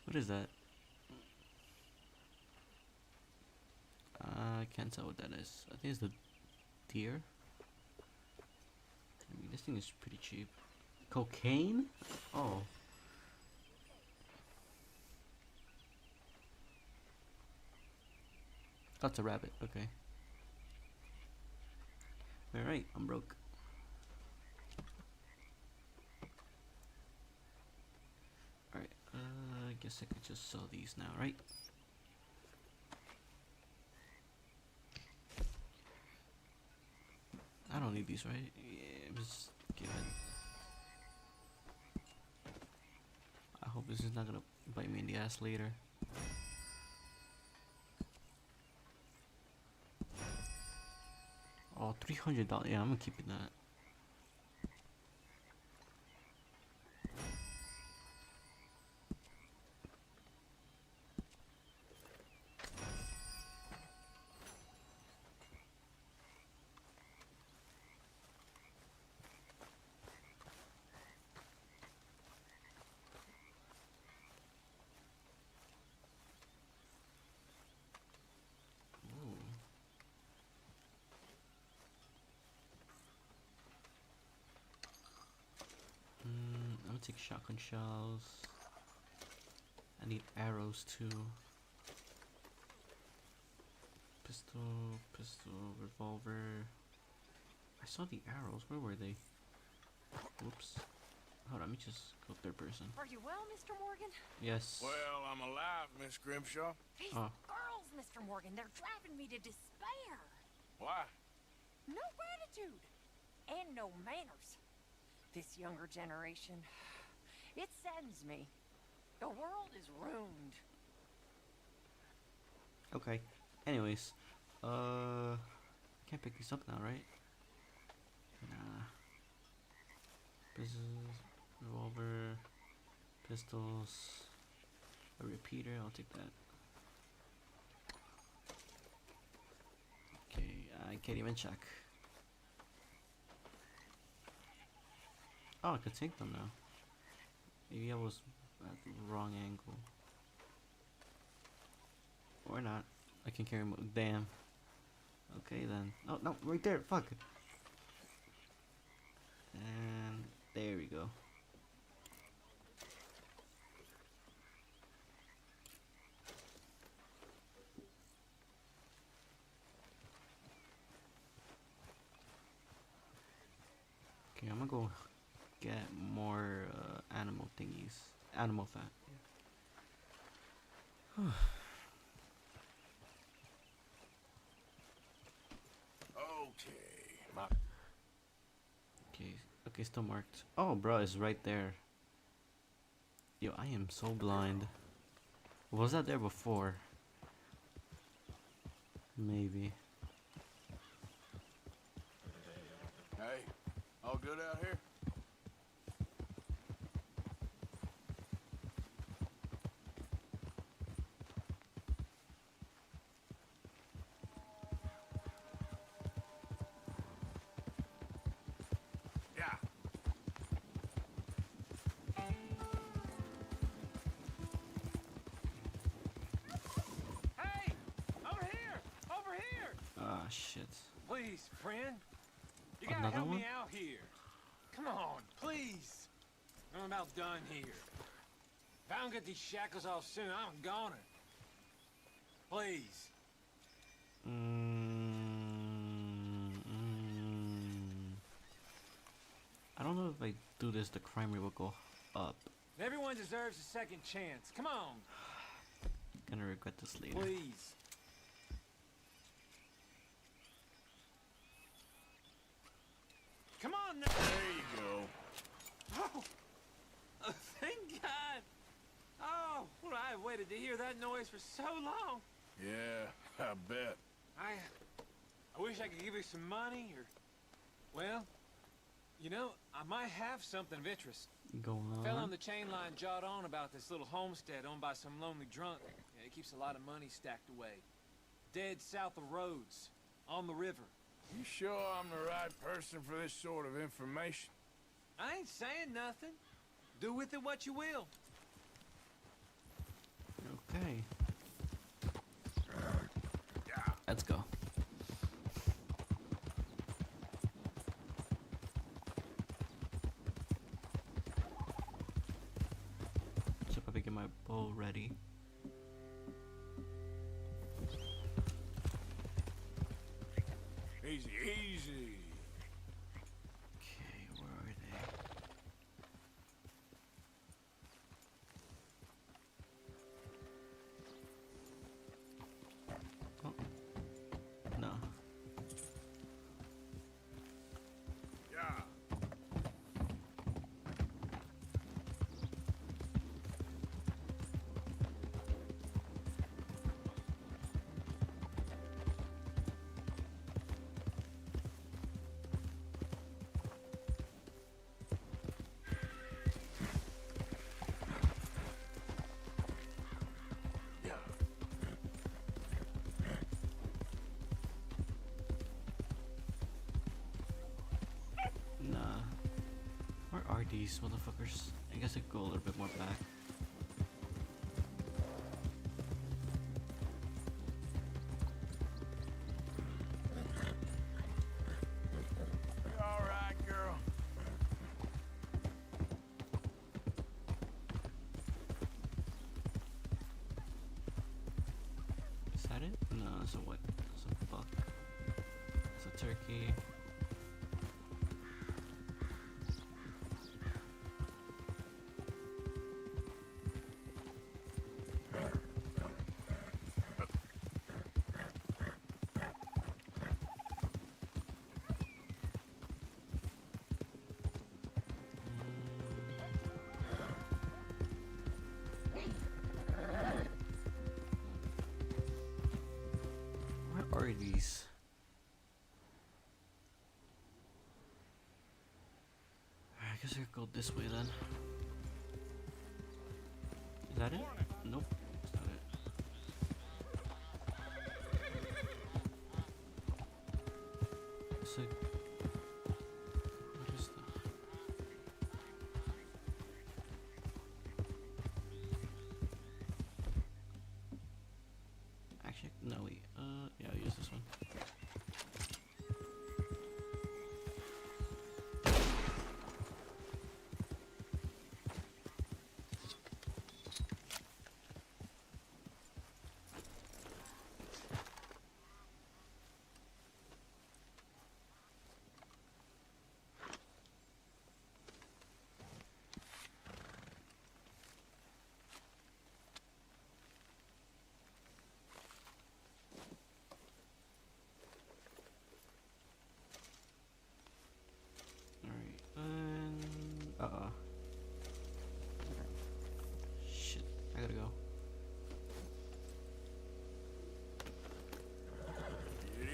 What is that? I can't tell what that is. I think it's the deer. I mean, this thing is pretty cheap. Cocaine? Oh. That's a rabbit. Okay. Alright, I'm broke. Alright, I guess I could just sell these now, right? I don't need these, right? Yeah, just give it. I hope this is not gonna bite me in the ass later. Oh, $300. Yeah, I'm gonna keep it that. I'm gonna take shotgun shells. I need arrows too. Pistol, revolver. I saw the arrows. Where were they? Whoops. Hold on, let me just go third person. Are you well, Mr. Morgan? Yes. Well, I'm alive, Miss Grimshaw. These Oh. girls, Mr. Morgan, they're driving me to despair. Why? No gratitude. And no manners. This younger generation, it saddens me. The world is ruined. Okay. Anyways, can't pick these up now, right? Nah. Pistols, revolver, pistols, a repeater. I'll take that. Okay, I can't even check. Oh, I could take them now. Maybe I was at the wrong angle. Or not. I can carry them. Damn. Okay then. Oh, no, right there. Fuck. And there we go. Okay, I'm gonna go get more animal thingies. Animal fat. Okay, okay, still marked. Oh, bro, it's right there. Yo, I am so blind. Was that there before? Maybe. Hey, all good out here? Yeah. shit. Please, friend. You gotta Another help one? me out here. Come on, please. I'm about done here. If I don't get these shackles off soon, I'm a goner. Please. I don't know if I do this, the crime rate will go up. Everyone deserves a second chance. Come on. Gonna regret this later. Please. Come on now. There you go. Oh, thank God. Oh, well, I waited to hear that noise for so long. Yeah, I bet. I wish I could give you some money or, well, you know, I might have something of interest. Go Fella on on. the chain line jawed on about this little homestead owned by some lonely drunk. Yeah, he keeps a lot of money stacked away. Dead south of Rhodes, on the river. You sure I'm the right person for this sort of information? I ain't saying nothing. Do with it what you will. Okay. Let's go. Should probably get my bow ready. Easy, easy. Okay, where are they? Oh. No. Yeah. Nah. Where are these motherfuckers? I guess I could go a little bit more back. You all right, girl? Is that it? No, it's a what? It's a buck. It's a turkey. Where are these? I guess I could go this way then. Is that it? Nope, that's not it. It's like, what is that? Actually, no wait. Yeah, I'll use this one. Shit, I gotta go.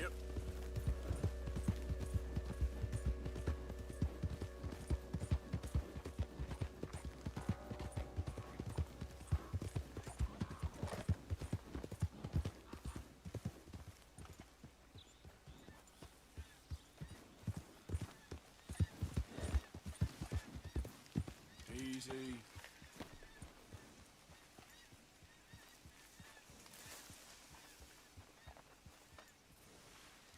Yep. Easy.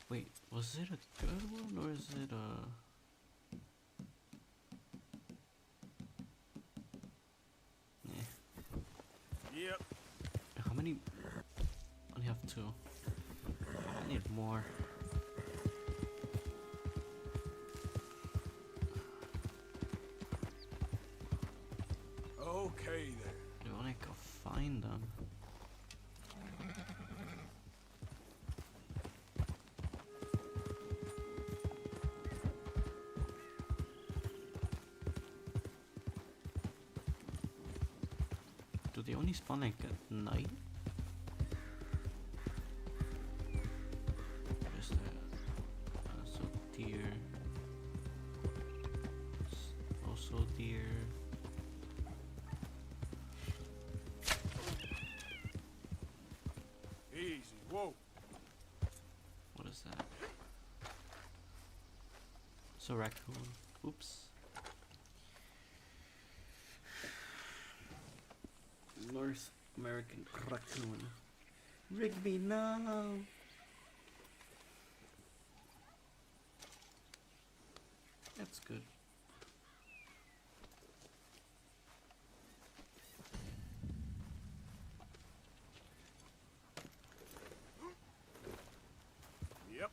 Wait, Was it a good one or is it a... Yep. How many? I only have 2. I need more. Okay then. If only I could find them. Do they only spawn like at night? Just so deer. Also deer. Easy, whoa. What is that? So raccoon. Oops. North American raccoon. Rigby, no. That's good. Yep.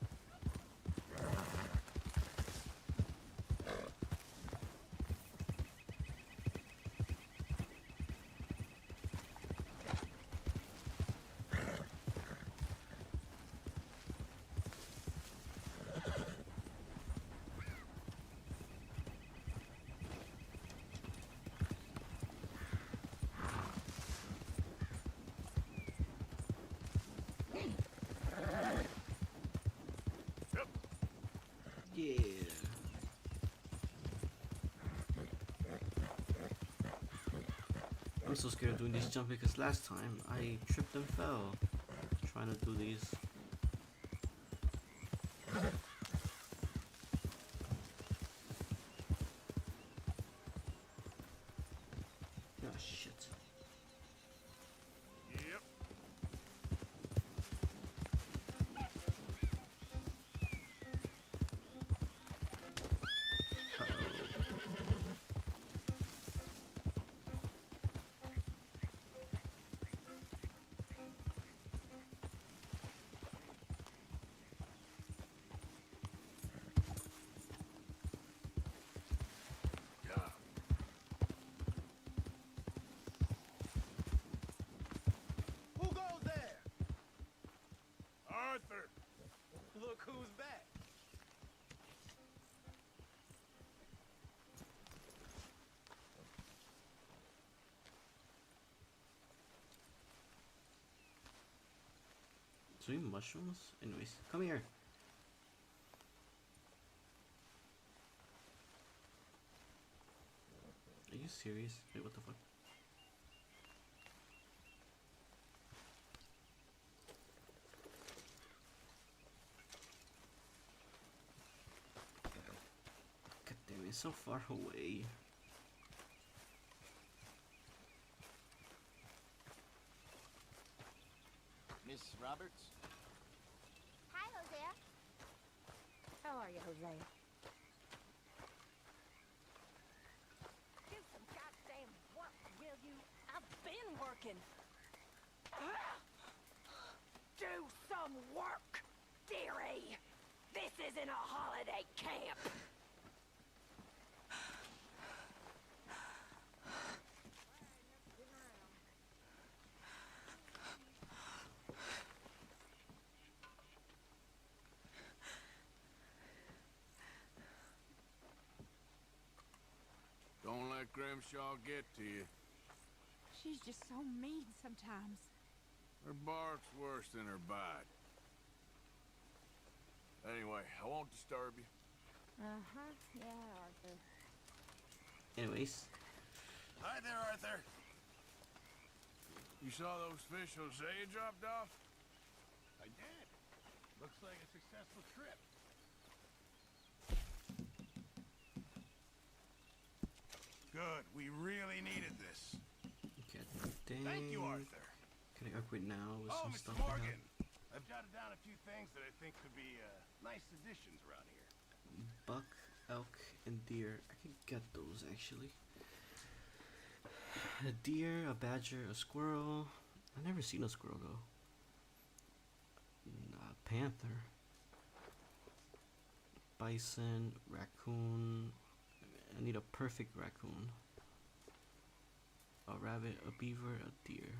Yeah. I'm so scared of doing these jumps because last time I tripped and fell trying to do these. Ah, shit. Yep. Who goes there? Arthur. Look who's back. Sweet mushrooms? Anyways, come here. Are you serious? Wait, what the fuck? God damn it, so far away. Miss Roberts? Hi, Hosea. How are you, Hosea? Do some goddamn work, will you? I've been working. Do some work, dearie. This isn't a holiday camp. Don't let Grimshaw get to you. She's just so mean sometimes. Her bark's worse than her bite. Anyway, I won't disturb you. Uh-huh. Yeah, Arthur. Anyways. Hi there, Arthur. You saw those fish Hosea dropped off? I did. Looks like a successful trip. Good. We really needed this. God dang. Thank you, Arthur. Can I upgrade now with Oh, some Mr. stuff I have? Morgan. I I've jotted down a few things that I think could be nice additions around here. Buck, elk, and deer. I can get those actually. A deer, a badger, a squirrel. I've never seen a squirrel though. A panther. Bison, raccoon. I need a perfect raccoon. A rabbit, a beaver, a deer.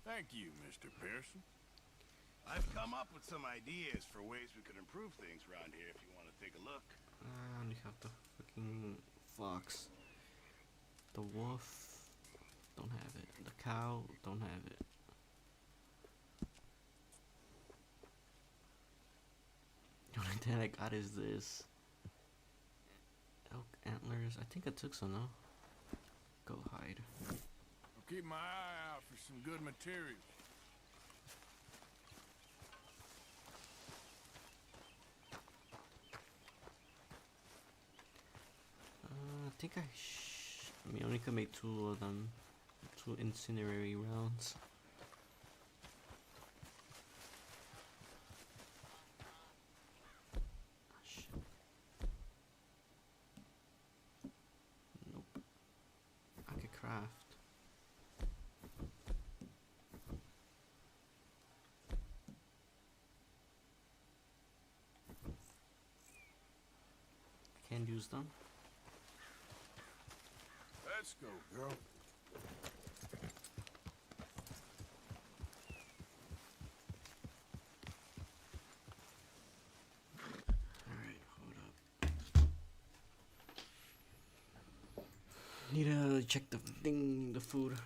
Thank you, Mr. Pearson. I've come up with some ideas for ways we could improve things around here if you want to take a look. I only have the freaking fox. The wolf, don't have it. The cow, don't have it. The only thing I got is this. Elk antlers. I think I took some though. Go hide. I'll keep my eye out for some good materials. I think I mean, I only could make 2 of them. 2 incinerary rounds. Ah, shit. Nope. I could craft. Can't use them. Let's go, girl. Alright, hold up. Need to check the thing, the food.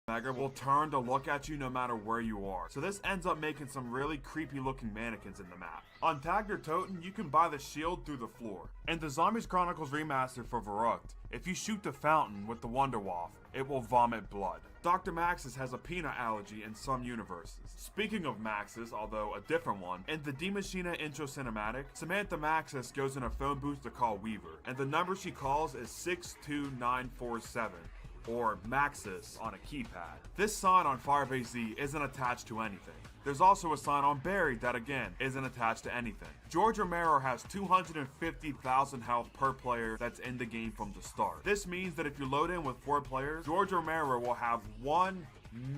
Mega will turn to look at you no matter where you are. So this ends up making some really creepy looking mannequins in the map. On Tagger Toten, you can buy the shield through the floor. In the Zombies Chronicles Remastered for Verrückt, if you shoot the fountain with the Wunderwaffe, it will vomit blood. Dr. Maxis has a peanut allergy in some universes. Speaking of Maxis, although a different one, in the Die Maschine intro cinematic, Samantha Maxis goes in a phone booth to call Weaver, and the number she calls is 62947. Or Maxis on a keypad. This sign on Firebase Z isn't attached to anything. There's also a sign on Buried that again isn't attached to anything. George Romero has 250,000 health per player that's in the game from the start. This means that if you load in with 4 players, George Romero will have 1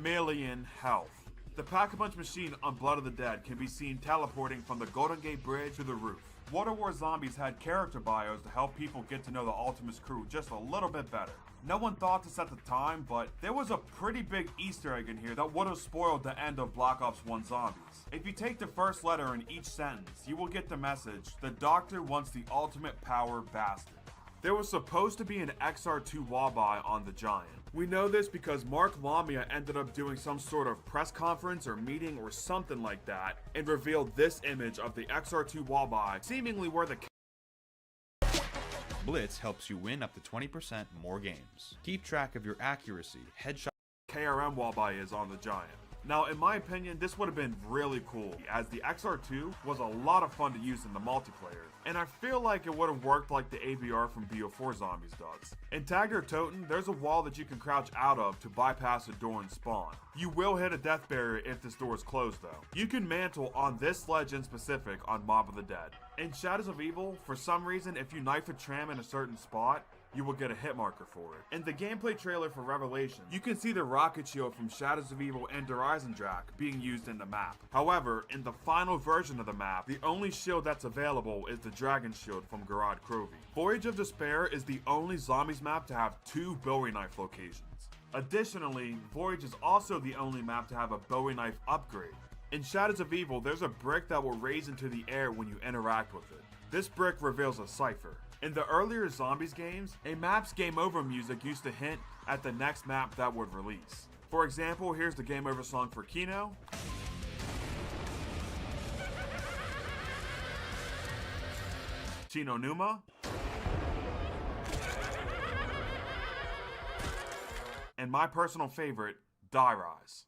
million health. The Pack-a-Punch machine on Blood of the Dead can be seen teleporting from the Golden Gate Bridge to the roof. Water War Zombies had character bios to help people get to know the Ultimus crew just a little bit better. No one thought this at the time, but there was a pretty big Easter egg in here that would have spoiled the end of Black Ops 1 Zombies. If you take the first letter in each sentence, you will get the message, "The Doctor wants the ultimate power bastard." There was supposed to be an XR2 Wabai on the Giant. We know this because Mark Lamia ended up doing some sort of press conference or meeting or something like that and revealed this image of the XR2 Wabai, seemingly where the Blitz helps you win up to 20% more games. Keep track of your accuracy, headshot KRM Wabai is on the Giant. Now, in my opinion, this would have been really cool, as the XR2 was a lot of fun to use in the multiplayer, and I feel like it would have worked like the ABR from BO4 Zombies does. In Tagger Toten, there's a wall that you can crouch out of to bypass a door and spawn. You will hit a death barrier if this door is closed though. You can mantle on this ledge in specific on Mob of the Dead. In Shadows of Evil, for some reason, if you knife a tram in a certain spot, you will get a hit marker for it. In the gameplay trailer for Revelation, you can see the rocket shield from Shadows of Evil and Der Eisendrache being used in the map. However, in the final version of the map, the only shield that's available is the Dragon Shield from Garad Krovi. Voyage of Despair is the only Zombies map to have 2 Bowie knife locations. Additionally, Voyage is also the only map to have a Bowie knife upgrade. In Shadows of Evil, there's a brick that will raise into the air when you interact with it. This brick reveals a cipher. In the earlier Zombies games, a map's game over music used to hint at the next map that would release. For example, here's the game over song for Kino. Chino Numa. And my personal favorite, Die Rise.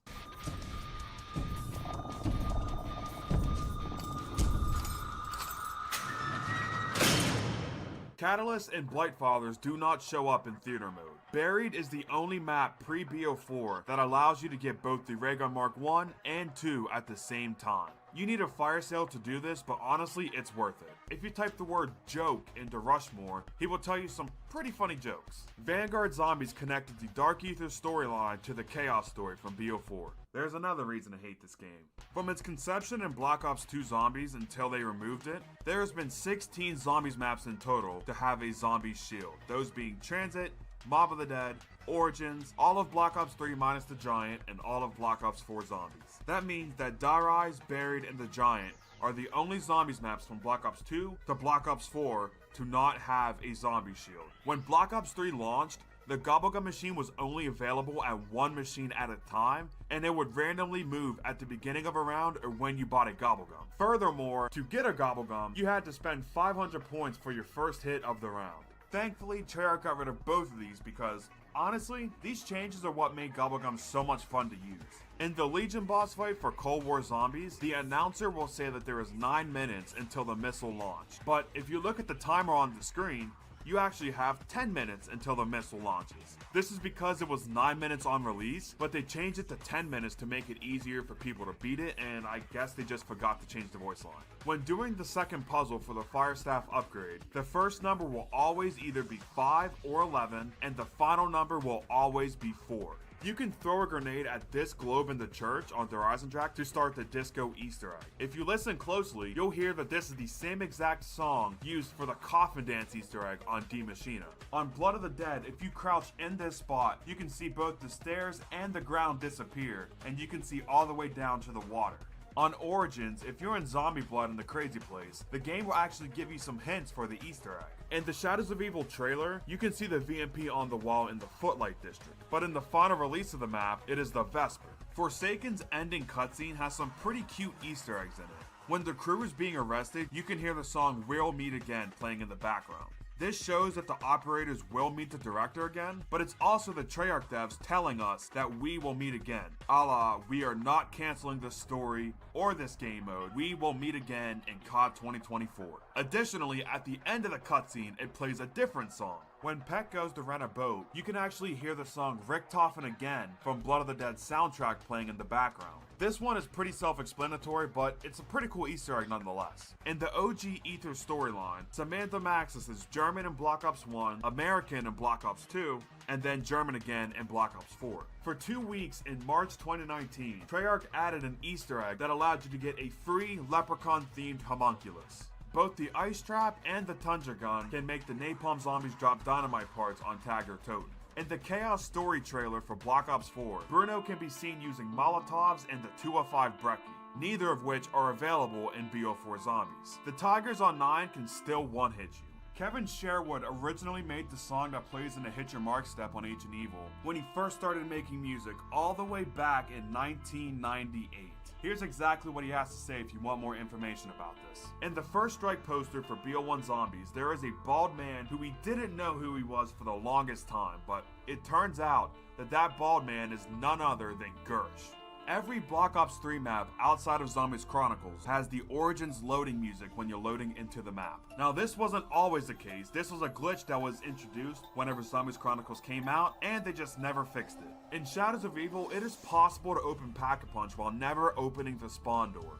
Catalyst and Blightfathers do not show up in theater mode. Buried is the only map pre-BO4 that allows you to get both the Ray Gun Mark 1 and 2 at the same time. You need a fire sale to do this, but honestly, it's worth it. If you type the word joke into Rushmore, he will tell you some pretty funny jokes. Vanguard Zombies connected the Dark Ether storyline to the Chaos story from BO4. There's another reason to hate this game. From its conception in Black Ops 2 Zombies until they removed it, there has been 16 Zombies maps in total to have a zombie shield, those being Transit, Mob of the Dead, Origins, all of Black Ops 3 minus the Giant, and all of Black Ops 4 Zombies. That means that Die Rise, Buried, and the Giant are the only Zombies maps from Black Ops 2 to Black Ops 4 to not have a zombie shield. When Black Ops 3 launched, the Gobblegum machine was only available at 1 machine at a time, and it would randomly move at the beginning of a round or when you bought a Gobblegum. Furthermore, to get a Gobblegum, you had to spend 500 points for your first hit of the round. Thankfully, Treyarch got rid of both of these because, honestly, these changes are what made Gobblegum so much fun to use. In the Legion boss fight for Cold War Zombies, the announcer will say that there is 9 minutes until the missile launch. But if you look at the timer on the screen, you actually have 10 minutes until the missile launches. This is because it was 9 minutes on release, but they changed it to 10 minutes to make it easier for people to beat it, and I guess they just forgot to change the voice line. When doing the second puzzle for the Fire Staff upgrade, the first number will always either be 5 or 11, and the final number will always be 4. You can throw a grenade at this globe in the church on Der Eisendrache to start the disco Easter egg. If you listen closely, you'll hear that this is the same exact song used for the coffin dance Easter egg on Die Maschine. On Blood of the Dead, if you crouch in this spot, you can see both the stairs and the ground disappear, and you can see all the way down to the water. On Origins, if you're in Zombie Blood in the Crazy Place, the game will actually give you some hints for the Easter egg. In the Shadows of Evil trailer, you can see the VMP on the wall in the Footlight District, but in the final release of the map, it is the Vesper. Forsaken's ending cutscene has some pretty cute Easter eggs in it. When the crew is being arrested, you can hear the song We'll Meet Again playing in the background. This shows that the operators will meet the director again, but it's also the Treyarch devs telling us that we will meet again. A la, we are not canceling this story or this game mode, we will meet again in COD 2024. Additionally, at the end of the cutscene, it plays a different song. When Peck goes to rent a boat, you can actually hear the song Richtofen Again from Blood of the Dead soundtrack playing in the background. This one is pretty self-explanatory, but it's a pretty cool Easter egg nonetheless. In the OG Ether storyline, Samantha Maxis is German in Black Ops 1, American in Black Ops 2, and then German again in Black Ops 4. For 2 weeks in March 2019, Treyarch added an Easter egg that allowed you to get a free Leprechaun-themed homunculus. Both the Ice Trap and the Tundra Gun can make the Napalm Zombies drop dynamite parts on Tagger Toten. In the Chaos Story trailer for Black Ops 4, Bruno can be seen using Molotovs and the 205 Brecci, neither of which are available in BO4 Zombies. The Tigers on 9 can still one-hit you. Kevin Sherwood originally made the song that plays in the Hit Your Mark step on Ancient Evil when he first started making music all the way back in 1998. Here's exactly what he has to say if you want more information about this. In the First Strike poster for BO1 Zombies, there is a bald man who we didn't know who he was for the longest time, but it turns out that that bald man is none other than Gersh. Every Black Ops 3 map outside of Zombies Chronicles has the Origins loading music when you're loading into the map. Now this wasn't always the case, this was a glitch that was introduced whenever Zombies Chronicles came out, and they just never fixed it. In Shadows of Evil, it is possible to open Pack-a-Punch while never opening the spawn door.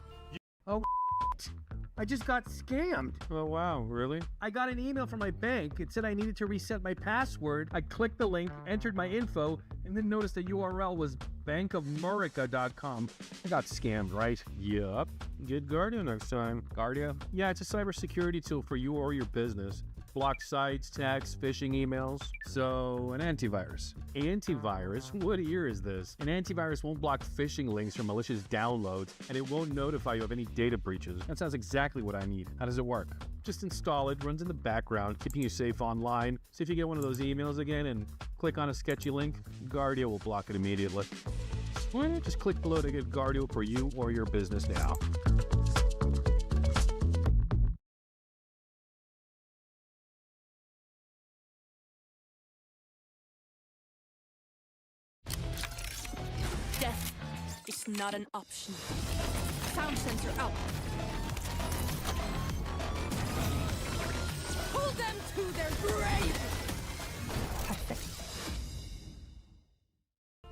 Oh, I just got scammed. Oh, wow, really? I got an email from my bank. It said I needed to reset my password. I clicked the link, entered my info, and then noticed the URL was bankofmurica.com. I got scammed, right? Yup. Get Guardia next time. Guardia? Yeah, it's a cybersecurity tool for you or your business. Block sites, texts, phishing emails. So, an antivirus. Antivirus? What year is this? An antivirus won't block phishing links or malicious downloads, and it won't notify you of any data breaches. That sounds exactly what I need. How does it work? Just install it, runs in the background, keeping you safe online. So if you get one of those emails again and click on a sketchy link, Guardia will block it immediately. Just click below to get Guardia for you or your business now. Death is not an option. Sound sensor up. Pull them to their grave! Perfect.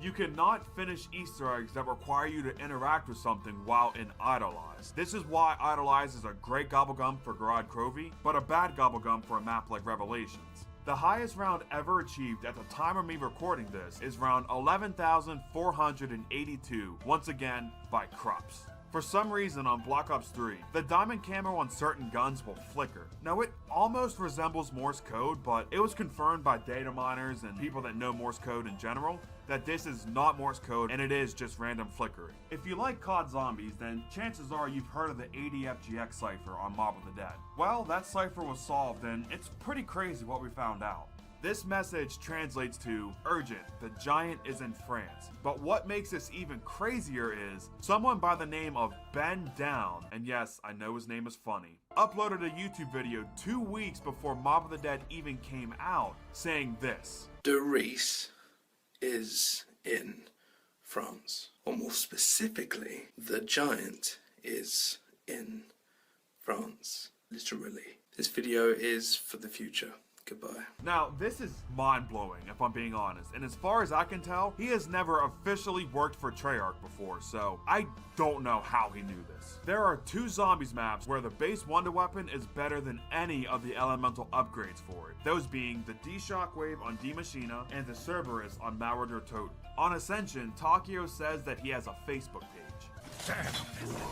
You cannot finish Easter eggs that require you to interact with something while in Idolize. This is why Idolize is a great gobblegum for Garad Crovey, but a bad gobblegum for a map like Revelations. The highest round ever achieved at the time of me recording this is round 11,482, once again by Krups. For some reason on Black Ops 3, the diamond camo on certain guns will flicker. Now it almost resembles Morse code, but it was confirmed by data miners and people that know Morse code in general that this is not Morse code and it is just random flickering. If you like COD Zombies, then chances are you've heard of the ADFGX cipher on Mob of the Dead. Well, that cipher was solved and it's pretty crazy what we found out. This message translates to, urgent, the giant is in France. But what makes this even crazier is, someone by the name of Ben Down, and yes, I know his name is funny, uploaded a YouTube video 2 weeks before Mob of the Dead even came out, saying this. The race is in France. Or more specifically, the giant is in France. Literally. This video is for the future. Goodbye. Now, this is mind-blowing, if I'm being honest, and as far as I can tell, he has never officially worked for Treyarch before, so I don't know how he knew this. There are 2 Zombies maps where the base Wonder Weapon is better than any of the elemental upgrades for it, those being the D-Shockwave on D Machina and the Cerberus on Mauer Toten. On Ascension, Takio says that he has a Facebook page. Damn, I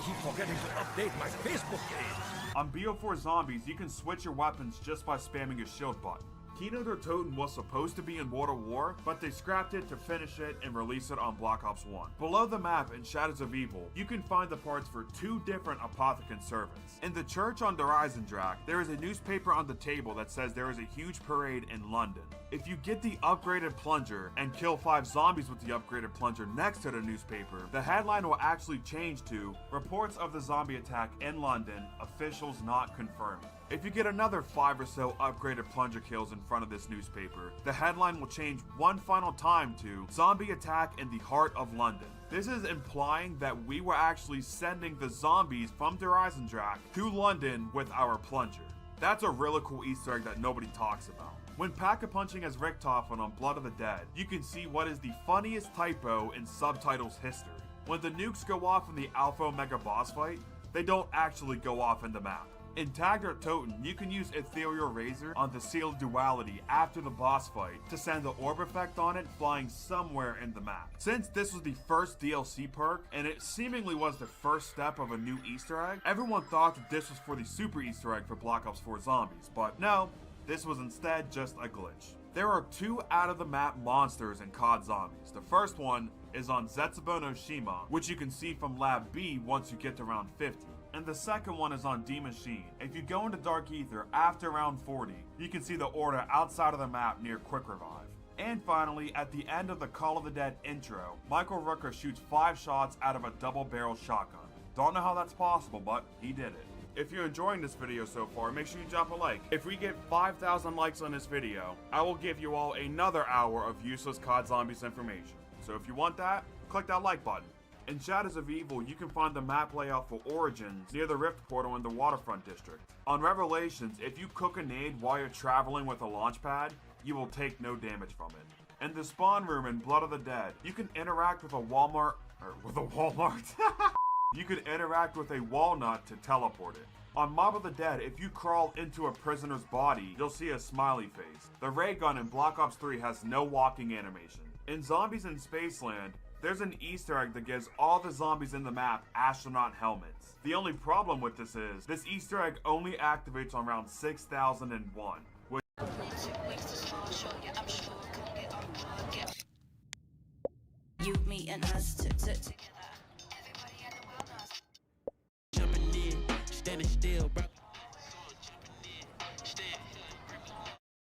keep forgetting to update my Facebook page. On BO4 Zombies, you can switch your weapons just by spamming your shield button. Kino der Toten was supposed to be in World at War, but they scrapped it to finish it and release it on Black Ops 1. Below the map in Shadows of Evil, you can find the parts for 2 different Apothicon servants. In the church on Der Eisendrache, there is a newspaper on the table that says there is a huge parade in London. If you get the upgraded plunger and kill 5 zombies with the upgraded plunger next to the newspaper, the headline will actually change to "Reports of the zombie attack in London, officials not confirmed." If you get another 5 or so upgraded plunger kills in front of this newspaper, the headline will change one final time to "Zombie attack in the heart of London." This is implying that we were actually sending the zombies from Der Eisendrache to London with our plunger. That's a really cool Easter egg that nobody talks about. When pack-a-punching as Richtofen on Blood of the Dead, you can see what is the funniest typo in subtitles history. When the nukes go off in the Alpha Omega boss fight, they don't actually go off in the map. In Tag der Toten, you can use Ethereal Razor on the Sealed Duality after the boss fight to send the orb effect on it flying somewhere in the map. Since this was the first DLC perk, and it seemingly was the first step of a new Easter egg, everyone thought that this was for the super Easter egg for Black Ops 4 Zombies, but no, this was instead just a glitch. There are 2 out-of-the-map monsters in COD Zombies. The first one is on Zetsubo no Shima, which you can see from Lab B once you get to round 50. And the second one is on D Machine. If you go into Dark Ether after round 40, you can see the order outside of the map near Quick Revive. And finally, at the end of the Call of the Dead intro, Michael Rooker shoots 5 shots out of a double-barrel shotgun. Don't know how that's possible, but he did it. If you're enjoying this video so far, make sure you drop a like. If we get 5,000 likes on this video, I will give you all another hour of useless COD Zombies information. So if you want that, click that like button. In Shadows of Evil, you can find the map layout for Origins near the Rift Portal in the Waterfront District. On Revelations, if you cook a nade while you're traveling with a launch pad, you will take no damage from it. In the spawn room in Blood of the Dead, you can interact with a Walmart. You can interact with a walnut to teleport it. On Mob of the Dead, if you crawl into a prisoner's body, you'll see a smiley face. The ray gun in Black Ops 3 has no walking animation. In Zombies in Spaceland, there's an Easter egg that gives all the zombies in the map astronaut helmets. The only problem with this is, this Easter egg only activates on round 6001, which you, me, and us together.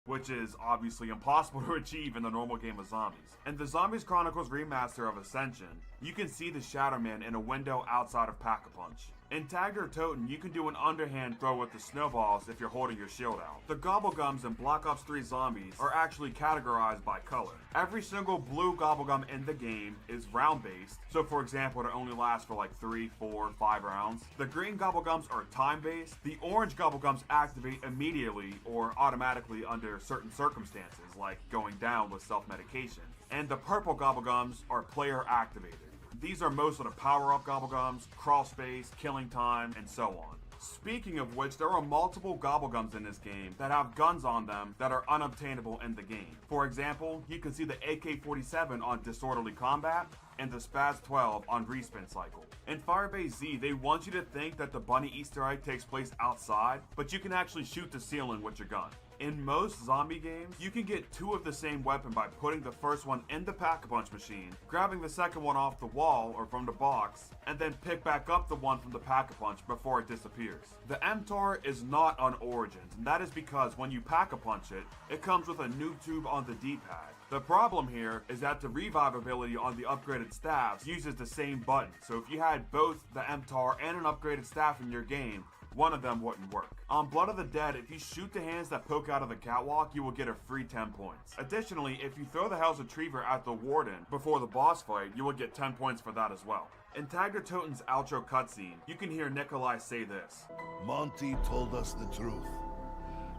which is obviously impossible to achieve in the normal game of Zombies. In the Zombies Chronicles remaster of Ascension, you can see the Shadow Man in a window outside of Pack-a-Punch. In Tag der Toten, you can do an underhand throw with the snowballs if you're holding your shield out. The Gobblegums in Black Ops 3 Zombies are actually categorized by color. Every single blue Gobblegum in the game is round-based, so for example, it only lasts for like 3, 4, 5 rounds. The green Gobblegums are time-based. The orange Gobblegums activate immediately or automatically under certain circumstances, like going down with self-medication. And the purple Gobblegums are player-activated. These are most of the power-up Gobblegums, crawl space, killing time, and so on. Speaking of which, there are multiple Gobblegums in this game that have guns on them that are unobtainable in the game. For example, you can see the AK-47 on Disorderly Combat and the Spaz-12 on Respin Cycle. In Firebase Z, they want you to think that the bunny Easter egg takes place outside, but you can actually shoot the ceiling with your gun. In most zombie games, you can get 2 of the same weapon by putting the first one in the Pack-a-Punch machine, grabbing the second one off the wall or from the box, and then pick back up the one from the Pack-a-Punch before it disappears. The MTAR is not on Origins, and that is because when you Pack-a-Punch it, it comes with a noob tube on the D-pad. The problem here is that the revive ability on the upgraded staffs uses the same button, so if you had both the MTAR and an upgraded staff in your game, one of them wouldn't work. On Blood of the Dead, if you shoot the hands that poke out of the catwalk, you will get a free 10 points. Additionally, if you throw the Hell's Retriever at the Warden before the boss fight, you will get 10 points for that as well. In Tag der Toten's outro cutscene, you can hear Nikolai say this. Monty told us the truth.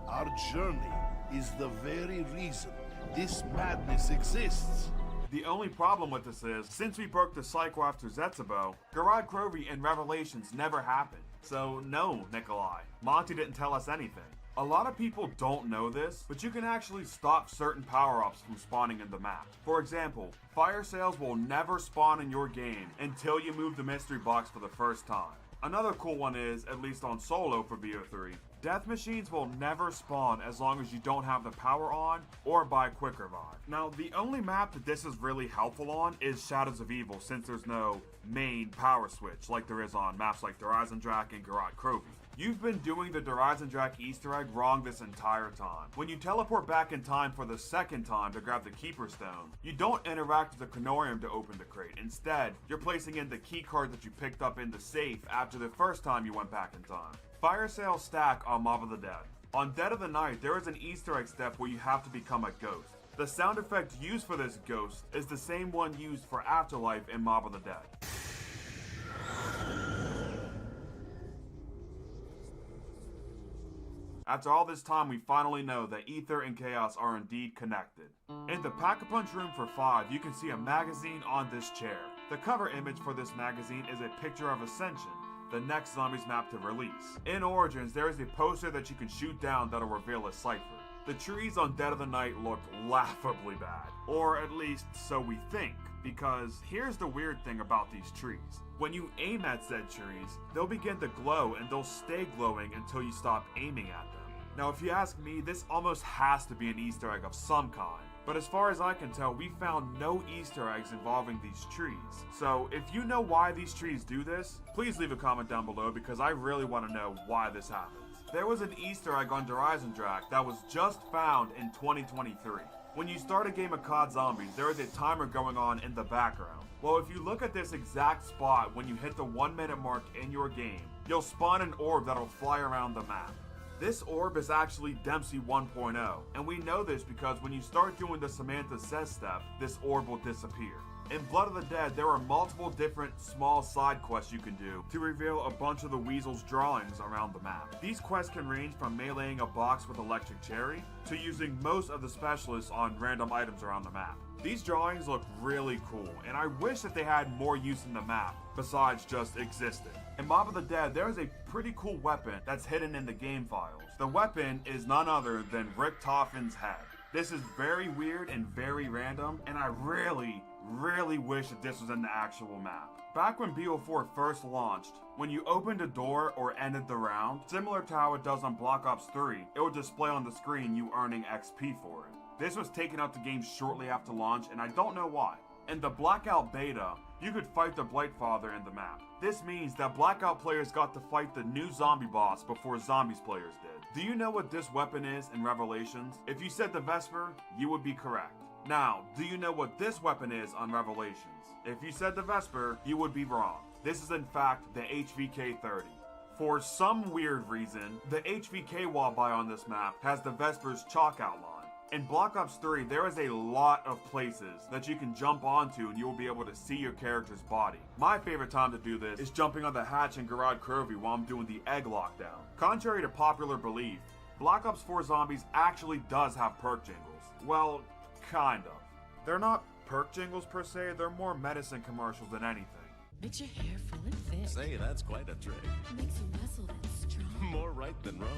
Our journey is the very reason this madness exists. The only problem with this is, since we broke the cycle after Zetsubo, Gerard Crovey in Revelations never happened. So no, Nikolai, Monty didn't tell us anything. A lot of people don't know this, but you can actually stop certain power-ups from spawning in the map. For example, fire sales will never spawn in your game until you move the mystery box for the first time. Another cool one is, at least on solo for BO3, Death machines will never spawn as long as you don't have the power on or buy Quick Revive. Now, the only map that this is really helpful on is Shadows of Evil, since there's no main power switch like there is on maps like Drak and Garad Krovi. You've been doing the Drak Easter egg wrong this entire time. When you teleport back in time for the second time to grab the Keeper Stone, you don't interact with the Canorium to open the crate. Instead, you're placing in the key card that you picked up in the safe after the first time you went back in time. Fire sale stack on Mob of the Dead. On Dead of the Night, there is an Easter egg step where you have to become a ghost. The sound effect used for this ghost is the same one used for Afterlife in Mob of the Dead. After all this time, we finally know that Ether and Chaos are indeed connected. In the Pack-a-Punch room for 5, you can see a magazine on this chair. The cover image for this magazine is a picture of Ascension, the next Zombies map to release. In Origins, there is a poster that you can shoot down that'll reveal a cipher. The trees on Dead of the Night look laughably bad. Or at least, so we think. Because here's the weird thing about these trees. When you aim at said trees, they'll begin to glow and they'll stay glowing until you stop aiming at them. Now if you ask me, this almost has to be an Easter egg of some kind. But as far as I can tell, we found no Easter eggs involving these trees. So if you know why these trees do this, please leave a comment down below because I really want to know why this happens. There was an Easter egg on Drak that was just found in 2023. When you start a game of COD Zombies, there is a timer going on in the background. Well, if you look at this exact spot when you hit the 1 minute mark in your game, you'll spawn an orb that'll fly around the map. This orb is actually Dempsey 1.0, and we know this because when you start doing the Samantha Says step, this orb will disappear. In Blood of the Dead, there are multiple different small side quests you can do to reveal a bunch of the Weasel's drawings around the map. These quests can range from meleeing a box with Electric Cherry to using most of the specialists on random items around the map. These drawings look really cool, and I wish that they had more use in the map besides just existing. In Mob of the Dead, there is a pretty cool weapon that's hidden in the game files. The weapon is none other than Rick Toffin's head. This is very weird and very random, and I really wish that this was in the actual map. Back when BO4 first launched, when you opened a door or ended the round, similar to how it does on Black Ops 3, it would display on the screen you earning XP for it. This was taken out the game shortly after launch, and I don't know why. In the Blackout beta, you could fight the Blightfather in the map. This means that Blackout players got to fight the new zombie boss before Zombies players did. Do you know what this weapon is in Revelations? If you said the Vesper, you would be correct. Now, do you know what this weapon is on Revelations? If you said the Vesper, you would be wrong. This is in fact the HVK-30. For some weird reason, the HVK wall buy on this map has the Vesper's chalk outline. In Black Ops 3, there is a lot of places that you can jump onto and you will be able to see your character's body. My favorite time to do this is jumping on the hatch in Garad Krovi while I'm doing the egg lockdown. Contrary to popular belief, Black Ops 4 Zombies actually does have perk jingles. Well, kind of. They're not perk jingles per se, they're more medicine commercials than anything. Makes your hair full and thick. Say, that's quite a trick. Makes you muscle and strong. More right than wrong.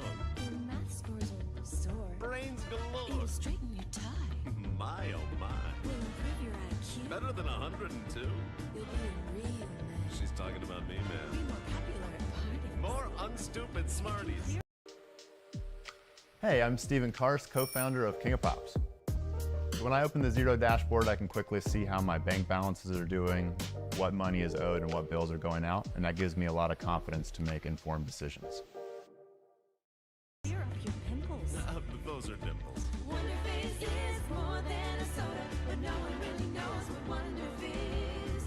Your math scores will soar. Brains galore. It'll straighten your tie. My, oh my. Will improve your IQ. Better than 102. You'll be a real man. She's talking about me, man. Be more popular at parties. More unstupid smarties. Hey, I'm Steven Kars, co-founder of King of Pops. When I open the Zero dashboard, I can quickly see how my bank balances are doing, what money is owed, and what bills are going out, and that gives me a lot of confidence to make informed decisions. Clear up your pimples. Those are dimples. Wonderfizz is more than a soda, but no one really knows what Wonderfizz is.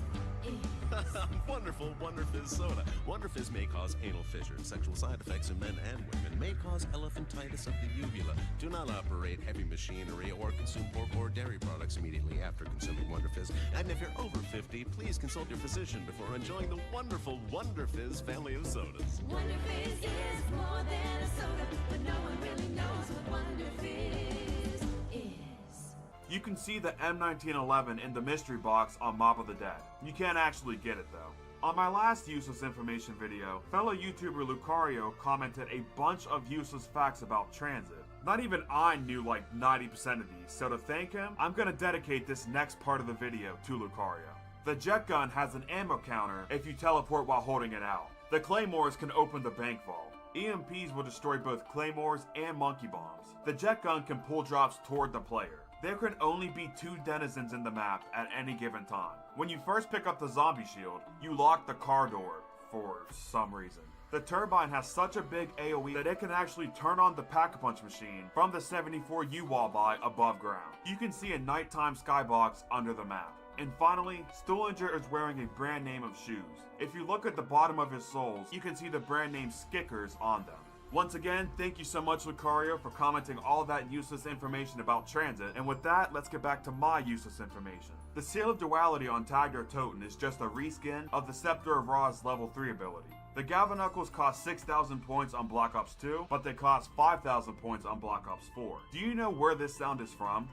Wonderful Wonderfizz soda. Wonderfizz may cause anal fissures, sexual side effects in men and women, may cause elephantitis of the uvula. Do not operate heavy machinery or consume pork or dairy products immediately after consuming Wonderfizz. And if you're over 50, please consult your physician before enjoying the wonderful Wonderfizz family of sodas. Wonderfizz is more than a soda, but no one really knows what Wonderfizz is. You can see the M1911 in the mystery box on Mob of the Dead. You can't actually get it though. On my last useless information video, fellow YouTuber Lucario commented a bunch of useless facts about transit. Not even I knew like 90% of these, so to thank him, I'm gonna dedicate this next part of the video to Lucario. The jet gun has an ammo counter if you teleport while holding it out. The claymores can open the bank vault. EMPs will destroy both claymores and monkey bombs. The jet gun can pull drops toward the player. There can only be 2 denizens in the map at any given time. When you first pick up the zombie shield, you lock the car door for some reason. The turbine has such a big AoE that it can actually turn on the Pack-a-Punch machine from the 74 U-Wall by above ground. You can see a nighttime skybox under the map. And finally, Stullinger is wearing a brand name of shoes. If you look at the bottom of his soles, you can see the brand name Skickers on them. Once again, thank you so much, Lucario, for commenting all that useless information about Transit. And with that, let's get back to my useless information. The Seal of Duality on Tagger Toten is just a reskin of the Scepter of Ra's level 3 ability. The Galvanuckles cost 6,000 points on Black Ops 2, but they cost 5,000 points on Black Ops 4. Do you know where this sound is from?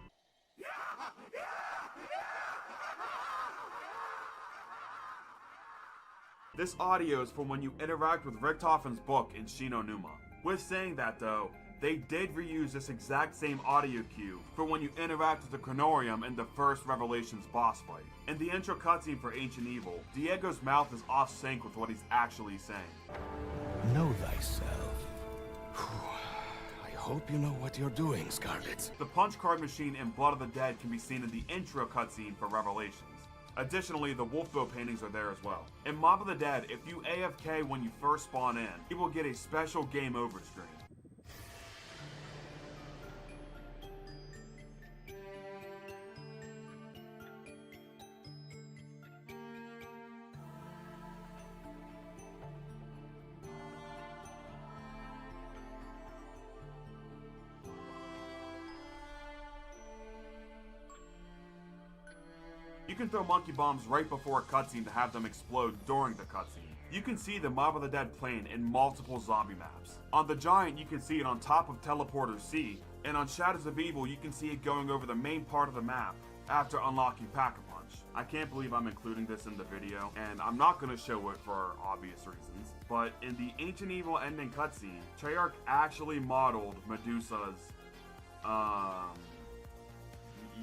This audio is from when you interact with Richtofen's book in Shinonuma. With saying that though, they did reuse this exact same audio cue for when you interact with the Chronorium in the first Revelations boss fight. In the intro cutscene for Ancient Evil, Diego's mouth is off sync with what he's actually saying. Know thyself. I hope you know what you're doing, Scarlet. The punch card machine in Blood of the Dead can be seen in the intro cutscene for Revelations. Additionally, the Wolfbow paintings are there as well. In Mob of the Dead, if you AFK when you first spawn in, you will get a special game over stream. You can throw monkey bombs right before a cutscene to have them explode during the cutscene. You can see the Mob of the Dead plane in multiple zombie maps. On the Giant, you can see it on top of Teleporter C, and on Shadows of Evil, you can see it going over the main part of the map after unlocking Pack-a-Punch. I can't believe I'm including this in the video, and I'm not going to show it for obvious reasons, but in the Ancient Evil ending cutscene, Treyarch actually modeled Medusa's,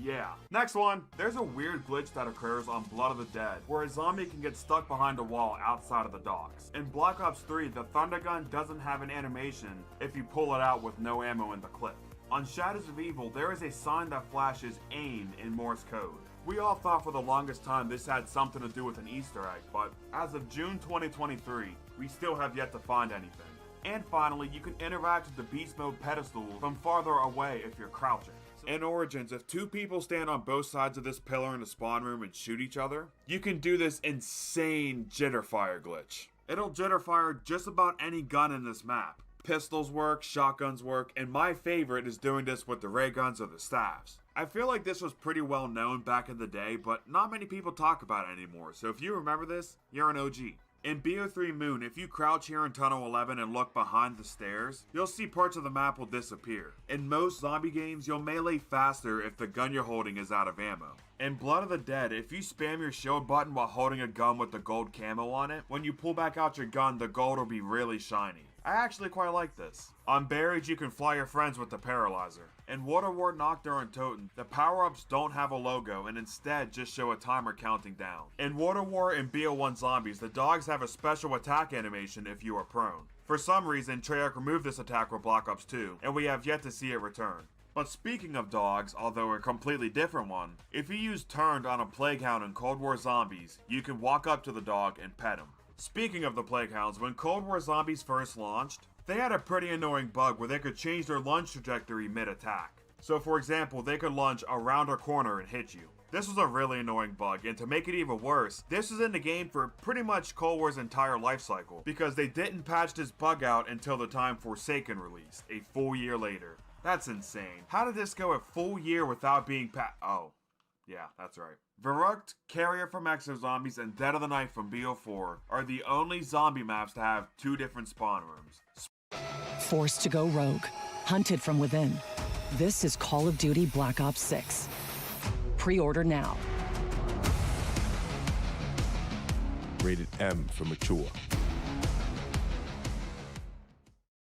yeah. Next one. There's a weird glitch that occurs on Blood of the Dead, where a zombie can get stuck behind a wall outside of the docks. In Black Ops 3, the Thunder Gun doesn't have an animation if you pull it out with no ammo in the clip. On Shadows of Evil, there is a sign that flashes AIM in Morse code. We all thought for the longest time this had something to do with an Easter egg, but as of June 2023, we still have yet to find anything. And finally, you can interact with the Beast Mode pedestal from farther away if you're crouching. In Origins, if 2 people stand on both sides of this pillar in the spawn room and shoot each other, you can do this insane jitter fire glitch. It'll jitter fire just about any gun in this map. Pistols work, shotguns work, and my favorite is doing this with the ray guns or the staffs. I feel like this was pretty well known back in the day, but not many people talk about it anymore, so if you remember this, you're an OG. In BO3 Moon, if you crouch here in Tunnel 11 and look behind the stairs, you'll see parts of the map will disappear. In most zombie games, you'll melee faster if the gun you're holding is out of ammo. In Blood of the Dead, if you spam your shield button while holding a gun with the gold camo on it, when you pull back out your gun, the gold will be really shiny. I actually quite like this. On Buried, you can fly your friends with the Paralyzer. In Water War, Nocturne, and Toten, the power-ups don't have a logo and instead just show a timer counting down. In Water War and BO1 Zombies, the dogs have a special attack animation if you are prone. For some reason, Treyarch removed this attack with Black Ops 2, and we have yet to see it return. But speaking of dogs, although a completely different one, if you use Turned on a Plague Hound in Cold War Zombies, you can walk up to the dog and pet him. Speaking of the Plague Hounds, when Cold War Zombies first launched, they had a pretty annoying bug where they could change their lunge trajectory mid-attack. So for example, they could lunge around a corner and hit you. This was a really annoying bug, and to make it even worse, this was in the game for pretty much Cold War's entire life cycle, because they didn't patch this bug out until the time Forsaken released, a full year later. That's insane. How did this go a full year without being oh. Yeah, that's right. Verrückt, Carrier from Exo Zombies, and Dead of the Night from BO4 are the only zombie maps to have 2 different spawn rooms. Forced to go rogue, hunted from within. This is Call of Duty Black Ops 6. Pre-order now. Rated M for mature.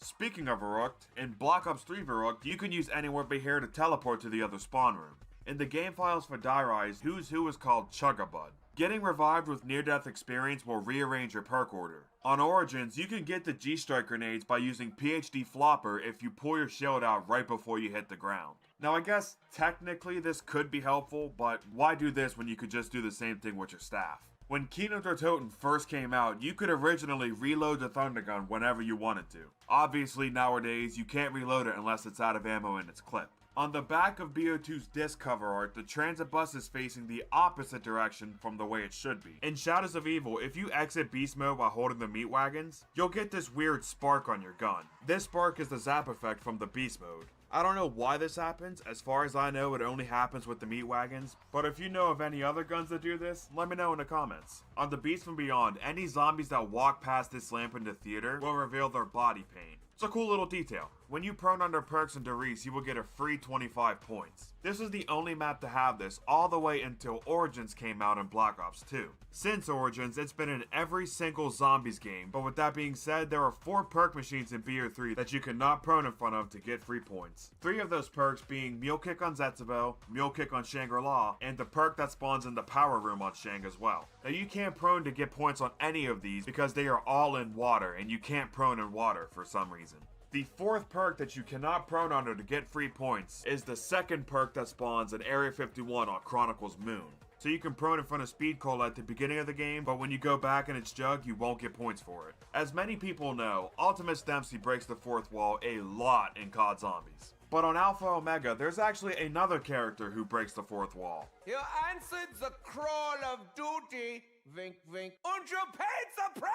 Speaking of Verrückt, in Black Ops 3 Verrückt, you can use Anywhere But Here to teleport to the other spawn room. In the game files for Die Rise, Who's Who is called Chugabud. Getting revived with near-death experience will rearrange your perk order. On Origins, you can get the G-Strike grenades by using PhD Flopper if you pull your shield out right before you hit the ground. Now I guess technically this could be helpful, but why do this when you could just do the same thing with your staff? When Kino der Toten first came out, you could originally reload the Thunder Gun whenever you wanted to. Obviously nowadays, you can't reload it unless it's out of ammo in its clip. On the back of BO2's disc cover art, the transit bus is facing the opposite direction from the way it should be. In Shadows of Evil, if you exit beast mode while holding the meat wagons, you'll get this weird spark on your gun. This spark is the zap effect from the beast mode. I don't know why this happens. As far as I know, it only happens with the meat wagons, but if you know of any other guns that do this, let me know in the comments. On the Beast from Beyond, any zombies that walk past this lamp in the theater will reveal their body paint. It's a cool little detail. When you prone under perks in Derice, you will get a free 25 points. This is the only map to have this all the way until Origins came out in Black Ops 2. Since Origins, it's been in every single zombies game, but with that being said, there are 4 perk machines in BO3 that you cannot prone in front of to get free points. 3 of those perks being Mule Kick on Zetsubo, Mule Kick on Shangri-La, and the perk that spawns in the power room on Shang as well. Now you can't prone to get points on any of these because they are all in water, and you can't prone in water for some reason. The 4th perk that you cannot prone under to get free points is the 2nd perk that spawns in Area 51 on Chronicles Moon. So you can prone in front of Speed Cola at the beginning of the game, but when you go back and it's Jug, you won't get points for it. As many people know, Ultimate Dempsey breaks the 4th wall a lot in COD Zombies. But on Alpha Omega, there's actually another character who breaks the 4th wall. You answered the call of duty, wink wink, and you paid the price!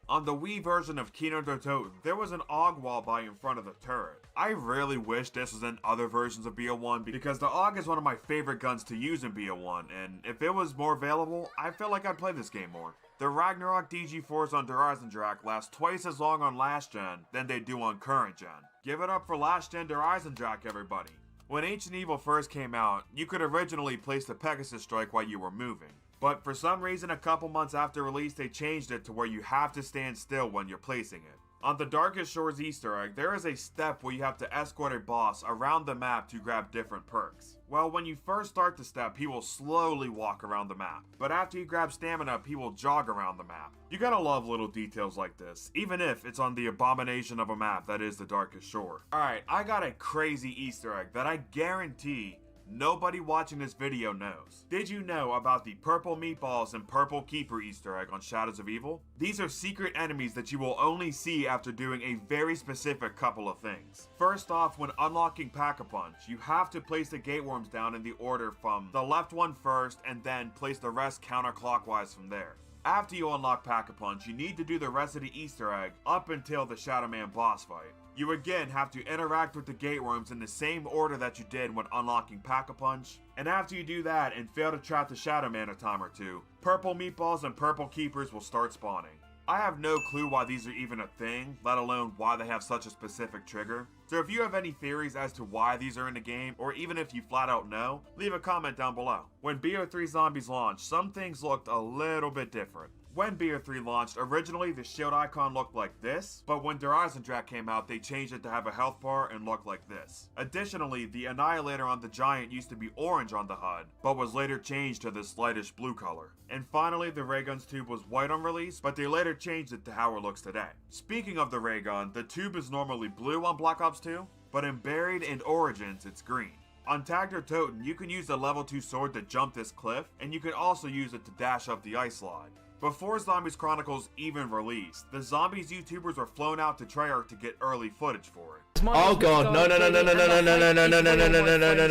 On the Wii version of Kino der Toten, there was an AUG wall by in front of the turret. I really wish this was in other versions of BO1 because the AUG is one of my favorite guns to use in BO1, and if it was more available, I feel like I'd play this game more. The Ragnarok DG4s on Der Eisendrache last twice as long on last gen than they do on current gen. Give it up for last gen Der Eisendrache, everybody. When Ancient Evil first came out, you could originally place the Pegasus strike while you were moving. But for some reason a couple months after release they changed it to where you have to stand still when you're placing it. On the Darkest Shores Easter egg, there is a step where you have to escort a boss around the map to grab different perks. Well, when you first start the step, he will slowly walk around the map. But after you grab stamina up, he will jog around the map. You gotta love little details like this, even if it's on the abomination of a map that is the Darkest Shore. Alright, I got a crazy Easter egg that I guarantee nobody watching this video knows. Did you know about the purple meatballs and purple keeper Easter egg on Shadows of Evil? These are secret enemies that you will only see after doing a very specific couple of things. First off, when unlocking Pack-a-Punch, you have to place the gate worms down in the order from the left one first and then place the rest counterclockwise from there. After you unlock Pack-a-Punch, you need to do the rest of the Easter egg up until the Shadow Man boss fight. You again have to interact with the gate worms in the same order that you did when unlocking Pack-a-Punch, and after you do that and fail to trap the Shadow Man a time or two, purple meatballs and purple keepers will start spawning. I have no clue why these are even a thing, let alone why they have such a specific trigger. So if you have any theories as to why these are in the game, or even if you flat out know, leave a comment down below. When BO3 Zombies launched, some things looked a little bit different. When BO3 launched, originally the shield icon looked like this, but when Der Eisendrache came out, they changed it to have a health bar and look like this. Additionally, the Annihilator on the Giant used to be orange on the HUD, but was later changed to this lightish blue color. And finally, the Raygun's tube was white on release, but they later changed it to how it looks today. Speaking of the Raygun, the tube is normally blue on Black Ops 2, but in Buried and Origins, it's green. On Tag der Toten, you can use the level 2 sword to jump this cliff, and you can also use it to dash up the ice slide. Before Zombies Chronicles even released, the Zombies YouTubers were flown out to Treyarch to get early footage for it. Oh god, no,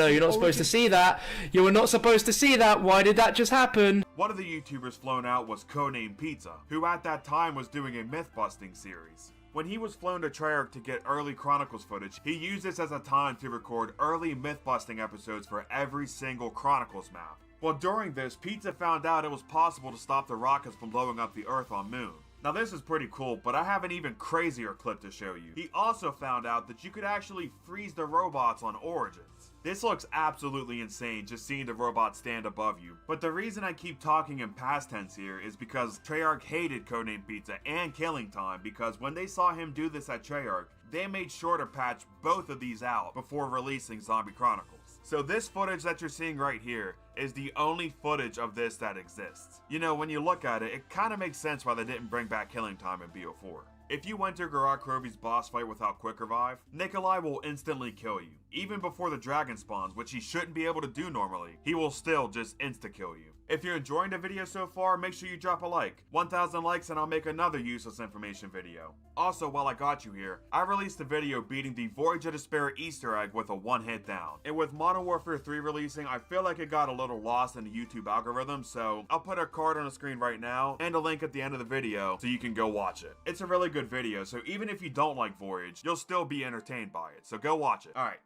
you're not supposed to see that. You were not supposed to see that. Why did that just happen? One of the YouTubers flown out was Codename Pizza, who at that time was doing a myth-busting series. When he was flown to Treyarch to get early Chronicles footage, he used this as a time to record early myth-busting episodes for every single Chronicles map. Well, during this, Pizza found out it was possible to stop the rockets from blowing up the Earth on Moon. Now this is pretty cool, but I have an even crazier clip to show you. He also found out that you could actually freeze the robots on Origins. This looks absolutely insane, just seeing the robots stand above you. But the reason I keep talking in past tense here is because Treyarch hated Codename Pizza and Killing Time, because when they saw him do this at Treyarch, they made sure to patch both of these out before releasing Zombie Chronicles. So this footage that you're seeing right here is the only footage of this that exists. You know, when you look at it, it kind of makes sense why they didn't bring back killing time in BO4. If you enter Garrot Krovi's boss fight without quick revive, Nikolai will instantly kill you. Even before the dragon spawns, which he shouldn't be able to do normally, he will still just insta-kill you. If you're enjoying the video so far, make sure you drop a like. 1,000 likes and I'll make another useless information video. Also, while I got you here, I released a video beating the Voyage of Despair Easter egg with a one-hit down. And with Modern Warfare 3 releasing, I feel like it got a little lost in the YouTube algorithm, so I'll put a card on the screen right now and a link at the end of the video so you can go watch it. It's a really good video, so even if you don't like Voyage, you'll still be entertained by it, so go watch it. Alright.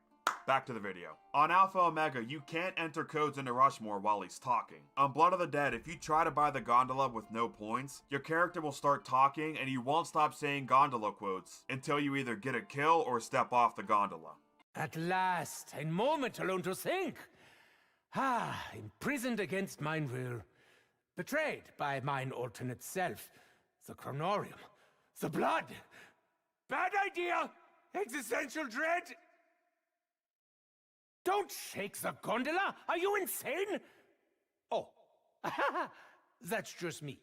Back to the video. On Alpha Omega, you can't enter codes into Rushmore while he's talking. On Blood of the Dead, if you try to buy the gondola with no points, your character will start talking and you won't stop saying gondola quotes until you either get a kill or step off the gondola. At last, a moment alone to think. Imprisoned against mine will. Betrayed by mine alternate self. The chronorium. The blood. Bad idea! Existential dread! Don't shake the gondola! Are you insane? Oh, that's just me.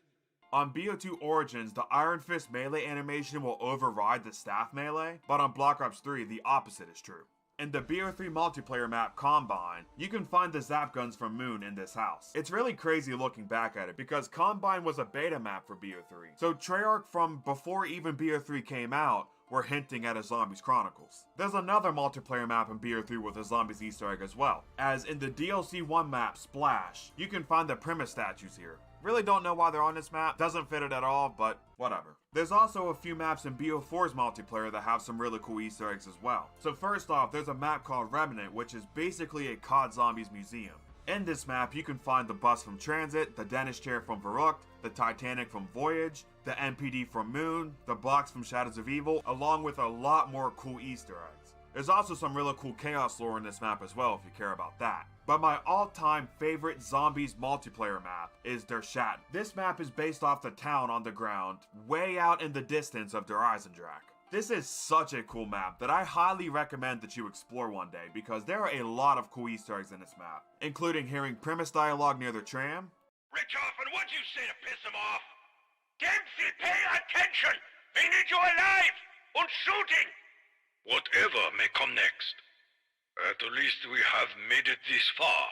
On BO2 Origins, the Iron Fist melee animation will override the staff melee, but on Black Ops 3, the opposite is true. In the BO3 multiplayer map Combine, you can find the zap guns from Moon in this house. It's really crazy looking back at it because Combine was a beta map for BO3. So Treyarch from before even BO3 came out were hinting at a Zombies Chronicles. There's another multiplayer map in BO3 with a Zombies Easter egg as well. As in the DLC 1 map Splash, you can find the Primus statues here. Really don't know why they're on this map, doesn't fit it at all, but whatever. There's also a few maps in BO4's multiplayer that have some really cool Easter eggs as well. So first off, there's a map called Remnant, which is basically a COD Zombies museum. In this map, you can find the bus from Transit, the dentist chair from Verrückt, the Titanic from Voyage, the MPD from Moon, the box from Shadows of Evil, along with a lot more cool Easter eggs. There's also some really cool Chaos lore in this map as well if you care about that. But my all-time favorite Zombies multiplayer map is Der Schatten. This map is based off the town on the ground, way out in the distance of Der Eisendrache. This is such a cool map that I highly recommend that you explore one day because there are a lot of cool Easter eggs in this map, including hearing Primus dialogue near the tram. Richtofen, what'd you say to piss him off? Dempsey, pay attention! We need you alive! And shooting! Whatever may come next. At least we have made it this far.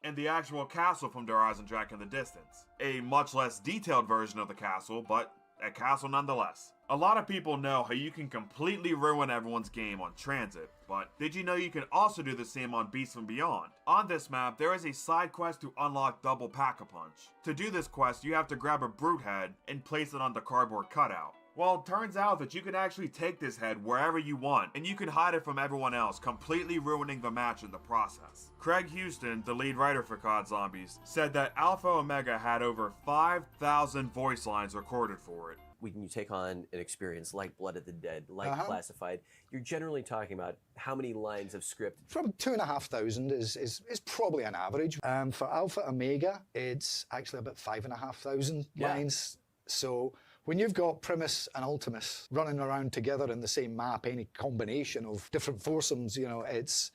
And the actual castle from Der Eisendrache in the distance. A much less detailed version of the castle, but a castle nonetheless. A lot of people know how you can completely ruin everyone's game on Transit, but did you know you can also do the same on Beasts from Beyond? On this map, there is a side quest to unlock Double Pack-a-Punch. To do this quest, you have to grab a brute head and place it on the cardboard cutout. Well, it turns out that you can actually take this head wherever you want, and you can hide it from everyone else, completely ruining the match in the process. Craig Houston, the lead writer for COD Zombies, said that Alpha Omega had over 5,000 voice lines recorded for it. When you take on an experience like Blood of the Dead, like Classified, you're generally talking about how many lines of script? From 2,500 is probably an average. For Alpha Omega, it's actually about 5,500 lines. So when you've got Primus and Ultimus running around together in the same map, any combination of different foursomes, you know, it's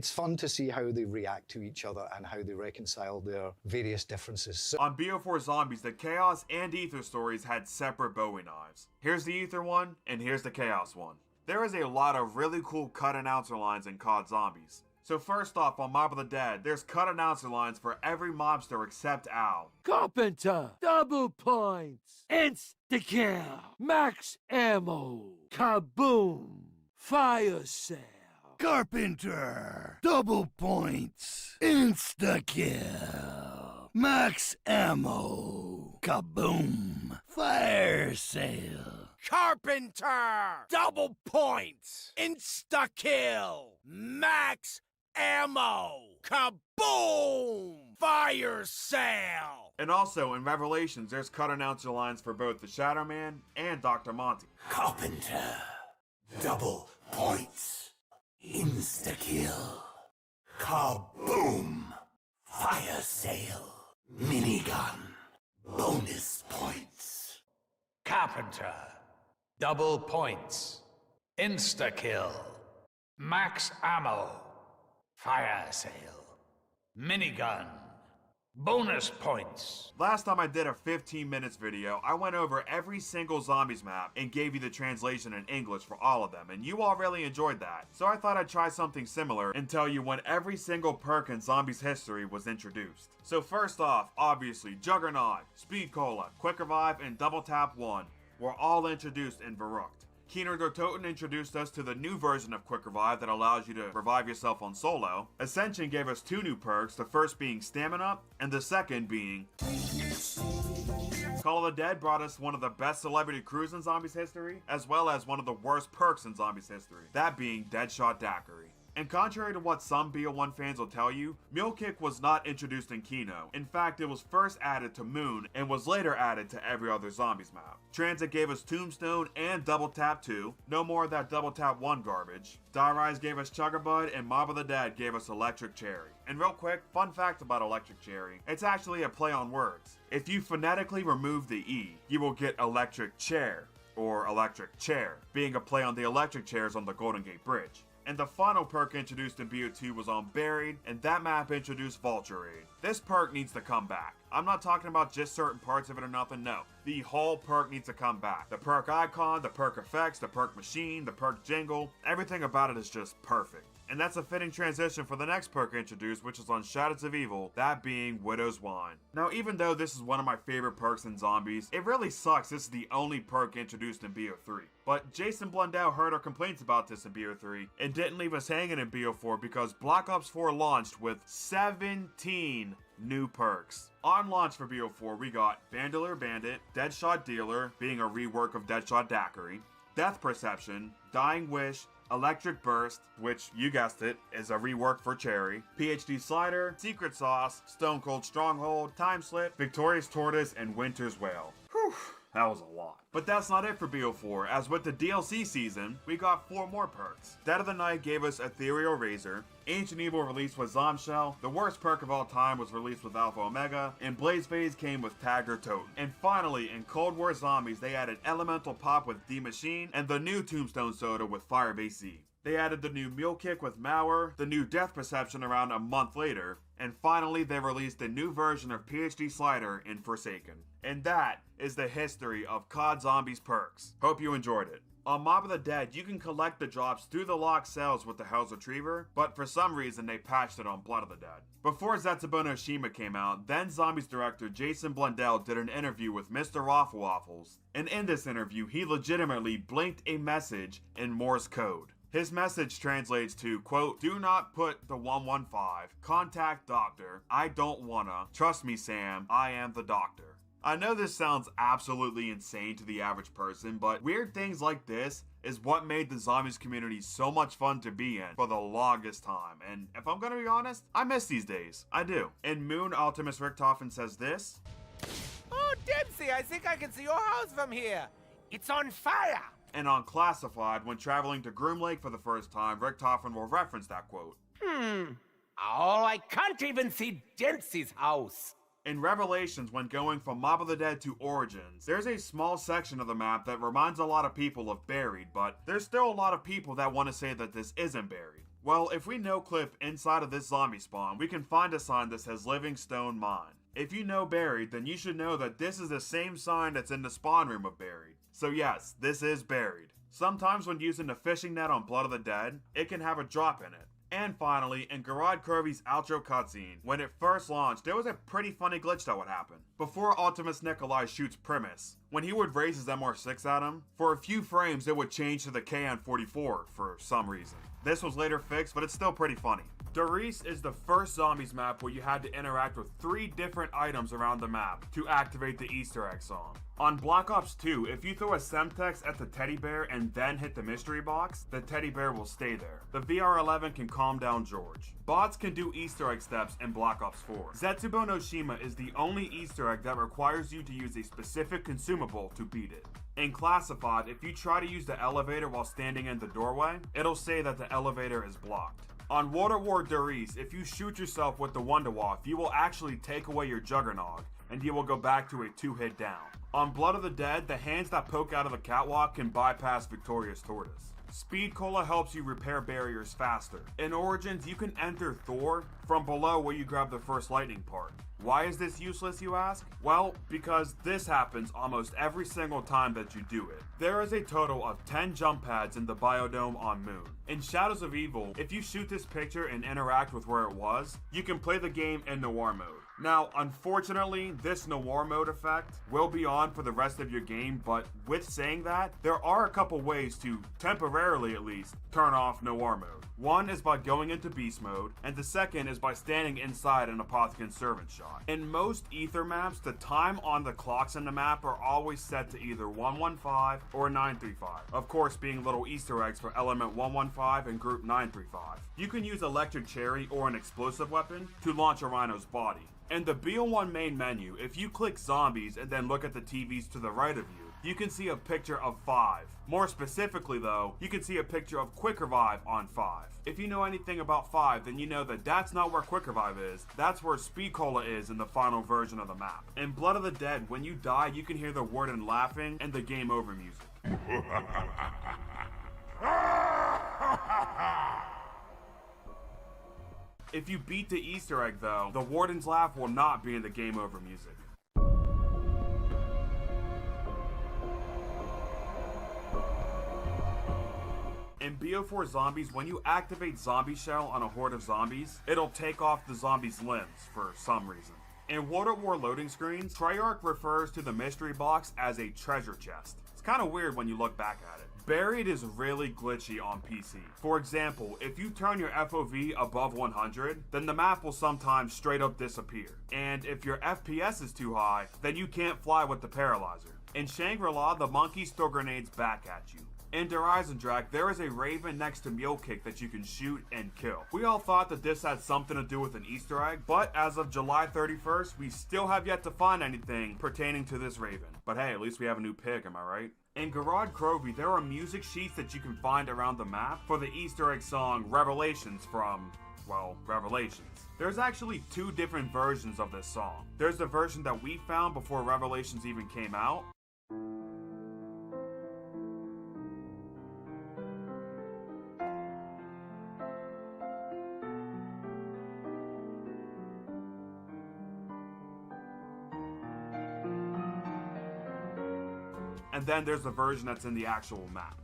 fun to see how they react to each other and how they reconcile their various differences. So on BO4 Zombies, the Chaos and Ether stories had separate Bowie knives. Here's the Ether one, and here's the Chaos one. There is a lot of really cool cut announcer lines in COD Zombies. So first off, on Mob of the Dead, there's cut announcer lines for every mobster except Al. Carpenter, double points, insta-kill, max ammo, kaboom, fire sale. Carpenter, double points, insta-kill, max ammo, kaboom, fire sale. Carpenter, double points, insta-kill, max ammo, kaboom, fire sale. And also, in Revelations, there's cut announcer lines for both the Shadow Man and Dr. Monty. Carpenter, double points, insta-kill, kaboom, fire sale, minigun, bonus points. Carpenter, double points, insta-kill, max ammo, Fire sale. Minigun. Bonus points. Last time I did a 15 minutes video, I went over every single zombies map and gave you the translation in English for all of them, and you all really enjoyed that. So I thought I'd try something similar and tell you when every single perk in zombies history was introduced. So first off, obviously, Juggernaut, Speed Cola, Quick Revive, and Double Tap 1 were all introduced in Verrückt. Keener der Toten introduced us to the new version of Quick Revive that allows you to revive yourself on solo. Ascension gave us 2 new perks, the first being Stamina, and the second being... Call of the Dead brought us one of the best celebrity crews in zombies history, as well as one of the worst perks in zombies history, that being Deadshot Daiquiri. And contrary to what some BO1 fans will tell you, Mule Kick was not introduced in Kino. In fact, it was first added to Moon and was later added to every other zombies map. Transit gave us Tombstone and Double Tap 2, no more of that Double Tap 1 garbage. Die Rise gave us Chuggerbud, and Mob of the Dead gave us Electric Cherry. And real quick, fun fact about Electric Cherry, it's actually a play on words. If you phonetically remove the E, you will get Electric Chair, or Electric Chair, being a play on the electric chairs on the Golden Gate Bridge. And the final perk introduced in BO2 was on Buried, and that map introduced Vulture Raid. This perk needs to come back. I'm not talking about just certain parts of it or nothing, no. The whole perk needs to come back. The perk icon, the perk effects, the perk machine, the perk jingle, everything about it is just perfect. And that's a fitting transition for the next perk introduced, which is on Shadows of Evil, that being Widow's Wine. Now, even though this is one of my favorite perks in zombies, it really sucks this is the only perk introduced in BO3. But Jason Blundell heard our complaints about this in BO3 and didn't leave us hanging in BO4 because Black Ops 4 launched with 17 new perks. On launch for BO4, we got Bandolier Bandit, Deadshot Dealer, being a rework of Deadshot Daiquiri, Death Perception, Dying Wish, Electric Burst, which, you guessed it, is a rework for Cherry, PhD Slider, Secret Sauce, Stone Cold Stronghold, Time Slip, Victorious Tortoise, and Winter's Wail. Whew, that was a lot. But that's not it for BO4, as with the DLC season, we got 4 more perks. Dead of the Night gave us Ethereal Razor, Ancient Evil released with Zombshell, the worst perk of all time was released with Alpha Omega, and Blaze Phase came with Tag or Totem. And finally, in Cold War Zombies, they added Elemental Pop with D-Machine, and the new Tombstone Soda with Firebase Z. They added the new Mule Kick with Mauer, the new Death Perception around a month later, and finally they released a new version of PhD Slider in Forsaken. And that is the history of COD Zombies perks. Hope you enjoyed it. On Mob of the Dead, you can collect the drops through the locked cells with the Hell's Retriever, but for some reason they patched it on Blood of the Dead. Before Zetsubo no Shima came out, then Zombies director Jason Blundell did an interview with Mr. Waffle Waffles, and in this interview he legitimately blinked a message in Morse code. His message translates to, quote, "Do not put the 115, contact doctor, I don't wanna, trust me Sam, I am the doctor." I know this sounds absolutely insane to the average person, but weird things like this is what made the zombies community so much fun to be in for the longest time, and if I'm gonna be honest, I miss these days. I do. In Moon, Optimus Richtofen says this. Oh, Dempsey, I think I can see your house from here. It's on fire! And on Classified, when traveling to Groom Lake for the first time, Richtofen will reference that quote. Oh, I can't even see Dempsey's house. In Revelations, when going from Mob of the Dead to Origins, there's a small section of the map that reminds a lot of people of Buried, but there's still a lot of people that want to say that this isn't Buried. Well, if we no-clip inside of this zombie spawn, we can find a sign that says Living Stone Mine. If you know Buried, then you should know that this is the same sign that's in the spawn room of Buried. So yes, this is Buried. Sometimes when using the fishing net on Blood of the Dead, it can have a drop in it. And finally, in Gerard Kirby's outro cutscene, when it first launched, there was a pretty funny glitch that would happen. Before Optimus Nikolai shoots Primus, when he would raise his MR6 at him, for a few frames it would change to the KN-44 for some reason. This was later fixed, but it's still pretty funny. Doris is the first zombies map where you had to interact with 3 different items around the map to activate the Easter egg song. On Black Ops 2, if you throw a Semtex at the teddy bear and then hit the mystery box, the teddy bear will stay there. The VR-11 can calm down George. Bots can do Easter egg steps in Black Ops 4. Zetsubo no Shima is the only Easter egg that requires you to use a specific consumable to beat it. In Classified, if you try to use the elevator while standing in the doorway, it'll say that the elevator is blocked. On Water War Doris, if you shoot yourself with the Wunderwaffe, you will actually take away your Juggernog, and you will go back to a 2-hit down. On Blood of the Dead, the hands that poke out of the catwalk can bypass Victorious Tortoise. Speed Cola helps you repair barriers faster. In Origins, you can enter Thor from below where you grab the first lightning part. Why is this useless, you ask? Well, because this happens almost every single time that you do it. There is a total of 10 jump pads in the biodome on Moon. In Shadows of Evil, if you shoot this picture and interact with where it was, you can play the game in Noir mode. Now, unfortunately, this Noir mode effect will be on for the rest of your game, but with saying that, there are a couple ways to, temporarily at least, turn off Noir mode. One is by going into Beast mode, and the second is by standing inside an Apothicon Servant shot. In most Ether maps, the time on the clocks in the map are always set to either 115 or 935. Of course, being little Easter eggs for element 115 and group 935. You can use Electric Cherry or an explosive weapon to launch a rhino's body. In the BO1 main menu, if you click zombies and then look at the TVs to the right of you, you can see a picture of 5. More specifically though, you can see a picture of Quick Revive on 5. If you know anything about 5, then you know that that's not where Quick Revive is, that's where Speed Cola is in the final version of the map. In Blood of the Dead, when you die, you can hear the warden laughing and the game over music. If you beat the Easter egg though, the warden's laugh will not be in the game over music. In BO4 Zombies, when you activate Zombie Shell on a horde of zombies, it'll take off the zombie's limbs for some reason. In World at War loading screens, Treyarch refers to the mystery box as a treasure chest. It's kind of weird when you look back at it. Buried is really glitchy on PC. For example, if you turn your FOV above 100, then the map will sometimes straight up disappear. And if your FPS is too high, then you can't fly with the paralyzer. In Shangri-La, the monkeys throw grenades back at you. In Der Eisendrache, there is a raven next to Mule Kick that you can shoot and kill. We all thought that this had something to do with an Easter egg, but as of July 31st, we still have yet to find anything pertaining to this raven. But hey, at least we have a new pig, am I right? In Garad Krovi, there are music sheets that you can find around the map for the Easter egg song Revelations from, well, Revelations. There's actually 2 different versions of this song. There's the version that we found before Revelations even came out. And then there's the version that's in the actual map.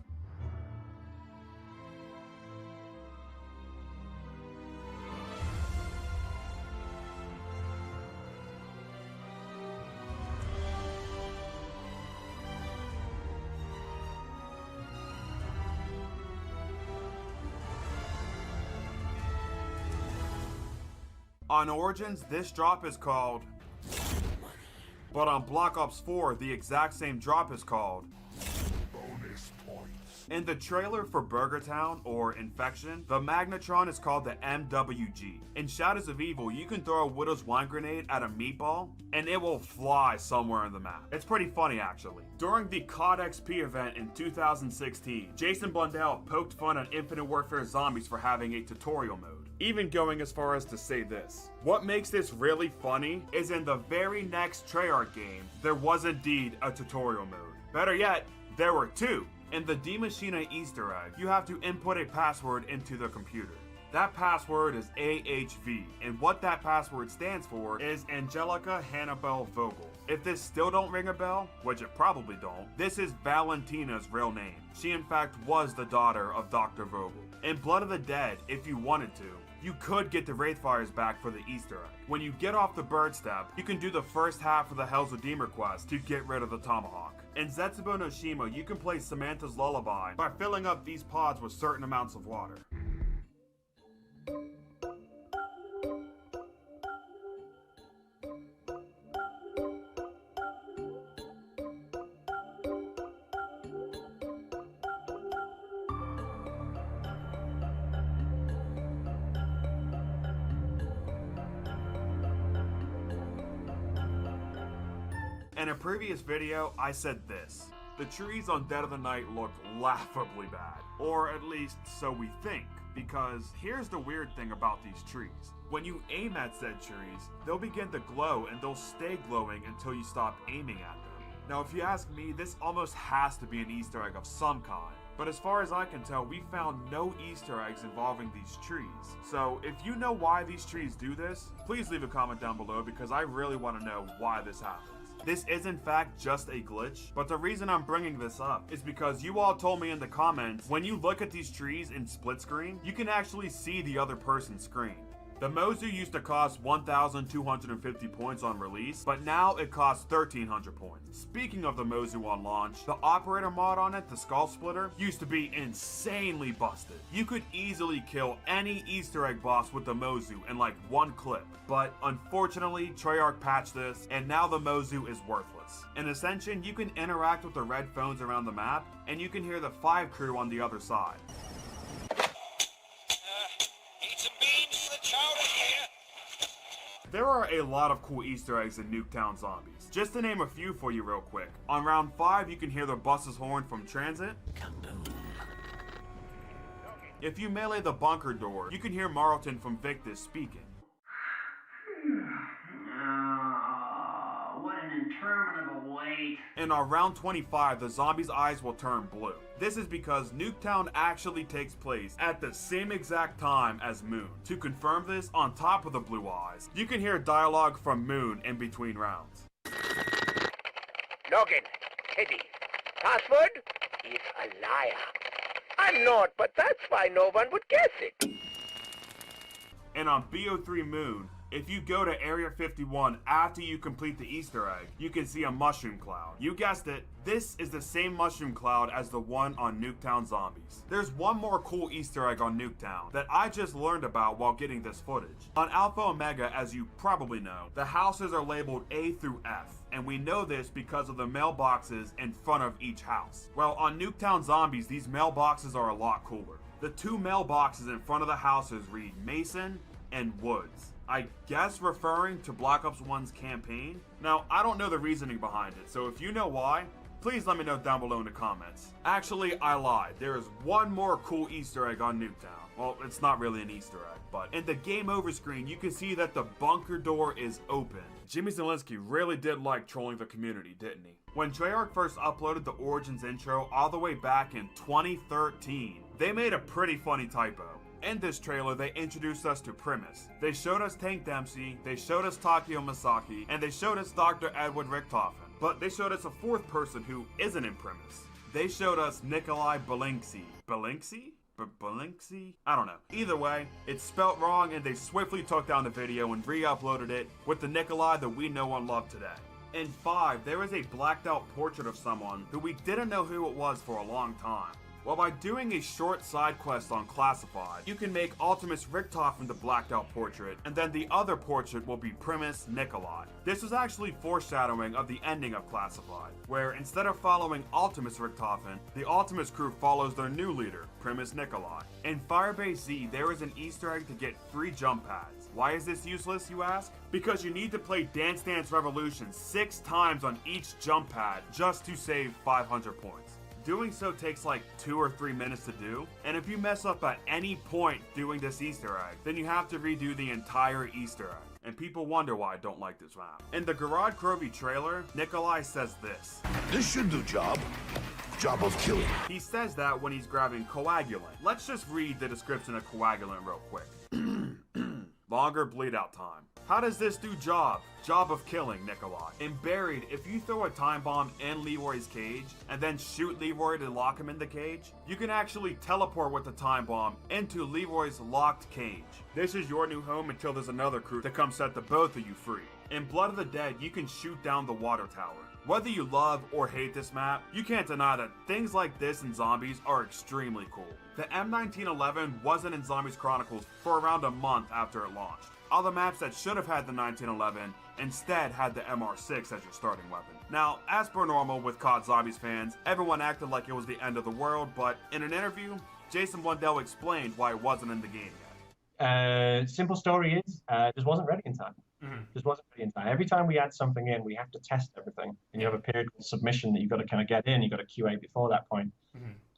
On Origins, this drop is called... But on Black Ops 4, the exact same drop is called... Bonus points. In the trailer for Burger Town, or Infection, the Magnetron is called the MWG. In Shadows of Evil, you can throw a Widow's Wine Grenade at a meatball, and it will fly somewhere in the map. It's pretty funny, actually. During the COD XP event in 2016, Jason Blundell poked fun at Infinite Warfare Zombies for having a tutorial mode, even going as far as to say this. What makes this really funny is in the very next Treyarch game, there was indeed a tutorial mode. Better yet, there were 2. In the D Machina Easter egg, you have to input a password into the computer. That password is AHV, and what that password stands for is Angelica Hannibal Vogel. If this still don't ring a bell, which it probably don't, this is Valentina's real name. She in fact was the daughter of Dr. Vogel. In Blood of the Dead, if you wanted to, you could get the Wraithfires back for the Easter egg. When you get off the bird step, you can do the first half of the Hell's Redeemer quest to get rid of the Tomahawk. In Zetsubo no Shima, you can play Samantha's Lullaby by filling up these pods with certain amounts of water. In a previous video, I said this. The trees on Dead of the Night look laughably bad. Or at least, so we think. Because here's the weird thing about these trees. When you aim at said trees, they'll begin to glow and they'll stay glowing until you stop aiming at them. Now if you ask me, this almost has to be an Easter egg of some kind. But as far as I can tell, we found no Easter eggs involving these trees. So if you know why these trees do this, please leave a comment down below because I really want to know why this happens. This is in fact just a glitch, but the reason I'm bringing this up is because you all told me in the comments, when you look at these trees in split screen, you can actually see the other person's screen. The Mozu used to cost 1,250 points on release, but now it costs 1,300 points. Speaking of the Mozu on launch, the operator mod on it, the Skull Splitter, used to be insanely busted. You could easily kill any Easter egg boss with the Mozu in like one clip, but unfortunately Treyarch patched this, and now the Mozu is worthless. In Ascension, you can interact with the red phones around the map, and you can hear the 5 crew on the other side. There are a lot of cool Easter eggs in Nuketown Zombies. Just to name a few for you real quick. On round 5, you can hear the bus's horn from Transit. If you melee the bunker door, you can hear Marlton from Victus speaking. What an interminable wait. And on round 25, the zombie's eyes will turn blue. This is because Nuketown actually takes place at the same exact time as Moon. To confirm this, on top of the blue eyes, you can hear dialogue from Moon in between rounds. Login, Teddy. Password is a liar. I'm not, but that's why no one would guess it. And on BO3 Moon, if you go to Area 51 after you complete the Easter egg, you can see a mushroom cloud. You guessed it, this is the same mushroom cloud as the one on Nuketown Zombies. There's one more cool Easter egg on Nuketown that I just learned about while getting this footage. On Alpha Omega, as you probably know, the houses are labeled A through F, and we know this because of the mailboxes in front of each house. Well, on Nuketown Zombies, these mailboxes are a lot cooler. The 2 mailboxes in front of the houses read Mason and Woods. I guess referring to Black Ops 1's campaign. Now, I don't know the reasoning behind it, so if you know why, please let me know down below in the comments. Actually, I lied. There is one more cool Easter egg on Nuketown. Well, it's not really an Easter egg, but in the game over screen, you can see that the bunker door is open. Jimmy Zielinski really did like trolling the community, didn't he? When Treyarch first uploaded the Origins intro all the way back in 2013, they made a pretty funny typo. In this trailer, they introduced us to Primus. They showed us Tank Dempsey, they showed us Takeo Masaki, and they showed us Dr. Edward Richtofen. But they showed us a 4th person who isn't in Primus. They showed us Nikolai Belinksy. Belinksy? Belinksy? I don't know. Either way, it's spelt wrong and they swiftly took down the video and re-uploaded it with the Nikolai that we know and love today. In 5, there is a blacked out portrait of someone who we didn't know who it was for a long time. Well, by doing a short side quest on Classified, you can make Ultimus Richtofen the blacked out portrait, and then the other portrait will be Primus Nikolai. This was actually foreshadowing of the ending of Classified, where instead of following Ultimus Richtofen, the Ultimus crew follows their new leader, Primus Nikolai. In Firebase Z, there is an Easter egg to get free jump pads. Why is this useless, you ask? Because you need to play Dance Dance Revolution 6 times on each jump pad just to save 500 points. Doing so takes like 2 or 3 minutes to do, and if you mess up at any point doing this Easter egg, then you have to redo the entire Easter egg. And people wonder why I don't like this map. In the Garage Krovi trailer, Nikolai says this. This should do job. Job of killing. He says that when he's grabbing coagulant. Let's just read the description of coagulant real quick. Longer bleed out time. How does this do job? Job of killing, Nikolai. In Buried, if you throw a time bomb in Leroy's cage and then shoot Leroy to lock him in the cage, you can actually teleport with the time bomb into Leroy's locked cage. This is your new home until there's another crew to come set the both of you free. In Blood of the Dead, you can shoot down the water tower. Whether you love or hate this map, you can't deny that things like this in Zombies are extremely cool. The M1911 wasn't in Zombies Chronicles for around a month after it launched. All the maps that should have had the 1911 instead had the MR6 as your starting weapon. Now, as per normal with COD Zombies fans, everyone acted like it was the end of the world, but in an interview, Jason Blundell explained why it wasn't in the game yet. Simple story is, just wasn't ready in time. Just wasn't ready in time. Every time we add something in, we have to test everything. And you have a period of submission that you've got to kind of get in, you've got to QA before that point.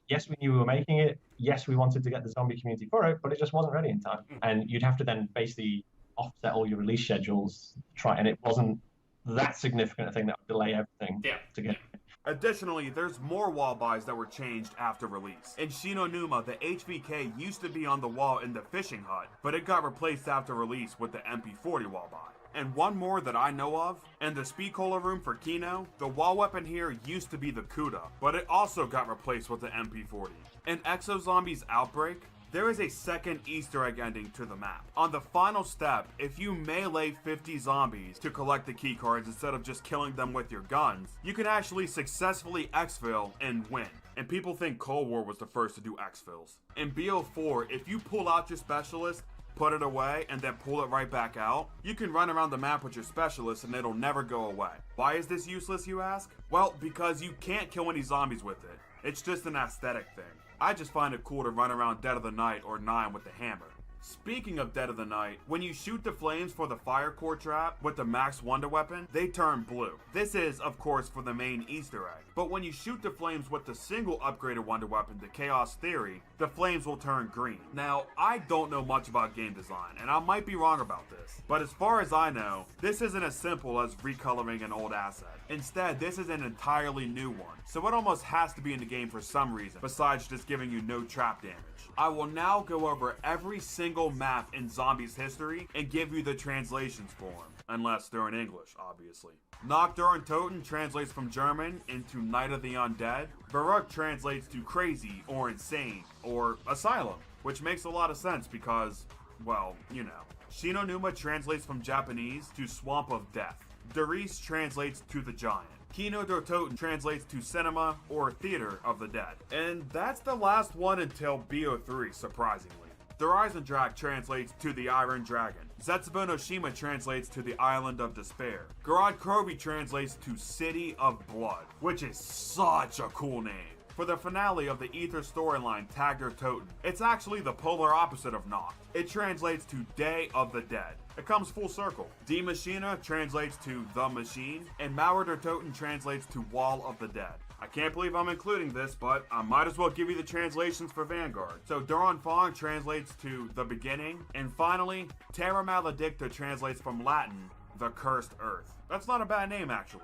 Yes, we knew we were making it. Yes, we wanted to get the zombie community for it, but it just wasn't ready in time. And you'd have to then basically offset all your release schedules, and it wasn't that significant a thing that would delay everything to get. Additionally, there's more wall buys that were changed after release. In Shinonuma, the HVK used to be on the wall in the fishing hut, but it got replaced after release with the MP40 wall buy. And one more that I know of, in the Speed Cola room for Kino, the wall weapon here used to be the Kuda, but it also got replaced with the MP40. In Exo Zombies Outbreak, there is a second Easter egg ending to the map. On the final step, if you melee 50 zombies to collect the key cards instead of just killing them with your guns, you can actually successfully exfil and win. And people think Cold War was the first to do exfils. In BO4, if you pull out your specialist, put it away, and then pull it right back out, you can run around the map with your specialist and it'll never go away. Why is this useless, you ask? Well, because you can't kill any zombies with it. It's just an aesthetic thing. I just find it cool to run around Dead of the Night or 9 with the hammer. Speaking of Dead of the Night, when you shoot the flames for the fire core trap with the Max Wonder weapon, they turn blue. This is, of course, for the main Easter egg. But when you shoot the flames with the single upgraded Wonder weapon, the Chaos Theory, the flames will turn green. Now, I don't know much about game design, and I might be wrong about this, but as far as I know, this isn't as simple as recoloring an old asset. Instead, this is an entirely new one, so it almost has to be in the game for some reason, besides just giving you no trap damage. I will now go over every single map in Zombies history and give you the translations for them, unless they're in English, obviously. Nacht der Untoten translates from German into Night of the Undead. Baruch translates to crazy or insane or asylum, which makes a lot of sense because, well, you know. Shinonuma translates from Japanese to Swamp of Death. Darice translates to the Giant. Kino der Toten translates to Cinema or Theater of the Dead. And that's the last one until BO3, surprisingly. The Reisendrak translates to the Iron Dragon. Zetsubo no Shima translates to the Island of Despair. Garad Krovi translates to City of Blood, which is such a cool name. For the finale of the Ether storyline, Tag der Toten, it's actually the polar opposite of Nacht. It translates to Day of the Dead. It comes full circle. Die Maschine translates to The Machine, and Mauer der Toten translates to Wall of the Dead. I can't believe I'm including this, but I might as well give you the translations for Vanguard. So Duran Fong translates to The Beginning, and finally, Terra Maledicta translates from Latin, The Cursed Earth. That's not a bad name, actually.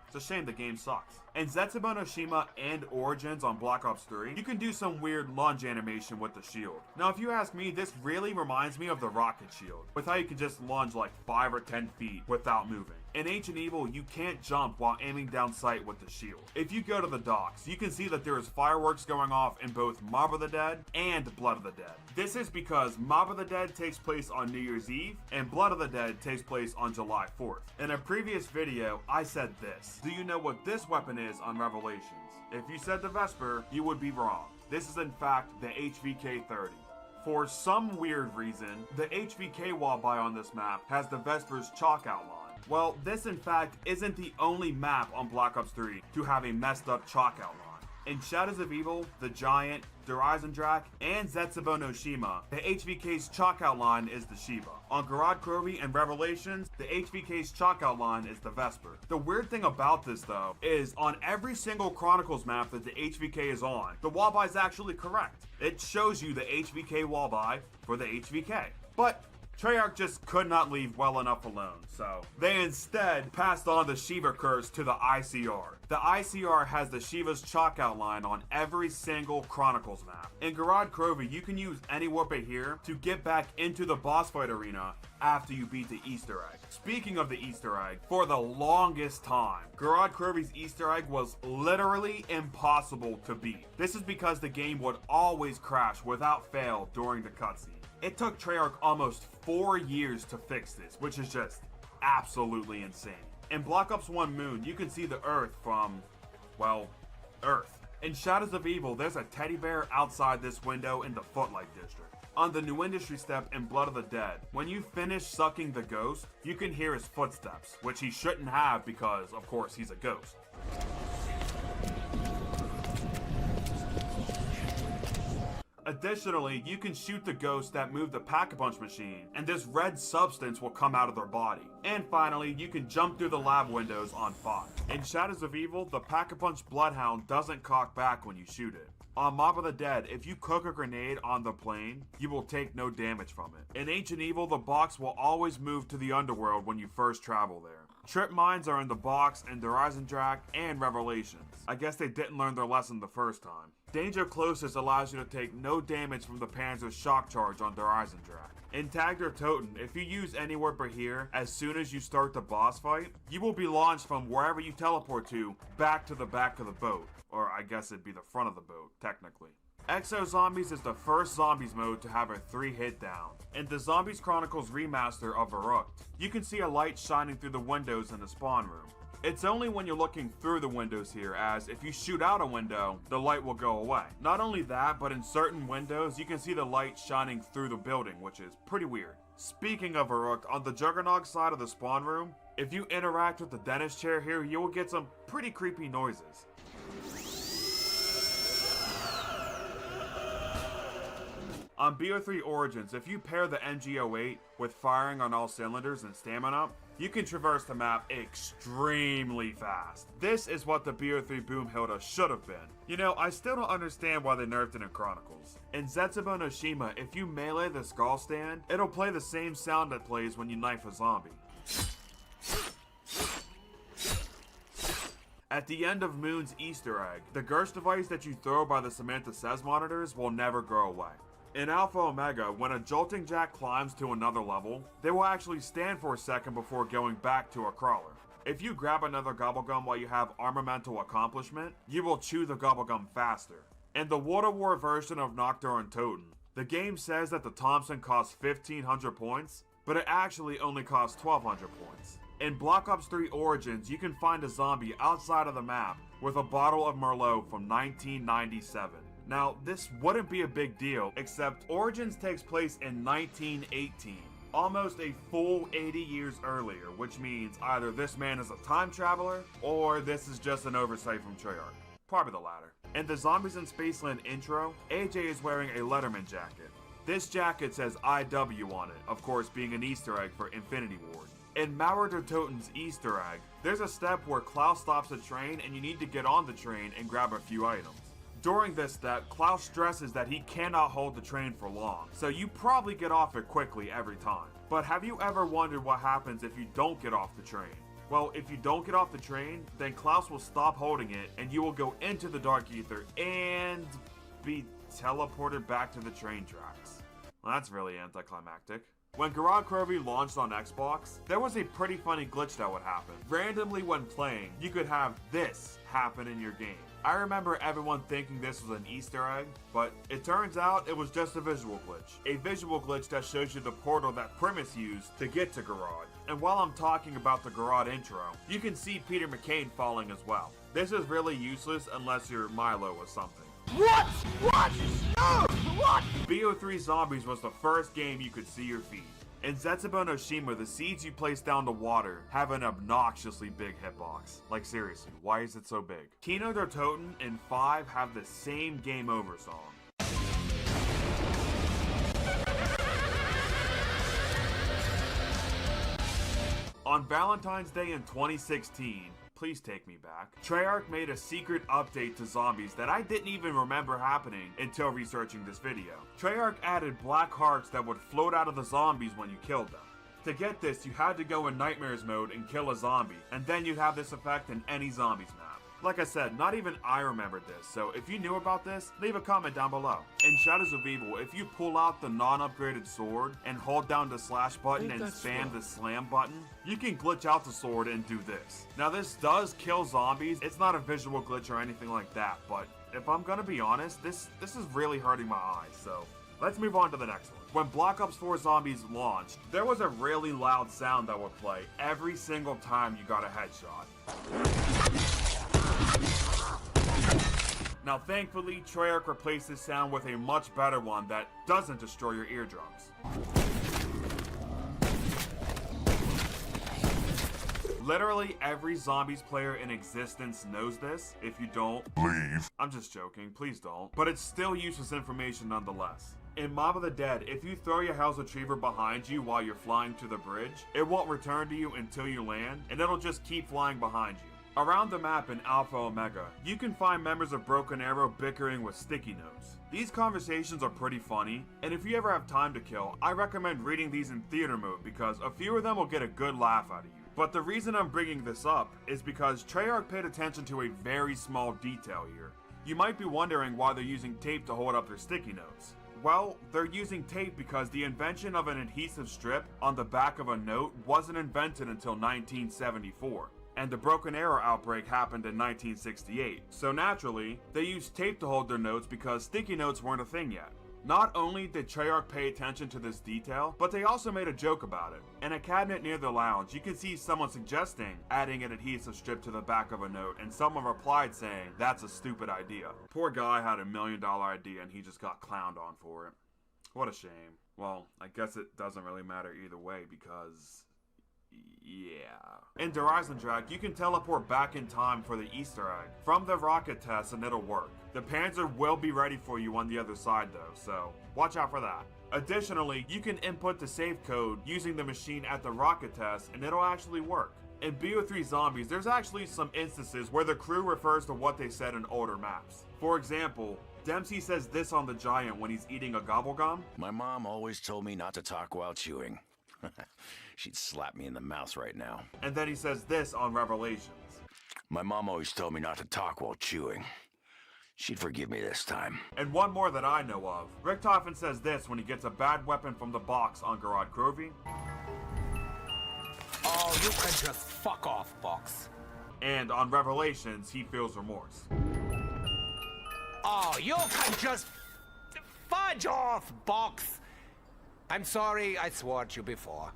It's a shame the game sucks. In Zetsubo no Shima and Origins on Black Ops 3, you can do some weird lunge animation with the shield. Now if you ask me, this really reminds me of the rocket shield, with how you can just lunge like 5 or 10 feet without moving. In Ancient Evil, you can't jump while aiming down sight with the shield. If you go to the docks, you can see that there is fireworks going off in both Mob of the Dead and Blood of the Dead. This is because Mob of the Dead takes place on New Year's Eve, and Blood of the Dead takes place on July 4th. In a previous video, I said this. Do you know what this weapon is on Revelations? If you said the Vesper, you would be wrong. This is in fact the HVK-30. For some weird reason, the HVK wall buy on this map has the Vesper's chalk outline. Well, this in fact isn't the only map on Black Ops 3 to have a messed up chalk outline. In Shadows of Evil, the Giant, Der Eisendrak, and Zetsubo no Shima, the HVK's chalk outline is the Shiva. On Garad Krovi and Revelations, the HVK's chalk outline is the Vesper. The weird thing about this though, is on every single Chronicles map that the HVK is on, the wall buy is actually correct. It shows you the HVK wall buy for the HVK. But Treyarch just could not leave well enough alone, so they instead passed on the Shiva curse to the ICR. The ICR has the Shiva's chalk outline on every single Chronicles map. In Garad Krovi, you can use any Warpa here to get back into the boss fight arena after you beat the Easter egg. Speaking of the Easter egg, for the longest time, Garad Krovi's Easter egg was literally impossible to beat. This is because the game would always crash without fail during the cutscene. It took Treyarch almost 4 years to fix this, which is just absolutely insane. In Black Ops 1 Moon, you can see the Earth from, well, Earth. In Shadows of Evil, there's a teddy bear outside this window in the Footlight District. On the New Industry step in Blood of the Dead, when you finish sucking the ghost, you can hear his footsteps, which he shouldn't have because, of course, he's a ghost. Additionally, you can shoot the ghosts that move the Pack-a-Punch machine, and this red substance will come out of their body. And finally, you can jump through the lab windows on 5. In Shadows of Evil, the Pack-a-Punch Bloodhound doesn't cock back when you shoot it. On Mob of the Dead, if you cook a grenade on the plane, you will take no damage from it. In Ancient Evil, the box will always move to the underworld when you first travel there. Trip mines are in the box in Horizon Drac and Revelations. I guess they didn't learn their lesson the first time. Danger Closest allows you to take no damage from the Panzer's shock charge on Horizon Drac. In Tagder Toten, if you use anywhere but here, as soon as you start the boss fight, you will be launched from wherever you teleport to back to the back of the boat. Or I guess it'd be the front of the boat, technically. Exo Zombies is the first Zombies mode to have a 3-hit down. In the Zombies Chronicles remaster of Verrucht, you can see a light shining through the windows in the spawn room. It's only when you're looking through the windows here, as if you shoot out a window, the light will go away. Not only that, but in certain windows, you can see the light shining through the building, which is pretty weird. Speaking of Verrucht, on the Juggernog side of the spawn room, if you interact with the dentist chair here, you will get some pretty creepy noises. On BO3 Origins, if you pair the MG08 with firing on all cylinders and stamina, you can traverse the map extremely fast. This is what the BO3 Boomhilda should have been. You know, I still don't understand why they nerfed it in Chronicles. In Zetsubo no Shima, if you melee the skull stand, it'll play the same sound it plays when you knife a zombie. At the end of Moon's Easter egg, the Gersh device that you throw by the Samantha Says monitors will never go away. In Alpha Omega, when a jolting jack climbs to another level, they will actually stand for a second before going back to a crawler. If you grab another Gobblegum while you have Armamental Accomplishment, you will chew the Gobblegum faster. In the Water War version of Nocturne Toten, the game says that the Thompson costs 1500 points, but it actually only costs 1200 points. In Black Ops 3 Origins, you can find a zombie outside of the map with a bottle of Merlot from 1997. Now, this wouldn't be a big deal, except Origins takes place in 1918, almost a full 80 years earlier, which means either this man is a time traveler, or this is just an oversight from Treyarch. Probably the latter. In the Zombies in Spaceland intro, AJ is wearing a Letterman jacket. This jacket says IW on it, of course being an Easter egg for Infinity Ward. In Mauer der Toten's Easter egg, there's a step where Klaus stops a train and you need to get on the train and grab a few items. During this step, Klaus stresses that he cannot hold the train for long, so you probably get off it quickly every time. But have you ever wondered what happens if you don't get off the train? Well, if you don't get off the train, then Klaus will stop holding it and you will go into the Dark Ether and be teleported back to the train tracks. Well, that's really anticlimactic. When Garage Krovi launched on Xbox, there was a pretty funny glitch that would happen. Randomly when playing, you could have this happen in your game. I remember everyone thinking this was an Easter egg, but it turns out it was just a visual glitch. A visual glitch that shows you the portal that Primus used to get to Garage. And while I'm talking about the Garage intro, you can see Peter McCain falling as well. This is really useless unless you're Milo or something. What? What? No! What? BO3 Zombies was the first game you could see your feet. In Zetsubo no Shima, the seeds you place down to water have an obnoxiously big hitbox. Like seriously, why is it so big? Kino der Toten and 5 have the same game over song. On Valentine's Day in 2016, please take me back, Treyarch made a secret update to zombies that I didn't even remember happening until researching this video. Treyarch added black hearts that would float out of the zombies when you killed them. To get this, you had to go in Nightmares mode and kill a zombie, and then you'd have this effect in any zombies map. Like I said, not even I remembered this, so if you knew about this, leave a comment down below. In Shadows of Evil, if you pull out the non-upgraded sword and hold down the slash button and spam the slam button, you can glitch out the sword and do this. Now this does kill zombies, it's not a visual glitch or anything like that, but if I'm gonna be honest, this is really hurting my eyes, so let's move on to the next one. When Black Ops 4 Zombies launched, there was a really loud sound that would play every single time you got a headshot. Now thankfully, Treyarch replaced this sound with a much better one that doesn't destroy your eardrums. Literally every Zombies player in existence knows this. If you don't, leave. I'm just joking, please don't. But it's still useless information nonetheless. In Mob of the Dead, if you throw your Hell's Retriever behind you while you're flying to the bridge, it won't return to you until you land, and it'll just keep flying behind you. Around the map in Alpha Omega, you can find members of Broken Arrow bickering with sticky notes. These conversations are pretty funny, and if you ever have time to kill, I recommend reading these in theater mode because a few of them will get a good laugh out of you. But the reason I'm bringing this up is because Treyarch paid attention to a very small detail here. You might be wondering why they're using tape to hold up their sticky notes. Well, they're using tape because the invention of an adhesive strip on the back of a note wasn't invented until 1974, and the broken arrow outbreak happened in 1968. So naturally, they used tape to hold their notes because sticky notes weren't a thing yet. Not only did Treyarch pay attention to this detail, but they also made a joke about it. In a cabinet near the lounge, you can see someone suggesting adding an adhesive strip to the back of a note, and someone replied saying, "That's a stupid idea." Poor guy had $1 million idea and he just got clowned on for it. What a shame. Well, I guess it doesn't really matter either way because... yeah. In Horizon Drag, you can teleport back in time for the Easter egg from the rocket test and it'll work. The Panzer will be ready for you on the other side though, so watch out for that. Additionally, you can input the save code using the machine at the rocket test and it'll actually work. In BO3 Zombies, there's actually some instances where the crew refers to what they said in older maps. For example, Dempsey says this on the Giant when he's eating a gobblegum. My mom always told me not to talk while chewing. She'd slap me in the mouth right now. And then he says this on Revelations. My mom always told me not to talk while chewing. She'd forgive me this time. And one more that I know of. Richtofen says this when he gets a bad weapon from the box on Gerard Krovy. Oh, you can just fuck off, Box. And on Revelations, he feels remorse. Oh, you can just fudge off, Box. I'm sorry I swore at you before.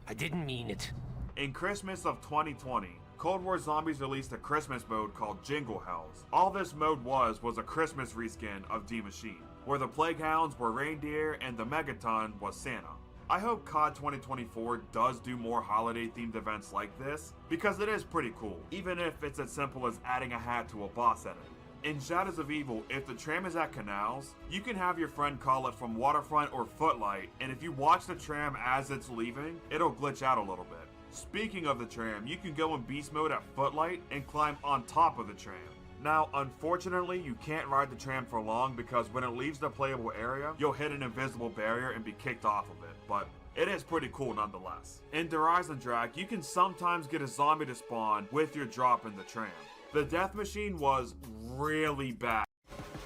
I didn't mean it. In Christmas of 2020, Cold War Zombies released a Christmas mode called Jingle Hells. All this mode was a Christmas reskin of D Machine, where the Plague Hounds were reindeer and the Megaton was Santa. I hope COD 2024 does do more holiday-themed events like this, because it is pretty cool, even if it's as simple as adding a hat to a boss enemy. In Shadows of Evil, if the tram is at Canals, you can have your friend call it from Waterfront or Footlight, and if you watch the tram as it's leaving, it'll glitch out a little bit. Speaking of the tram, you can go in beast mode at Footlight and climb on top of the tram. Now, unfortunately, you can't ride the tram for long because when it leaves the playable area, you'll hit an invisible barrier and be kicked off of it, but it is pretty cool nonetheless. In Horizon Drag, you can sometimes get a zombie to spawn with your drop in the tram. The death machine was really bad.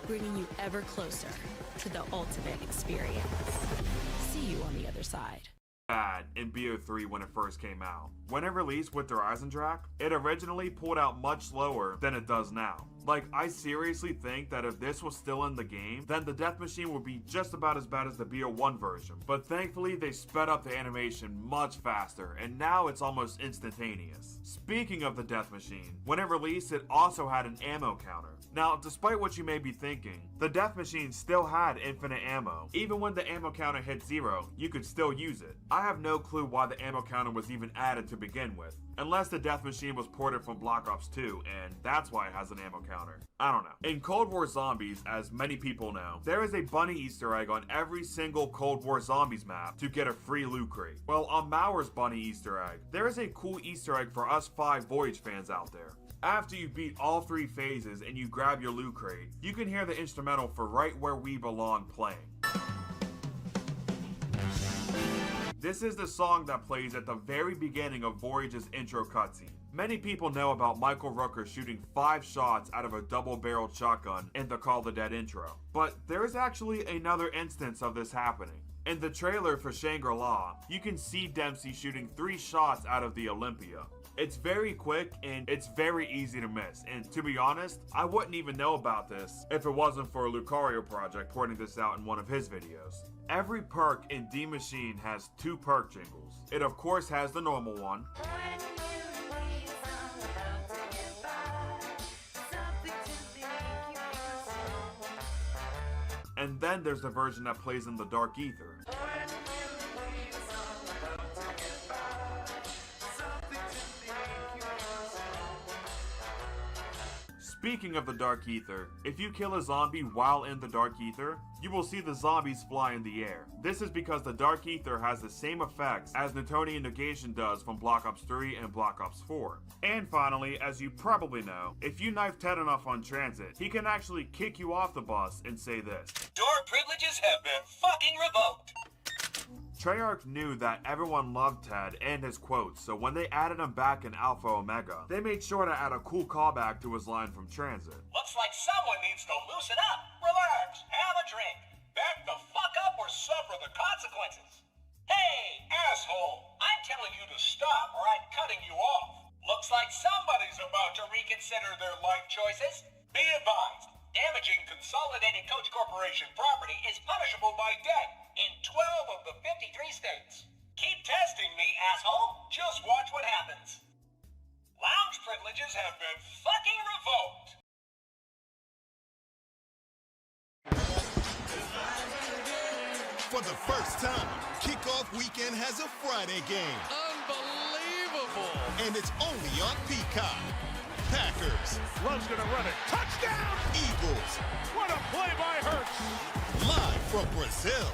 Bringing you ever closer to the ultimate experience. See you on the other side. Bad in BO3 when it first came out. When it released with Horizon Drag, it originally pulled out much slower than it does now. Like, I seriously think that if this was still in the game, then the death machine would be just about as bad as the BO1 version. But thankfully, they sped up the animation much faster, and now it's almost instantaneous. Speaking of the death machine, when it released, it also had an ammo counter. Now, despite what you may be thinking, the death machine still had infinite ammo. Even when the ammo counter hit 0, you could still use it. I have no clue why the ammo counter was even added to begin with, unless the death machine was ported from Black Ops 2, and that's why it has an ammo counter. I don't know. In Cold War Zombies, as many people know, there is a bunny Easter egg on every single Cold War Zombies map to get a free loot crate. Well, on Mauer's bunny Easter egg, there is a cool Easter egg for us 5 Voyage fans out there. After you beat all 3 phases and you grab your loot crate, you can hear the instrumental for Right Where We Belong playing. This is the song that plays at the very beginning of Voyage's intro cutscene. Many people know about Michael Rooker shooting 5 shots out of a double-barreled shotgun in the Call of the Dead intro. But there is actually another instance of this happening. In the trailer for Shangri-La, you can see Dempsey shooting 3 shots out of the Olympia. It's very quick and it's very easy to miss, and to be honest, I wouldn't even know about this if it wasn't for Lucario Project pointing this out in one of his videos. Every perk in D Machine has 2 perk jingles. It of course has the normal one, and then there's the version that plays in the Dark Ether. Speaking of the Dark Ether, if you kill a zombie while in the Dark Ether, you will see the zombies fly in the air. This is because the Dark Ether has the same effects as Newtonian negation does from Black Ops 3 and Black Ops 4. And finally, as you probably know, if you knife Ted enough on transit, he can actually kick you off the bus and say this: "Your privileges have been fucking revoked." Treyarch knew that everyone loved Ted and his quotes, so when they added him back in Alpha Omega, they made sure to add a cool callback to his line from Transit. Looks like someone needs to loosen up. Relax, have a drink. Back the fuck up or suffer the consequences. Hey, asshole, I'm telling you to stop or I'm cutting you off. Looks like somebody's about to reconsider their life choices. Be advised, damaging Consolidated Coach Corporation property is punishable by death in 12 of the 53 states. Keep testing me, asshole. Just watch what happens. Lounge privileges have been fucking revoked. For the first time, kickoff weekend has a Friday game. Unbelievable! And it's only on Peacock. Packers. Love's gonna run it. Touchdown! Eagles. What a play by Hurts! Live from Brazil.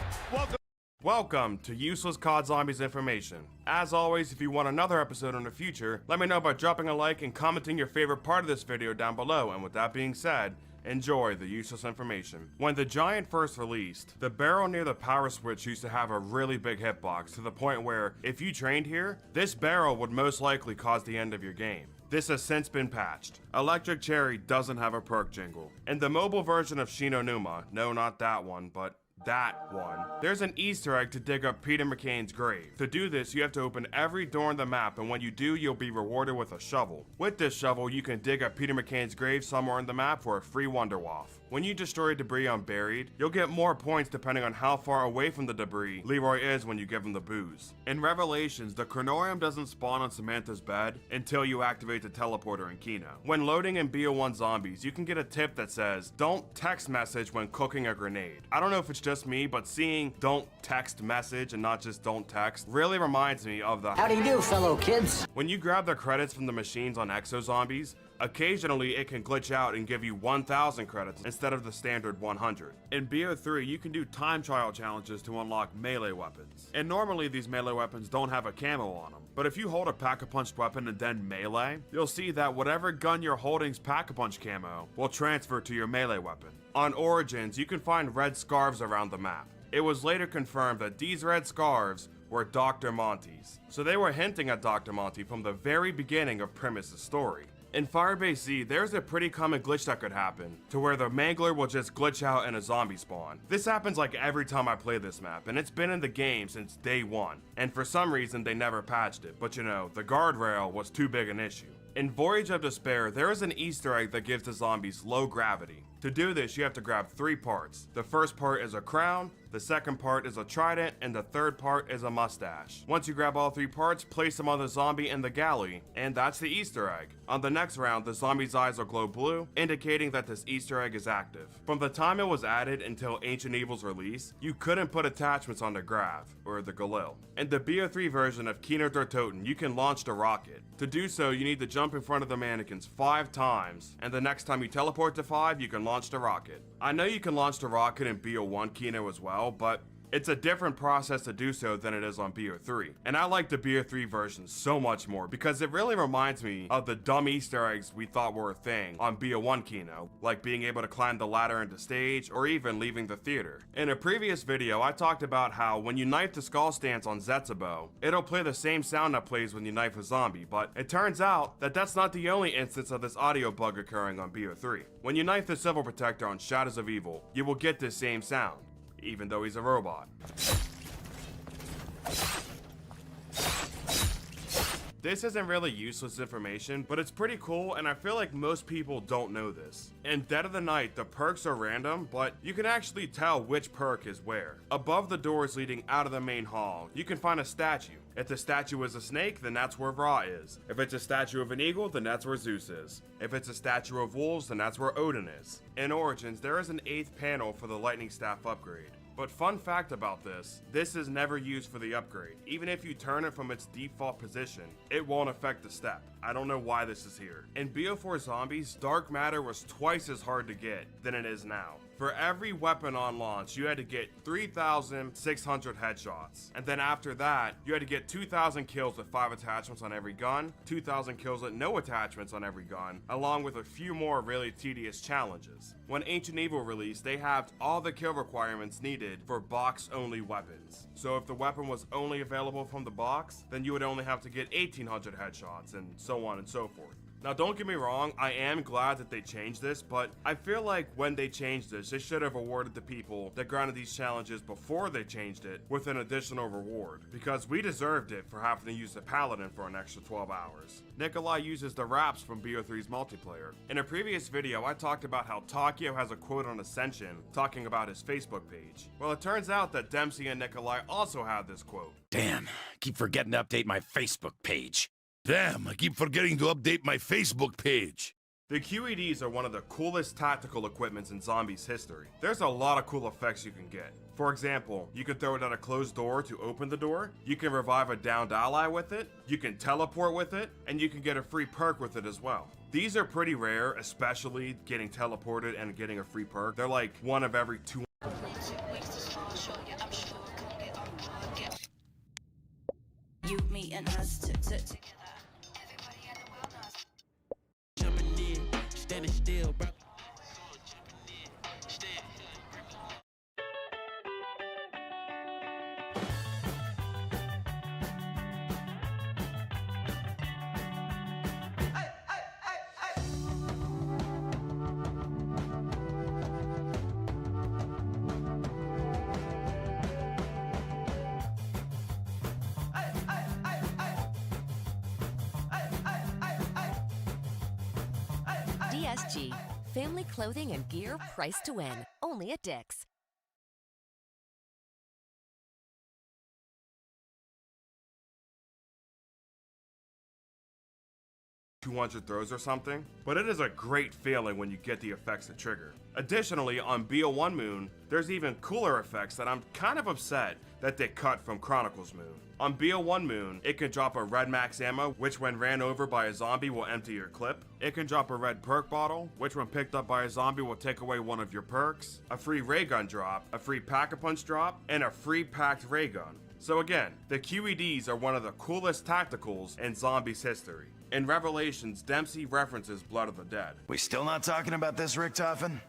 Welcome to Useless COD Zombies Information. As always, if you want another episode in the future, let me know by dropping a like and commenting your favorite part of this video down below. And with that being said, enjoy the useless information. When the Giant first released, the barrel near the power switch used to have a really big hitbox to the point where, if you trained here, this barrel would most likely cause the end of your game. This has since been patched. Electric Cherry doesn't have a perk jingle. In the mobile version of Shinonuma, no not that one, but that one, there's an Easter egg to dig up Peter McCain's grave. To do this, you have to open every door in the map, and when you do, you'll be rewarded with a shovel. With this shovel, you can dig up Peter McCain's grave somewhere in the map for a free Wonder Waff. When you destroy debris on Buried, you'll get more points depending on how far away from the debris Leroy is when you give him the booze. In Revelations, the Chronorium doesn't spawn on Samantha's bed until you activate the teleporter in Kino. When loading in BO1 zombies, you can get a tip that says, don't text message when cooking a grenade. I don't know if it's just me, but seeing don't text message and not just don't text really reminds me of the How do you do, fellow kids? When you grab the credits from the machines on Exo Zombies, occasionally it can glitch out and give you 1,000 credits instead of the standard 100. In BO3, you can do time trial challenges to unlock melee weapons. And normally these melee weapons don't have a camo on them. But if you hold a pack-a-punched weapon and then melee, you'll see that whatever gun you're holding's pack-a-punch camo will transfer to your melee weapon. On Origins, you can find red scarves around the map. It was later confirmed that these red scarves were Dr. Monty's. So they were hinting at Dr. Monty from the very beginning of Primus' story. In Firebase Z, there's a pretty common glitch that could happen, to where the Mangler will just glitch out in a zombie spawn. This happens like every time I play this map, and it's been in the game since day one. And for some reason, they never patched it, but you know, the guardrail was too big an issue. In Voyage of Despair, there is an Easter egg that gives the zombies low gravity. To do this, you have to grab 3 parts. The first part is a crown, the second part is a trident, and the third part is a mustache. Once you grab all 3 parts, place them on the zombie in the galley, and that's the Easter egg. On the next round, the zombie's eyes will glow blue, indicating that this Easter egg is active. From the time it was added until Ancient Evil's release, you couldn't put attachments on the Grav, or the Galil. In the BO3 version of Kino der Toten, you can launch the rocket. To do so, you need to jump in front of the mannequins 5 times, and the next time you teleport to 5, you can launch the rocket. I know you can launch the rocket in BO1 Kino as well, but it's a different process to do so than it is on BO3. And I like the BO3 version so much more because it really reminds me of the dumb Easter eggs we thought were a thing on BO1 Kino, like being able to climb the ladder into stage or even leaving the theater. In a previous video, I talked about how when you knife the skull stance on Zetsubo, it'll play the same sound that plays when you knife a zombie, but it turns out that that's not the only instance of this audio bug occurring on BO3. When you knife the Civil Protector on Shadows of Evil, you will get this same sound, even though he's a robot. This isn't really useless information, but it's pretty cool and I feel like most people don't know this. In Dead of the Night, the perks are random, but you can actually tell which perk is where. Above the doors leading out of the main hall, you can find a statue. If the statue is a snake, then that's where Ra is. If it's a statue of an eagle, then that's where Zeus is. If it's a statue of wolves, then that's where Odin is. In Origins, there is an 8th panel for the lightning staff upgrade. But fun fact about this is never used for the upgrade. Even if you turn it from its default position, it won't affect the step. I don't know why this is here. In BO4 Zombies, dark matter was twice as hard to get than it is now. For every weapon on launch, you had to get 3,600 headshots. And then after that, you had to get 2,000 kills with 5 attachments on every gun, 2,000 kills with no attachments on every gun, along with a few more really tedious challenges. When Ancient Evil released, they halved all the kill requirements needed for box-only weapons. So if the weapon was only available from the box, then you would only have to get 1,800 headshots, and so on and so forth. Now, don't get me wrong, I am glad that they changed this, but I feel like when they changed this, they should have awarded the people that granted these challenges before they changed it with an additional reward, because we deserved it for having to use the Paladin for an extra 12 hours. Nikolai uses the wraps from BO3's multiplayer. In a previous video, I talked about how Takio has a quote on Ascension talking about his Facebook page. Well, it turns out that Dempsey and Nikolai also have this quote. Damn, keep forgetting to update my Facebook page. Damn, I keep forgetting to update my Facebook page. The QEDs are one of the coolest tactical equipments in Zombies history. There's a lot of cool effects you can get. For example, you can throw it at a closed door to open the door, you can revive a downed ally with it, you can teleport with it, and you can get a free perk with it as well. These are pretty rare, especially getting teleported and getting a free perk. They're like one of every 2. You, me, and us together. Jumping in, standing still, bro. DSG. Family clothing and gear priced to win. Only at Dick's. 200 throws or something, but it is a great feeling when you get the effects that trigger. Additionally, on BO1 Moon, there's even cooler effects that I'm kind of upset that they cut from Chronicles Moon. On BO1 Moon, it can drop a red max ammo, which when ran over by a zombie will empty your clip. It can drop a red perk bottle, which when picked up by a zombie will take away one of your perks, a free ray gun drop, a free pack-a-punch drop, and a free packed ray gun. So again, the QEDs are one of the coolest tacticals in Zombies history. In Revelations, Dempsey references Blood of the Dead. We still not talking about this, Richtofen?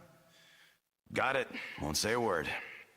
Got it. Won't say a word.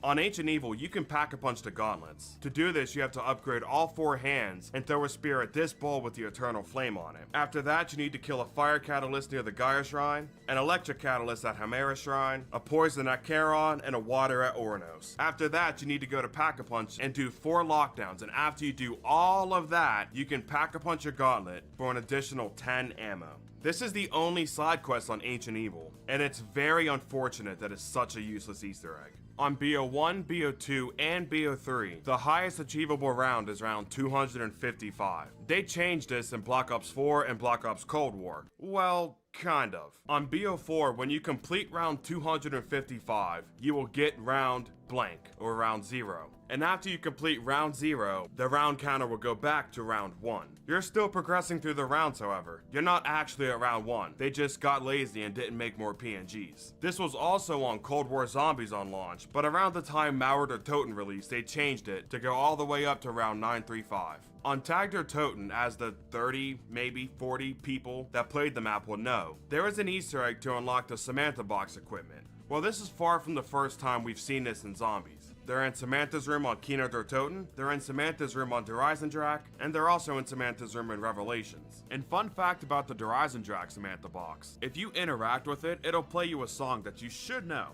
On Ancient Evil, you can pack-a-punch the gauntlets. To do this, you have to upgrade all 4 hands and throw a spear at this bull with the Eternal Flame on it. After that, you need to kill a fire catalyst near the Gaia Shrine, an electric catalyst at Hemera Shrine, a poison at Charon, and a water at Oranos. After that, you need to go to Pack-a-Punch and do 4 lockdowns, and after you do all of that, you can Pack-a-Punch your gauntlet for an additional 10 ammo. This is the only side quest on Ancient Evil, and it's very unfortunate that it's such a useless Easter egg. On BO1, BO2, and BO3, the highest achievable round is round 255. They changed this in Black Ops 4 and Black Ops Cold War. Well, kind of. On BO4, when you complete round 255, you will get round blank, or round 0. And after you complete round 0, the round counter will go back to round 1. You're still progressing through the rounds, however. You're not actually at round 1. They just got lazy and didn't make more PNGs. This was also on Cold War Zombies on launch, but around the time Mauer der Toten released, they changed it to go all the way up to round 935. On Tag der Toten, as the 30, maybe 40 people that played the map will know, there is an Easter egg to unlock the Samantha box equipment. Well, this is far from the first time we've seen this in Zombies. They're in Samantha's room on Kino der Toten, they're in Samantha's room on Der Eisendrache, and they're also in Samantha's room in Revelations. And fun fact about the Der Eisendrache Samantha box, if you interact with it, it'll play you a song that you should know.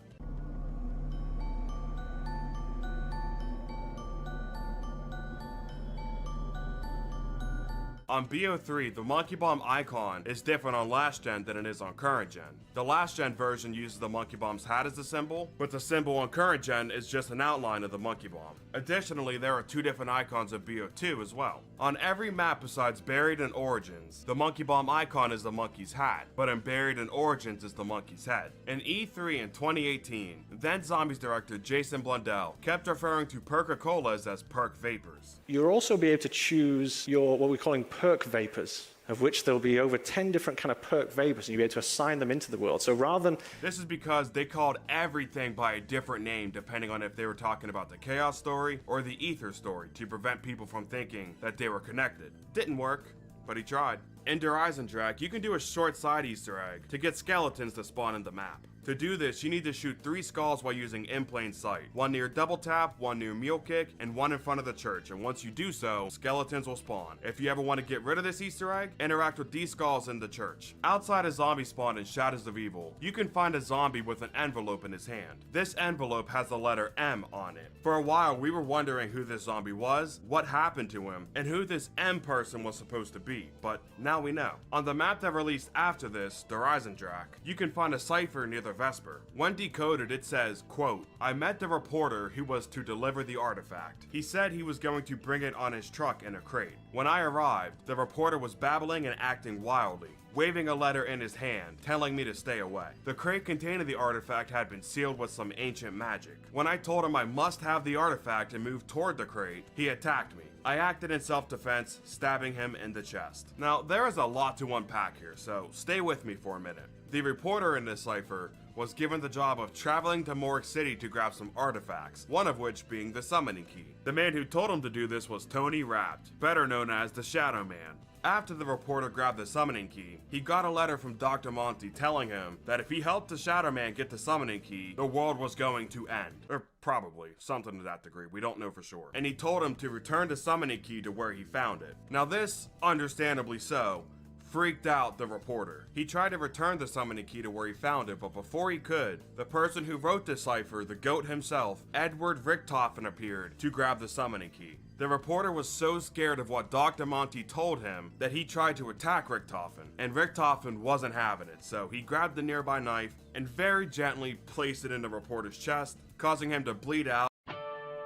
On BO3, the Monkey Bomb icon is different on last gen than it is on current gen. The last gen version uses the Monkey Bomb's hat as the symbol, but the symbol on current gen is just an outline of the Monkey Bomb. Additionally, there are 2 different icons of BO2 as well. On every map besides Buried and Origins, the Monkey Bomb icon is the monkey's hat, but in Buried and Origins is the monkey's head. In E3 in 2018, then Zombies director Jason Blundell kept referring to Perca-Colas as Perk Vapors. You'll also be able to choose your what we're calling perk vapors, of which there'll be over 10 different kind of perk vapors, and you'll be able to assign them into the world. So rather than... This is because they called everything by a different name depending on if they were talking about the Chaos story or the Ether story to prevent people from thinking that they were connected. Didn't work, but he tried. In Der Eisendrache, you can do a short side Easter egg to get skeletons to spawn in the map. To do this, you need to shoot 3 skulls while using in plain sight. 1 near double tap, 1 near mule kick, and 1 in front of the church. And once you do so, skeletons will spawn. If you ever want to get rid of this Easter egg, interact with these skulls in the church. Outside a zombie spawn in Shadows of Evil, you can find a zombie with an envelope in his hand. This envelope has the letter M on it. For a while, we were wondering who this zombie was, what happened to him, and who this M person was supposed to be. But now we know. On the map that released after this, Der Eisendrache, you can find a cipher near the Vesper. When decoded, it says, quote, "I met the reporter who was to deliver the artifact. He said he was going to bring it on his truck in a crate. When I arrived, the reporter was babbling and acting wildly, waving a letter in his hand, telling me to stay away. The crate containing the artifact had been sealed with some ancient magic. When I told him I must have the artifact and moved toward the crate, he attacked me. I acted in self-defense, stabbing him in the chest." Now, there is a lot to unpack here, so stay with me for a minute. The reporter in this cipher was given the job of traveling to Morgue City to grab some artifacts, one of which being the summoning key. The man who told him to do this was Tony Rapt, better known as the Shadow Man. After the reporter grabbed the summoning key, he got a letter from Dr. Monty telling him that if he helped the Shadow Man get the summoning key, the world was going to end. Or probably, something to that degree, we don't know for sure. And he told him to return the summoning key to where he found it. Now this, understandably so, freaked out the reporter. He tried to return the summoning key to where he found it, but before he could, the person who wrote this cipher, the goat himself, Edward Richtofen, appeared to grab the summoning key. The reporter was so scared of what Dr. Monty told him that he tried to attack Richtofen, and Richtofen wasn't having it, so he grabbed the nearby knife and very gently placed it in the reporter's chest, causing him to bleed out.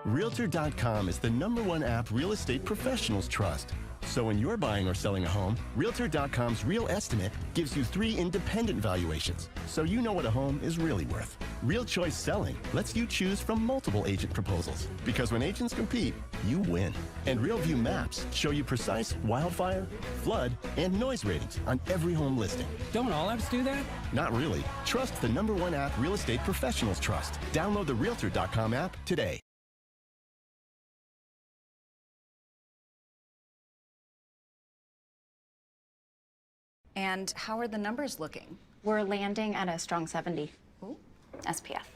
Realtor.com is the #1 app real estate professionals trust. So when you're buying or selling a home, Realtor.com's Real Estimate gives you 3 independent valuations, so you know what a home is really worth. Real Choice Selling lets you choose from multiple agent proposals, because when agents compete, you win. And RealView Maps show you precise wildfire, flood, and noise ratings on every home listing. Don't all apps do that? Not really. Trust the #1 app real estate professionals trust. Download the Realtor.com app today. And how are the numbers looking? We're landing at a strong 70. Ooh. SPF.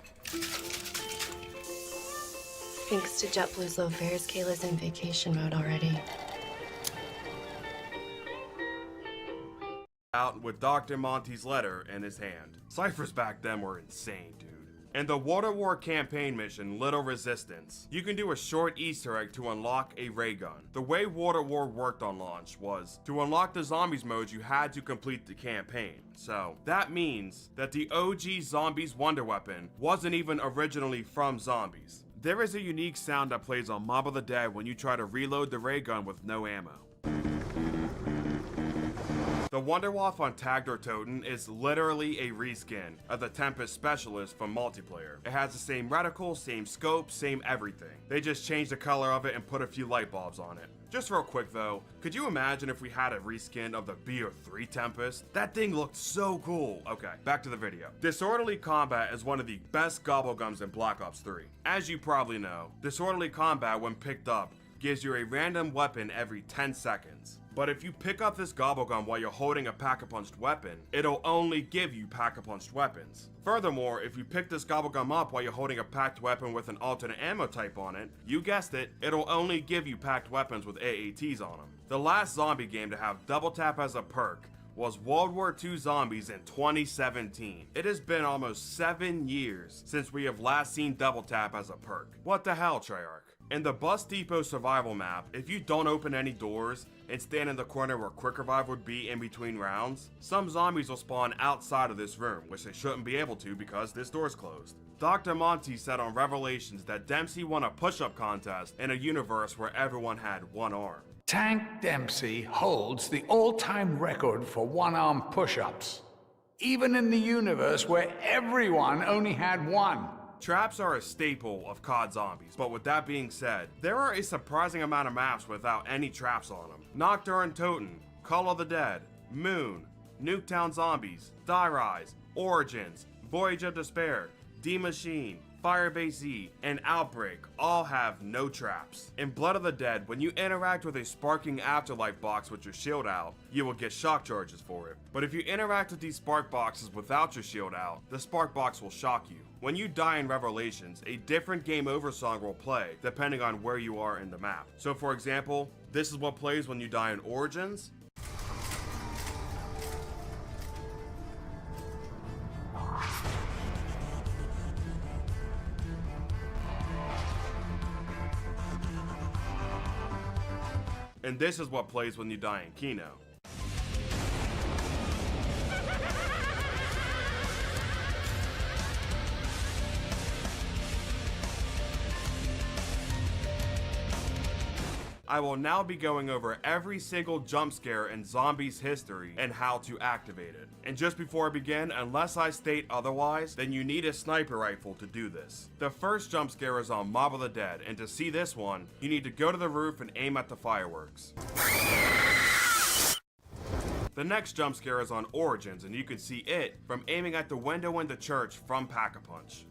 Thanks to JetBlue's low fares, Kayla's in vacation mode already. Out with Dr. Monty's letter in his hand. Ciphers back then were insane, dude. In the Water War campaign mission, Little Resistance, you can do a short Easter egg to unlock a ray gun. The way Water War worked on launch was, to unlock the zombies mode, you had to complete the campaign. So, that means that the OG Zombies Wonder Weapon wasn't even originally from zombies. There is a unique sound that plays on Mob of the Dead when you try to reload the ray gun with no ammo. The Wonderwaffe on Tagged or Toten is literally a reskin of the Tempest Specialist from multiplayer. It has the same reticle, same scope, same everything. They just changed the color of it and put a few light bulbs on it. Just real quick though, could you imagine if we had a reskin of the BO3 Tempest? That thing looked so cool. Okay, back to the video. Disorderly Combat is one of the best gobblegums in Black Ops 3. As you probably know, Disorderly Combat, when picked up, gives you a random weapon every 10 seconds. But if you pick up this gobblegum while you're holding a pack-a-punched weapon, it'll only give you pack-a-punched weapons. Furthermore, if you pick this gobblegum up while you're holding a packed weapon with an alternate ammo type on it, you guessed it, it'll only give you packed weapons with AATs on them. The last zombie game to have double tap as a perk was World War II Zombies in 2017. It has been almost 7 years since we have last seen double tap as a perk. What the hell, Treyarch? In the Bus Depot survival map, if you don't open any doors and stand in the corner where Quick Revive would be in between rounds, some zombies will spawn outside of this room, which they shouldn't be able to because this door's closed. Dr. Monty said on Revelations that Dempsey won a push-up contest in a universe where everyone had one arm. Tank Dempsey holds the all-time record for one-arm push-ups, even in the universe where everyone only had one. Traps are a staple of COD Zombies, but with that being said, there are a surprising amount of maps without any traps on them. Nocturne Toten, Call of the Dead, Moon, Nuketown Zombies, Die Rise, Origins, Voyage of Despair, D-Machine, Firebase Z, and Outbreak all have no traps. In Blood of the Dead, when you interact with a sparking afterlife box with your shield out, you will get shock charges for it. But if you interact with these spark boxes without your shield out, the spark box will shock you. When you die in Revelations, a different game over song will play depending on where you are in the map. So for example, this is what plays when you die in Origins. And this is what plays when you die in Kino. I will now be going over every single jump scare in Zombies history and how to activate it. And just before I begin, unless I state otherwise, then you need a sniper rifle to do this. The first jump scare is on Mob of the Dead, and to see this one, you need to go to the roof and aim at the fireworks. The next jump scare is on Origins, and you can see it from aiming at the window in the church from Pack-a-Punch.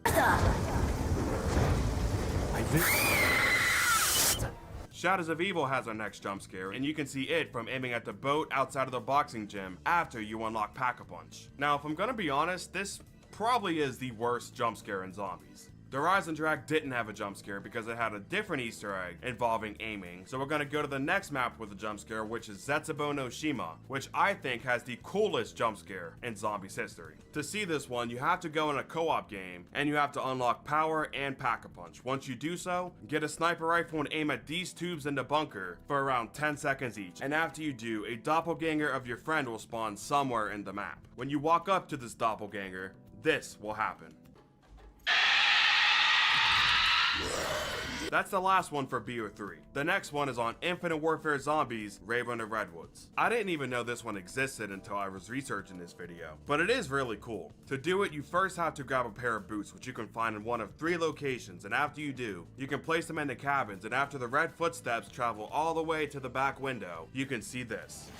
Shadows of Evil has our next jump scare, and you can see it from aiming at the boat outside of the boxing gym after you unlock Pack-a-Punch. Now, if I'm gonna be honest, this probably is the worst jump scare in Zombies. The Rise and Drag didn't have a jump scare because it had a different Easter egg involving aiming, so we're gonna go to the next map with a jump scare, which is Zetsubo no Shima, which I think has the coolest jump scare in Zombies history. To see this one, you have to go in a co-op game, and you have to unlock Power and Pack-a-Punch. Once you do so, get a sniper rifle and aim at these tubes in the bunker for around 10 seconds each, and after you do, a doppelganger of your friend will spawn somewhere in the map. When you walk up to this doppelganger, this will happen. That's the last one for BO3. The next one is on Infinite Warfare Zombies, Raven of Redwoods. I didn't even know this one existed until I was researching this video, but it is really cool. To do it, you first have to grab a pair of boots, which you can find in one of 3 locations, and after you do, you can place them in the cabins, and after the red footsteps travel all the way to the back window, you can see this.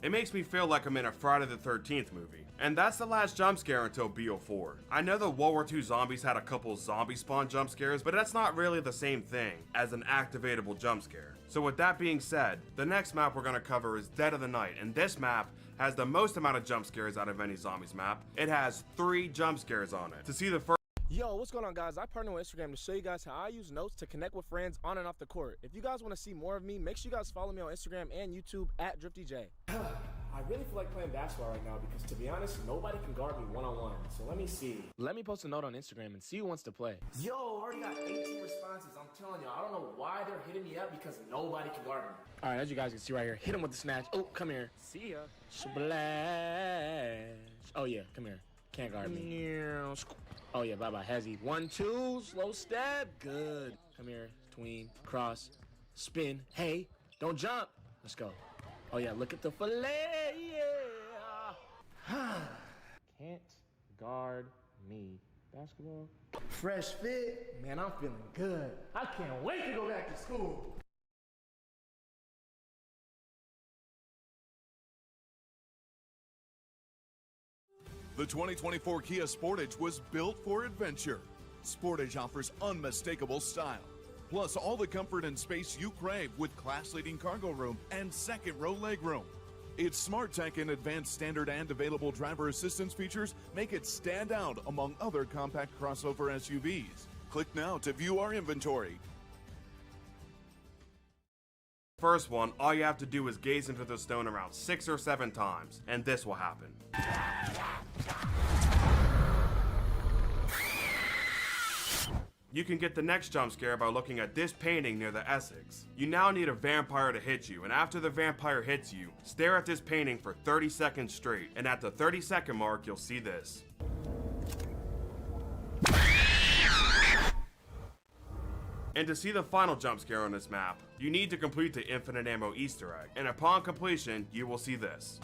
It makes me feel like I'm in a Friday the 13th movie. And that's the last jump scare until BO4. I know the World War II Zombies had a couple zombie spawn jump scares, but that's not really the same thing as an activatable jump scare. So with that being said, the next map we're gonna cover is Dead of the Night, and this map has the most amount of jump scares out of any Zombies map. It has 3 jump scares on it. To see the first Yo, what's going on, guys? I partner with Instagram to show you guys how I use notes to connect with friends on and off the court. If you guys want to see more of me, make sure you guys follow me on Instagram and YouTube at DriftyJ. I really feel like playing basketball right now because, to be honest, nobody can guard me one-on-one. So let me see. Let me post a note on Instagram and see who wants to play. Yo, already got 18 responses. I'm telling you, I don't know why they're hitting me up because nobody can guard me. All right, as you guys can see right here, hit him with the snatch. Oh, come here. See ya. Splash. Oh, yeah, come here. Can't guard me. Oh, yeah, bye-bye. Hezzy. 1, 2, slow step. Good. Come here. Tween. Cross. Spin. Hey, don't jump. Let's go. Oh, yeah, look at the fillet. Yeah. Can't guard me. Basketball. Fresh fit. Man, I'm feeling good. I can't wait to go back to school. The 2024 Kia Sportage was built for adventure. Sportage offers unmistakable style, plus all the comfort and space you crave with class-leading cargo room and second-row legroom. Its smart tech and advanced standard and available driver assistance features make it stand out among other compact crossover SUVs. Click now to view our inventory. First one, all you have to do is gaze into the stone around 6 or 7 times, and this will happen. You can get the next jump scare by looking at this painting near the Essex. You now need a vampire to hit you, and after the vampire hits you, stare at this painting for 30 seconds straight, and at the 30-second mark, you'll see this. And to see the final jump scare on this map, you need to complete the infinite ammo Easter egg, and upon completion, you will see this.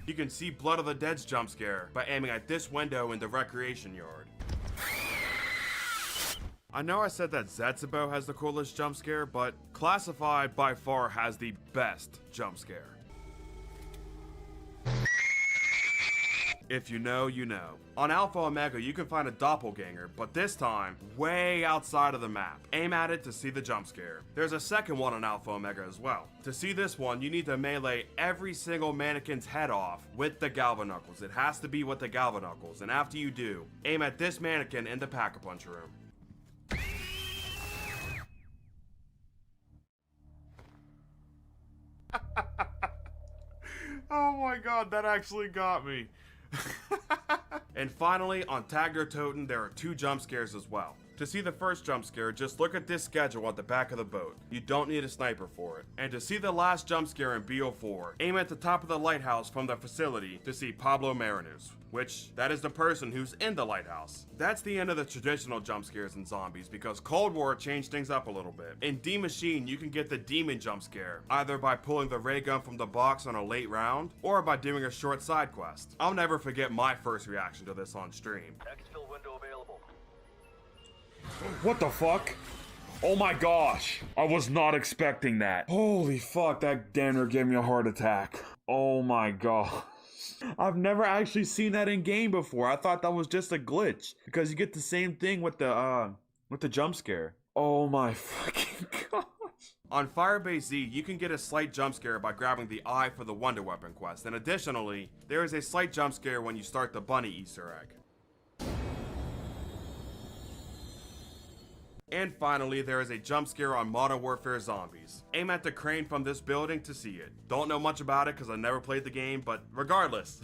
You can see Blood of the Dead's jump scare by aiming at this window in the recreation yard. I know I said that Zetsubo has the coolest jump scare, but Classified by far has the best jump scare. If you know, you know. On Alpha Omega, you can find a doppelganger, but this time, way outside of the map. Aim at it to see the jump scare. There's a second one on Alpha Omega as well. To see this one, you need to melee every single mannequin's head off with the Galvanuckles. It has to be with the Galvanuckles, and after you do, aim at this mannequin in the Pack-a-Punch room. Oh my god, that actually got me. And finally, on Tagger Toten, there are 2 jump scares as well. To see the first jump scare, just look at this schedule at the back of the boat. You don't need a sniper for it. And to see the last jump scare in BO4, aim at the top of the lighthouse from the facility to see Pablo Marinus, which, that is the person who's in the lighthouse. That's the end of the traditional jump scares in Zombies, because Cold War changed things up a little bit. In D Machine, you can get the demon jump scare, either by pulling the ray gun from the box on a late round, or by doing a short side quest. I'll never forget my first reaction to this on stream. Exfil window available. What the fuck? Oh my gosh. I was not expecting that. Holy fuck, that Danner gave me a heart attack. Oh my god. I've never actually seen that in game before. I thought that was just a glitch because you get the same thing with the jump scare. Oh my fucking gosh. On Firebase Z, you can get a slight jump scare by grabbing the eye for the Wonder Weapon quest, and additionally, there is a slight jump scare when you start the bunny Easter egg. And finally, there is a jump scare on Modern Warfare Zombies. Aim at the crane from this building to see it. Don't know much about it because I never played the game, but regardless,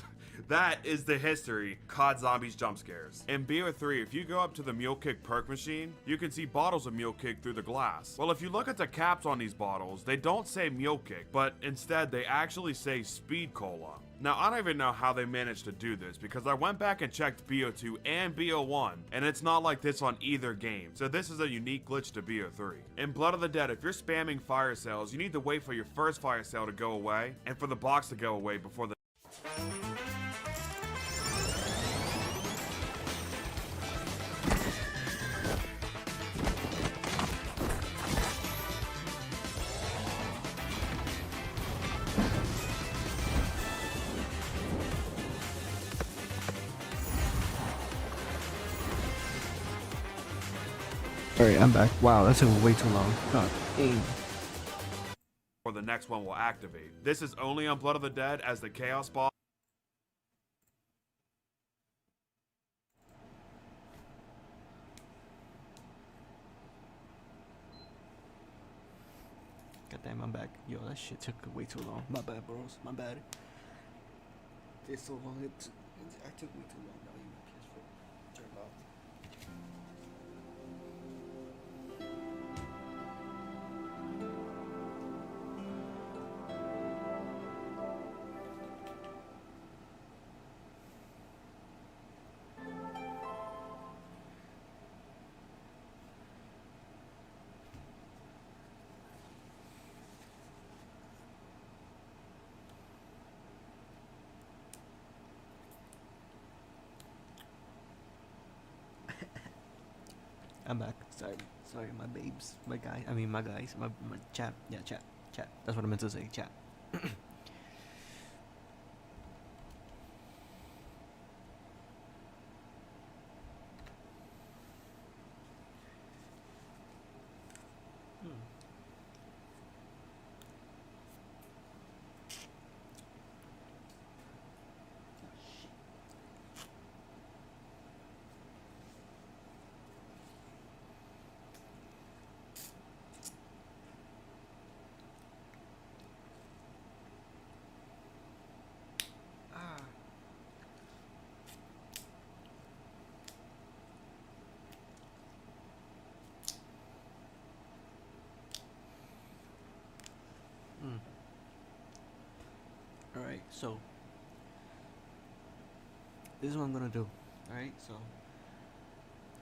that is the history of COD Zombies jump scares. In BO3, if you go up to the Mule Kick perk machine, you can see bottles of Mule Kick through the glass. Well, if you look at the caps on these bottles, they don't say Mule Kick, but instead they actually say Speed Cola. Now, I don't even know how they managed to do this because I went back and checked BO2 and BO1, and it's not like this on either game, so this is a unique glitch to BO3. In Blood of the Dead, if you're spamming fire sales, you need to wait for your first fire sale to go away, and for the box to go away before the... Alright, I'm back. Wow, that took way too long. God dang. Or the next one will activate. This is only on Blood of the Dead as the Chaos Boss. Goddamn, I'm back. Yo, that shit took way too long. My bad, bros. My bad. It's so long. I took way too long. Now you PS4 turned off. I'm back. Sorry, my babes, my guys. My guys, my chat. Yeah, chat. That's what I meant to say. Chat. Alright, so this is what I'm gonna do. Alright, so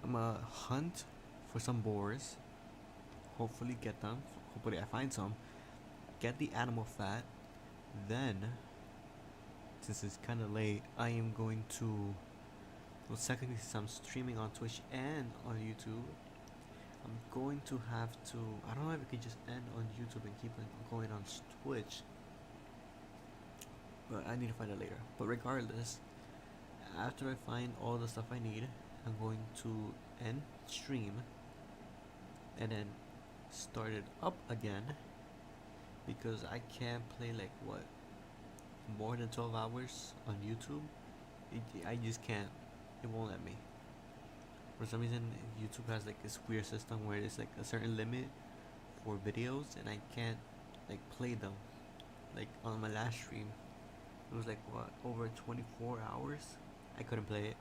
I'm gonna hunt for some boars. Hopefully get them. Hopefully I find some. Get the animal fat. Then since it's kind of late, I am going to. Well, secondly, since I'm streaming on Twitch and on YouTube, I'm going to have to. I don't know if I could just end on YouTube and keep it going on Twitch, but I need to find it later. But regardless, after I find all the stuff I need, I'm going to end stream and then start it up again, because I can't play like what, more than 12 hours on YouTube. I just can't. It won't let me. For some reason, YouTube has like this weird system where it's like a certain limit for videos, and I can't like play them. Like on my last stream, it was like what, over 24 hours. I couldn't play it.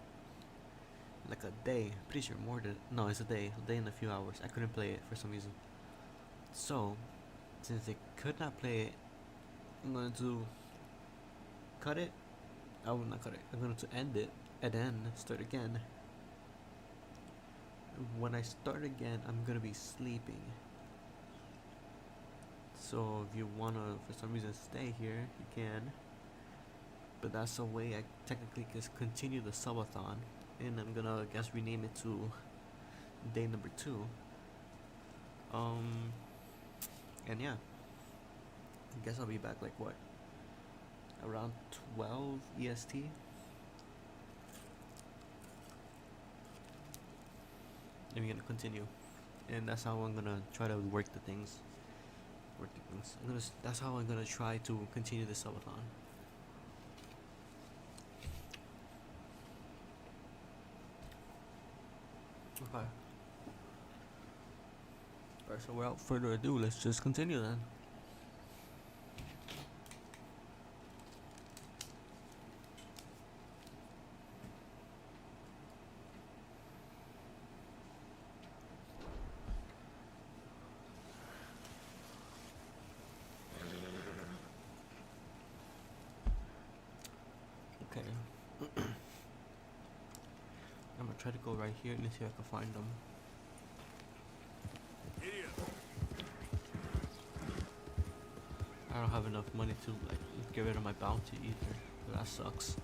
Like a day, pretty sure more than, no, it's a day and a few hours. I couldn't play it for some reason. So, since I could not play it, I'm going to cut it. I will not cut it. I'm going to end it and then start again. When I start again, I'm going to be sleeping. So if you want to, for some reason, stay here, you can. But that's a way I technically can continue the subathon. And I'm going to, I guess, rename it to day number 2. And yeah. I guess I'll be back like what? Around 12 EST. And we're gonna continue, and that's how I'm gonna try to work the things. That's how I'm gonna try to continue the subathon. Okay. Alright, so without further ado, let's just continue then. Okay. I'm gonna try to go right here and see if I can find them. I don't have enough money to like get rid of my bounty either. So that sucks.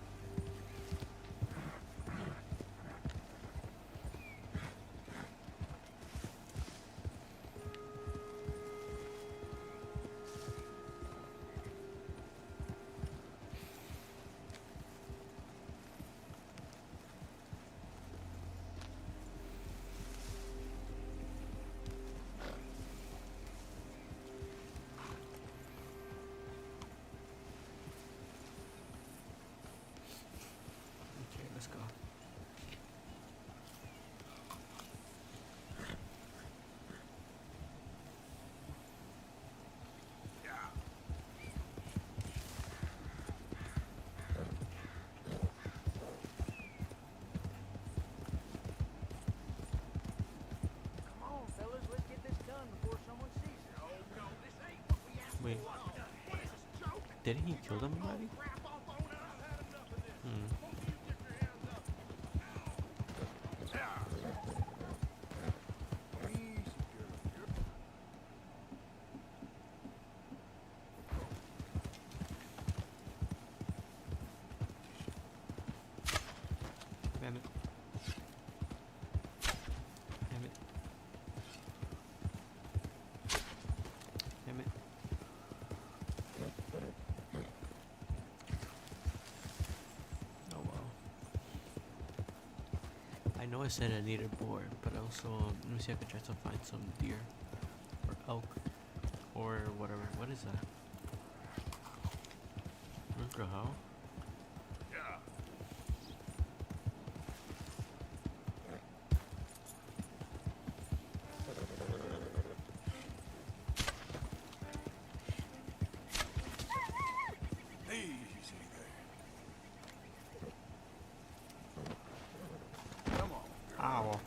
Let's go. Wait, didn't he kill them already? Damn it. Damn it. Damn it. Oh well. I know I said I needed boar, but also, let me see if I can try to find some deer. Or elk. Or whatever. What is that? What the hell? Ow.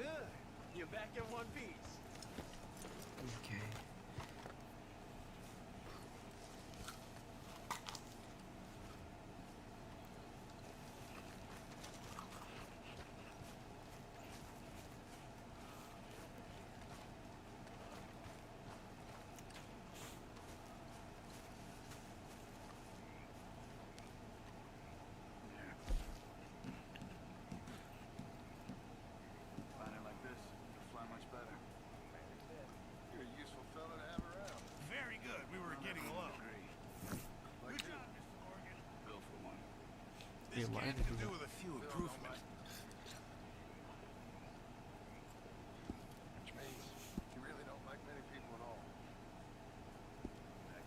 Good. You're back in one piece. Okay. Finding like this, you'll fly much better. You're a useful fella to have around. Very good. We were getting along. Good job, Mr. Morgan. Bill for one. Yeah, why did Could you do with a few improvements. Which means you really don't like many people at all.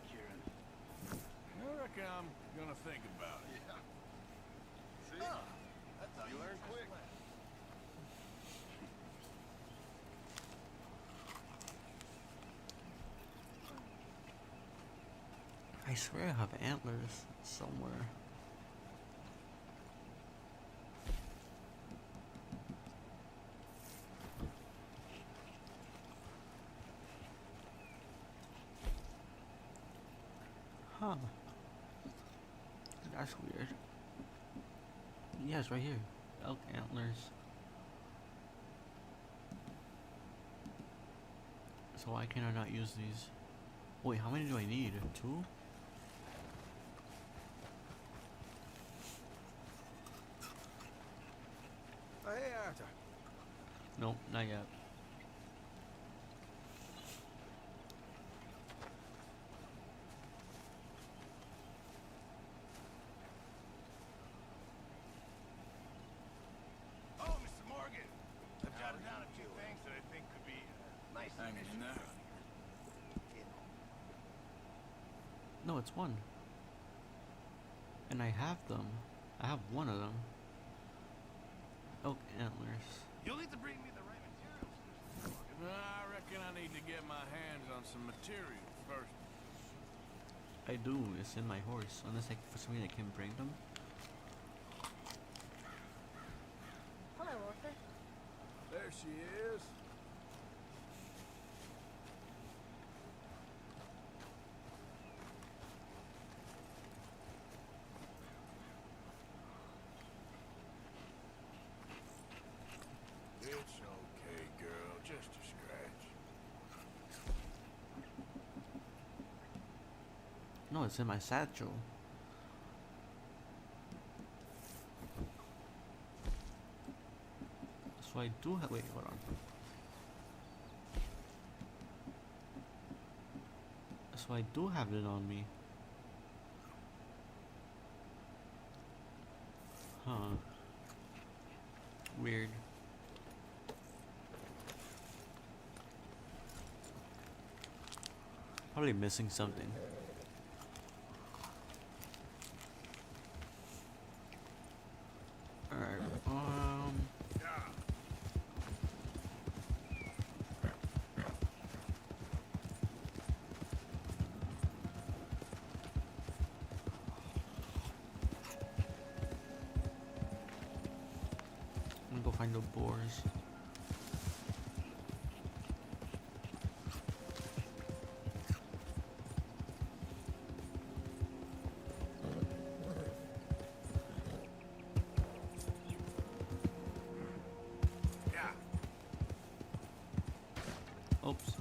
Kieran. I reckon I'm gonna think about it. Yeah. See? You learn quick. I swear I have antlers somewhere. Huh. That's weird. Yeah, it's right here. Elk antlers. So why can I not use these? Wait, how many do I need? 2? Oh, hey, Arthur. Nope, not yet. Oh, Mr. Morgan. I've jotted down a few things that I think could be nice. Hanging in there. No, it's 1. And I have them. I have 1 of them. Elk antlers. You'll need to bring me the right materials, Mr. Morgan. I reckon I need to get my hands on some material first. I do. It's in my horse. Unless for some reason I can bring them. Hello, Arthur. There she is. It's okay, girl. Just a scratch. No, it's in my satchel. So I do have. Wait, hold on. So I do have it on me. Huh. Weird. Probably missing something. Alright, I'm gonna go find the boars. Oops.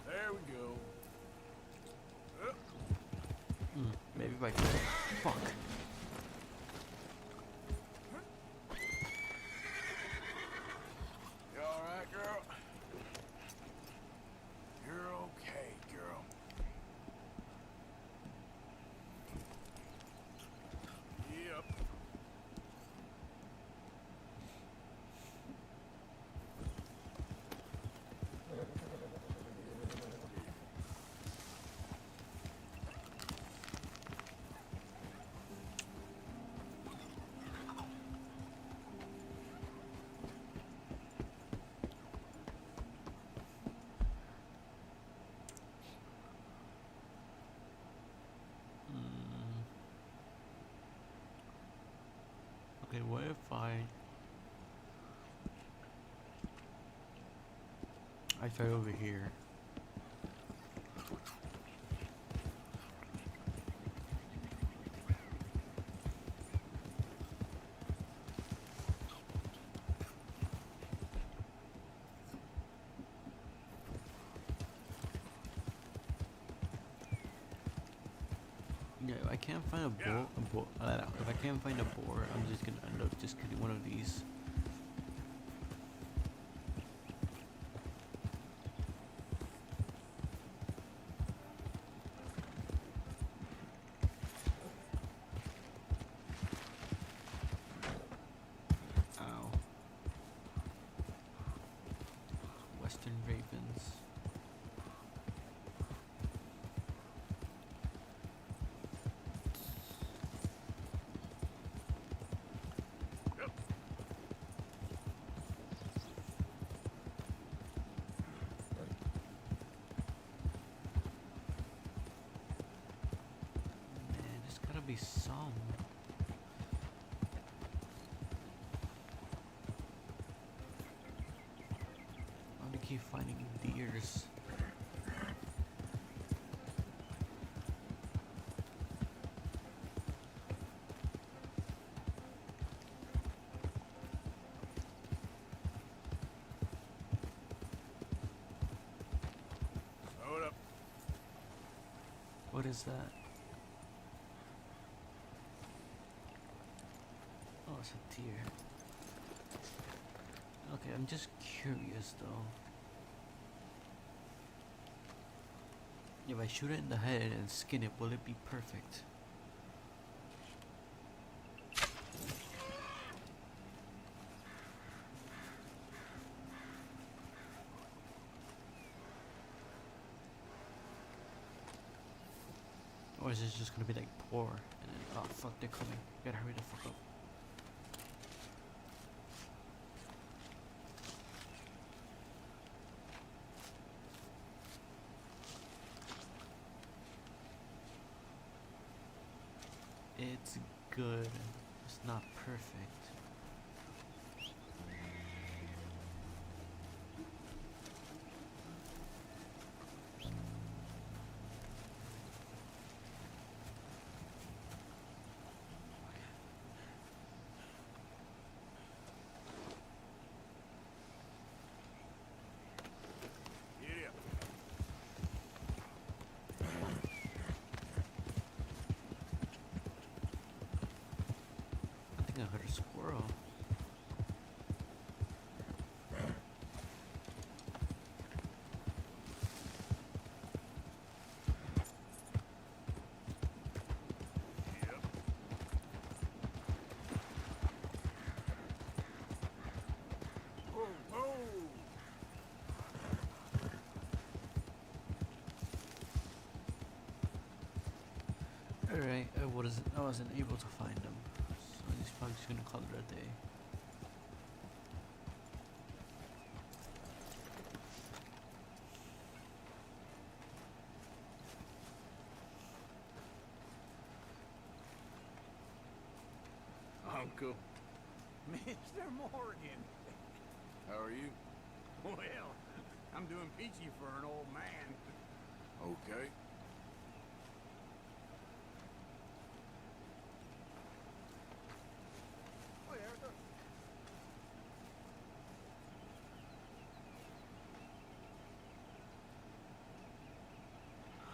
There we go. Maybe by fuck. You alright, girl? You're okay, girl. Yep. Okay, what if I try over here? Yeah, if I can't find a if I can't find a boar, I'm just gonna end up just getting one of these. Ow. Western ravens. Man, there's gotta be some. I'm gonna keep finding deers. Hold up. What is that? Oh, it's a deer. Okay, I'm just curious though. If I shoot it in the head and skin it, will it be perfect? Or is this just gonna be like poor? And then, oh fuck, they're coming. Gotta hurry the fuck up. It's good. It's not perfect. Giddy up. I think I heard a squirrel. Alright, I wasn't able to find them. So I'm just probably just gonna call it a day. Uncle. Mr. Morgan. How are you? Well, I'm doing peachy for an old man. Okay.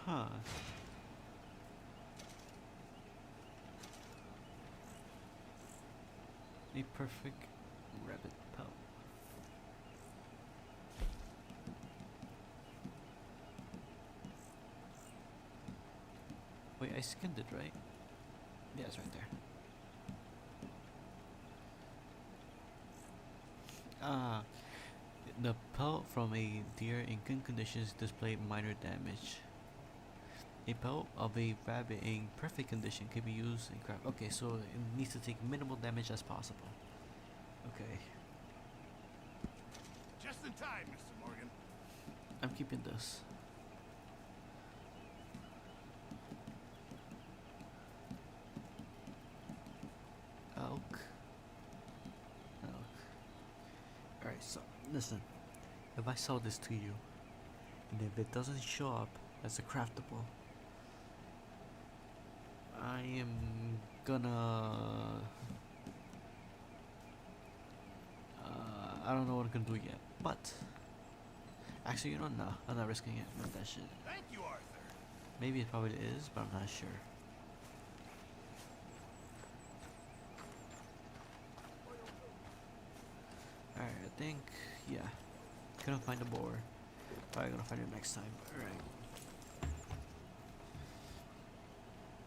Huh. A perfect rabbit pelt. Wait, I skinned it, right? Yeah, it's right there. The pelt from a deer in good conditions displayed minor damage. A pelt of a rabbit in perfect condition can be used in craft. Okay, so it needs to take minimal damage as possible. Okay. Just in time, Mr. Morgan. I'm keeping this. Elk. So, listen, if I sell this to you, and if it doesn't show up as a craftable, I am gonna... I don't know what I'm gonna do yet, but... Actually, you know, no, I'm not risking it with that shit. Thank you, Arthur. Maybe it probably is, but I'm not sure. Alright, I think, yeah. Couldn't find the boar. Probably gonna find it next time. Alright.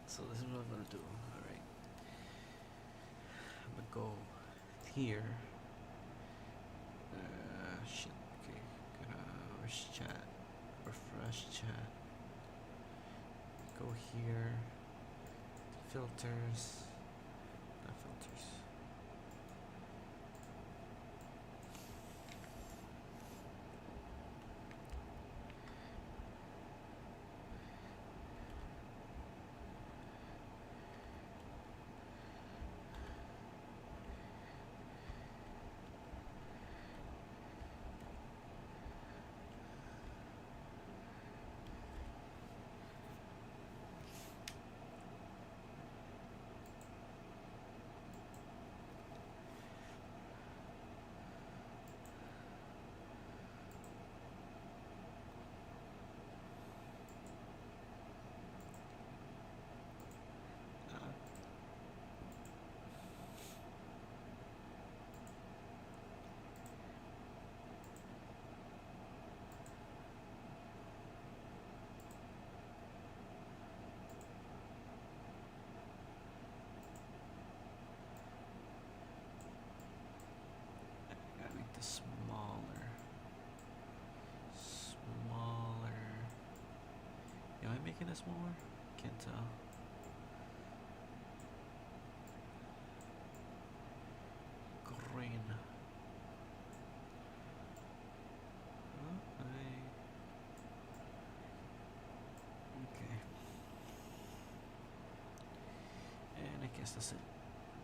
So this is what I'm gonna do. Alright. I'm gonna go here. Shit. Okay. Where's chat? Refresh chat. Go here. Filters. Not filters. Gotta make this smaller. Smaller. Am I making it smaller? Can't tell. Green. Okay. And I guess that's it.